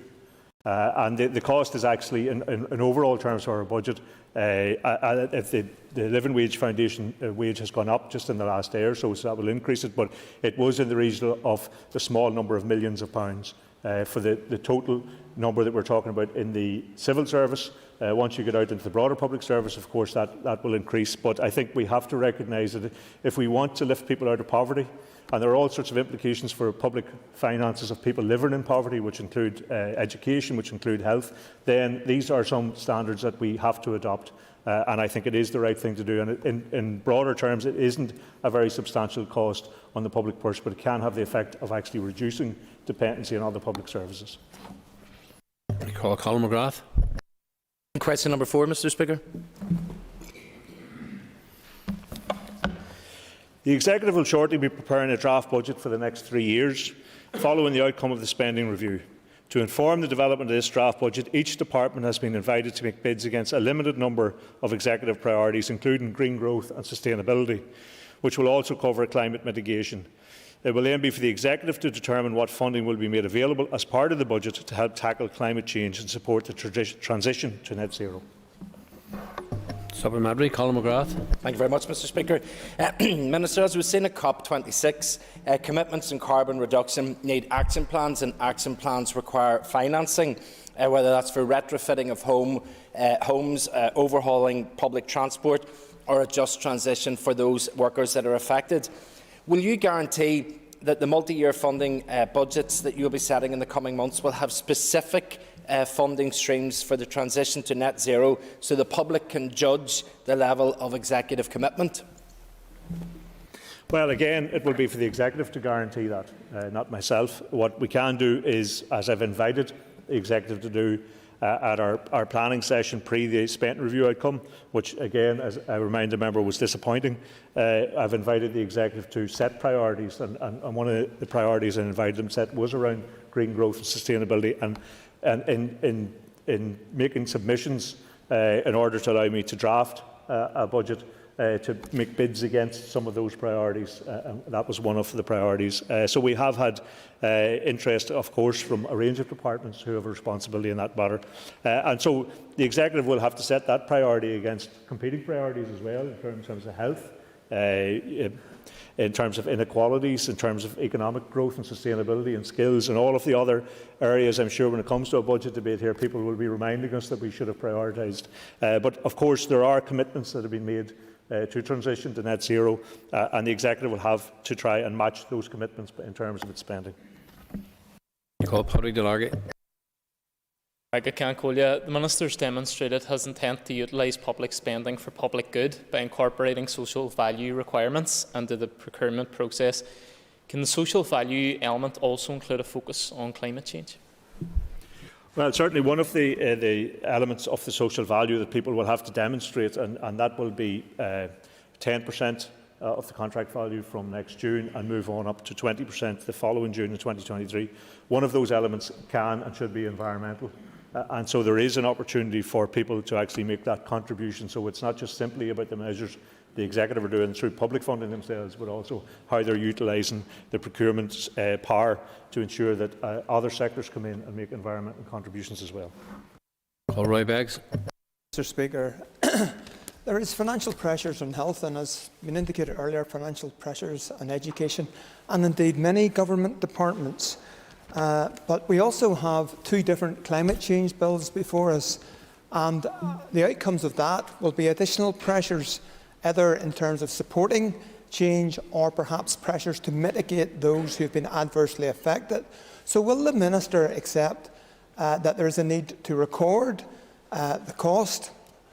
And the cost is actually, in overall terms for our budget, if the Living Wage Foundation wage has gone up just in the last day or so, so that will increase it, but it was in the region of the small number of millions of pounds. For the total number that we're talking about in the civil service, once you get out into the broader public service, of course, that will increase. But I think we have to recognise that if we want to lift people out of poverty, and there are all sorts of implications for public finances of people living in poverty, which include education, which include health, then these are some standards that we have to adopt. And I think it is the right thing to do. And in broader terms, it isn't a very substantial cost on the public purse, but it can have the effect of actually reducing dependency on other public services. Call Colin McGrath. Question number 4, Mr. Speaker. The Executive will shortly be preparing a draft budget for the next 3 years, following the outcome of the spending review. To inform the development of this draft budget, each department has been invited to make bids against a limited number of executive priorities, including green growth and sustainability, which will also cover climate mitigation. It will then be for the Executive to determine what funding will be made available as part of the budget to help tackle climate change and support the transition to net zero. Supplementary, Colin McGrath. Thank you very much, Mr. Speaker. Minister, as we've seen at COP26, commitments in carbon reduction need action plans, and action plans require financing, whether that's for retrofitting of homes, overhauling public transport, or a just transition for those workers that are affected. Will you guarantee that the multi-year funding budgets that you will be setting in the coming months will have specific funding streams for the transition to net zero, so the public can judge the level of executive commitment? Well, again, it will be for the Executive to guarantee that, not myself. What we can do is, as I've invited the Executive to do at our planning session pre the spent review outcome, which again, as I remind the member, was disappointing, I've invited the Executive to set priorities, and one of the priorities I invited them to set was around green growth and sustainability, and in making submissions in order to allow me to draft a budget to make bids against some of those priorities. And that was one of the priorities. So we have had interest, of course, from a range of departments who have a responsibility in that matter. And so the Executive will have to set that priority against competing priorities as well, in terms of health, in terms of inequalities, in terms of economic growth and sustainability and skills, and all of the other areas. I'm sure when it comes to a budget debate here, people will be reminding us that we should have prioritised. But of course, there are commitments that have been made to transition to net zero, and the Executive will have to try and match those commitments in terms of its spending. Pádraig Delargy. The Minister's demonstrated his intent to utilise public spending for public good by incorporating social value requirements into the procurement process. Can the social value element also include a focus on climate change? Well, certainly one of the elements of the social value that people will have to demonstrate, and that will be 10% of the contract value from next June and move on up to 20% the following June in 2023. One of those elements can and should be environmental. And so there is an opportunity for people to actually make that contribution. So it's not just simply about the measures the Executive are doing through public funding themselves, but also how they're utilising the procurement power to ensure that other sectors come in and make environmental contributions as well. Roy Beggs. Mr. Speaker, there is financial pressures on health, and as been indicated earlier, financial pressures on education, and indeed many government departments. But we also have 2 different climate change bills before us, and the outcomes of that will be additional pressures, either in terms of supporting change or perhaps pressures to mitigate those who have been adversely affected. So will the Minister accept that there is a need to record the cost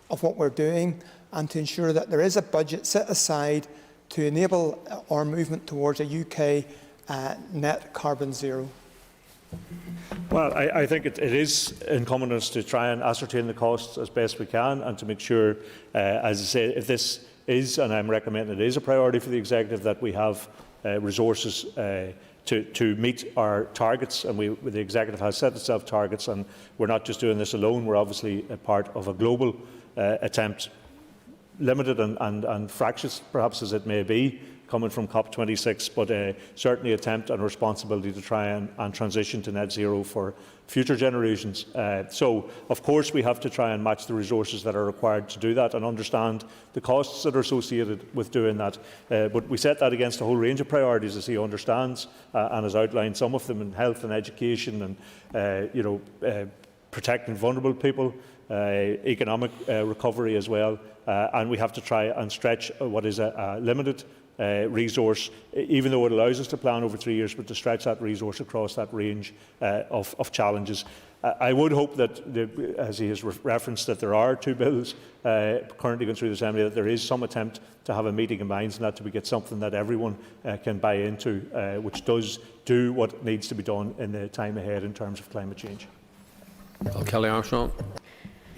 of what we're doing and to ensure that there is a budget set aside to enable our movement towards a UK net carbon zero? Well, I think it is incumbent on us to try and ascertain the costs as best we can and to make sure, as I say, if this is, and I'm recommending it is a priority for the Executive, that we have resources to meet our targets. And the Executive has set itself targets, and we're not just doing this alone. We're obviously a part of a global attempt, limited and fractious perhaps as it may be, coming from COP26, but certainly attempt and responsibility to try and transition to net zero for future generations. So, of course, we have to try and match the resources that are required to do that and understand the costs that are associated with doing that. But we set that against a whole range of priorities, as he understands, and has outlined some of them in health and education and protecting vulnerable people, economic recovery as well. And we have to try and stretch what is a limited resource, even though it allows us to plan over 3 years, but to stretch that resource across that range of challenges. I would hope that, as he has referenced, that there are 2 bills currently going through the Assembly, that there is some attempt to have a meeting of minds, and that we get something that everyone can buy into, which does do what needs to be done in the time ahead in terms of climate change. Kelly Armstrong.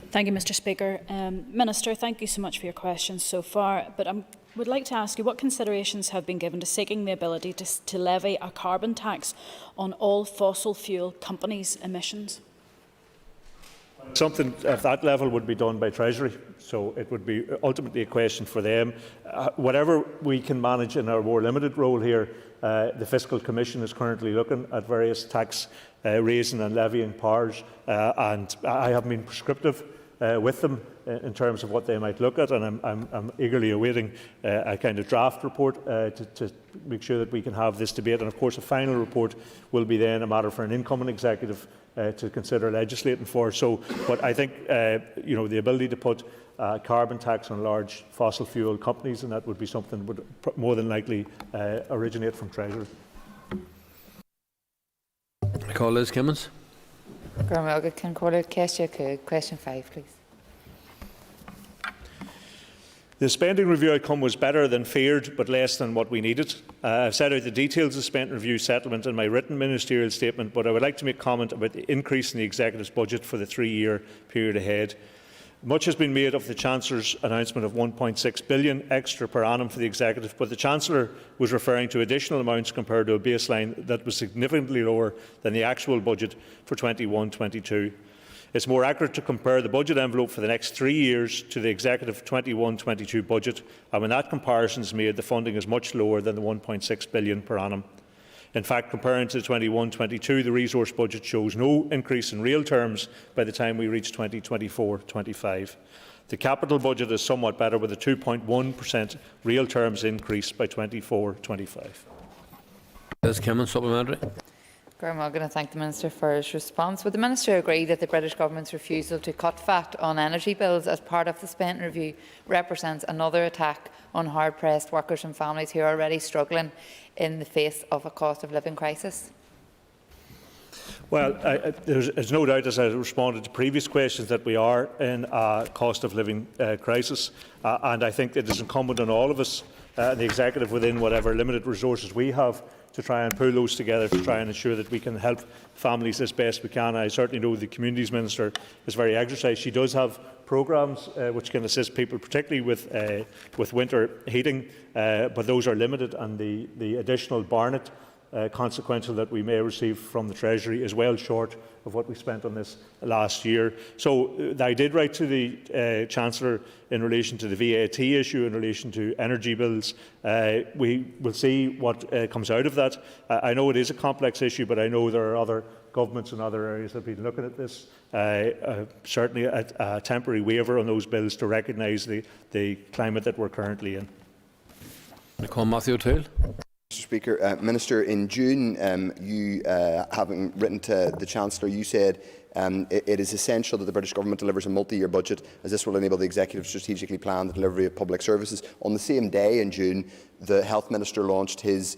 Thank you, Mr. Speaker. Minister, thank you so much for your questions so far, but I would like to ask you what considerations have been given to seeking the ability to levy a carbon tax on all fossil fuel companies' emissions? Something at that level would be done by Treasury, so it would be ultimately a question for them. Whatever we can manage in our more limited role here, the Fiscal Commission is currently looking at various tax raising and levying powers, and I have been prescriptive with them in terms of what they might look at, and I'm eagerly awaiting a kind of draft report to make sure that we can have this debate. And of course, a final report will be then a matter for an incoming Executive to consider legislating for. So, but I think the ability to put carbon tax on large fossil fuel companies, and that would be something that would more than likely originate from Treasury. I call Liz Kimmins. Question 5, please. The spending review outcome was better than feared, but less than what we needed. I've set out the details of the spending review settlement in my written ministerial statement, but I would like to make comment about the increase in the Executive's budget for the 3-year period ahead. Much has been made of the Chancellor's announcement of £1.6 billion extra per annum for the Executive, but the Chancellor was referring to additional amounts compared to a baseline that was significantly lower than the actual budget for 21-22. It's more accurate to compare the budget envelope for the next 3 years to the Executive 21-22 budget, and when that comparison is made, the funding is much lower than the £1.6 billion per annum. In fact, comparing to 21-22, the resource budget shows no increase in real terms by the time we reach 2024-25. The capital budget is somewhat better, with a 2.1% real terms increase by 24-25. Liz Kimmins, supplementary. I'm going to thank the Minister for his response. Would the Minister agree that the British Government's refusal to cut VAT on energy bills as part of the spending review represents another attack on hard-pressed workers and families who are already struggling in the face of a cost of living crisis? Well, there's no doubt, as I responded to previous questions, that we are in a cost of living crisis, and I think it is incumbent on all of us, the Executive, within whatever limited resources we have, to try and pull those together to try and ensure that we can help families as best we can. I certainly know the Communities Minister is very exercised. She does have programmes which can assist people, particularly with winter heating, but those are limited, and the additional Barnett consequential that we may receive from the Treasury is well short of what we spent on this last year. So I did write to the Chancellor in relation to the VAT issue, in relation to energy bills. We will see what comes out of that. I know it is a complex issue, but I know there are other governments in other areas that have been looking at this. Certainly a temporary waiver on those bills to recognise the climate that we're currently in. I call Matthew O'Toole. Mr Speaker, Minister, in June, you, having written to the Chancellor, you said it is essential that the British Government delivers a multi-year budget, as this will enable the Executive to strategically plan the delivery of public services. On the same day in June, the Health Minister launched his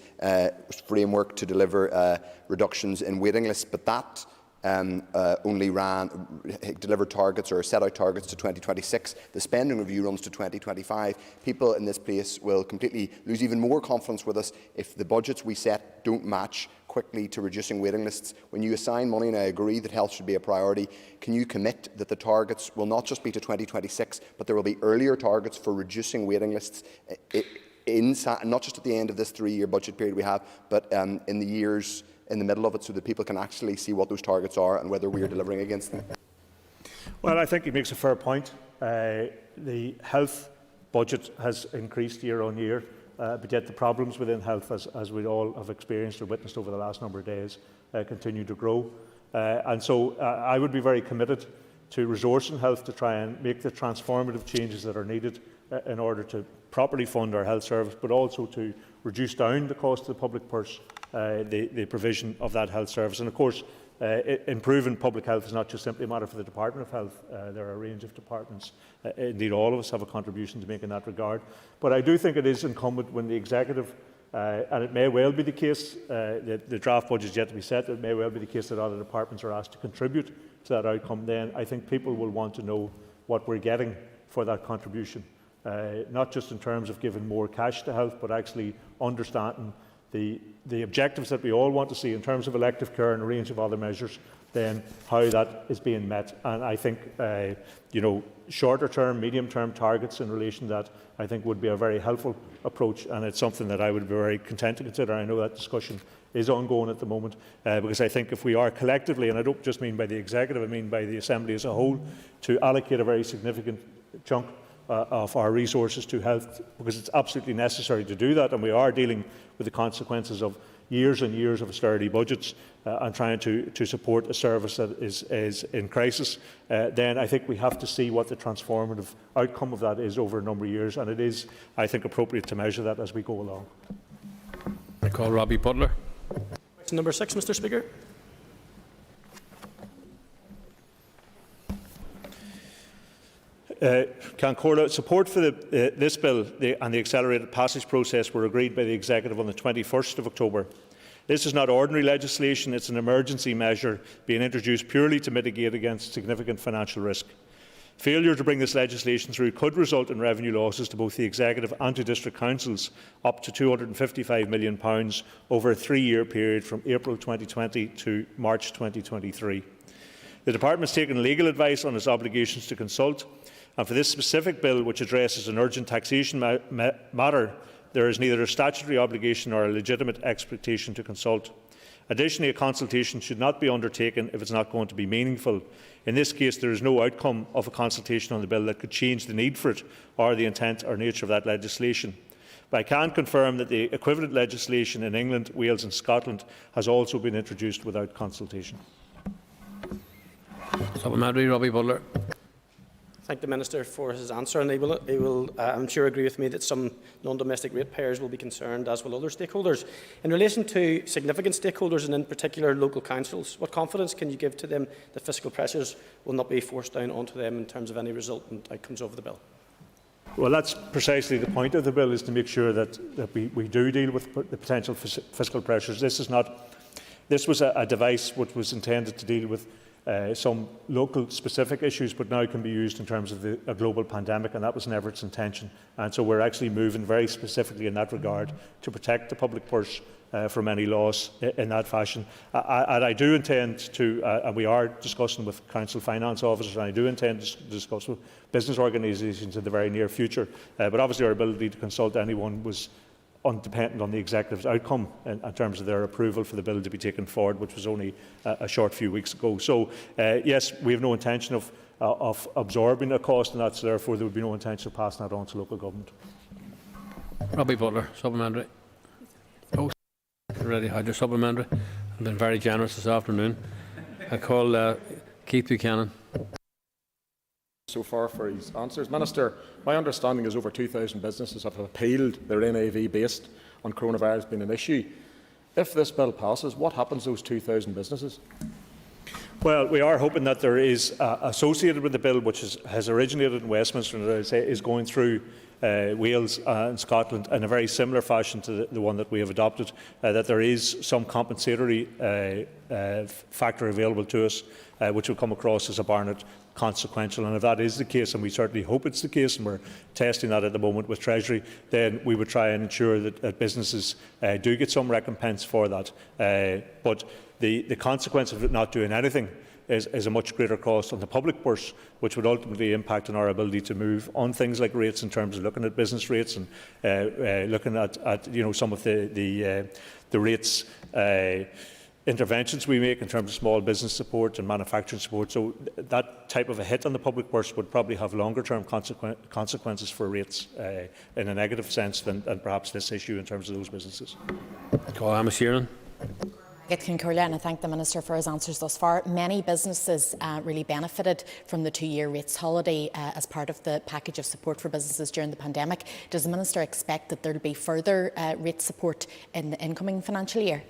framework to deliver reductions in waiting lists, but that only delivered targets or set out targets to 2026. The spending review runs to 2025. People in this place will completely lose even more confidence with us if the budgets we set don't match quickly to reducing waiting lists. When you assign money, and I agree that health should be a priority, can you commit that the targets will not just be to 2026, but there will be earlier targets for reducing waiting lists, not just at the end of this 3-year budget period we have, but in the years in the middle of it, so that people can actually see what those targets are and whether we are delivering against them? Well, I think he makes a fair point. The health budget has increased year on year, but yet the problems within health, as we all have experienced or witnessed over the last number of days, continue to grow. And so I would be very committed to resourcing health to try and make the transformative changes that are needed in order to properly fund our health service, but also to reduce down the cost of the public purse, the provision of that health service. And of course, improving public health is not just simply a matter for the Department of Health. There are a range of departments. Indeed, all of us have a contribution to make in that regard. But I do think it is incumbent when the Executive, and it may well be the case, the draft budget is yet to be set, it may well be the case that other departments are asked to contribute to that outcome. Then I think people will want to know what we're getting for that contribution. Not just in terms of giving more cash to health, but actually understanding the objectives that we all want to see in terms of elective care and a range of other measures, then how that is being met. And I think shorter term, medium term targets in relation to that, I think, would be a very helpful approach, and it's something that I would be very content to consider. I know that discussion is ongoing at the moment, because I think if we are collectively, and I don't just mean by the Executive, I mean by the Assembly as a whole, to allocate a very significant chunk of our resources to health, because it's absolutely necessary to do that, and we are dealing with the consequences of years and years of austerity budgets and trying to support a service that is in crisis, then I think we have to see what the transformative outcome of that is over a number of years, and it is, I think, appropriate to measure that as we go along. I call Robbie Butler. Question number 6, Mr. Speaker. Support for this bill and the accelerated passage process were agreed by the Executive on the 21st of October. This is not ordinary legislation, it's an emergency measure being introduced purely to mitigate against significant financial risk. Failure to bring this legislation through could result in revenue losses to both the Executive and to district councils up to £255 million over a 3-year period from April 2020 to March 2023. The Department has taken legal advice on its obligations to consult, and for this specific bill, which addresses an urgent taxation matter, there is neither a statutory obligation nor a legitimate expectation to consult. Additionally, a consultation should not be undertaken if it is not going to be meaningful. In this case, there is no outcome of a consultation on the bill that could change the need for it or the intent or nature of that legislation. But I can confirm that the equivalent legislation in England, Wales and Scotland has also been introduced without consultation. Supplementary, Robbie Butler. Thank the Minister for his answer, and he will I'm sure, agree with me that some non-domestic ratepayers will be concerned, as will other stakeholders. In relation to significant stakeholders, and in particular local councils, what confidence can you give to them that fiscal pressures will not be forced down onto them in terms of any resultant outcomes of the bill? Well, that's precisely the point of the bill, is to make sure that we do deal with the potential fiscal pressures. This was a device which was intended to deal with some local specific issues, but now can be used in terms of a global pandemic, and that was never its intention. And so we're actually moving very specifically in that regard to protect the public purse from any loss in that fashion. And I do intend to, and we are discussing with council finance officers, and I do intend to discuss with business organisations in the very near future. But obviously our ability to consult anyone was undependent on the Executive's outcome in terms of their approval for the bill to be taken forward, which was only a short few weeks ago. So, yes, we have no intention of absorbing a cost, and that's therefore there would be no intention of passing that on to local government. Robbie Butler, supplementary. Oh, already had your supplementary. I've been very generous this afternoon. I call Keith Buchanan. So far for his answers. Minister, my understanding is over 2,000 businesses have appealed their NAV based on coronavirus being an issue. If this bill passes, what happens to those 2,000 businesses? Well, we are hoping that there is associated with the bill, which has originated in Westminster and, as I say, is going through Wales and Scotland in a very similar fashion to the one that we have adopted, that there is some compensatory factor available to us, which will come across as a Barnett consequential. And if that is the case, and we certainly hope it's the case, and we're testing that at the moment with Treasury, then we would try and ensure that businesses do get some recompense for that. But the consequence of it not doing anything is a much greater cost on the public purse, which would ultimately impact on our ability to move on things like rates, in terms of looking at business rates and looking at some of the rates interventions we make in terms of small business support and manufacturing support. So that type of a hit on the public purse would probably have longer-term consequences for rates in a negative sense than perhaps this issue in terms of those businesses. I concur, and I thank the Minister for his answers thus far. Many businesses really benefited from the 2-year rates holiday as part of the package of support for businesses during the pandemic. Does the Minister expect that there will be further rate support in the incoming financial year?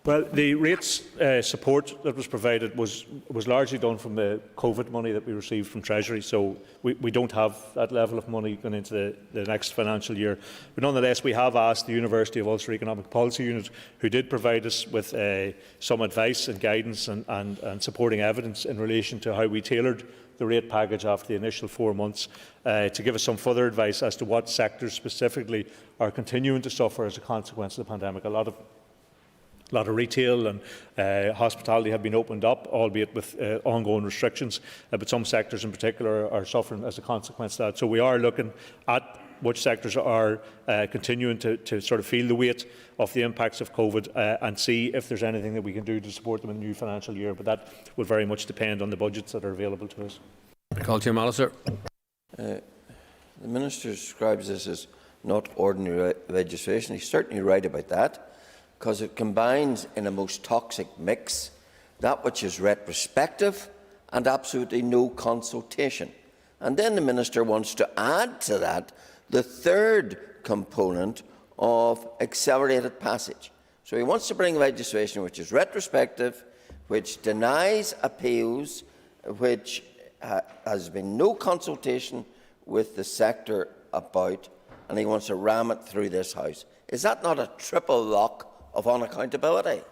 Well, the rates support that was provided was largely done from the COVID money that we received from Treasury, so we don't have that level of money going into the next financial year. But nonetheless, we have asked the University of Ulster Economic Policy Unit, who did provide us with some advice and guidance and supporting evidence in relation to how we tailored the rate package after the initial 4 months, to give us some further advice as to what sectors specifically are continuing to suffer as a consequence of the pandemic. A lot of retail and hospitality have been opened up, albeit with ongoing restrictions, but some sectors in particular are suffering as a consequence of that. So we are looking at which sectors are continuing to sort of feel the weight of the impacts of COVID and see if there's anything that we can do to support them in the new financial year. But that will very much depend on the budgets that are available to us. The Minister describes this as not ordinary legislation. He's certainly right about that, because it combines in a most toxic mix that which is retrospective and absolutely no consultation. And then the Minister wants to add to that the third component of accelerated passage. So he wants to bring legislation which is retrospective, which denies appeals, which has been no consultation with the sector about, and he wants to ram it through this House. Is that not a triple lock of unaccountability?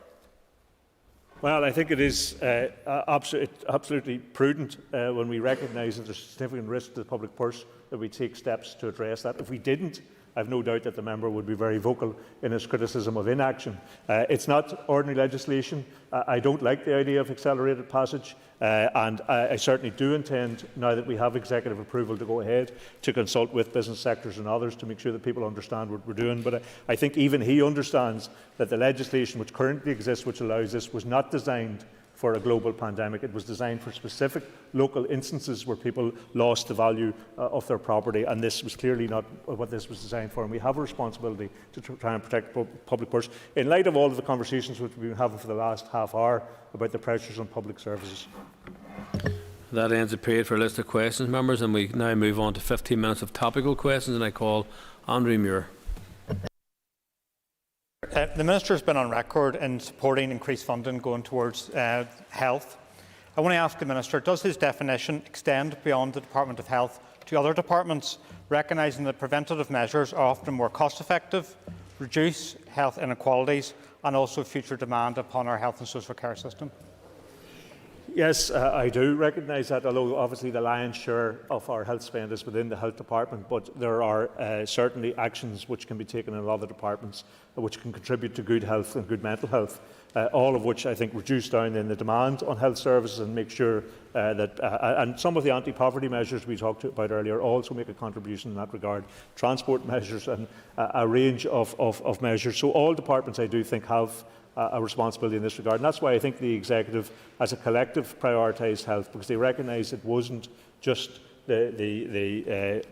Well, I think it is absolutely prudent when we recognise that there is significant risk to the public purse that we take steps to address that. If we didn't, I have no doubt that the member would be very vocal in his criticism of inaction. It's not ordinary legislation. I don't like the idea of accelerated passage, and I certainly do intend, now that we have executive approval, to go ahead to consult with business sectors and others to make sure that people understand what we're doing. But I think even he understands that the legislation which currently exists, which allows this, was not designed for a global pandemic. It was designed for specific local instances where people lost the value of their property, and this was clearly not what this was designed for. And we have a responsibility to try and protect public purse in light of all of the conversations which we've been having for the last half hour about the pressures on public services. That ends the period for a list of questions, members, and we now move on to 15 minutes of topical questions, and I call Andrew Muir. The Minister has been on record in supporting increased funding going towards health. I want to ask the Minister, does his definition extend beyond the Department of Health to other departments, recognising that preventative measures are often more cost-effective, reduce health inequalities and also future demand upon our health and social care system? Yes, I do recognise that, although obviously the lion's share of our health spend is within the health department, but there are certainly actions which can be taken in other departments which can contribute to good health and good mental health, all of which I think reduce down in the demand on health services and make sure that, and some of the anti-poverty measures we talked about earlier also make a contribution in that regard, transport measures and a range of measures. So all departments, I do think, have a responsibility in this regard, and that's why I think the Executive as a collective prioritised health, because they recognise it wasn't just the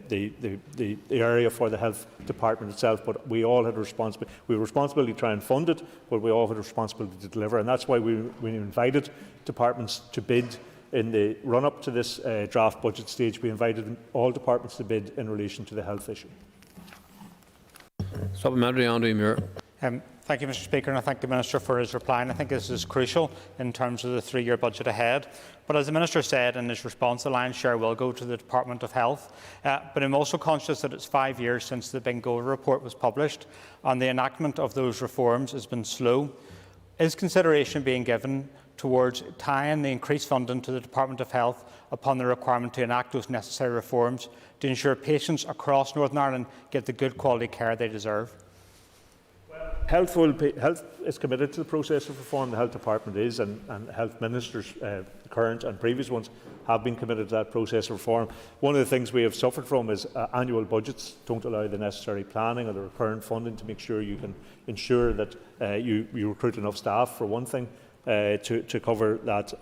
area for the health department itself, but we all had a responsibility. We had a responsibility to try and fund it, but we all had a responsibility to deliver, and that's why we invited departments to bid in the run-up to this draft budget stage. We invited all departments to bid in relation to the health issue. Supplementary, Andrew Muir. Thank you, Mr Speaker, and I thank the Minister for his reply. And I think this is crucial in terms of the three-year budget ahead. But as the Minister said in his response, the lion's share will go to the Department of Health. But I'm also conscious that it's 5 years since the Bingo report was published, and the enactment of those reforms has been slow. Is consideration being given towards tying the increased funding to the Department of Health upon the requirement to enact those necessary reforms to ensure patients across Northern Ireland get the good quality care they deserve? Health is committed to the process of reform. The Health Department is, and Health Ministers, current and previous ones, have been committed to that process of reform. One of the things we have suffered from is annual budgets don't allow the necessary planning or the recurrent funding to make sure you can ensure that you recruit enough staff, for one thing, to cover that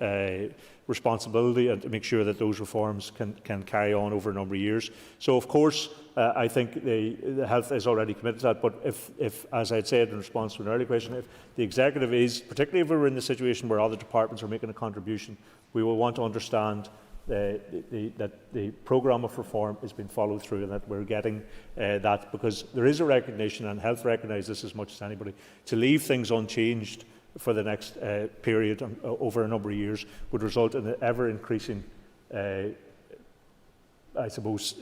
responsibility and to make sure that those reforms can carry on over a number of years. So, of course, I think the Health is already committed to that. But if, as I had said in response to an earlier question, if the Executive is, particularly if we're in the situation where other departments are making a contribution, we will want to understand that the programme of reform is being followed through and that we're getting that, because there is a recognition, and Health recognise this as much as anybody, to leave things unchanged for the next period over a number of years would result in an ever-increasing, I suppose,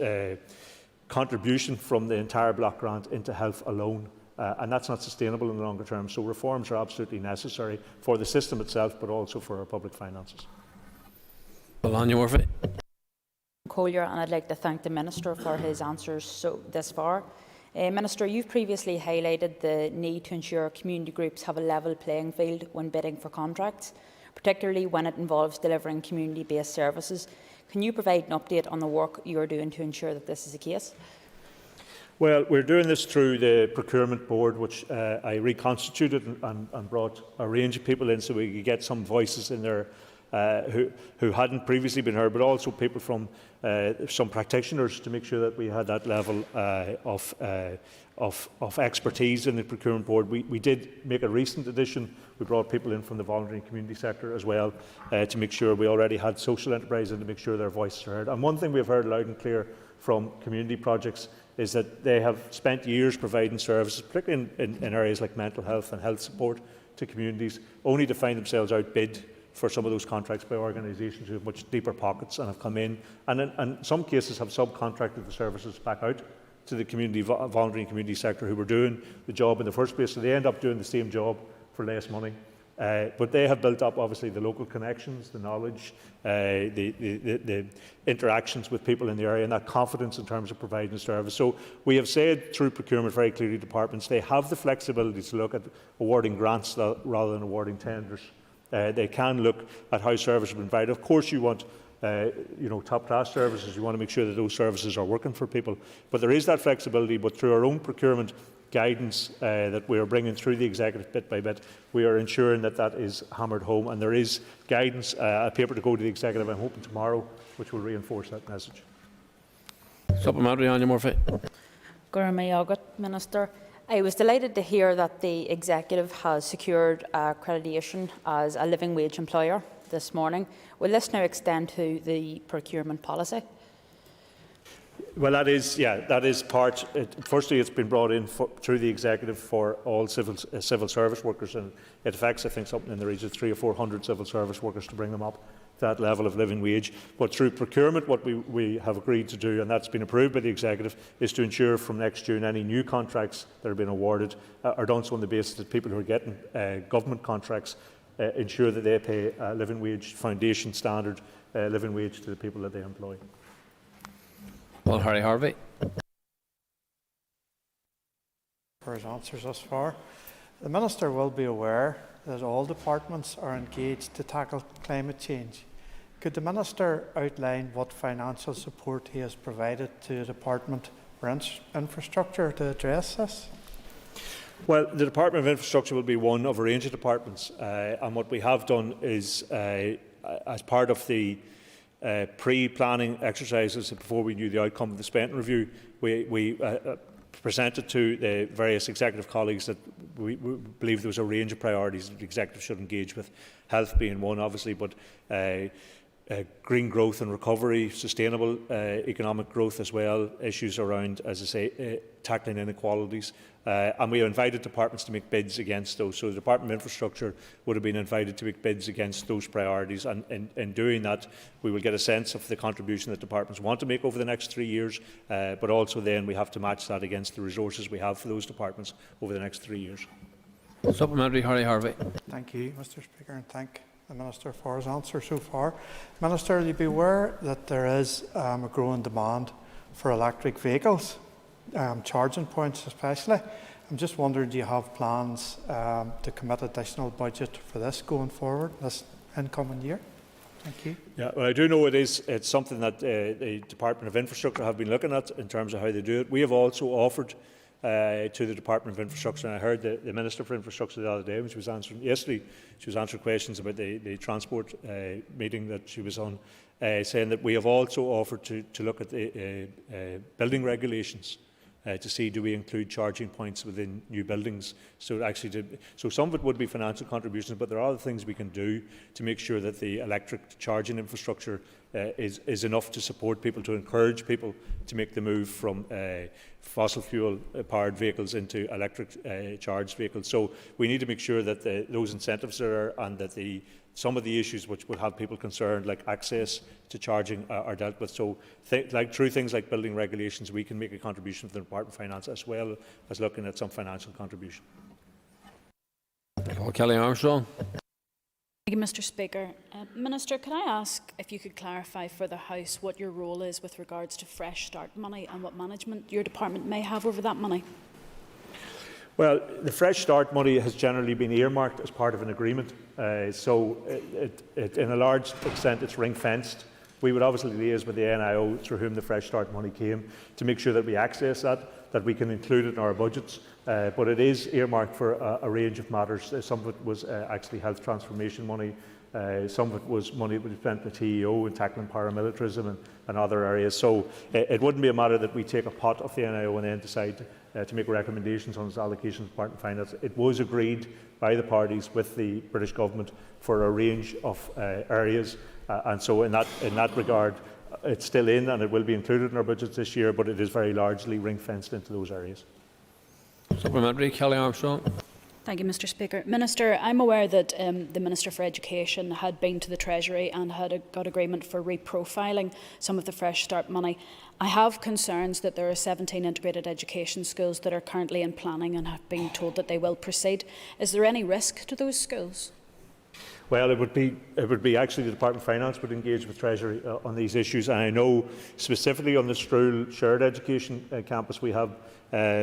contribution from the entire block grant into health alone. And that's not sustainable in the longer term. So reforms are absolutely necessary for the system itself, but also for our public finances. Collier, and I'd like to thank the Minister for his answers this far. Minister, you've previously highlighted the need to ensure community groups have a level playing field when bidding for contracts, particularly when it involves delivering community-based services. Can you provide an update on the work you are doing to ensure that this is the case? Well, we're doing this through the procurement board, which I reconstituted and brought a range of people in so we could get some voices in there who hadn't previously been heard, but also people from some practitioners to make sure that we had that level of expertise in the procurement board. We did make a recent addition. We brought people in from the voluntary and community sector as well to make sure we already had social enterprise and to make sure their voices are heard. And one thing we've heard loud and clear from community projects is that they have spent years providing services, particularly in areas like mental health and health support to communities, only to find themselves outbid for some of those contracts by organisations who have much deeper pockets and have come in and in some cases have subcontracted the services back out to the community, voluntary and community sector who were doing the job in the first place. So they end up doing the same job for less money. But they have built up, obviously, the local connections, the knowledge, the interactions with people in the area and that confidence in terms of providing service. So we have said through procurement very clearly to departments they have the flexibility to look at awarding grants rather than awarding tenders. They can look at how services are provided. Of course, you want top-class services. You want to make sure that those services are working for people. But there is that flexibility. But through our own procurement guidance that we are bringing through the Executive bit by bit, we are ensuring that that is hammered home. And there is guidance, a paper to go to the Executive, I'm hoping tomorrow, which will reinforce that message. Supplementary, Anya Murphy. Minister. I was delighted to hear that the Executive has secured accreditation as a living wage employer this morning. Will this now extend to the procurement policy? Well, that is part. Firstly, it's been brought in through the Executive for all civil service workers, and it affects, I think, something in the region of 300 or 400 civil service workers to bring them up to that level of living wage. But through procurement, what we have agreed to do, and that's been approved by the Executive, is to ensure from next June any new contracts that are being awarded are done so on the basis that people who are getting government contracts ensure that they pay a living wage, foundation standard living wage to the people that they employ. Well, Harry Harvey. For his answers thus far. The Minister will be aware that all departments are engaged to tackle climate change. Could the Minister outline what financial support he has provided to the Department for Infrastructure to address this? Well, the Department of Infrastructure will be one of a range of departments, and what we have done is, as part of the pre-planning exercises before we knew the outcome of the spending review, we presented to the various Executive colleagues that we believe there was a range of priorities that the Executive should engage with, health being one obviously, but green growth and recovery, sustainable economic growth as well, issues around, as I say, tackling inequalities. And we invited departments to make bids against those. So the Department of Infrastructure would have been invited to make bids against those priorities. And in doing that, we will get a sense of the contribution that departments want to make over the next 3 years, but also then we have to match that against the resources we have for those departments over the next 3 years. Supplementary, Harry Harvey. Thank you, Mr Speaker, and thank the Minister for his answer so far. Minister, you'll be aware that there is a growing demand for electric vehicles, charging points especially. I'm just wondering, do you have plans to commit additional budget for this going forward this incoming year? Thank you. Yeah, well, I do know it's something that the Department of Infrastructure have been looking at in terms of how they do it. We have also offered to the Department of Infrastructure, and I heard the Minister for Infrastructure the other day when she was answering yesterday. She was answering questions about the transport meeting that she was on, saying that we have also offered to look at the building regulations to see, do we include charging points within new buildings. So some of it would be financial contributions, but there are other things we can do to make sure that the electric charging infrastructure is enough to support people, to encourage people to make the move from fossil fuel powered vehicles into electric charged vehicles. So we need to make sure that those incentives are there, and that some of the issues which would have people concerned, like access to charging, are dealt with. So through things like building regulations, we can make a contribution to the Department of Finance, as well as looking at some financial contribution. Kelly Armstrong. Thank you, Mr Speaker. Minister, could I ask if you could clarify for the House what your role is with regards to Fresh Start money and what management your department may have over that money? Well, the Fresh Start money has generally been earmarked as part of an agreement, so in a large extent it's ring-fenced. We would obviously liaise with the NIO, through whom the Fresh Start money came, to make sure that we access that we can include it in our budgets. But it is earmarked for a range of matters. Some of it was actually health transformation money. Some of it was money that we spent with TEO and tackling paramilitarism and other areas. So it wouldn't be a matter that we take a pot of the NIO and then decide to make recommendations on its allocations to Department of Finance. It was agreed by the parties with the British Government for a range of areas, and so in that regard, it's still in and it will be included in our budgets this year, but it is very largely ring-fenced into those areas. Supplementary, Kelly Armstrong. Thank you, Mr Speaker. Minister, I'm aware that the Minister for Education had been to the Treasury and had got agreement for reprofiling some of the Fresh Start money. I have concerns that there are 17 integrated education schools that are currently in planning and have been told that they will proceed. Is there any risk to those schools? Well, it would be actually the Department of Finance would engage with Treasury on these issues, and I know specifically on the Stroul Shared Education campus we have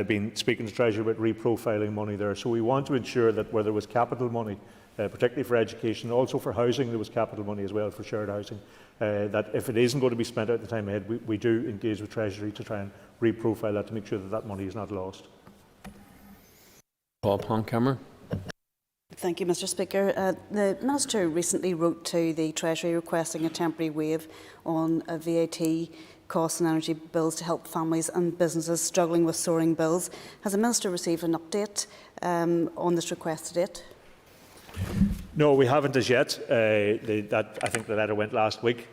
been speaking to Treasury about reprofiling money there. So we want to ensure that where there was capital money, particularly for education, also for housing, there was capital money as well for shared housing, that if it isn't going to be spent out the time ahead, we do engage with Treasury to try and reprofile that to make sure that that money is not lost. Paul Cameron. Thank you, Mr Speaker. The Minister recently wrote to the Treasury requesting a temporary waive on VAT costs and energy bills to help families and businesses struggling with soaring bills. Has the Minister received an update on this request to date? No, we haven't as yet. I think the letter went last week.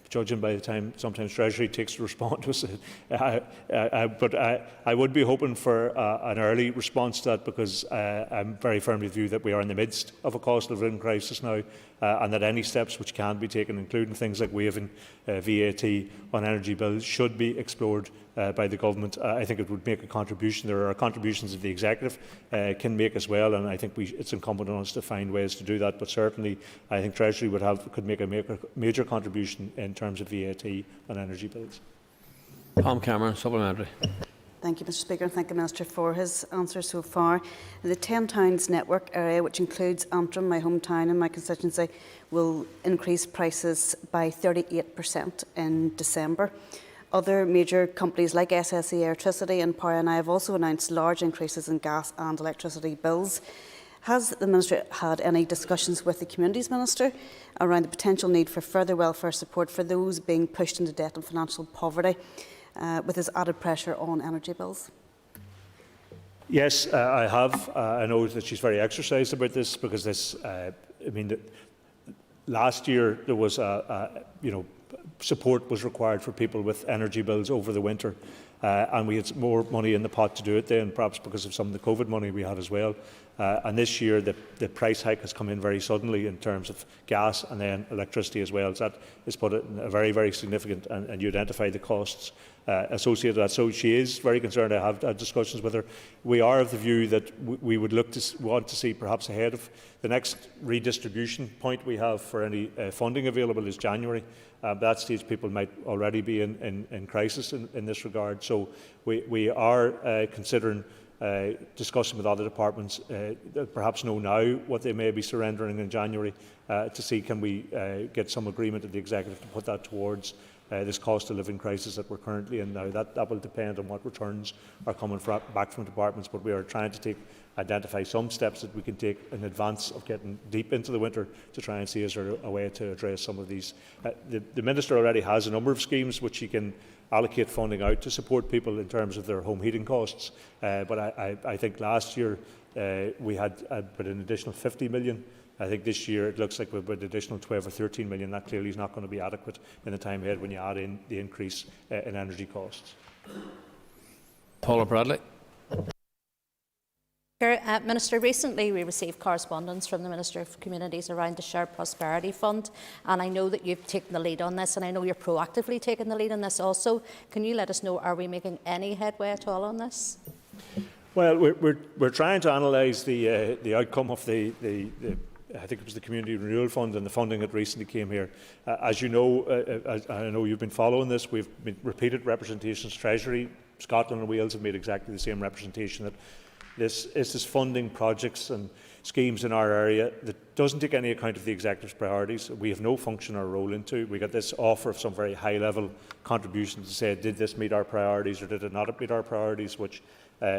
Judging by the time sometimes Treasury takes to respond to us, but I would be hoping for an early response to that, because I'm very firmly of the view that we are in the midst of a cost of living crisis now, and that any steps which can be taken, including things like waiving VAT on energy bills, should be explored by the government. I think it would make a contribution. There are contributions that the executive can make as well, and I think it's incumbent on us to find ways to do that. But certainly, I think Treasury could make a major contribution in terms of VAT on energy bills. Tom Cameron, supplementary. Thank you, Mr Speaker, and thank the Minister for his answer so far. The 10 towns network area, which includes Antrim, my hometown and my constituency, will increase prices by 38% in December. Other major companies like SSE Electricity and Power and I have also announced large increases in gas and electricity bills. Has the Minister had any discussions with the Communities Minister around the potential need for further welfare support for those being pushed into debt and financial poverty, with this added pressure on energy bills? Yes, I have. I know that she's very exercised about this, because this, last year there was support was required for people with energy bills over the winter, and we had more money in the pot to do it then, perhaps because of some of the COVID money we had as well. And this year the price hike has come in very suddenly in terms of gas and then electricity as well. So that has put it in a very, very significant, and you identify the costs associated with that. So she is very concerned. I have had discussions with her. We are of the view that we would want to see perhaps ahead of the next redistribution point we have for any funding available is January. At that stage people might already be in crisis in this regard. So we are considering discussing with other departments that perhaps know now what they may be surrendering in January to see can we get some agreement at the Executive to put that towards this cost of living crisis that we're currently in now. That will depend on what returns are coming back from departments, but we are trying to identify some steps that we can take in advance of getting deep into the winter to try and see is there a way to address some of these. The Minister already has a number of schemes which he can allocate funding out to support people in terms of their home heating costs. But I think last year we had an additional 50 million. I think this year it looks like we've got an additional 12 or 13 million. That clearly is not going to be adequate in the time ahead when you add in the increase in energy costs. Paula Bradley. Minister, recently we received correspondence from the Minister of Communities around the Shared Prosperity Fund, and I know that you've taken the lead on this, and I know you're proactively taking the lead on this also. Can you let us know, are we making any headway at all on this? Well, we're trying to analyse the outcome of the I think it was the Community Renewal Fund and the funding that recently came here. As you know, I know you've been following this, we've been repeated representations. Treasury, Scotland and Wales have made exactly the same representation that this is funding projects and schemes in our area that doesn't take any account of the Executive's priorities. We have no function or role into. We got this offer of some very high-level contributions to say, did this meet our priorities or did it not meet our priorities, which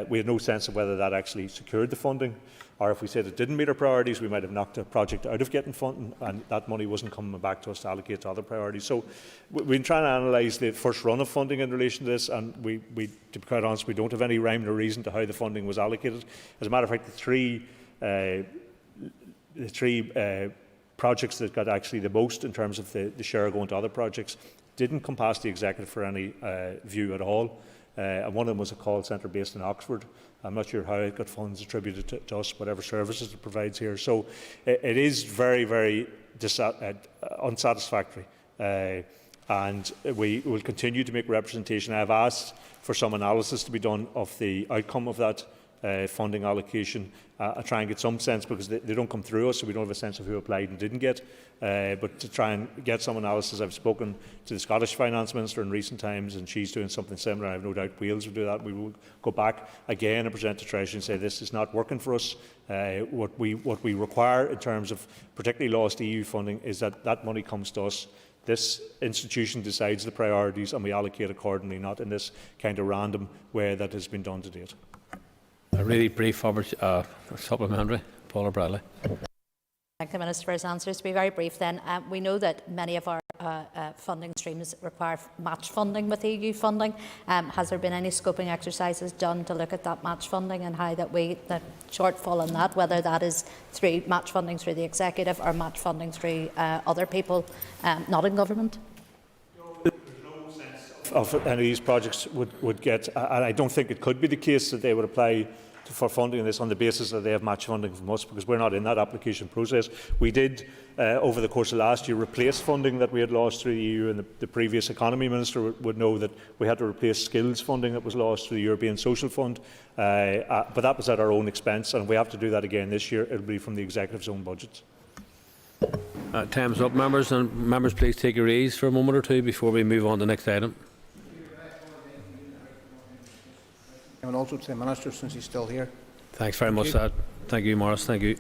we had no sense of whether that actually secured the funding, or if we said it didn't meet our priorities, we might have knocked a project out of getting funding and that money wasn't coming back to us to allocate to other priorities. So we've been trying to analyse the first run of funding in relation to this, and to be quite honest, we don't have any rhyme or reason to how the funding was allocated. As a matter of fact, the three projects that got actually the most in terms of the share going to other projects didn't come past the Executive for any view at all. And one of them was a call centre based in Oxford. I'm not sure how it got funds attributed to us, whatever services it provides here. So it is very, very unsatisfactory. And we will continue to make representation. I have asked for some analysis to be done of the outcome of that funding allocation. I try and get some sense, because they don't come through us, so we don't have a sense of who applied and didn't get. But to try and get some analysis, I've spoken to the Scottish Finance Minister in recent times, and she's doing something similar. I have no doubt Wales will do that. We will go back again and present to Treasury and say this is not working for us. What we require in terms of particularly lost EU funding is that that money comes to us. This institution decides the priorities and we allocate accordingly, not in this kind of random way that has been done to date. A really brief supplementary. Paula Bradley. Thank the Minister for his answers. To be very brief then, we know that many of our funding streams require match funding with EU funding. Has there been any scoping exercises done to look at that match funding and how the shortfall in that, whether that is through match funding through the Executive or match funding through other people not in government? Of any of these projects would get, and I don't think it could be the case that they would apply for funding this on the basis that they have match funding from us, because we're not in that application process. We did, over the course of last year, replace funding that we had lost through the EU, and the previous Economy Minister would know that we had to replace skills funding that was lost through the European Social Fund, but that was at our own expense, and we have to do that again this year. It will be from the Executive's own budgets. Time's up, members, and members please take your ease for a moment or two before we move on to the next item. And also to the Minister, since he's still here. Thanks very much, Dad. Thank you, Morris. Thank you.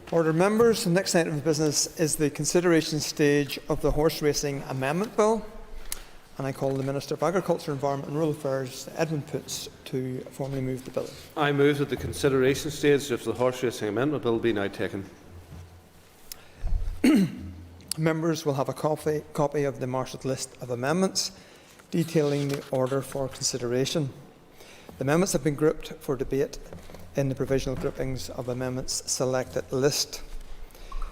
Order members, the next item of business is the consideration stage of the Horse Racing Amendment Bill. And I call the Minister of Agriculture, Environment and Rural Affairs, Edmund Poots, to formally move the bill. I move that the consideration stage of the Horse Racing Amendment Bill be now taken. Members will have a copy of the marshalled list of amendments detailing the order for consideration. The amendments have been grouped for debate in the provisional groupings of amendments selected list.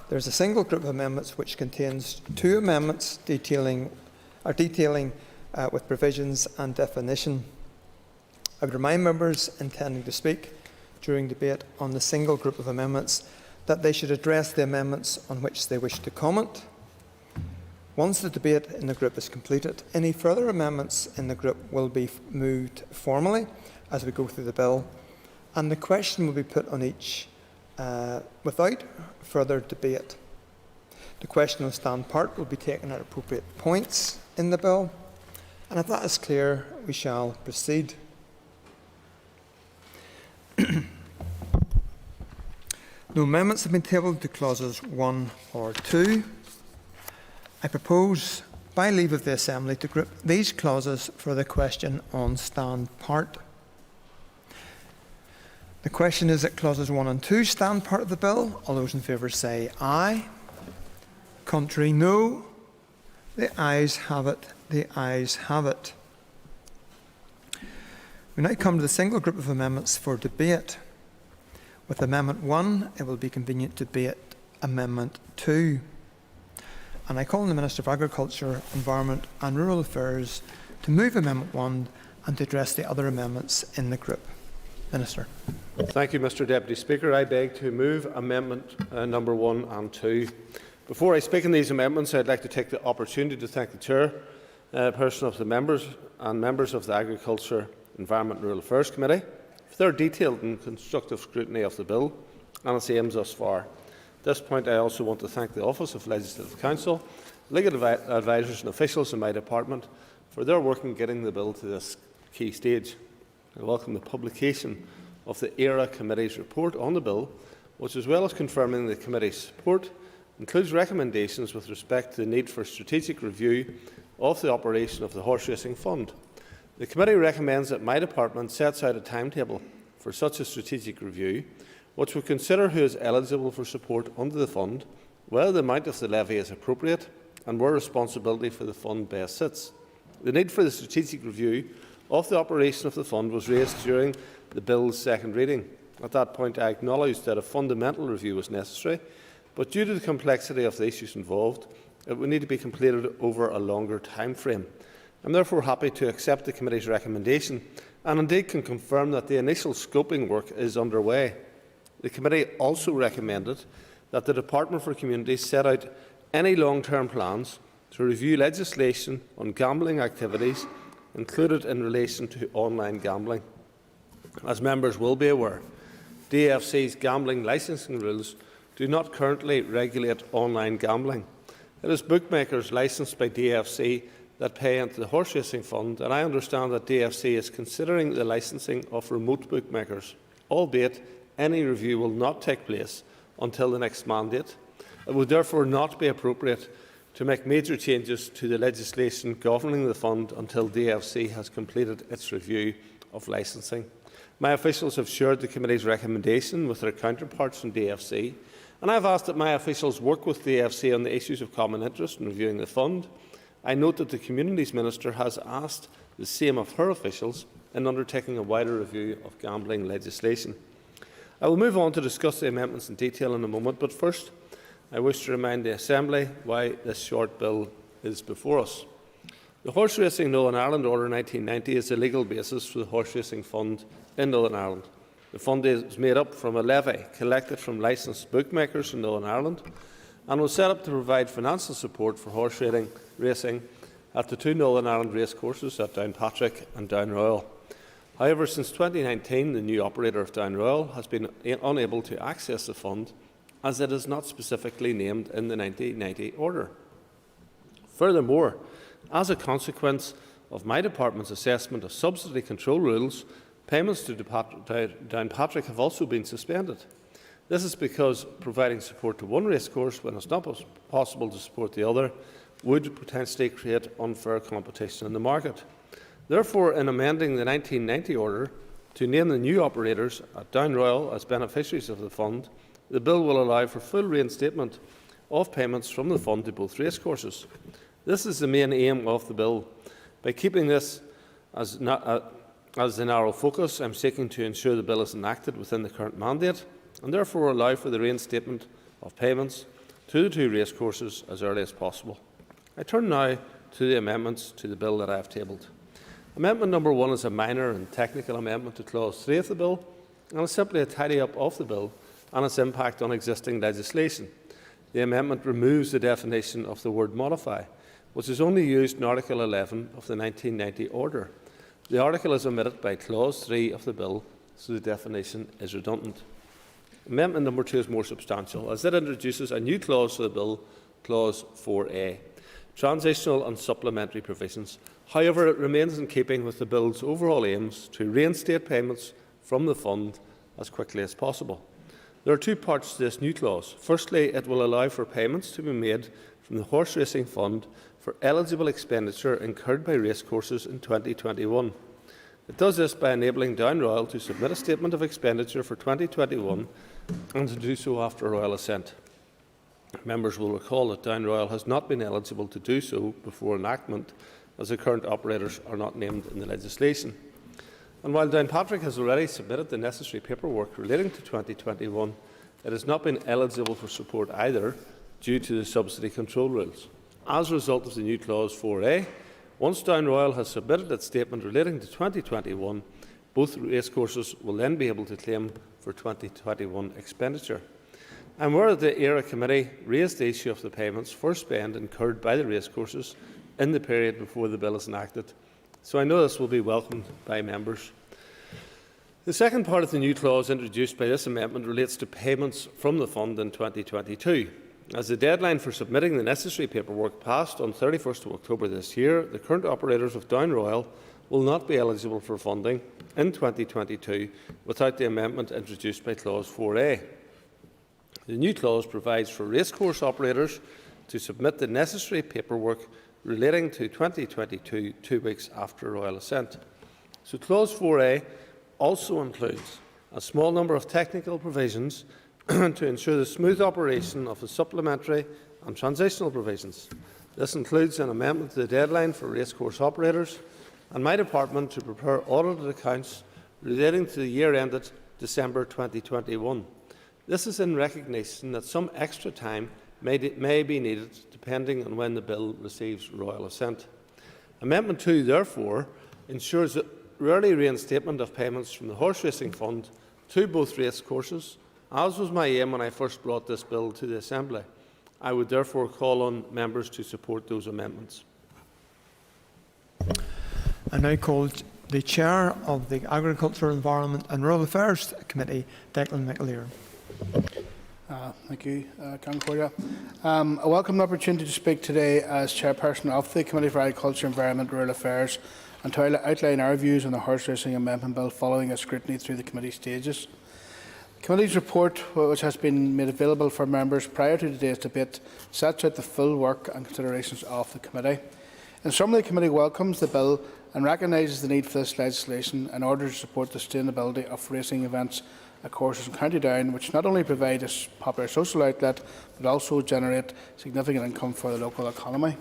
There is a single group of amendments which contains 2 amendments detailing with provisions and definition. I would remind members intending to speak during debate on the single group of amendments that they should address the amendments on which they wish to comment. Once the debate in the group is completed, any further amendments in the group will be moved formally as we go through the bill, and the question will be put on each without further debate. The question on stand part will be taken at appropriate points in the bill, and if that is clear, we shall proceed. No amendments have been tabled to clauses 1 or 2. I propose, by leave of the Assembly, to group these clauses for the question on stand part. The question is that clauses 1 and 2 stand part of the bill. All those in favour say aye. Contrary, no. The ayes have it. The ayes have it. We now come to the single group of amendments for debate. With Amendment 1, it will be convenient to debate Amendment 2. And I call on the Minister of Agriculture, Environment and Rural Affairs to move Amendment 1 and to address the other amendments in the group. Minister. Thank you, Mr Deputy Speaker. I beg to move Amendment number 1 and 2. Before I speak on these amendments, I'd like to take the opportunity to thank the chairperson of the members and members of the Agriculture, Environment and Rural Affairs Committee for their detailed and constructive scrutiny of the bill and its aims thus far. At this point, I also want to thank the Office of Legislative Counsel, legal advisers and officials in my department for their work in getting the bill to this key stage. I welcome the publication of the ERA Committee's report on the bill, which, as well as confirming the committee's support, includes recommendations with respect to the need for strategic review of the operation of the Horse Racing Fund. The committee recommends that my department sets out a timetable for such a strategic review, which will consider who is eligible for support under the fund, whether the amount of the levy is appropriate, and where responsibility for the fund best sits. The need for the strategic review of the operation of the fund was raised during the bill's second reading. At that point, I acknowledged that a fundamental review was necessary, but due to the complexity of the issues involved, it would need to be completed over a longer time frame. I am therefore happy to accept the committee's recommendation and indeed can confirm that the initial scoping work is underway. The committee also recommended that the Department for Communities set out any long-term plans to review legislation on gambling activities included in relation to online gambling. As members will be aware, DFC's gambling licensing rules do not currently regulate online gambling. It is bookmakers licensed by DFC that pay into the Horse Racing Fund, and I understand that DFC is considering the licensing of remote bookmakers, albeit any review will not take place until the next mandate. It would therefore not be appropriate to make major changes to the legislation governing the fund until DFC has completed its review of licensing. My officials have shared the committee's recommendation with their counterparts in DFC, and I have asked that my officials work with DFC on the issues of common interest in reviewing the fund. I note that the Communities Minister has asked the same of her officials in undertaking a wider review of gambling legislation. I will move on to discuss the amendments in detail in a moment, but first I wish to remind the Assembly why this short bill is before us. The Horse Racing Northern Ireland Order 1990 is the legal basis for the Horse Racing Fund in Northern Ireland. The fund is made up from a levy collected from licensed bookmakers in Northern Ireland and was set up to provide financial support for horse racing at the 2 Northern Ireland racecourses at Downpatrick and Downroyal. However, since 2019, the new operator of Downroyal has been unable to access the fund as it is not specifically named in the 1990 order. Furthermore, as a consequence of my department's assessment of subsidy control rules, payments to Downpatrick have also been suspended. This is because providing support to one racecourse when it's not possible to support the other would potentially create unfair competition in the market. Therefore, in amending the 1990 order to name the new operators at Down Royal as beneficiaries of the fund, the bill will allow for full reinstatement of payments from the fund to both racecourses. This is the main aim of the bill. By keeping this as the narrow focus, I am seeking to ensure the bill is enacted within the current mandate and therefore allow for the reinstatement of payments to the two racecourses as early as possible. I turn now to the amendments to the bill that I have tabled. Amendment number 1 is a minor and technical amendment to clause 3 of the bill and is simply a tidy-up of the bill and its impact on existing legislation. The amendment removes the definition of the word modify, which is only used in Article 11 of the 1990 order. The article is omitted by clause 3 of the bill, so the definition is redundant. Amendment number 2 is more substantial, as it introduces a new clause to the bill, clause 4A, transitional and supplementary provisions. However, it remains in keeping with the bill's overall aims to reinstate payments from the fund as quickly as possible. There are two parts to this new clause. Firstly, it will allow for payments to be made from the Horse Racing Fund for eligible expenditure incurred by racecourses in 2021. It does this by enabling Down Royal to submit a statement of expenditure for 2021 and to do so after royal assent. Members will recall that Down Royal has not been eligible to do so before enactment, as the current operators are not named in the legislation. And while Downpatrick has already submitted the necessary paperwork relating to 2021, it has not been eligible for support either due to the subsidy control rules. As a result of the new clause 4A, once Down Royal has submitted its statement relating to 2021, both racecourses will then be able to claim for 2021 expenditure. And where the ERA Committee raised the issue of the payments for spend incurred by the racecourses in the period before the bill is enacted, so I know this will be welcomed by members. The second part of the new clause introduced by this amendment relates to payments from the fund in 2022. As the deadline for submitting the necessary paperwork passed on 31st of October this year, the current operators of Down Royal will not be eligible for funding in 2022 without the amendment introduced by clause 4A. The new clause provides for racecourse operators to submit the necessary paperwork relating to 2022 2 weeks after royal assent. So clause 4A also includes a small number of technical provisions to ensure the smooth operation of the supplementary and transitional provisions. This includes an amendment to the deadline for racecourse operators and my department to prepare audited accounts relating to the year ended December 2021. This is in recognition that some extra time may be needed depending on when the bill receives royal assent. Amendment 2, therefore, ensures the early reinstatement of payments from the Horse Racing Fund to both racecourses, as was my aim when I first brought this bill to the Assembly. I would therefore call on members to support those amendments. I now call the Chair of the Agriculture, Environment and Rural Affairs Committee, Declan McAleer. Thank you, Concordia. I welcome the opportunity to speak today as Chairperson of the Committee for Agriculture, Environment and Rural Affairs and to outline our views on the Horse Racing Amendment Bill following a scrutiny through the committee stages. The committee's report, which has been made available for members prior to today's debate, sets out the full work and considerations of the committee. In summary, the committee welcomes the bill and recognises the need for this legislation in order to support the sustainability of racing events at courses in County Down, which not only provide a popular social outlet but also generate significant income for the local economy.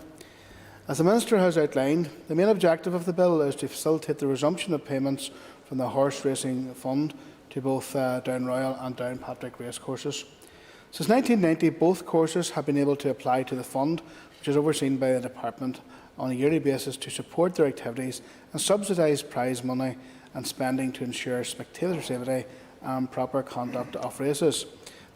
As the Minister has outlined, the main objective of the bill is to facilitate the resumption of payments from the Horse Racing Fund to both Down Royal and Downpatrick racecourses. Since 1990, both courses have been able to apply to the fund, which is overseen by the Department on a yearly basis to support their activities and subsidise prize money and spending to ensure spectator safety and proper conduct of races.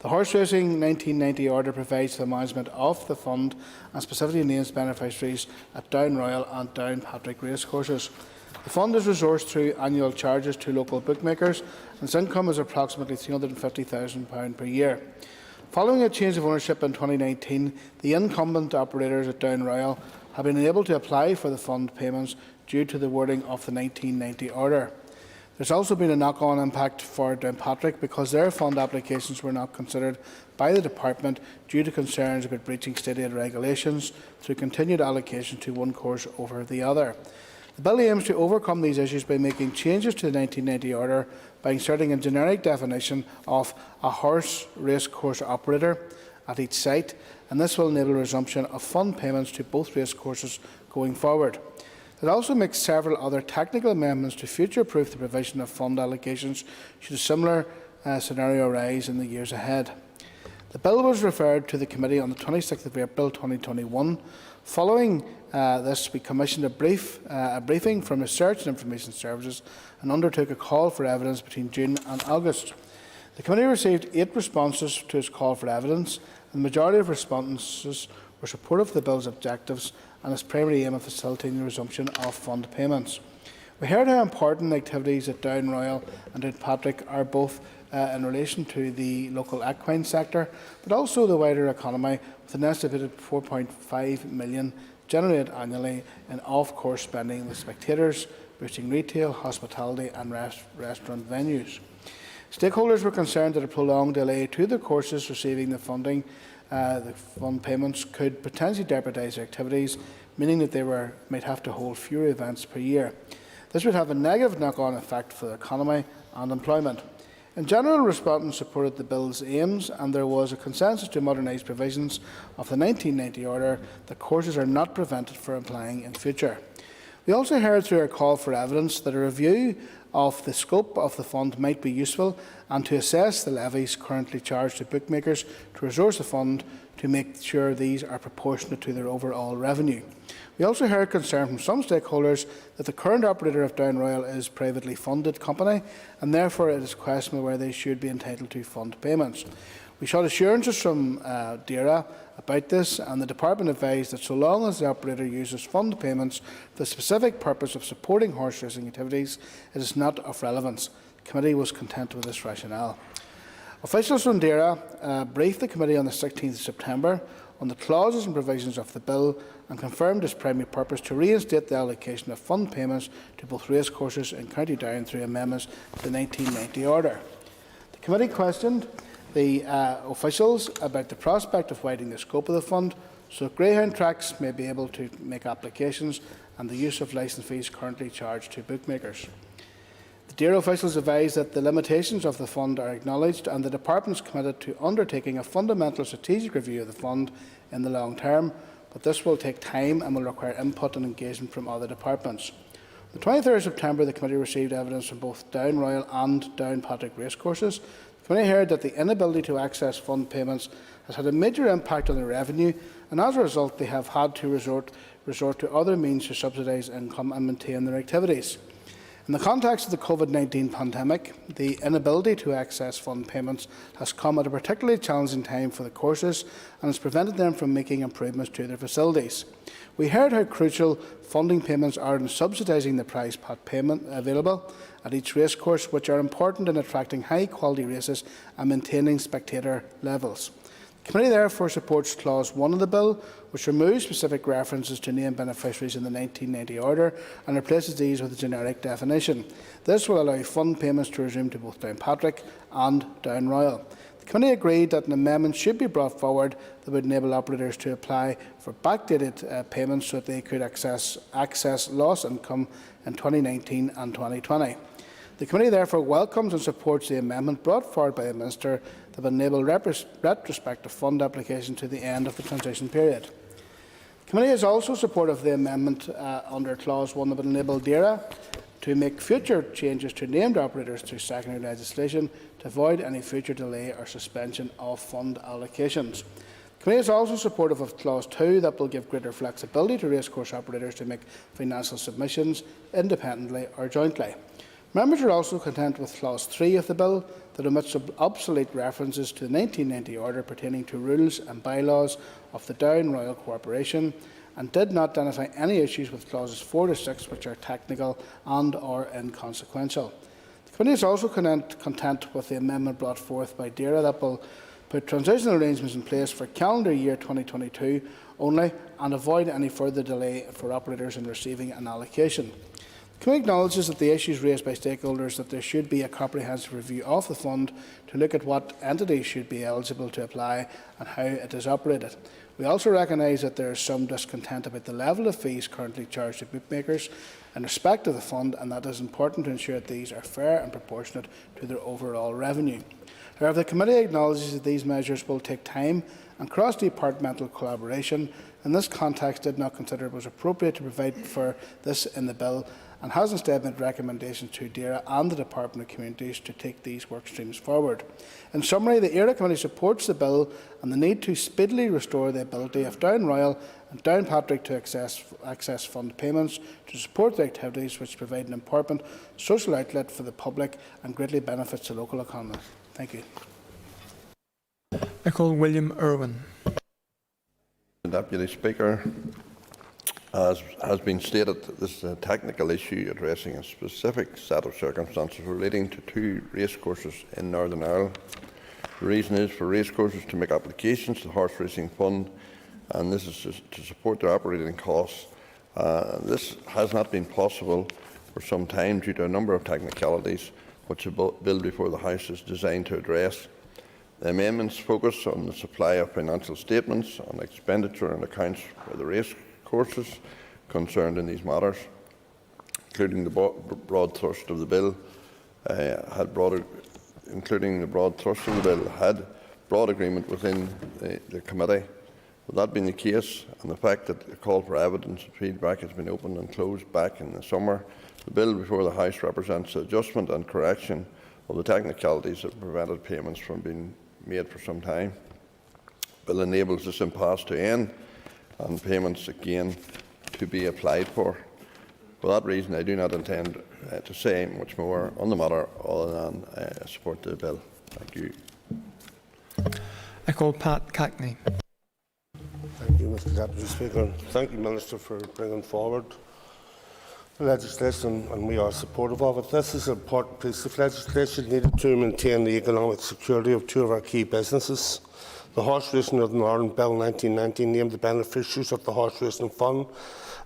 The Horse Racing 1990 order provides for the management of the fund and specifically names beneficiaries at Down Royal and Downpatrick racecourses. The fund is resourced through annual charges to local bookmakers, and its income is approximately £350,000 per year. Following a change of ownership in 2019, the incumbent operators at Down Royal have been able to apply for the fund payments due to the wording of the 1990 order. There's also been a knock-on impact for Downpatrick because their fund applications were not considered by the Department due to concerns about breaching state aid regulations through continued allocation to one course over the other. The bill aims to overcome these issues by making changes to the 1990 order by inserting a generic definition of a horse race course operator at each site, and this will enable resumption of fund payments to both race courses going forward. It also makes several other technical amendments to future-proof the provision of fund allocations should a similar scenario arise in the years ahead. The bill was referred to the committee on the 26th of April 2021. Following this, we commissioned a briefing from Research and Information Services and undertook a call for evidence between June and August. The committee received 8 responses to its call for evidence, and the majority of responses were supportive of the bill's objectives and its primary aim of facilitating the resumption of fund payments. We heard how important the activities at Down Royal and Downpatrick are both in relation to the local equine sector, but also the wider economy, with an estimated 4.5 million generated annually in off-course spending with spectators, boosting retail, hospitality and restaurant venues. Stakeholders were concerned that a prolonged delay to the courses receiving the funding, the fund payments, could potentially jeopardise their activities, meaning that they might have to hold fewer events per year. This would have a negative knock-on effect for the economy and employment. In general, respondents supported the bill's aims, and there was a consensus to modernise provisions of the 1990 order that courses are not prevented from applying in future. We also heard through our call for evidence that a review of the scope of the fund might be useful, and to assess the levies currently charged to bookmakers to resource the fund to make sure these are proportionate to their overall revenue. We also heard concern from some stakeholders that the current operator of Down Royal is a privately funded company, and therefore it is questionable whether they should be entitled to fund payments. We sought assurances from DAERA about this, and the Department advised that so long as the operator uses fund payments for the specific purpose of supporting horse racing activities, it is not of relevance. The committee was content with this rationale. Officials from DAERA briefed the committee on the 16th of September on the clauses and provisions of the bill and confirmed its primary purpose to reinstate the allocation of fund payments to both racecourses in County Down through amendments to the 1990 order. The committee questioned the officials about the prospect of widening the scope of the fund so that greyhound tracks may be able to make applications and the use of licence fees currently charged to bookmakers. The DAERA officials advised that the limitations of the fund are acknowledged and the Department is committed to undertaking a fundamental strategic review of the fund in the long term, but this will take time and will require input and engagement from other departments. On the 23rd of September, the committee received evidence from both Down Royal and Downpatrick racecourses. The committee heard that the inability to access fund payments has had a major impact on their revenue, and as a result they have had to resort to other means to subsidise income and maintain their activities. In the context of the COVID-19 pandemic, the inability to access fund payments has come at a particularly challenging time for the courses and has prevented them from making improvements to their facilities. We heard how crucial funding payments are in subsidising the prize pot payment available at each racecourse, which are important in attracting high-quality races and maintaining spectator levels. The committee therefore supports Clause 1 of the bill, which removes specific references to named beneficiaries in the 1990 order and replaces these with a generic definition. This will allow fund payments to resume to both Downpatrick and Down Royal. The committee agreed that an amendment should be brought forward that would enable operators to apply for backdated payments so that they could access lost income in 2019 and 2020. The committee therefore welcomes and supports the amendment brought forward by the Minister that will enable retrospective fund application to the end of the transition period. The committee is also supportive of the amendment under Clause 1 that will enable DAERA to make future changes to named operators through secondary legislation to avoid any future delay or suspension of fund allocations. The committee is also supportive of Clause 2 that will give greater flexibility to racecourse operators to make financial submissions independently or jointly. Members are also content with Clause 3 of the bill that omits obsolete references to the 1990 order pertaining to rules and bylaws of the Down Royal Corporation and did not identify any issues with Clauses 4 to 6 which are technical and or inconsequential. The committee is also content with the amendment brought forth by DAERA that will put transitional arrangements in place for calendar year 2022 only and avoid any further delay for operators in receiving an allocation. The Committee acknowledges that the issues raised by stakeholders that there should be a comprehensive review of the fund to look at what entities should be eligible to apply and how it is operated. We also recognise that there is some discontent about the level of fees currently charged to bookmakers in respect of the fund, and that it is important to ensure that these are fair and proportionate to their overall revenue. However, the Committee acknowledges that these measures will take time and cross-departmental collaboration. In this context, did not consider it was appropriate to provide for this in the bill, and has instead made recommendations to DAERA and the Department of Communities to take these work streams forward. In summary, the ERA Committee supports the bill and the need to speedily restore the ability of Down Royal and Down Pádraig to access fund payments to support the activities which provide an important social outlet for the public and greatly benefits the local economy. Thank you. I call William Irwin. Deputy Speaker, as has been stated, this is a technical issue addressing a specific set of circumstances relating to 2 racecourses in Northern Ireland. The reason is for racecourses to make applications to the Horse Racing Fund, and this is to support their operating costs. This has not been possible for some time due to a number of technicalities which a bill before the House is designed to address. The amendments focus on the supply of financial statements, on expenditure and accounts for the race courses concerned in these matters, including the broad thrust of the bill. Had broad agreement within the committee. With that being the case, and the fact that the call for evidence and feedback has been opened and closed back in the summer, the bill before the House represents the adjustment and correction of the technicalities that prevented payments from being made for some time. The bill enables this impasse to end and payments again to be applied for. For that reason, I do not intend to say much more on the matter other than support the bill. Thank you. I call Pat Cackney. Thank you, Mr. Deputy Speaker. Thank you, Minister, for bringing forward the legislation, and we are supportive of it. This is an important piece of legislation needed to maintain the economic security of 2 of our key businesses. The Horse Racing Northern Ireland Bill 1990 named the beneficiaries of the Horse Racing Fund,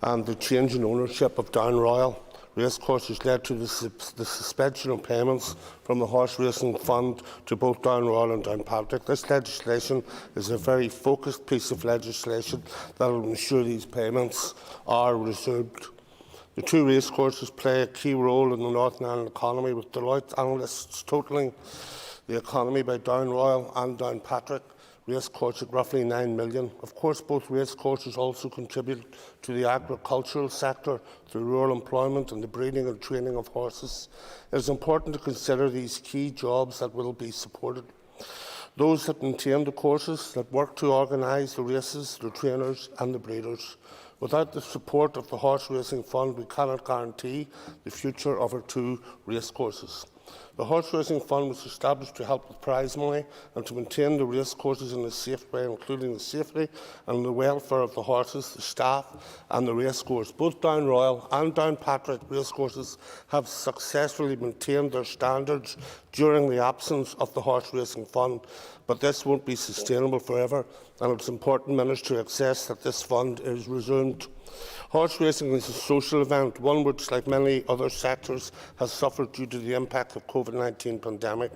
and the change in ownership of Down Royal racecourses led to the suspension of payments from the Horse Racing Fund to both Down Royal and Down Pádraig. This legislation is a very focused piece of legislation that will ensure these payments are resumed. The 2 racecourses play a key role in the Northern Ireland economy, with Deloitte analysts totalling the economy by Down Royal and Down Pádraig racecourse at roughly 9 million. Of course, both racecourses also contribute to the agricultural sector through rural employment and the breeding and training of horses. It is important to consider these key jobs that will be supported. Those that maintain the courses, that work to organise the races, the trainers and the breeders. Without the support of the Horse Racing Fund, we cannot guarantee the future of our 2 racecourses. The Horse Racing Fund was established to help with prize money and to maintain the racecourses in a safe way, including the safety and the welfare of the horses, the staff and the racecourse. Both Down Royal and Down Pádraig racecourses have successfully maintained their standards during the absence of the Horse Racing Fund, but this won't be sustainable forever, and it's important, Minister, to assess that this fund is resumed. Horse racing is a social event, one which, like many other sectors, has suffered due to the impact of the COVID-19 pandemic.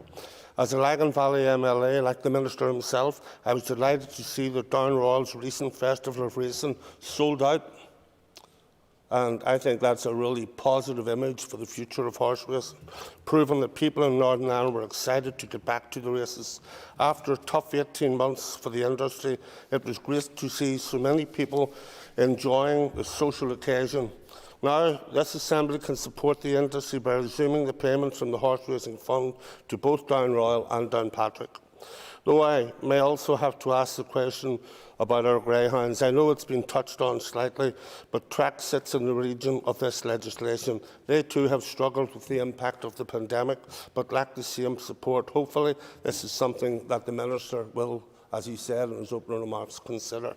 As a Lagan Valley MLA, like the Minister himself, I was delighted to see that Down Royal's recent Festival of Racing sold out. And I think that's a really positive image for the future of horse racing, proving that people in Northern Ireland were excited to get back to the races. After a tough 18 months for the industry, it was great to see so many people enjoying the social occasion. Now, this Assembly can support the industry by resuming the payments from the Horse Racing Fund to both Down Royal and Down Pádraig. Though I may also have to ask the question about our greyhounds. I know it's been touched on slightly, but track sits in the region of this legislation. They too have struggled with the impact of the pandemic, but lack the same support. Hopefully, this is something that the Minister will, as he said in his opening remarks, consider.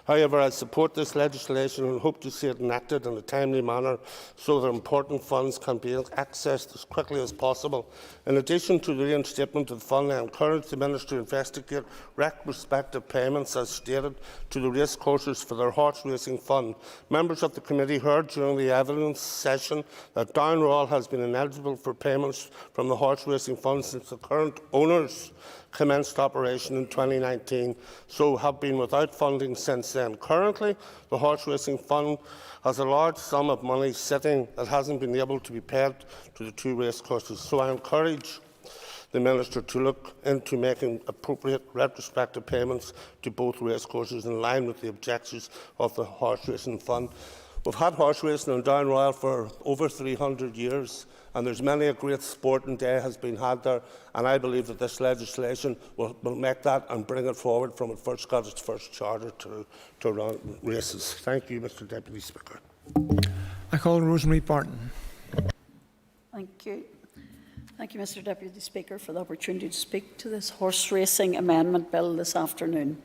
However, I support this legislation and hope to see it enacted in a timely manner so that important funds can be accessed as quickly as possible. In addition to the reinstatement of the fund, I encourage the Minister to investigate retrospective payments as stated to the racecourses for their horse racing fund. Members of the committee heard during the evidence session that Down Royal has been ineligible for payments from the horse racing fund since the current owners commenced operation in 2019, so have been without funding since then. Currently, the Horse Racing Fund has a large sum of money sitting that hasn't been able to be paid to the two racecourses, so I encourage the Minister to look into making appropriate retrospective payments to both racecourses in line with the objectives of the Horse Racing Fund. We've had horse racing in Down Royal for over 300 years, and there's many a great sporting day has been had there, and I believe that this legislation will make that and bring it forward from it first got its first charter to run races. Thank you, Mr Deputy Speaker. I call Rosemary Barton. Thank you. Thank you, Mr Deputy Speaker, for the opportunity to speak to this horse racing amendment bill this afternoon.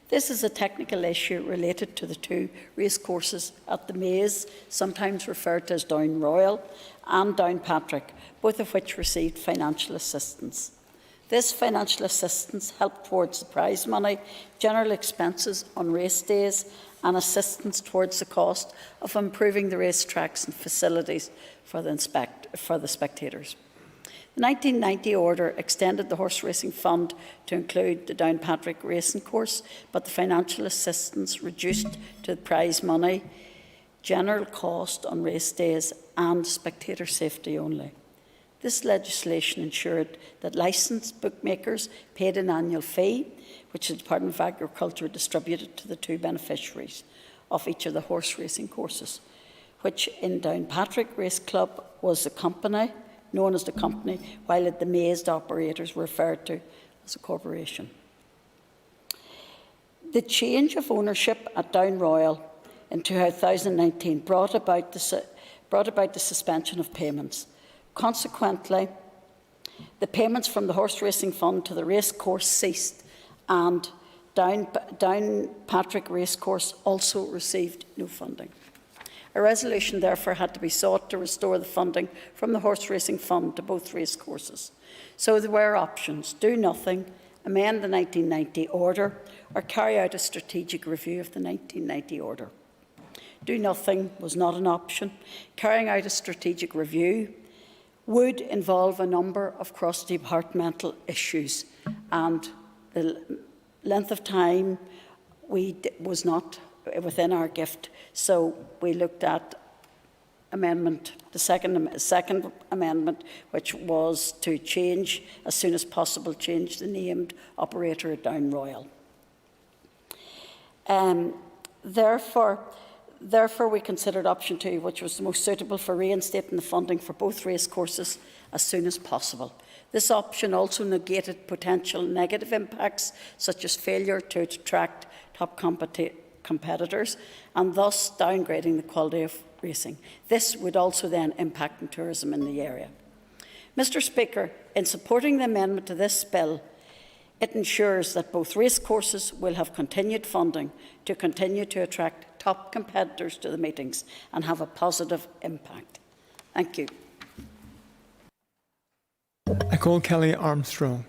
This is a technical issue related to the two racecourses at the Maze, sometimes referred to as Down Royal, and Downpatrick, both of which received financial assistance. This financial assistance helped towards the prize money, general expenses on race days, and assistance towards the cost of improving the racetracks and facilities for the spectators. The 1990 order extended the Horse Racing Fund to include the Downpatrick racing course, but the financial assistance reduced to the prize money, general cost on race days and spectator safety only. This legislation ensured that licensed bookmakers paid an annual fee, which the Department of Agriculture distributed to the two beneficiaries of each of the horse racing courses, which in Downpatrick Race Club was the company, known as the company, while at the Maze operators were referred to as a corporation. The change of ownership at Down Royal in 2019 brought about the suspension of payments. Consequently, the payments from the Horse Racing Fund to the racecourse ceased, and Downpatrick Racecourse also received no funding. A resolution therefore had to be sought to restore the funding from the Horse Racing Fund to both racecourses. So there were options: do nothing, amend the 1990 order, or carry out a strategic review of the 1990 order. Do nothing was not an option. Carrying out a strategic review would involve a number of cross-departmental issues, and the length of time was not within our gift. So we looked at the second amendment, which was to change, as soon as possible, change the named operator at Down Royal. Therefore, we considered option 2, which was the most suitable for reinstating the funding for both racecourses as soon as possible. This option also negated potential negative impacts, such as failure to attract top competitors, and thus downgrading the quality of racing. This would also then impact on tourism in the area. Mr Speaker, in supporting the amendment to this bill, it ensures that both racecourses will have continued funding to continue to attract top competitors to the meetings and have a positive impact. Thank you. I call Kelly Armstrong.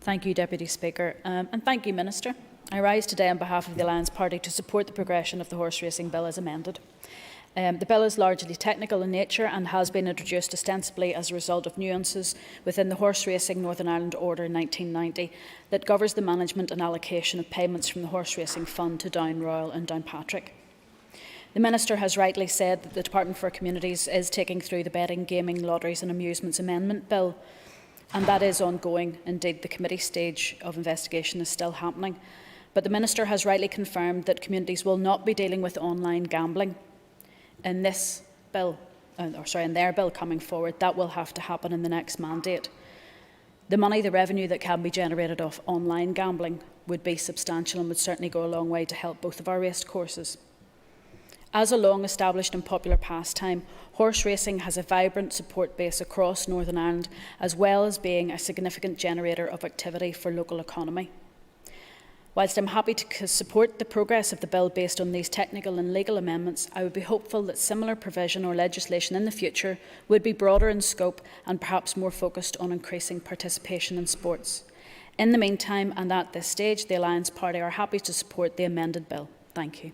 Thank you, Deputy Speaker, and thank you, Minister. I rise today on behalf of the Alliance Party to support the progression of the horse racing bill as amended. The bill is largely technical in nature and has been introduced ostensibly as a result of nuances within the Horse Racing Northern Ireland Order 1990 that governs the management and allocation of payments from the Horse Racing Fund to Down Royal and Downpatrick. The Minister has rightly said that the Department for Communities is taking through the Betting, Gaming, Lotteries and Amusements Amendment Bill, and that is ongoing. Indeed, the committee stage of investigation is still happening. But the Minister has rightly confirmed that communities will not be dealing with online gambling in this bill, in their bill coming forward. That will have to happen in the next mandate. The revenue that can be generated off online gambling would be substantial and would certainly go a long way to help both of our race courses. As a long-established and popular pastime, horse racing has a vibrant support base across Northern Ireland, as well as being a significant generator of activity for local economy. Whilst I am happy to support the progress of the bill based on these technical and legal amendments, I would be hopeful that similar provision or legislation in the future would be broader in scope and perhaps more focused on increasing participation in sports. In the meantime, and at this stage, the Alliance Party are happy to support the amended bill. Thank you.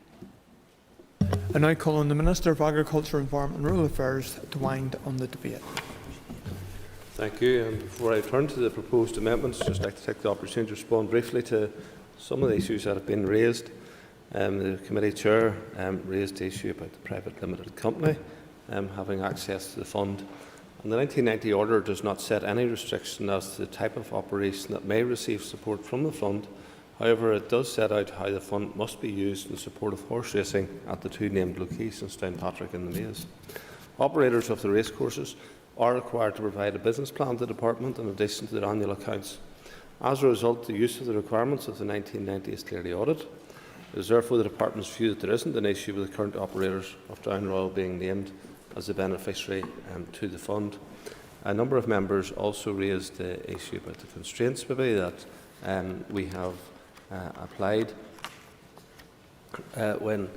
I now call on the Minister of Agriculture, Environment and Rural Affairs to wind on the debate. Thank you. And before I turn to the proposed amendments, I'd just like to take the opportunity to respond briefly to some of the issues that have been raised. The committee chair raised the issue about the private limited company having access to the fund. And the 1990 order does not set any restriction as to the type of operation that may receive support from the fund. However, it does set out how the fund must be used in support of horse racing at the two named locations, Downpatrick and the Maze. Operators of the racecourses are required to provide a business plan to the department in addition to their annual accounts. As a result, the use of the requirements of the 1990 is clearly audited. It is therefore the department's view that there isn't an issue with the current operators of Down Royal being named as the beneficiary to the fund. A number of members also raised the issue about the constraints maybe that we have applied when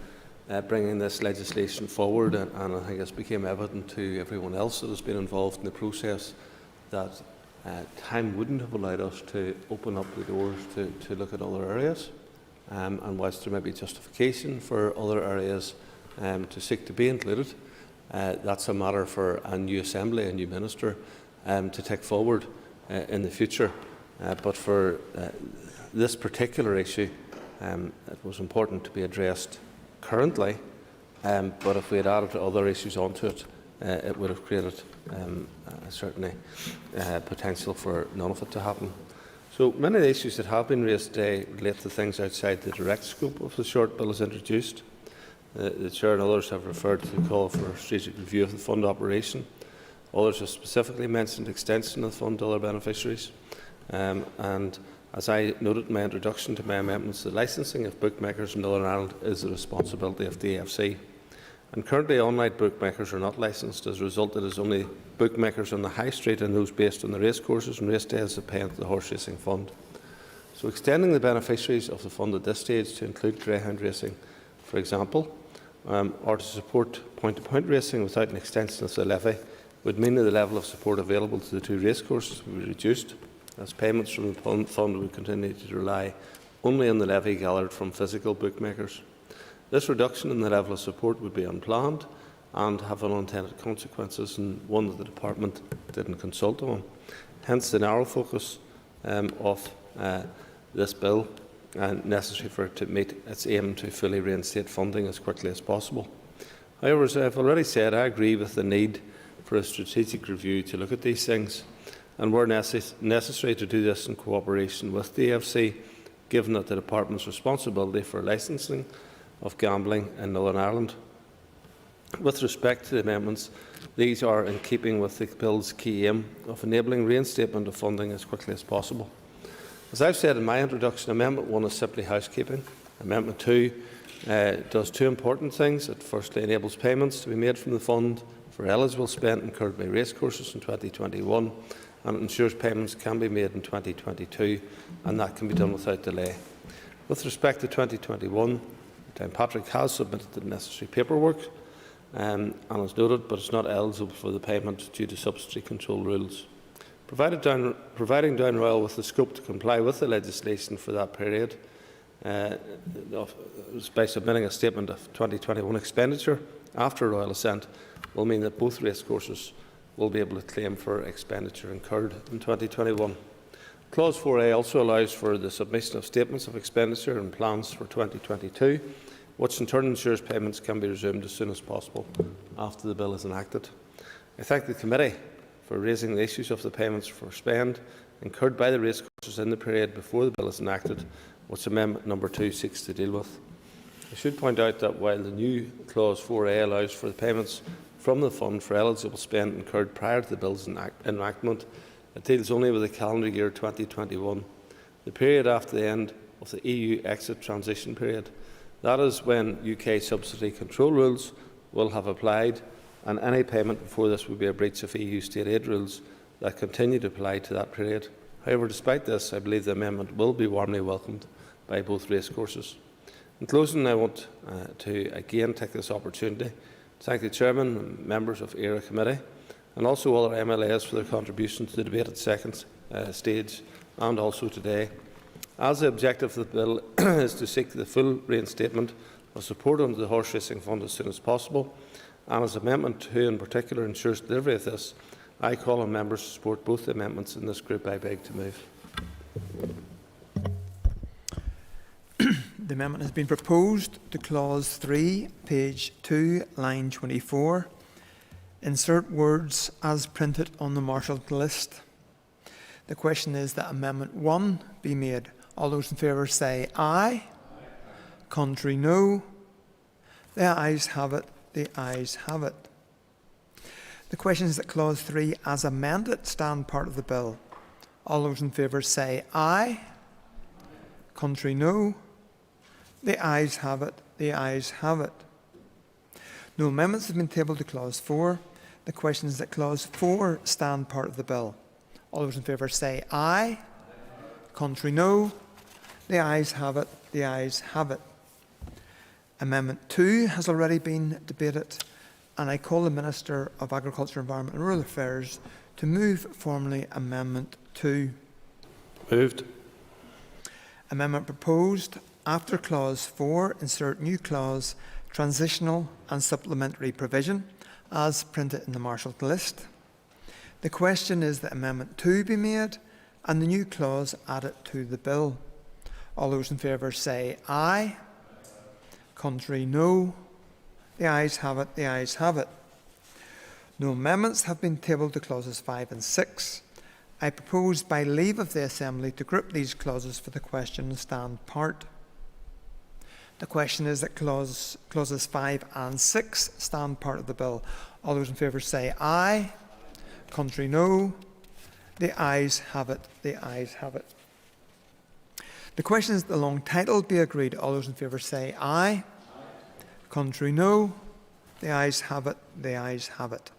bringing this legislation forward, and I think it's became evident to everyone else that has been involved in the process that time wouldn't have allowed us to open up the doors to look at other areas, and whilst there may be justification for other areas to seek to be included, that's a matter for a new Assembly, a new Minister to take forward in the future. But for this particular issue, it was important to be addressed currently, but if we had added other issues onto it, it would have created certainly potential for none of it to happen. So many of the issues that have been raised today relate to things outside the direct scope of the short bill as introduced. The Chair and others have referred to the call for a strategic review of the fund operation. Others have specifically mentioned extension of the fund to other beneficiaries. And as I noted in my introduction to my amendments, the licensing of bookmakers in Northern Ireland is the responsibility of the AFC. And currently, online bookmakers are not licensed. As a result, it is only bookmakers on the high street and those based on the racecourses and race days that pay into the horse racing fund. So extending the beneficiaries of the fund at this stage to include greyhound racing, for example, or to support point-to-point racing without an extension of the levy, would mean that the level of support available to the two racecourses would be reduced, as payments from the fund would continue to rely only on the levy gathered from physical bookmakers. This reduction in the level of support would be unplanned and have unintended consequences, and one that the Department didn't consult on. Hence the narrow focus of this bill, and necessary for it to meet its aim to fully reinstate funding as quickly as possible. However, as I have already said, I agree with the need for a strategic review to look at these things, and were necessary to do this in cooperation with the AFC, given that the Department's responsibility for licensing of gambling in Northern Ireland. With respect to the amendments, these are in keeping with the bill's key aim of enabling reinstatement of funding as quickly as possible. As I've said in my introduction, Amendment 1 is simply housekeeping. Amendment 2 does two important things. It firstly enables payments to be made from the fund for eligible spend incurred by racecourses in 2021, and it ensures payments can be made in 2022, and that can be done without delay. With respect to 2021, Downpatrick has submitted the necessary paperwork and is noted, but is not eligible for the payment due to subsidy control rules. Providing Down Royal with the scope to comply with the legislation for that period by submitting a statement of 2021 expenditure after Royal Assent will mean that both racecourses will be able to claim for expenditure incurred in 2021. Clause 4A also allows for the submission of statements of expenditure and plans for 2022, which in turn ensures payments can be resumed as soon as possible after the bill is enacted. I thank the committee for raising the issues of the payments for spend incurred by the racecourses in the period before the bill is enacted, which Amendment No. 2 seeks to deal with. I should point out that while the new Clause 4A allows for the payments from the fund for eligible spend incurred prior to the bill's enactment, it deals only with the calendar year 2021, the period after the end of the EU exit transition period. That is when UK subsidy control rules will have applied, and any payment before this would be a breach of EU state aid rules that continue to apply to that period. However, despite this, I believe the amendment will be warmly welcomed by both racecourses. In closing, I want to again take this opportunity to thank the Chairman and members of ERA Committee and also other MLAs for their contributions to the debate at second stage and also today. As the objective of the bill is to seek the full reinstatement of support under the Horse Racing Fund as soon as possible, and as Amendment 2 in particular ensures delivery of this, I call on members to support both the amendments in this group. I beg to move. The amendment has been proposed to clause 3, page 2, line 24. Insert words as printed on the marshalled list. The question is that Amendment 1 be made. All those in favour say aye. Contrary, no. The ayes have it. The ayes have it. The question is that clause 3 as amended stand part of the bill. All those in favour say aye. Contrary, no. The ayes have it. The ayes have it. No amendments have been tabled to clause 4. The question is that clause 4 stand part of the bill. All those in favour say aye. Contrary, no. The ayes have it. The ayes have it. Amendment 2 has already been debated, and I call the Minister of Agriculture, Environment and Rural Affairs to move formally Amendment 2. Moved. Amendment proposed after clause 4, insert new clause, transitional and supplementary provision, as printed in the marshalled list. The question is that Amendment 2 be made and the new clause added to the bill. All those in favour say aye. Contrary, no. The ayes have it. The ayes have it. No amendments have been tabled to clauses 5 and 6. I propose by leave of the Assembly to group these clauses for the question and stand part. The question is that clauses 5 and 6 stand part of the bill. All those in favour say aye. Contrary, no. The ayes have it. The ayes have it. The question is that the long title be agreed. All those in favour say aye. Contrary, no. The ayes have it. The ayes have it.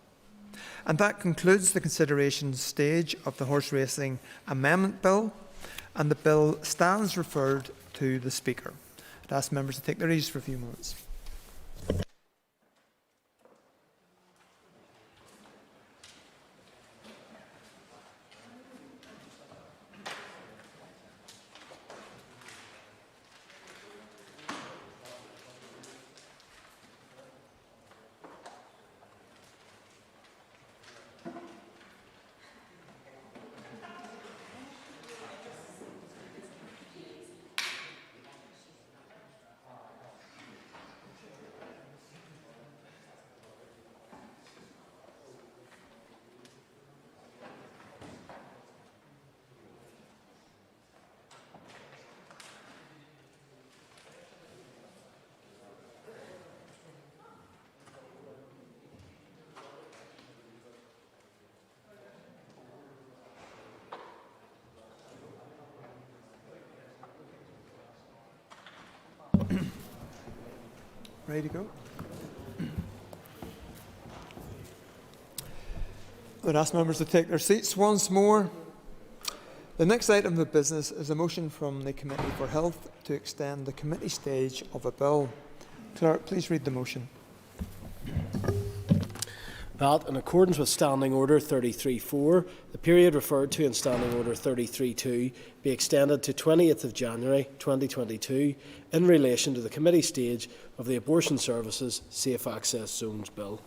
And that concludes the consideration stage of the Horse Racing Amendment Bill, and the bill stands referred to the Speaker. I'd ask members to take their ease for a few moments. Ready to go? I would ask members to take their seats once more. The next item of business is a motion from the Committee for Health to extend the committee stage of a bill. Clerk, please read the motion. That, in accordance with Standing Order 33.4, the period referred to in Standing Order 33.2 be extended to 20th of January 2022 in relation to the committee stage of the Abortion Services Safe Access Zones Bill.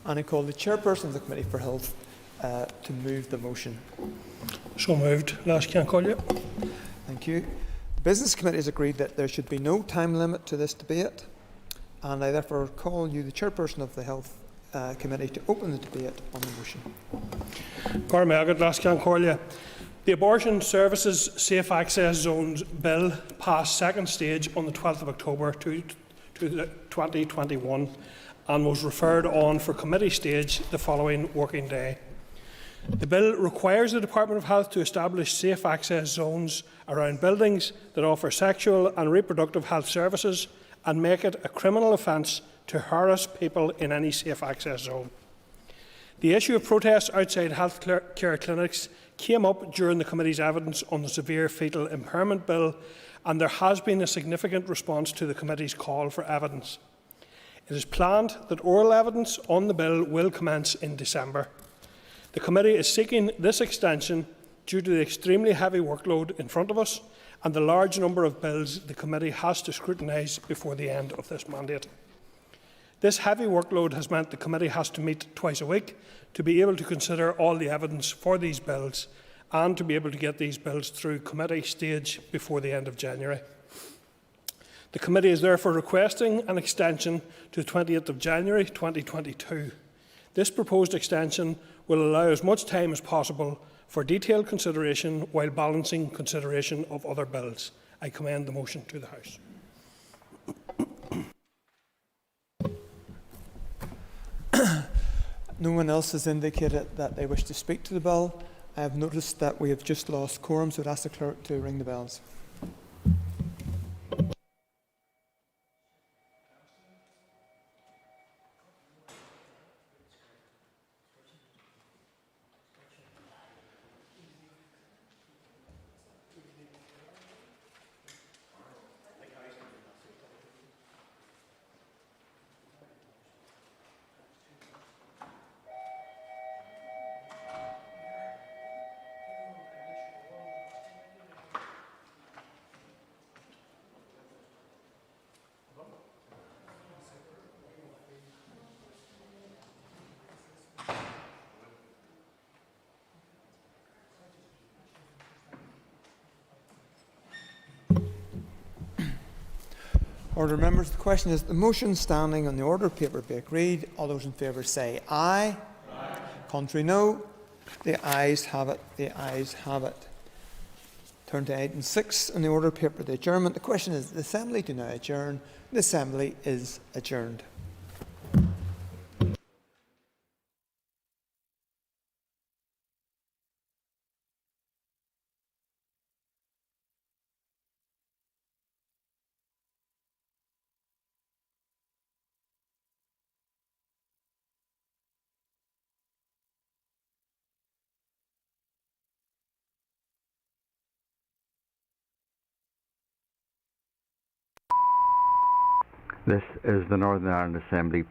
And I call the Chairperson of the Committee for Health to move the motion. So moved. Last can call you. Thank you. The Business Committee has agreed that there should be no time limit to this debate, and I therefore call you, the Chairperson of the Health Committee, to open the debate on the motion. The Abortion Services Safe Access Zones Bill passed second stage on the 12th of October 2021 and was referred on for committee stage the following working day. The bill requires the Department of Health to establish safe access zones around buildings that offer sexual and reproductive health services and make it a criminal offence to harass people in any safe access zone. The issue of protests outside health care clinics came up during the committee's evidence on the severe fetal impairment bill, and there has been a significant response to the committee's call for evidence. It is planned that oral evidence on the bill will commence in December. The committee is seeking this extension due to the extremely heavy workload in front of us and the large number of bills the committee has to scrutinise before the end of this mandate. This heavy workload has meant the committee has to meet twice a week to be able to consider all the evidence for these bills and to be able to get these bills through committee stage before the end of January. The committee is therefore requesting an extension to 20th of January 2022. This proposed extension will allow as much time as possible for detailed consideration while balancing consideration of other bills. I commend the motion to the House. No one else has indicated that they wish to speak to the bill. I have noticed that we have just lost quorum, so I'd ask the clerk to ring the bells. Order members, the question is the motion standing on the order paper be agreed. All those in favour say aye. Aye. Contrary no. The ayes have it. The ayes have it. Turn to item 6 on the order paper, the adjournment. The question is the Assembly do now adjourn. The Assembly is adjourned. This is the Northern Ireland Assembly.